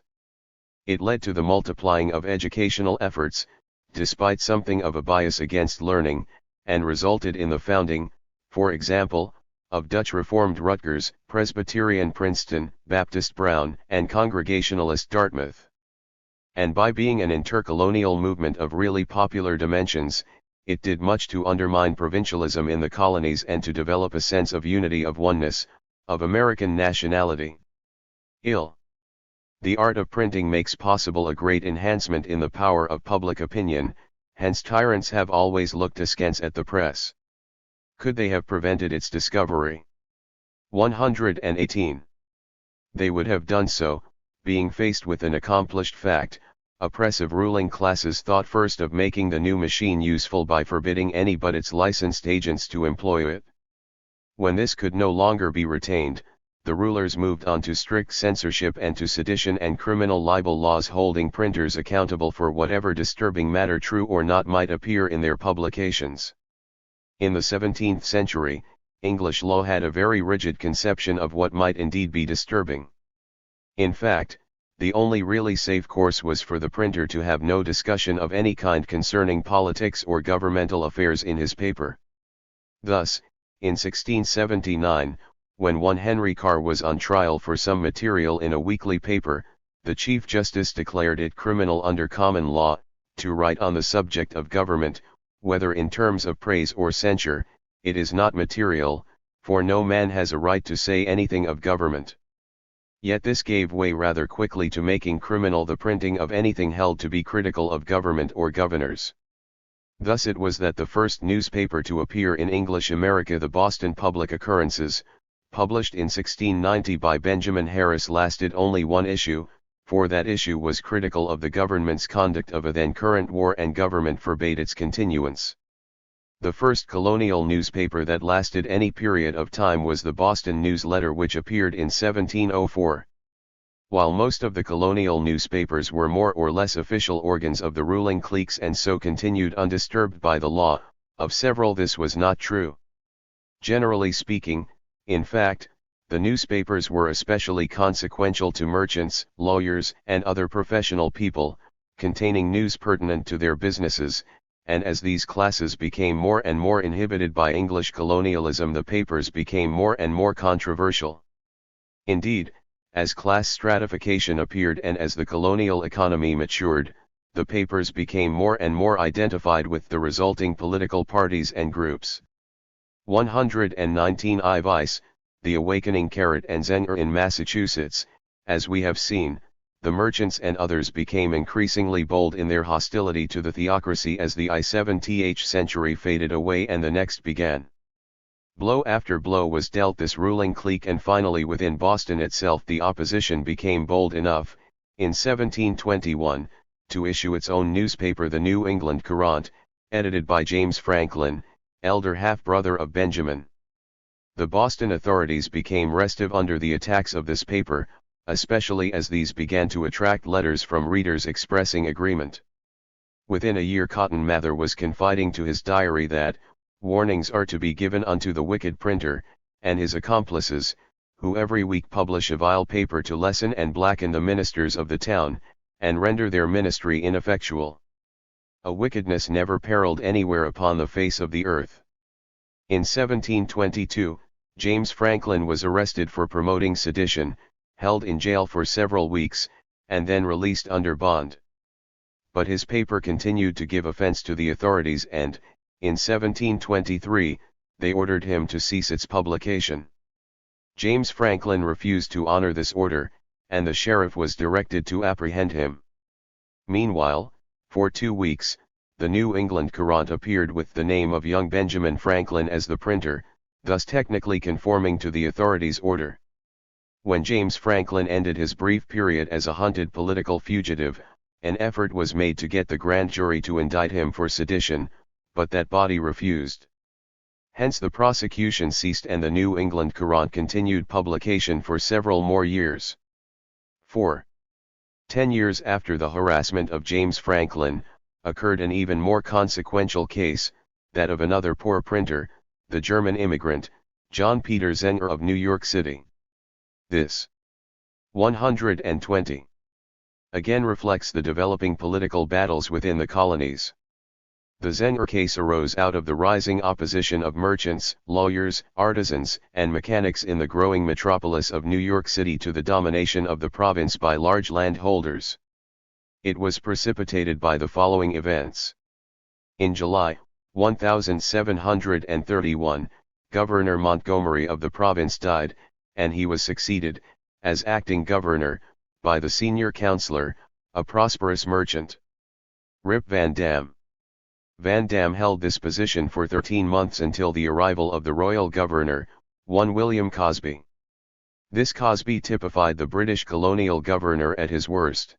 It led to the multiplying of educational efforts, despite something of a bias against learning, and resulted in the founding, for example, of Dutch Reformed Rutgers, Presbyterian Princeton, Baptist Brown, and Congregationalist Dartmouth. And by being an intercolonial movement of really popular dimensions, it did much to undermine provincialism in the colonies and to develop a sense of unity, of oneness, of American nationality. The art of printing makes possible a great enhancement in the power of public opinion, hence tyrants have always looked askance at the press. Could they have prevented its discovery? 118. They would have done so, being faced with an accomplished fact. Oppressive ruling classes thought first of making the new machine useful by forbidding any but its licensed agents to employ it. When this could no longer be retained, the rulers moved on to strict censorship and to sedition and criminal libel laws, holding printers accountable for whatever disturbing matter, true or not, might appear in their publications. In the 17th century, English law had a very rigid conception of what might indeed be disturbing. In fact, the only really safe course was for the printer to have no discussion of any kind concerning politics or governmental affairs in his paper. Thus, in 1679, when one Henry Carr was on trial for some material in a weekly paper, the Chief Justice declared it criminal under common law to write on the subject of government, whether in terms of praise or censure. It is not material, for no man has a right to say anything of government. Yet this gave way rather quickly to making criminal the printing of anything held to be critical of government or governors. Thus it was that the first newspaper to appear in English America, the Boston Public Occurrences, published in 1690 by Benjamin Harris, lasted only one issue, for that issue was critical of the government's conduct of a then current war, and government forbade its continuance. The first colonial newspaper that lasted any period of time was the Boston News-Letter, which appeared in 1704. While most of the colonial newspapers were more or less official organs of the ruling cliques and so continued undisturbed by the law, of several this was not true. Generally speaking, in fact, the newspapers were especially consequential to merchants, lawyers, and other professional people, containing news pertinent to their businesses, and as these classes became more and more inhibited by English colonialism, the papers became more and more controversial. Indeed, as class stratification appeared and as the colonial economy matured, the papers became more and more identified with the resulting political parties and groups. 119 Vice, the Awakening, and Zenger in Massachusetts, as we have seen, the merchants and others became increasingly bold in their hostility to the theocracy as the I-17th century faded away and the next began. Blow after blow was dealt this ruling clique, and finally within Boston itself the opposition became bold enough, in 1721, to issue its own newspaper, the New England Courant, edited by James Franklin, elder half-brother of Benjamin. The Boston authorities became restive under the attacks of this paper, especially as these began to attract letters from readers expressing agreement. Within a year Cotton Mather was confiding to his diary that, "warnings are to be given unto the wicked printer, and his accomplices, who every week publish a vile paper to lessen and blacken the ministers of the town, and render their ministry ineffectual. A wickedness never periled anywhere upon the face of the earth." In 1722, James Franklin was arrested for promoting sedition, held in jail for several weeks, and then released under bond. But his paper continued to give offense to the authorities, and, in 1723, they ordered him to cease its publication. James Franklin refused to honor this order, and the sheriff was directed to apprehend him. Meanwhile, for 2 weeks, the New England Courant appeared with the name of young Benjamin Franklin as the printer, thus technically conforming to the authorities' order. When James Franklin ended his brief period as a hunted political fugitive, an effort was made to get the grand jury to indict him for sedition, but that body refused. Hence the prosecution ceased and the New England Courant continued publication for several more years. 4. 10 years after the harassment of James Franklin, occurred an even more consequential case, that of another poor printer, the German immigrant, John Peter Zenger of New York City. This 120 again reflects the developing political battles within the colonies. The Zenger case arose out of the rising opposition of merchants, lawyers, artisans, and mechanics in the growing metropolis of New York City to the domination of the province by large landholders. It was precipitated by the following events. In July 1731, Governor Montgomery of the province died, and he was succeeded, as acting governor, by the senior councilor, a prosperous merchant, Rip Van Dam. Van Dam held this position for 13 months until the arrival of the royal governor, one William Cosby. This Cosby typified the British colonial governor at his worst.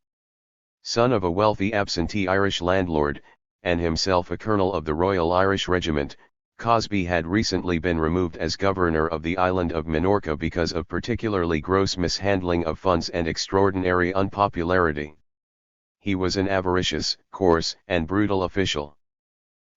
Son of a wealthy absentee Irish landlord, and himself a colonel of the Royal Irish Regiment, Cosby had recently been removed as governor of the island of Minorca because of particularly gross mishandling of funds and extraordinary unpopularity. He was an avaricious, coarse, and brutal official.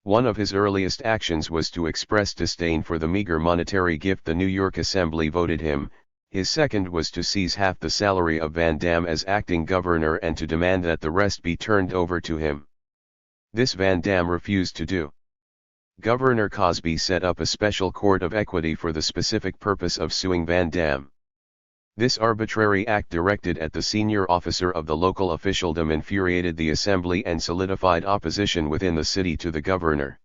One of his earliest actions was to express disdain for the meager monetary gift the New York Assembly voted him. His second was to seize half the salary of Van Dam as acting governor and to demand that the rest be turned over to him. This Van Dam refused to do. Governor Cosby set up a special court of equity for the specific purpose of suing Van Dam. This arbitrary act directed at the senior officer of the local officialdom infuriated the assembly and solidified opposition within the city to the governor.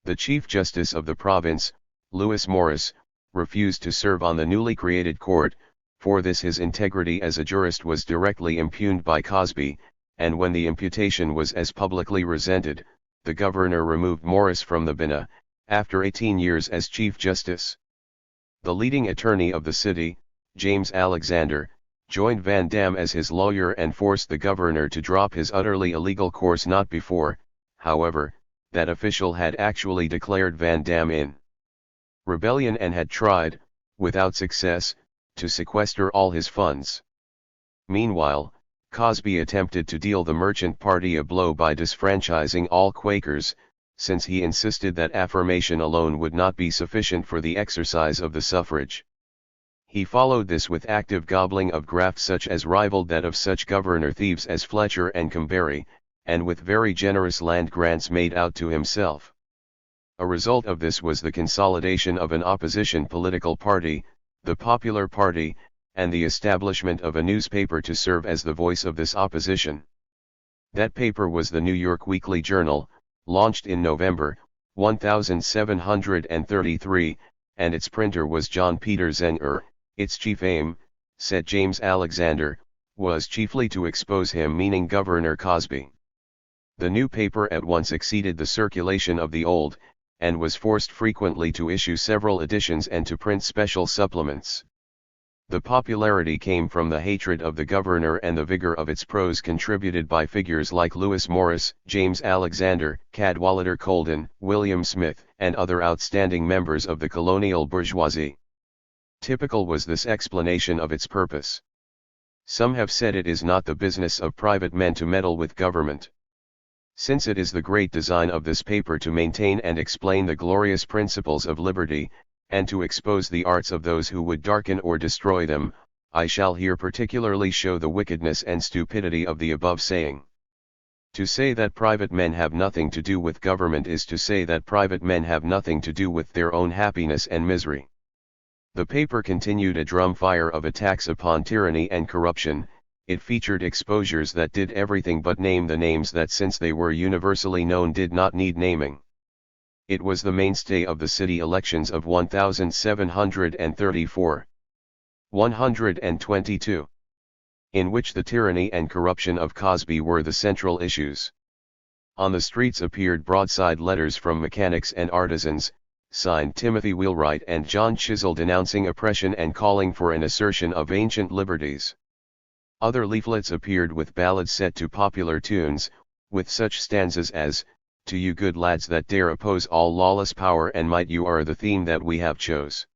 The Chief Justice of the province, Lewis Morris, refused to serve on the newly created court. For this his integrity as a jurist was directly impugned by Cosby, and when the imputation was as publicly resented, the governor removed Morris from the bench, after 18 years as Chief Justice. The leading attorney of the city, James Alexander, joined Van Dam as his lawyer and forced the governor to drop his utterly illegal course. Not before, however, that official had actually declared Van Dam in rebellion and had tried, without success, to sequester all his funds. Meanwhile, Cosby attempted to deal the merchant party a blow by disfranchising all Quakers, since he insisted that affirmation alone would not be sufficient for the exercise of the suffrage. He followed this with active gobbling of graft such as rivaled that of such governor thieves as Fletcher and Comberry, and with very generous land grants made out to himself. A result of this was the consolidation of an opposition political party, the Popular Party, and the establishment of a newspaper to serve as the voice of this opposition. That paper was the New York Weekly Journal, launched in November 1733, and its printer was John Peter Zenger. Its chief aim, said James Alexander, was chiefly to expose him, meaning Governor Cosby. The new paper at once exceeded the circulation of the old, and was forced frequently to issue several editions and to print special supplements. The popularity came from the hatred of the governor and the vigor of its prose contributed by figures like Lewis Morris, James Alexander, Cadwallader Colden, William Smith, and other outstanding members of the colonial bourgeoisie. Typical was this explanation of its purpose. Some have said it is not the business of private men to meddle with government. Since it is the great design of this paper to maintain and explain the glorious principles of liberty, and to expose the arts of those who would darken or destroy them, I shall here particularly show the wickedness and stupidity of the above saying. To say that private men have nothing to do with government is to say that private men have nothing to do with their own happiness and misery. The paper continued a drum fire of attacks upon tyranny and corruption. It featured exposures that did everything but name the names that, since they were universally known, did not need naming. It was the mainstay of the city elections of 1734, 122, in which the tyranny and corruption of Cosby were the central issues. On the streets appeared broadside letters from mechanics and artisans, signed Timothy Wheelwright and John Chisel, denouncing oppression and calling for an assertion of ancient liberties. Other leaflets appeared with ballads set to popular tunes, with such stanzas as, "To you good lads that dare oppose all lawless power and might, you are the theme that we have chose.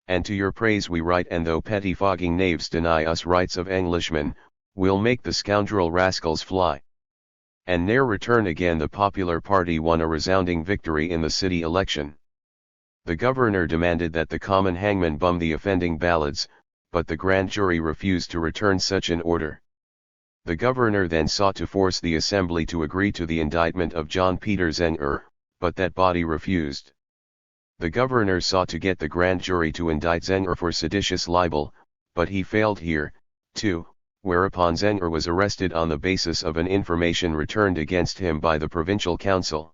And to your praise we write, and though pettifogging knaves deny us rights of Englishmen, we'll make the scoundrel rascals fly." And ne'er return again. The popular party won a resounding victory in the city election. The governor demanded that the common hangman bum the offending ballads, but the grand jury refused to return such an order. The governor then sought to force the assembly to agree to the indictment of John Peter Zenger, but that body refused. The governor sought to get the grand jury to indict Zenger for seditious libel, but he failed here, too, whereupon Zenger was arrested on the basis of an information returned against him by the provincial council.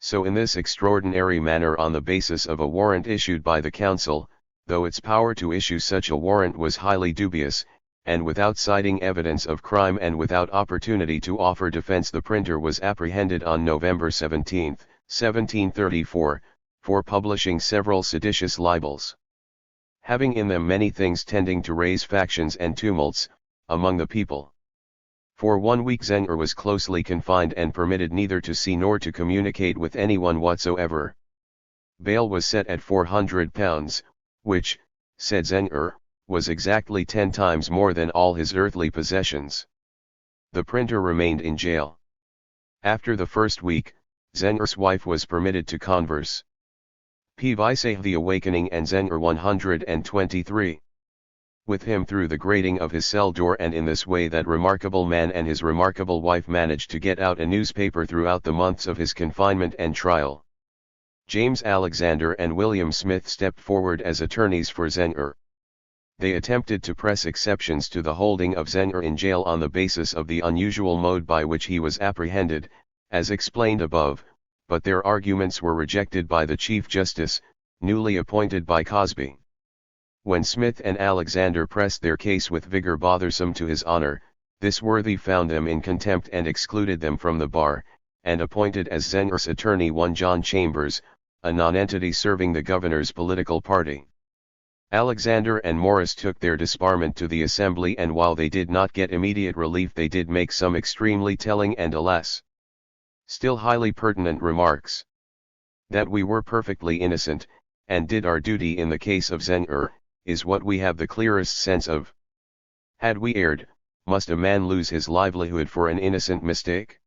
So in this extraordinary manner, on the basis of a warrant issued by the council, though its power to issue such a warrant was highly dubious, and without citing evidence of crime and without opportunity to offer defense, the printer was apprehended on November 17, 1734, for publishing several seditious libels, having in them many things tending to raise factions and tumults among the people. For 1 week Zenger was closely confined and permitted neither to see nor to communicate with anyone whatsoever. Bail was set at £400, which, said Zenger, was exactly 10 times more than all his earthly possessions. The printer remained in jail. After the first week, Zenger's wife was permitted to converse. P.Vice The Awakening and Zenger 123. With him through the grating of his cell door, and in this way that remarkable man and his remarkable wife managed to get out a newspaper throughout the months of his confinement and trial. James Alexander and William Smith stepped forward as attorneys for Zenger. They attempted to press exceptions to the holding of Zenger in jail on the basis of the unusual mode by which he was apprehended, as explained above, but their arguments were rejected by the Chief Justice, newly appointed by Cosby. When Smith and Alexander pressed their case with vigor bothersome to his honor, this worthy found them in contempt and excluded them from the bar, and appointed as Zenger's attorney one John Chambers, a nonentity serving the governor's political party. Alexander and Morris took their disbarment to the assembly, and while they did not get immediate relief, they did make some extremely telling and, alas, still highly pertinent remarks. That we were perfectly innocent, and did our duty in the case of Zenger, is what we have the clearest sense of. Had we erred, must a man lose his livelihood for an innocent mistake?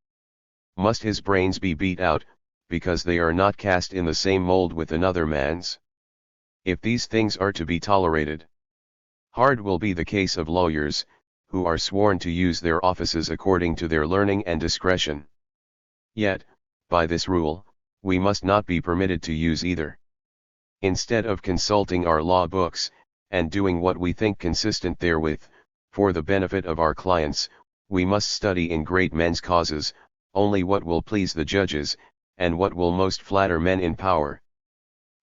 Must his brains be beat out, because they are not cast in the same mold with another man's? If these things are to be tolerated, hard will be the case of lawyers, who are sworn to use their offices according to their learning and discretion. Yet, by this rule, we must not be permitted to use either. Instead of consulting our law books, and doing what we think consistent therewith, for the benefit of our clients, we must study in great men's causes, only what will please the judges, and what will most flatter men in power.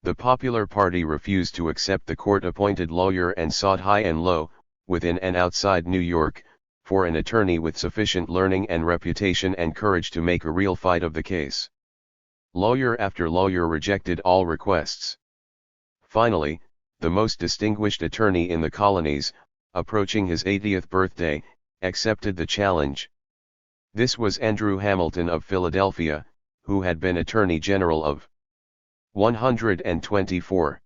The popular party refused to accept the court-appointed lawyer and sought high and low, within and outside New York, for an attorney with sufficient learning and reputation and courage to make a real fight of the case. Lawyer after lawyer rejected all requests. Finally, the most distinguished attorney in the colonies, approaching his 80th birthday, accepted the challenge. This was Andrew Hamilton of Philadelphia, who had been Attorney General of 124.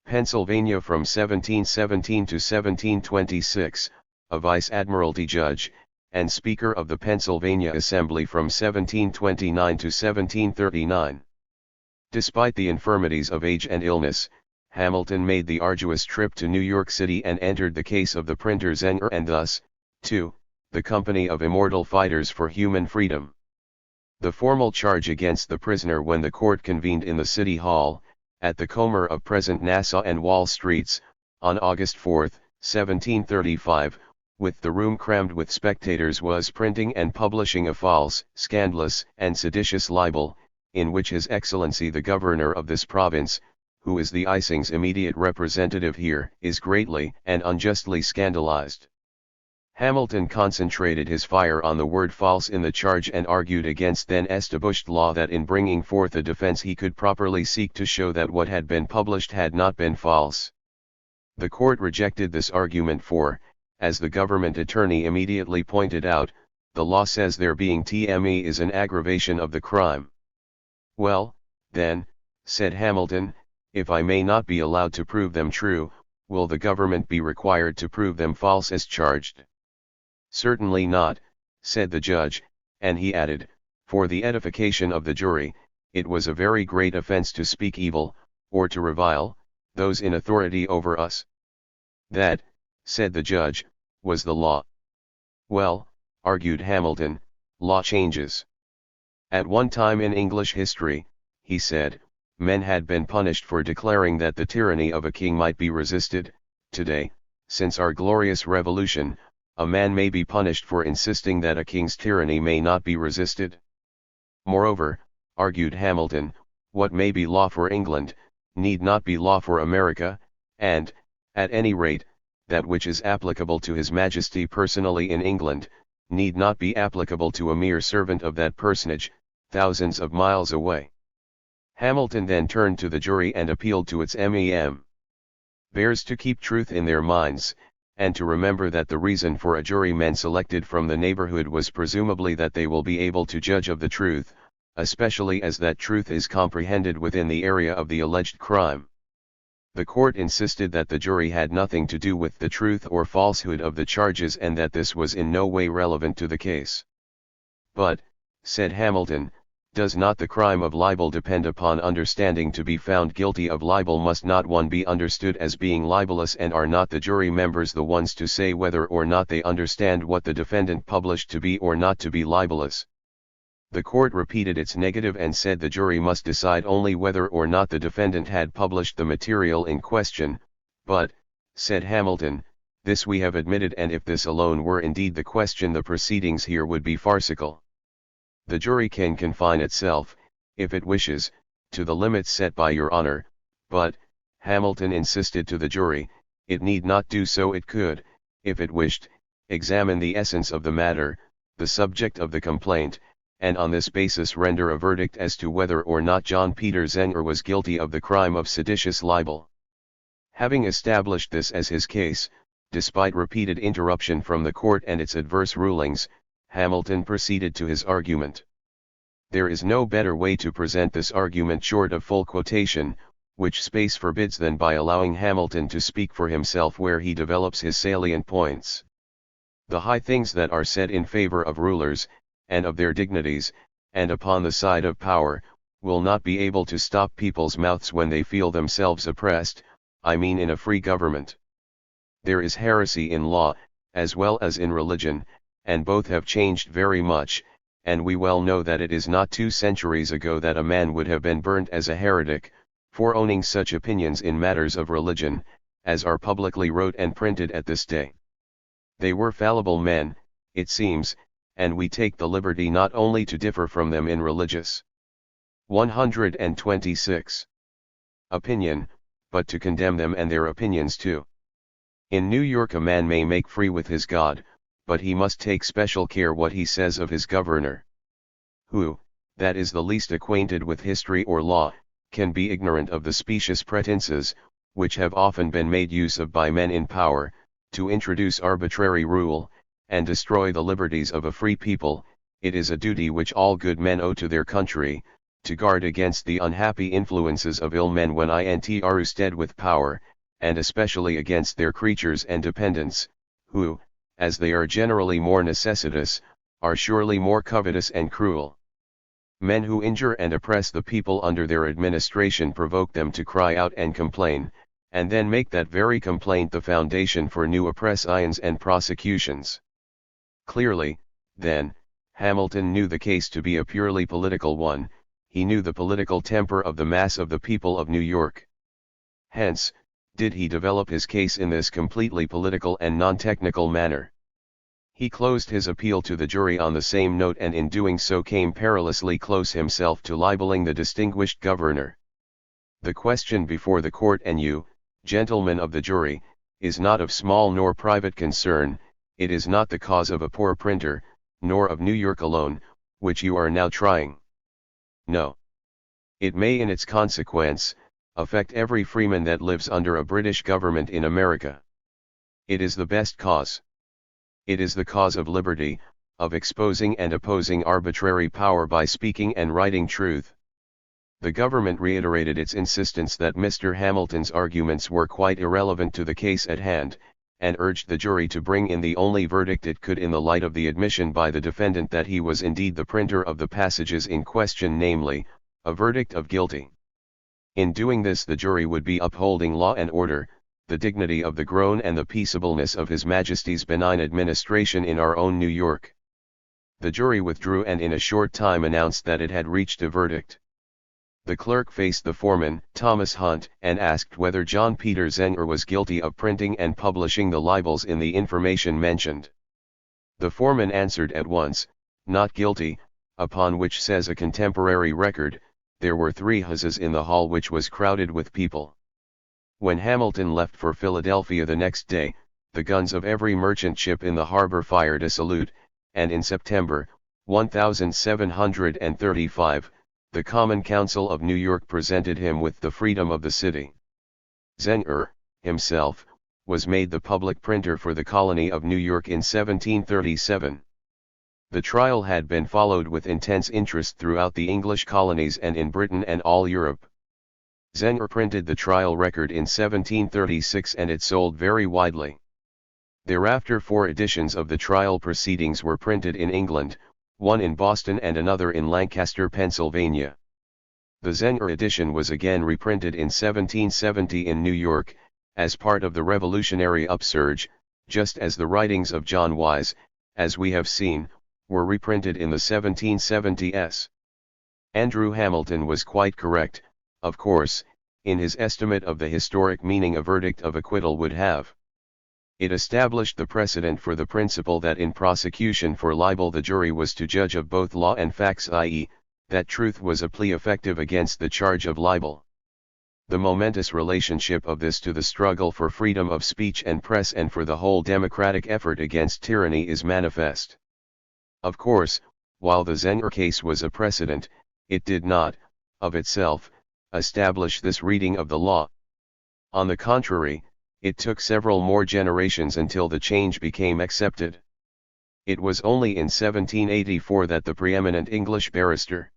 Pennsylvania from 1717 to 1726, a Vice Admiralty Judge, and Speaker of the Pennsylvania Assembly from 1729 to 1739. Despite the infirmities of age and illness, Hamilton made the arduous trip to New York City and entered the case of the printer Zenger and thus, too, the Company of Immortal Fighters for Human Freedom. The formal charge against the prisoner when the court convened in the City Hall, at the corner of present Nassau and Wall Streets, on August 4, 1735, with the room crammed with spectators, was printing and publishing a false, scandalous, and seditious libel, in which His Excellency the Governor of this province, who is the icing's immediate representative here, is greatly and unjustly scandalized. Hamilton concentrated his fire on the word false in the charge and argued against then established law that in bringing forth a defense he could properly seek to show that what had been published had not been false. The court rejected this argument for, as the government attorney immediately pointed out, the law says their being TME is an aggravation of the crime. Well, then, said Hamilton, if I may not be allowed to prove them true, will the government be required to prove them false as charged? Certainly not, said the judge, and he added, for the edification of the jury, it was a very great offense to speak evil, or to revile, those in authority over us. That, said the judge, was the law. Well, argued Hamilton, law changes. At one time in English history, he said, men had been punished for declaring that the tyranny of a king might be resisted. Today, since our glorious revolution, a man may be punished for insisting that a king's tyranny may not be resisted. Moreover, argued Hamilton, what may be law for England, need not be law for America, and, at any rate, that which is applicable to His Majesty personally in England, need not be applicable to a mere servant of that personage, thousands of miles away. Hamilton then turned to the jury and appealed to its bears to keep truth in their minds, and to remember that the reason for a juryman selected from the neighborhood was presumably that they will be able to judge of the truth, especially as that truth is comprehended within the area of the alleged crime. The court insisted that the jury had nothing to do with the truth or falsehood of the charges and that this was in no way relevant to the case. But, said Hamilton, does not the crime of libel depend upon understanding? To be found guilty of libel, must not one be understood as being libelous, and are not the jury members the ones to say whether or not they understand what the defendant published to be or not to be libelous? The court repeated its negative and said the jury must decide only whether or not the defendant had published the material in question, but, said Hamilton, this we have admitted, and if this alone were indeed the question, the proceedings here would be farcical. The jury can confine itself, if it wishes, to the limits set by your honor, but, Hamilton insisted to the jury, it need not do so. It could, if it wished, examine the essence of the matter, the subject of the complaint, and on this basis render a verdict as to whether or not John Peter Zenger was guilty of the crime of seditious libel. Having established this as his case, despite repeated interruption from the court and its adverse rulings, Hamilton proceeded to his argument. There is no better way to present this argument short of full quotation, which space forbids, than by allowing Hamilton to speak for himself, where he develops his salient points. The high things that are said in favor of rulers, and of their dignities, and upon the side of power, will not be able to stop people's mouths when they feel themselves oppressed, I mean in a free government. There is heresy in law, as well as in religion, and both have changed very much, and we well know that it is not 2 centuries ago that a man would have been burnt as a heretic, for owning such opinions in matters of religion, as are publicly wrote and printed at this day. They were fallible men, it seems, and we take the liberty not only to differ from them in religious 126 opinion, but to condemn them and their opinions too. In New York a man may make free with his God, but he must take special care what he says of his governor. Who, that is the least acquainted with history or law, can be ignorant of the specious pretenses, which have often been made use of by men in power, to introduce arbitrary rule, and destroy the liberties of a free people. It is a duty which all good men owe to their country, to guard against the unhappy influences of ill men when are usted with power, and especially against their creatures and dependents, who, as they are generally more necessitous, are surely more covetous and cruel. Men who injure and oppress the people under their administration provoke them to cry out and complain, and then make that very complaint the foundation for new oppressions and prosecutions. Clearly, then, Hamilton knew the case to be a purely political one. He knew the political temper of the mass of the people of New York. Hence, did he develop his case in this completely political and non-technical manner. He closed his appeal to the jury on the same note, and in doing so came perilously close himself to libeling the distinguished governor. The question before the court and you, gentlemen of the jury, is not of small nor private concern. It is not the cause of a poor printer, nor of New York alone, which you are now trying. No. It may in its consequence, affect every freeman that lives under a British government in America. It is the best cause. It is the cause of liberty, of exposing and opposing arbitrary power by speaking and writing truth. The government reiterated its insistence that Mr. Hamilton's arguments were quite irrelevant to the case at hand, and urged the jury to bring in the only verdict it could in the light of the admission by the defendant that he was indeed the printer of the passages in question, namely, a verdict of guilty. In doing this the jury would be upholding law and order, the dignity of the throne and the peaceableness of His Majesty's benign administration in our own New York. The jury withdrew and in a short time announced that it had reached a verdict. The clerk faced the foreman, Thomas Hunt, and asked whether John Peter Zenger was guilty of printing and publishing the libels in the information mentioned. The foreman answered at once, "Not guilty," upon which says a contemporary record, there were 3 huzzas in the hall which was crowded with people. When Hamilton left for Philadelphia the next day, the guns of every merchant ship in the harbor fired a salute, and in September, 1735, the Common Council of New York presented him with the freedom of the city. Zenger, himself, was made the public printer for the colony of New York in 1737. The trial had been followed with intense interest throughout the English colonies and in Britain and all Europe. Zenger printed the trial record in 1736 and it sold very widely. Thereafter 4 editions of the trial proceedings were printed in England, one in Boston and another in Lancaster, Pennsylvania. The Zenger edition was again reprinted in 1770 in New York, as part of the revolutionary upsurge, just as the writings of John Wise, as we have seen, were reprinted in the 1770s. Andrew Hamilton was quite correct, of course, in his estimate of the historic meaning a verdict of acquittal would have. It established the precedent for the principle that in prosecution for libel the jury was to judge of both law and facts, i.e., that truth was a plea effective against the charge of libel. The momentous relationship of this to the struggle for freedom of speech and press and for the whole democratic effort against tyranny is manifest. Of course, while the Zenger case was a precedent, it did not, of itself, establish this reading of the law. On the contrary, it took several more generations until the change became accepted. It was only in 1784 that the preeminent English barrister,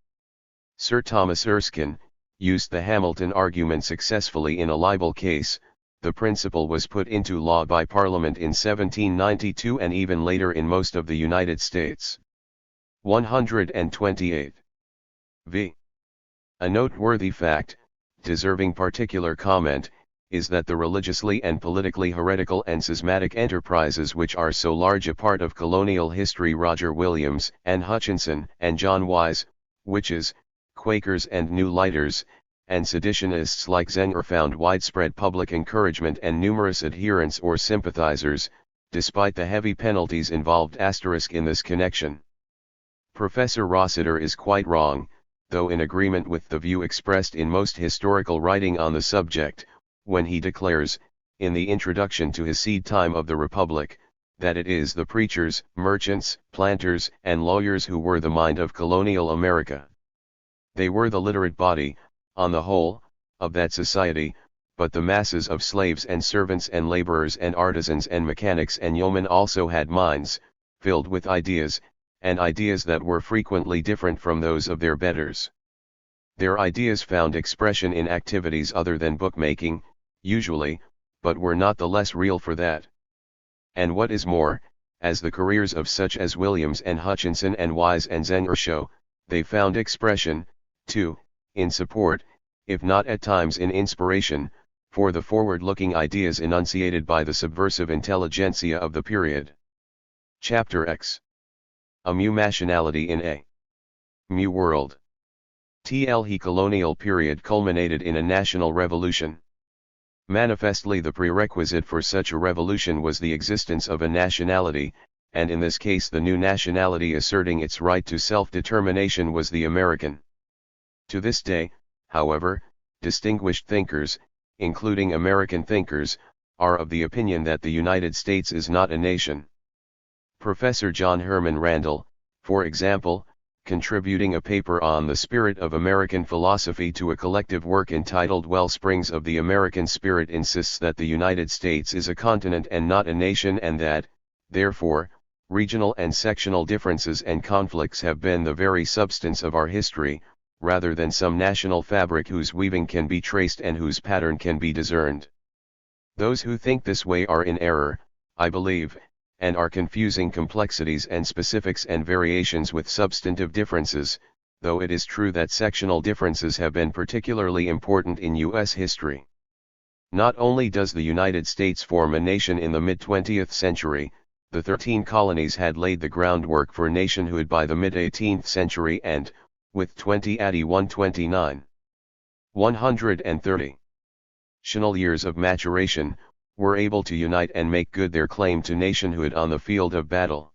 Sir Thomas Erskine, used the Hamilton argument successfully in a libel case. The principle was put into law by Parliament in 1792 and even later in most of the United States. 128. V. A noteworthy fact, deserving particular comment, is that the religiously and politically heretical and schismatic enterprises which are so large a part of colonial history, Roger Williams and Hutchinson and John Wise, witches, Quakers and New Lighters, and seditionists like Zenger found widespread public encouragement and numerous adherents or sympathizers, despite the heavy penalties involved in this connection. Professor Rossiter is quite wrong, though in agreement with the view expressed in most historical writing on the subject, when he declares, in the introduction to his Seed Time of the Republic, that it is the preachers, merchants, planters, and lawyers who were the mind of colonial America. They were the literate body, on the whole, of that society, but the masses of slaves and servants and laborers and artisans and mechanics and yeomen also had minds, filled with ideas, and ideas that were frequently different from those of their betters. Their ideas found expression in activities other than bookmaking, usually, but were not the less real for that. And what is more, as the careers of such as Williams and Hutchinson and Wise and Zenger show, they found expression, too, in support, if not at times in inspiration, for the forward-looking ideas enunciated by the subversive intelligentsia of the period. Chapter X. A New Nationality in a New World. The colonial period culminated in a national revolution. Manifestly the prerequisite for such a revolution was the existence of a nationality, and in this case the new nationality asserting its right to self-determination was the American. To this day, however, distinguished thinkers, including American thinkers, are of the opinion that the United States is not a nation. Professor John Herman Randall, for example, contributing a paper on the spirit of American philosophy to a collective work entitled Wellsprings of the American Spirit, insists that the United States is a continent and not a nation, and that, therefore, regional and sectional differences and conflicts have been the very substance of our history, rather than some national fabric whose weaving can be traced and whose pattern can be discerned. Those who think this way are in error, I believe, and are confusing complexities and specifics and variations with substantive differences, though it is true that sectional differences have been particularly important in U.S. history. Not only does the United States form a nation in the mid-20th century, the 13 colonies had laid the groundwork for nationhood by the mid-18th century and, with 129, 130 years of maturation, were able to unite and make good their claim to nationhood on the field of battle.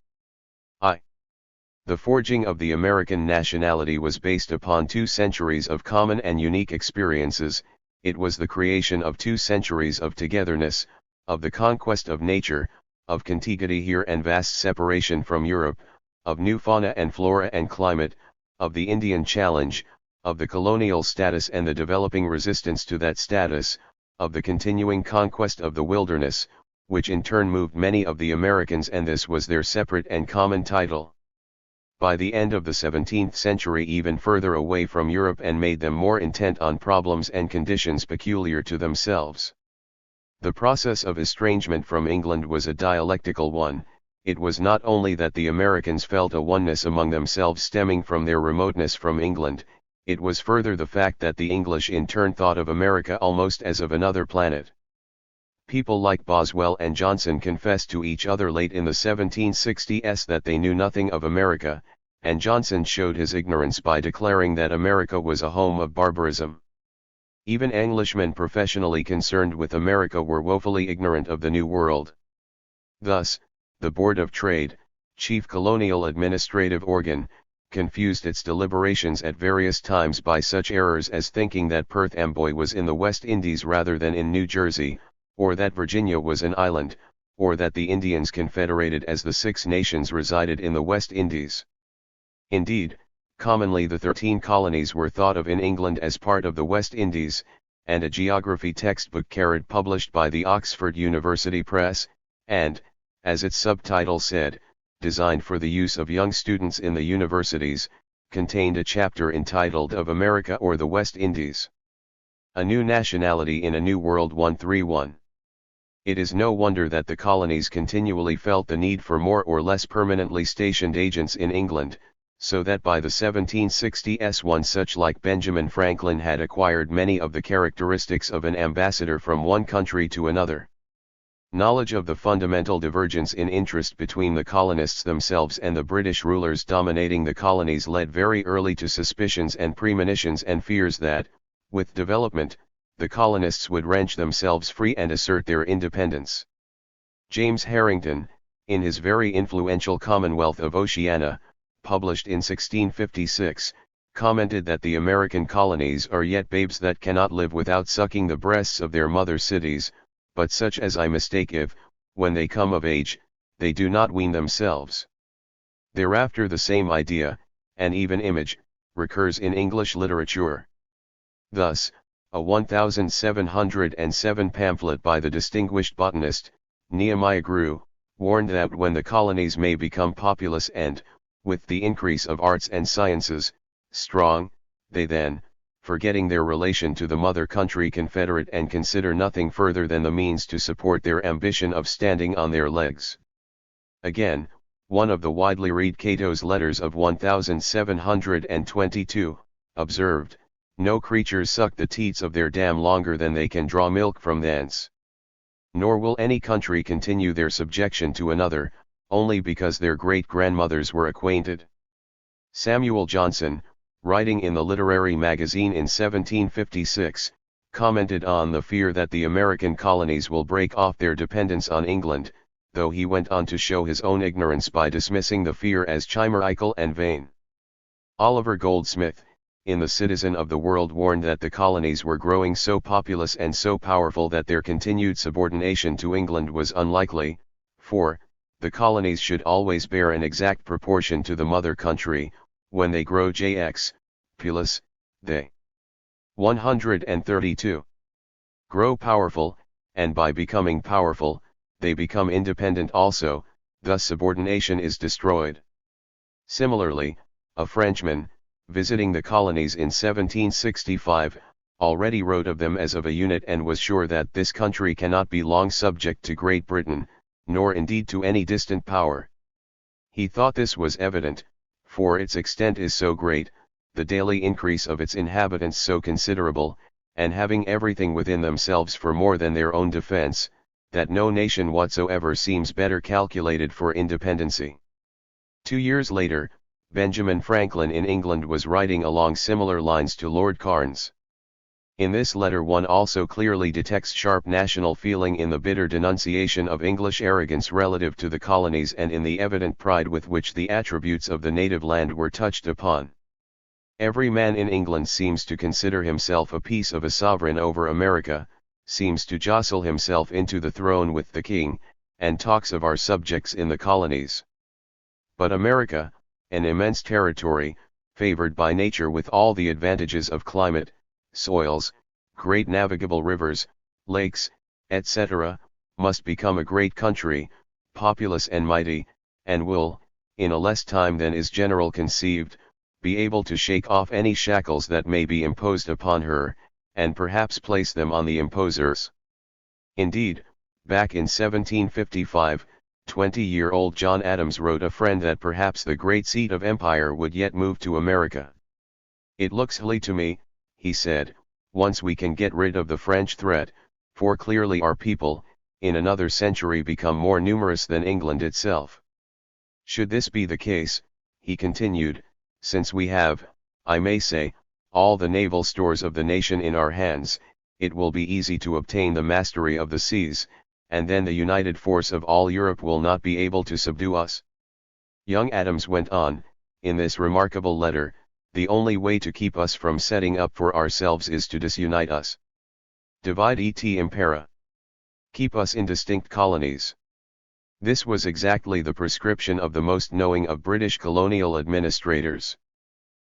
The forging of the American nationality was based upon 2 centuries of common and unique experiences. It was the creation of 2 centuries of togetherness, of the conquest of nature, of contiguity here and vast separation from Europe, of new fauna and flora and climate, of the Indian challenge, of the colonial status and the developing resistance to that status, of the continuing conquest of the wilderness, which in turn moved many of the Americans, and this was their separate and common title. By the end of the 17th century even further away from Europe, and made them more intent on problems and conditions peculiar to themselves. The process of estrangement from England was a dialectical one. It was not only that the Americans felt a oneness among themselves stemming from their remoteness from England, it was further the fact that the English in turn thought of America almost as of another planet. People like Boswell and Johnson confessed to each other late in the 1760s that they knew nothing of America, and Johnson showed his ignorance by declaring that America was a home of barbarism. Even Englishmen professionally concerned with America were woefully ignorant of the New World. Thus, the Board of Trade, chief colonial administrative organ, confused its deliberations at various times by such errors as thinking that Perth Amboy was in the West Indies rather than in New Jersey, or that Virginia was an island, or that the Indians confederated as the 6 nations resided in the West Indies. Indeed, commonly the 13 colonies were thought of in England as part of the West Indies, and a geography textbook published by the Oxford University Press, and, as its subtitle said, designed for the use of young students in the universities, contained a chapter entitled Of America or the West Indies. A New Nationality in a New World 131. It is no wonder that the colonies continually felt the need for more or less permanently stationed agents in England, so that by the 1760s one such like Benjamin Franklin had acquired many of the characteristics of an ambassador from one country to another. Knowledge of the fundamental divergence in interest between the colonists themselves and the British rulers dominating the colonies led very early to suspicions and premonitions and fears that, with development, the colonists would wrench themselves free and assert their independence. James Harrington, in his very influential Commonwealth of Oceania, published in 1656, commented that the American colonies are yet babes that cannot live without sucking the breasts of their mother cities, but such as I mistake if, when they come of age, they do not wean themselves. Thereafter the same idea, and even image, recurs in English literature. Thus, a 1707 pamphlet by the distinguished botanist, Nehemiah Grew, warned that when the colonies may become populous and, with the increase of arts and sciences, strong, they then, forgetting their relation to the mother country confederate and consider nothing further than the means to support their ambition of standing on their legs. Again, one of the widely read Cato's letters of 1722, observed, "No creatures suck the teats of their dam longer than they can draw milk from thence. Nor will any country continue their subjection to another, only because their great-grandmothers were acquainted." Samuel Johnson, writing in the Literary Magazine in 1756, commented on the fear that the American colonies will break off their dependence on England, though he went on to show his own ignorance by dismissing the fear as chimerical and vain. Oliver Goldsmith, in The Citizen of the World, warned that the colonies were growing so populous and so powerful that their continued subordination to England was unlikely, for, the colonies should always bear an exact proportion to the mother country, when they grow jx, populous, they 132. Grow powerful, and by becoming powerful, they become independent also, thus subordination is destroyed. Similarly, a Frenchman, visiting the colonies in 1765, already wrote of them as of a unit and was sure that this country cannot be long subject to Great Britain, nor indeed to any distant power. He thought this was evident, for its extent is so great, the daily increase of its inhabitants so considerable, and having everything within themselves for more than their own defense, that no nation whatsoever seems better calculated for independency. 2 years later, Benjamin Franklin in England was writing along similar lines to Lord Cairns. In this letter one also clearly detects sharp national feeling in the bitter denunciation of English arrogance relative to the colonies and in the evident pride with which the attributes of the native land were touched upon. Every man in England seems to consider himself a piece of a sovereign over America, seems to jostle himself into the throne with the king, and talks of our subjects in the colonies. But America, an immense territory, favored by nature with all the advantages of climate, soils, great navigable rivers, lakes, etc., must become a great country, populous and mighty, and will, in a less time than is general conceived, be able to shake off any shackles that may be imposed upon her, and perhaps place them on the imposers. Indeed, back in 1755, 20-year-old John Adams wrote a friend that perhaps the great seat of empire would yet move to America. "It looks likely to me," he said, "once we can get rid of the French threat, for clearly our people, in another century become more numerous than England itself. Should this be the case," he continued, "since we have, I may say, all the naval stores of the nation in our hands, it will be easy to obtain the mastery of the seas, and then the united force of all Europe will not be able to subdue us." Young Adams went on, in this remarkable letter, "The only way to keep us from setting up for ourselves is to disunite us. Divide et impera. Keep us in distinct colonies." This was exactly the prescription of the most knowing of British colonial administrators.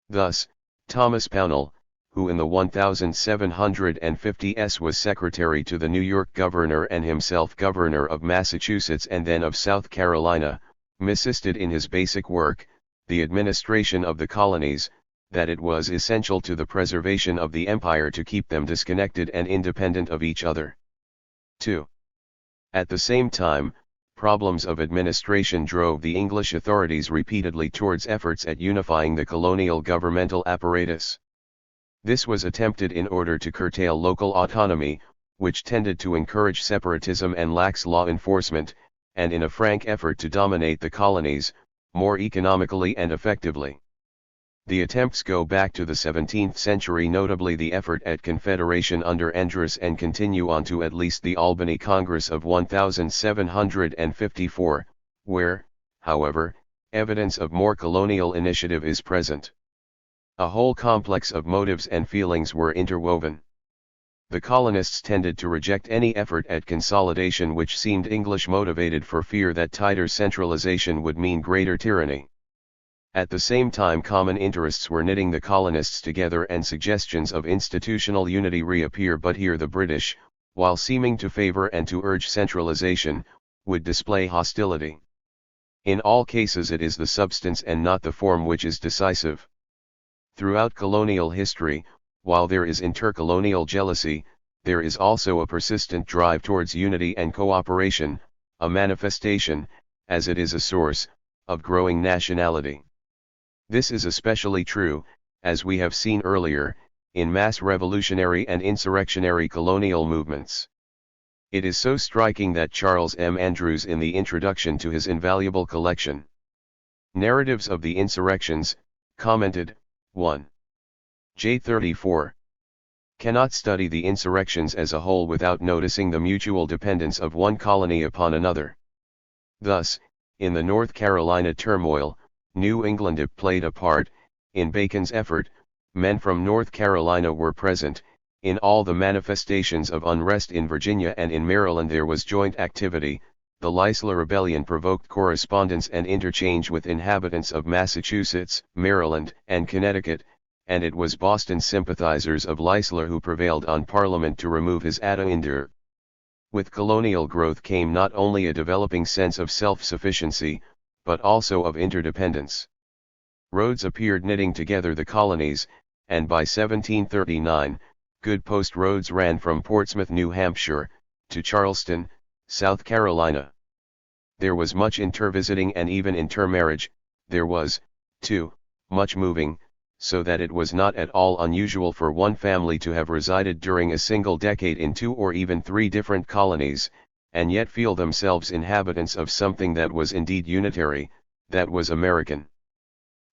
Thus, Thomas Pownall, who in the 1750s was secretary to the New York governor and himself governor of Massachusetts and then of South Carolina, insisted in his basic work, The Administration of the Colonies, that it was essential to the preservation of the empire to keep them disconnected and independent of each other. 2. At the same time, problems of administration drove the English authorities repeatedly towards efforts at unifying the colonial governmental apparatus. This was attempted in order to curtail local autonomy, which tended to encourage separatism and lax law enforcement, and in a frank effort to dominate the colonies, more economically and effectively. The attempts go back to the 17th century, notably the effort at confederation under Andros, and continue on to at least the Albany Congress of 1754, where, however, evidence of more colonial initiative is present. A whole complex of motives and feelings were interwoven. The colonists tended to reject any effort at consolidation which seemed English motivated for fear that tighter centralization would mean greater tyranny. At the same time, common interests were knitting the colonists together and suggestions of institutional unity reappear, but here the British, while seeming to favor and to urge centralization, would display hostility. In all cases it is the substance and not the form which is decisive. Throughout colonial history, while there is intercolonial jealousy, there is also a persistent drive towards unity and cooperation, a manifestation, as it is a source, of growing nationality. This is especially true, as we have seen earlier, in mass revolutionary and insurrectionary colonial movements. It is so striking that Charles M. Andrews, in the introduction to his invaluable collection, Narratives of the Insurrections, commented, 1. J. 34. Cannot study the insurrections as a whole without noticing the mutual dependence of one colony upon another. Thus, in the North Carolina turmoil, New England played a part. In Bacon's effort, men from North Carolina were present. In all the manifestations of unrest in Virginia and in Maryland there was joint activity. The Leisler Rebellion provoked correspondence and interchange with inhabitants of Massachusetts, Maryland, and Connecticut, and it was Boston sympathizers of Leisler who prevailed on Parliament to remove his attainder. With colonial growth came not only a developing sense of self-sufficiency, but also of interdependence. Roads appeared knitting together the colonies, and by 1739, good post roads ran from Portsmouth, New Hampshire, to Charleston, South Carolina. There was much intervisiting and even intermarriage. There was, too, much moving, so that it was not at all unusual for one family to have resided during a single decade in 2 or even 3 different colonies, and yet feel themselves inhabitants of something that was indeed unitary, that was American.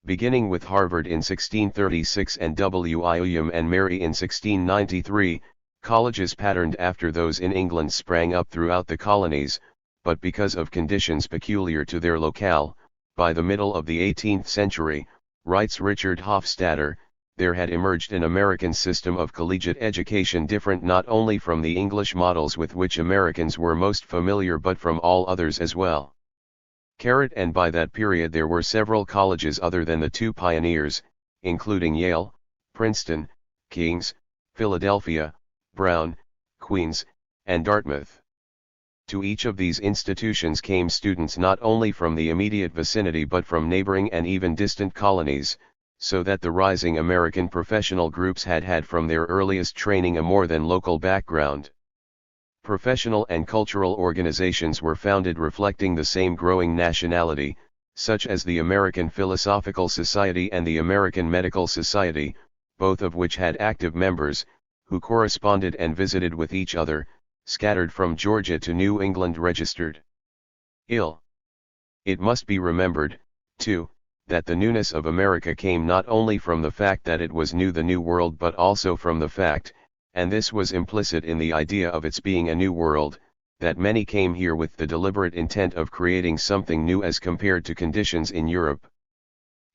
Beginning with Harvard in 1636 and William and Mary in 1693, colleges patterned after those in England sprang up throughout the colonies, but because of conditions peculiar to their locale, by the middle of the 18th century, writes Richard Hofstadter, there had emerged an American system of collegiate education different not only from the English models with which Americans were most familiar but from all others as well. And by that period there were several colleges other than the 2 pioneers, including Yale, Princeton, King's, Philadelphia, Brown, Queen's, and Dartmouth. To each of these institutions came students not only from the immediate vicinity but from neighboring and even distant colonies, so that the rising American professional groups had from their earliest training a more than local background. Professional and cultural organizations were founded reflecting the same growing nationality, such as the American Philosophical Society and the American Medical Society, both of which had active members, who corresponded and visited with each other, scattered from Georgia to New England registered. It must be remembered, too, that the newness of America came not only from the fact that it was new, the New World, but also from the fact, and this was implicit in the idea of its being a new world, that many came here with the deliberate intent of creating something new as compared to conditions in Europe.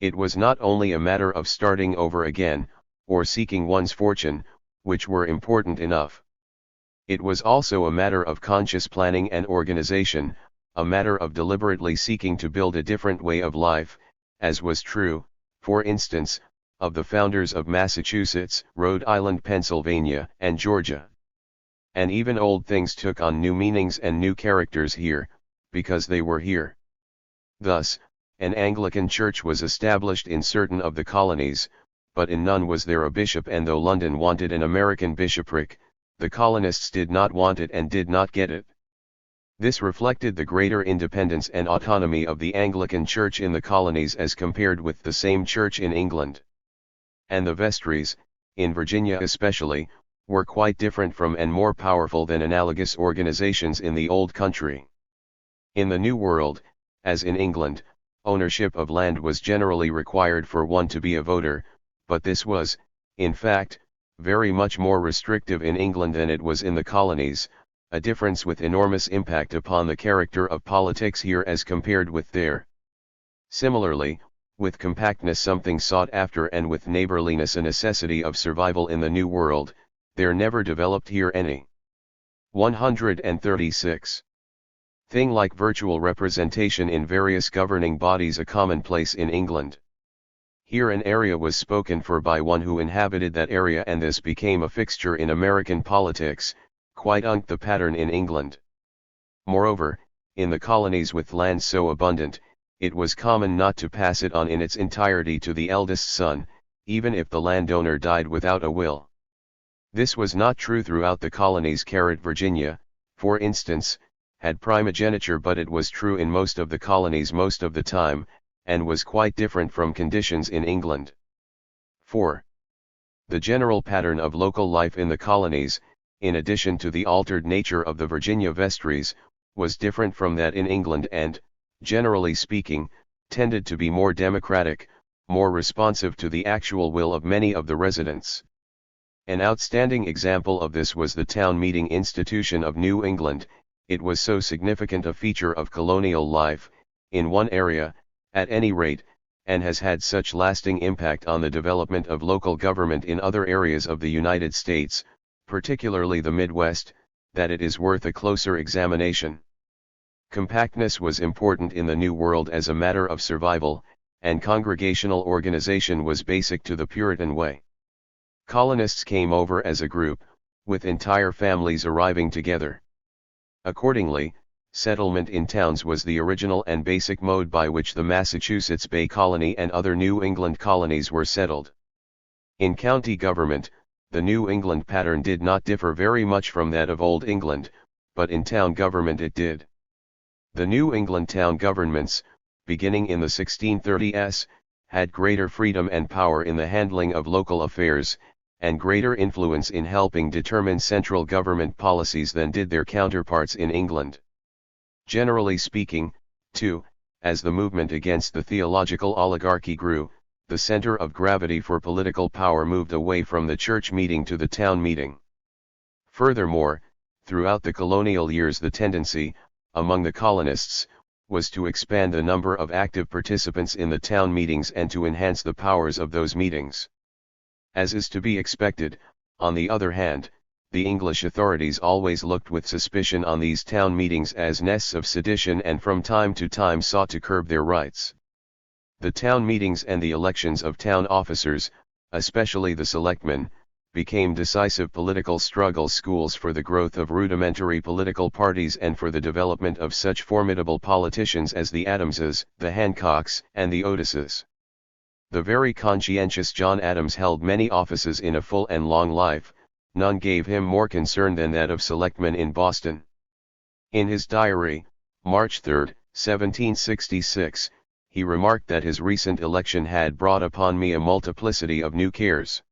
It was not only a matter of starting over again, or seeking one's fortune, which were important enough. It was also a matter of conscious planning and organization, a matter of deliberately seeking to build a different way of life, as was true, for instance, of the founders of Massachusetts, Rhode Island, Pennsylvania, and Georgia. And even old things took on new meanings and new characters here, because they were here. Thus, an Anglican church was established in certain of the colonies, but in none was there a bishop, and though London wanted an American bishopric, the colonists did not want it and did not get it. This reflected the greater independence and autonomy of the Anglican Church in the colonies as compared with the same church in England. And the vestries, in Virginia especially, were quite different from and more powerful than analogous organizations in the old country. In the New World, as in England, ownership of land was generally required for one to be a voter, but this was, in fact, very much more restrictive in England than it was in the colonies, a difference with enormous impact upon the character of politics here as compared with there. Similarly, with compactness something sought after and with neighborliness a necessity of survival in the New World, There never developed here any. 136. Thing like virtual representation in various governing bodies a commonplace in England. Here an area was spoken for by one who inhabited that area, and this became a fixture in American politics, quite unlike the pattern in England. Moreover, in the colonies with land so abundant, it was common not to pass it on in its entirety to the eldest son, even if the landowner died without a will. This was not true throughout the colonies. Virginia, for instance, had primogeniture, but it was true in most of the colonies most of the time, and was quite different from conditions in England. 4. The general pattern of local life in the colonies, in addition to the altered nature of the Virginia vestries, was different from that in England and, generally speaking, tended to be more democratic, more responsive to the actual will of many of the residents. An outstanding example of this was the town meeting institution of New England. It was so significant a feature of colonial life, in one area, at any rate, and has had such lasting impact on the development of local government in other areas of the United States, particularly the Midwest, that it is worth a closer examination. Compactness was important in the New World as a matter of survival, and congregational organization was basic to the Puritan way. Colonists came over as a group, with entire families arriving together. Accordingly, settlement in towns was the original and basic mode by which the Massachusetts Bay Colony and other New England colonies were settled. In county government, the New England pattern did not differ very much from that of Old England, but in town government it did. The New England town governments, beginning in the 1630s, had greater freedom and power in the handling of local affairs, and greater influence in helping determine central government policies than did their counterparts in England. Generally speaking, too, as the movement against the theological oligarchy grew, the center of gravity for political power moved away from the church meeting to the town meeting. Furthermore, throughout the colonial years the tendency, among the colonists, was to expand the number of active participants in the town meetings and to enhance the powers of those meetings. As is to be expected, on the other hand, the English authorities always looked with suspicion on these town meetings as nests of sedition and from time to time sought to curb their rights. The town meetings and the elections of town officers, especially the selectmen, became decisive political struggle schools for the growth of rudimentary political parties and for the development of such formidable politicians as the Adamses, the Hancocks, and the Otises. The very conscientious John Adams held many offices in a full and long life, none gave him more concern than that of selectman in Boston. In his diary, March 3, 1766, he remarked that his recent election had brought upon me a multiplicity of new cares.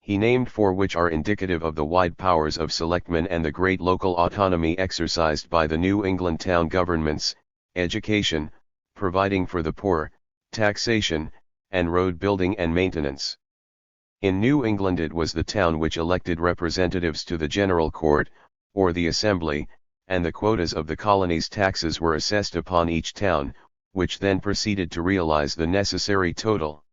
He named four which are indicative of the wide powers of selectmen and the great local autonomy exercised by the New England town governments: education, providing for the poor, taxation, and road building and maintenance. In New England it was the town which elected representatives to the General Court, or the Assembly, and the quotas of the colony's taxes were assessed upon each town, which then proceeded to realize the necessary total.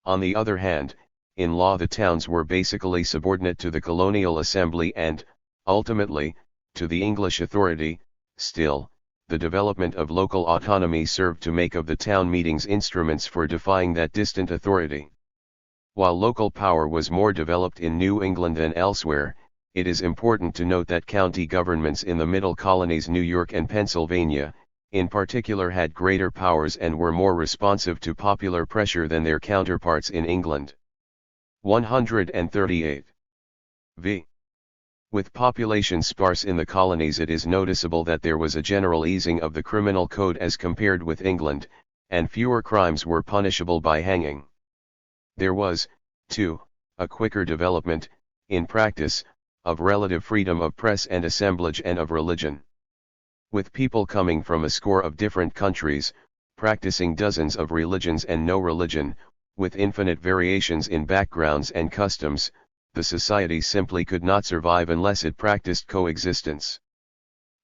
On the other hand, in law the towns were basically subordinate to the colonial assembly and, ultimately, to the English authority. Still, the development of local autonomy served to make of the town meetings instruments for defying that distant authority. While local power was more developed in New England than elsewhere, it is important to note that county governments in the middle colonies, New York and Pennsylvania, in particular, had greater powers and were more responsive to popular pressure than their counterparts in England. 138. V. With population sparse in the colonies, it is noticeable that there was a general easing of the criminal code as compared with England, and fewer crimes were punishable by hanging. There was, too, a quicker development, in practice, of relative freedom of press and assemblage and of religion. With people coming from a score of different countries, practicing dozens of religions and no religion, with infinite variations in backgrounds and customs, the society simply could not survive unless it practiced coexistence.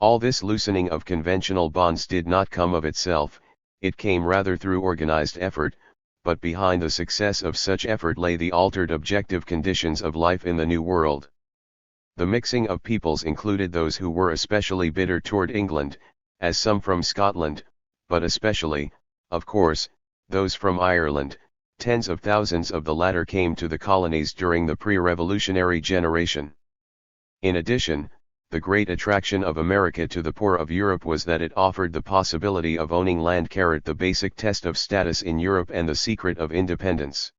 All this loosening of conventional bonds did not come of itself, it came rather through organized effort, but behind the success of such effort lay the altered objective conditions of life in the New World. The mixing of peoples included those who were especially bitter toward England, as some from Scotland, but especially, of course, those from Ireland. Tens of thousands of the latter came to the colonies during the pre-revolutionary generation. In addition, the great attraction of America to the poor of Europe was that it offered the possibility of owning land, the basic test of status in Europe and the secret of independence.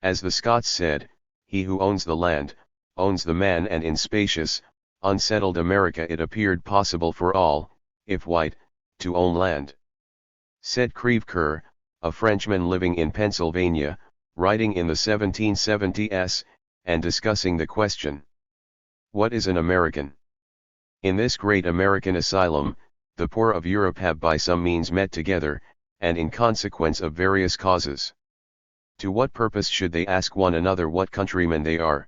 As the Scots said, "He who owns the land, owns the man," and in spacious, unsettled America it appeared possible for all, if white, to own land. Said Crèvecoeur, a Frenchman living in Pennsylvania, writing in the 1770s, and discussing the question, "What is an American?" In this great American asylum, the poor of Europe have by some means met together, and in consequence of various causes. To what purpose should they ask one another what countrymen they are?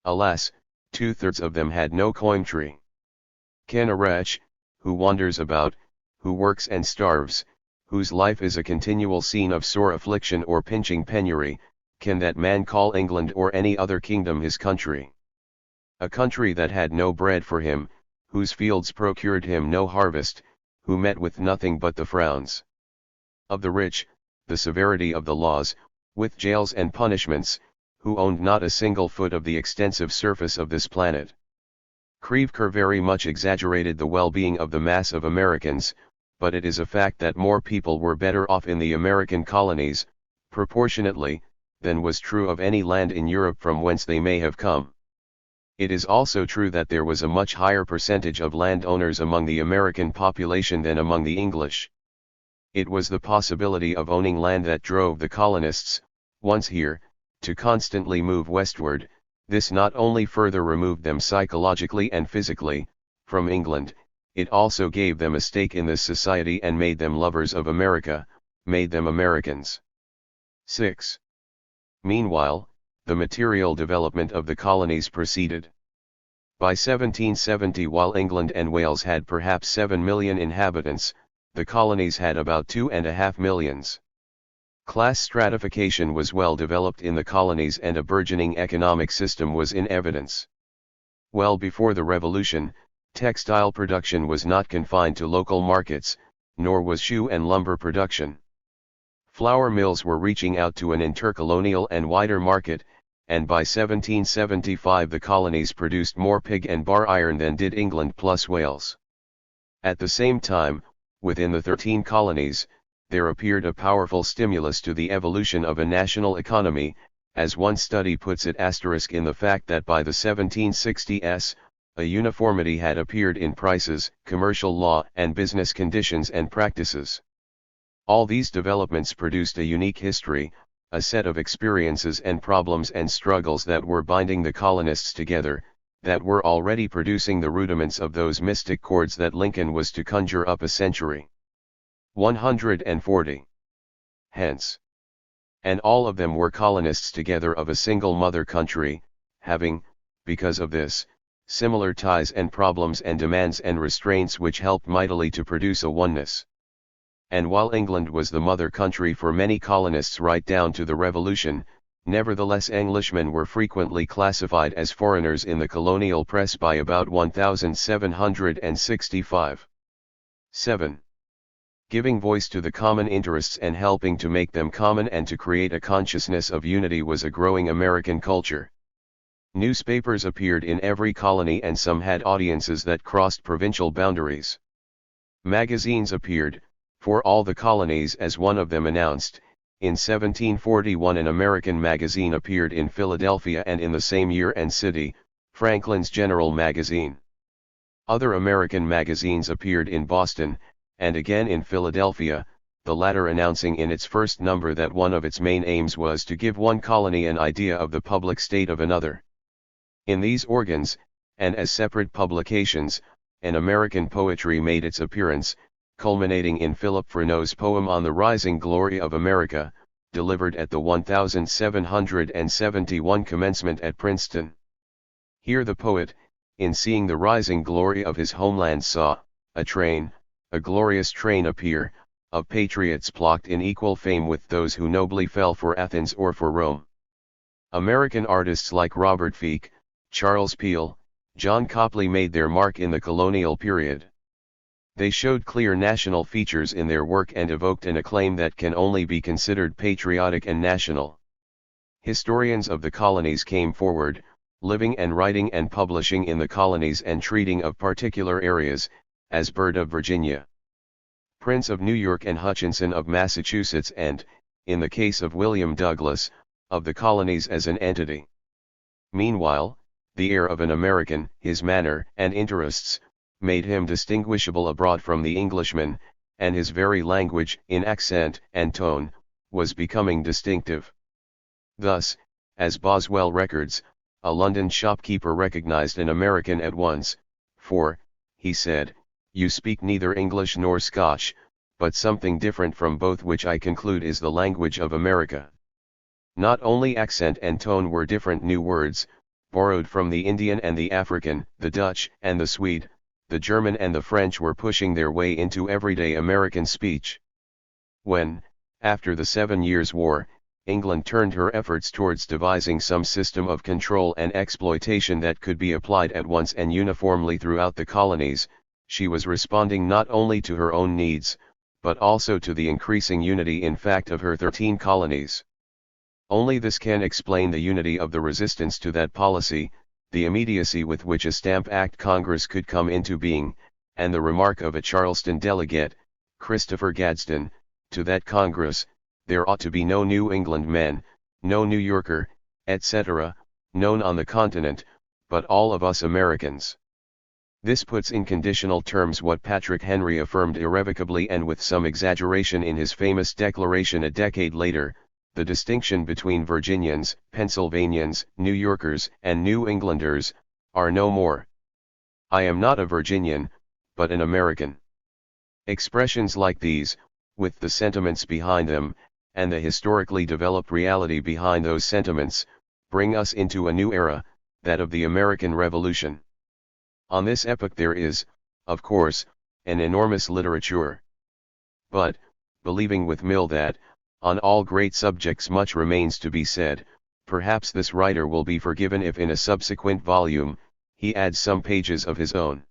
Alas, 2/3 of them had no country. Can a wretch, who wanders about, who works and starves, whose life is a continual scene of sore affliction or pinching penury, can that man call England or any other kingdom his country? A country that had no bread for him, whose fields procured him no harvest, who met with nothing but the frowns of the rich, the severity of the laws, with jails and punishments, who owned not a single foot of the extensive surface of this planet. Crèvecoeur very much exaggerated the well-being of the mass of Americans, but it is a fact that more people were better off in the American colonies, proportionately, than was true of any land in Europe from whence they may have come. It is also true that there was a much higher percentage of landowners among the American population than among the English. It was the possibility of owning land that drove the colonists, once here, to constantly move westward. This not only further removed them psychologically and physically from England, it also gave them a stake in this society and made them lovers of America, made them Americans. 6. Meanwhile, the material development of the colonies proceeded. By 1770, while England and Wales had perhaps 7 million inhabitants, the colonies had about 2.5 millions. Class stratification was well developed in the colonies and a burgeoning economic system was in evidence. Well before the Revolution, textile production was not confined to local markets, nor was shoe and lumber production. Flour mills were reaching out to an intercolonial and wider market, and by 1775 the colonies produced more pig and bar iron than did England plus Wales. At the same time, within the 13 colonies, there appeared a powerful stimulus to the evolution of a national economy, as one study puts it, in the fact that by the 1760s, a uniformity had appeared in prices, commercial law, and business conditions and practices. All these developments produced a unique history, a set of experiences and problems and struggles that were binding the colonists together, that were already producing the rudiments of those mystic chords that Lincoln was to conjure up a century. 140. Hence. And all of them were colonists together of a single mother country, having, because of this, similar ties and problems and demands and restraints which helped mightily to produce a oneness. And while England was the mother country for many colonists right down to the Revolution, nevertheless Englishmen were frequently classified as foreigners in the colonial press by about 1765. 7. Giving voice to the common interests and helping to make them common and to create a consciousness of unity was a growing American culture. Newspapers appeared in every colony and some had audiences that crossed provincial boundaries. Magazines appeared, for all the colonies, as one of them announced. In 1741 an American magazine appeared in Philadelphia, and in the same year and city, Franklin's General Magazine. Other American magazines appeared in Boston, and again in Philadelphia, the latter announcing in its first number that one of its main aims was to give one colony an idea of the public state of another. In these organs, and as separate publications, an American poetry made its appearance, culminating in Philip Freneau's poem on the rising glory of America, delivered at the 1771 commencement at Princeton. Here the poet, in seeing the rising glory of his homeland, saw a train, a glorious train appear, of patriots plocked in equal fame with those who nobly fell for Athens or for Rome. American artists like Robert Fieck, Charles Peale, John Copley made their mark in the colonial period. They showed clear national features in their work and evoked an acclaim that can only be considered patriotic and national. Historians of the colonies came forward, living and writing and publishing in the colonies and treating of particular areas, as Byrd of Virginia, Prince of New York and Hutchinson of Massachusetts and, in the case of William Douglas, of the colonies as an entity. Meanwhile, the air of an American, his manner and interests, made him distinguishable abroad from the Englishman, and his very language, in accent and tone, was becoming distinctive. Thus, as Boswell records, a London shopkeeper recognized an American at once, for, he said, "You speak neither English nor Scotch, but something different from both, which I conclude is the language of America." Not only accent and tone were different new words, borrowed from the Indian and the African, the Dutch and the Swede, the German and the French were pushing their way into everyday American speech. When, after the 7 Years' War, England turned her efforts towards devising some system of control and exploitation that could be applied at once and uniformly throughout the colonies, she was responding not only to her own needs, but also to the increasing unity in fact of her 13 colonies. Only this can explain the unity of the resistance to that policy, the immediacy with which a Stamp Act Congress could come into being, and the remark of a Charleston delegate, Christopher Gadsden, to that Congress, "There ought to be no New England men, no New Yorker, etc., known on the continent, but all of us Americans." This puts in conditional terms what Patrick Henry affirmed irrevocably and with some exaggeration in his famous declaration a decade later: "The distinction between Virginians, Pennsylvanians, New Yorkers, and New Englanders, are no more. I am not a Virginian, but an American." Expressions like these, with the sentiments behind them, and the historically developed reality behind those sentiments, bring us into a new era, that of the American Revolution. On this epoch there is, of course, an enormous literature. But, believing with Mill that, on all great subjects much remains to be said, perhaps this writer will be forgiven if in a subsequent volume, he adds some pages of his own.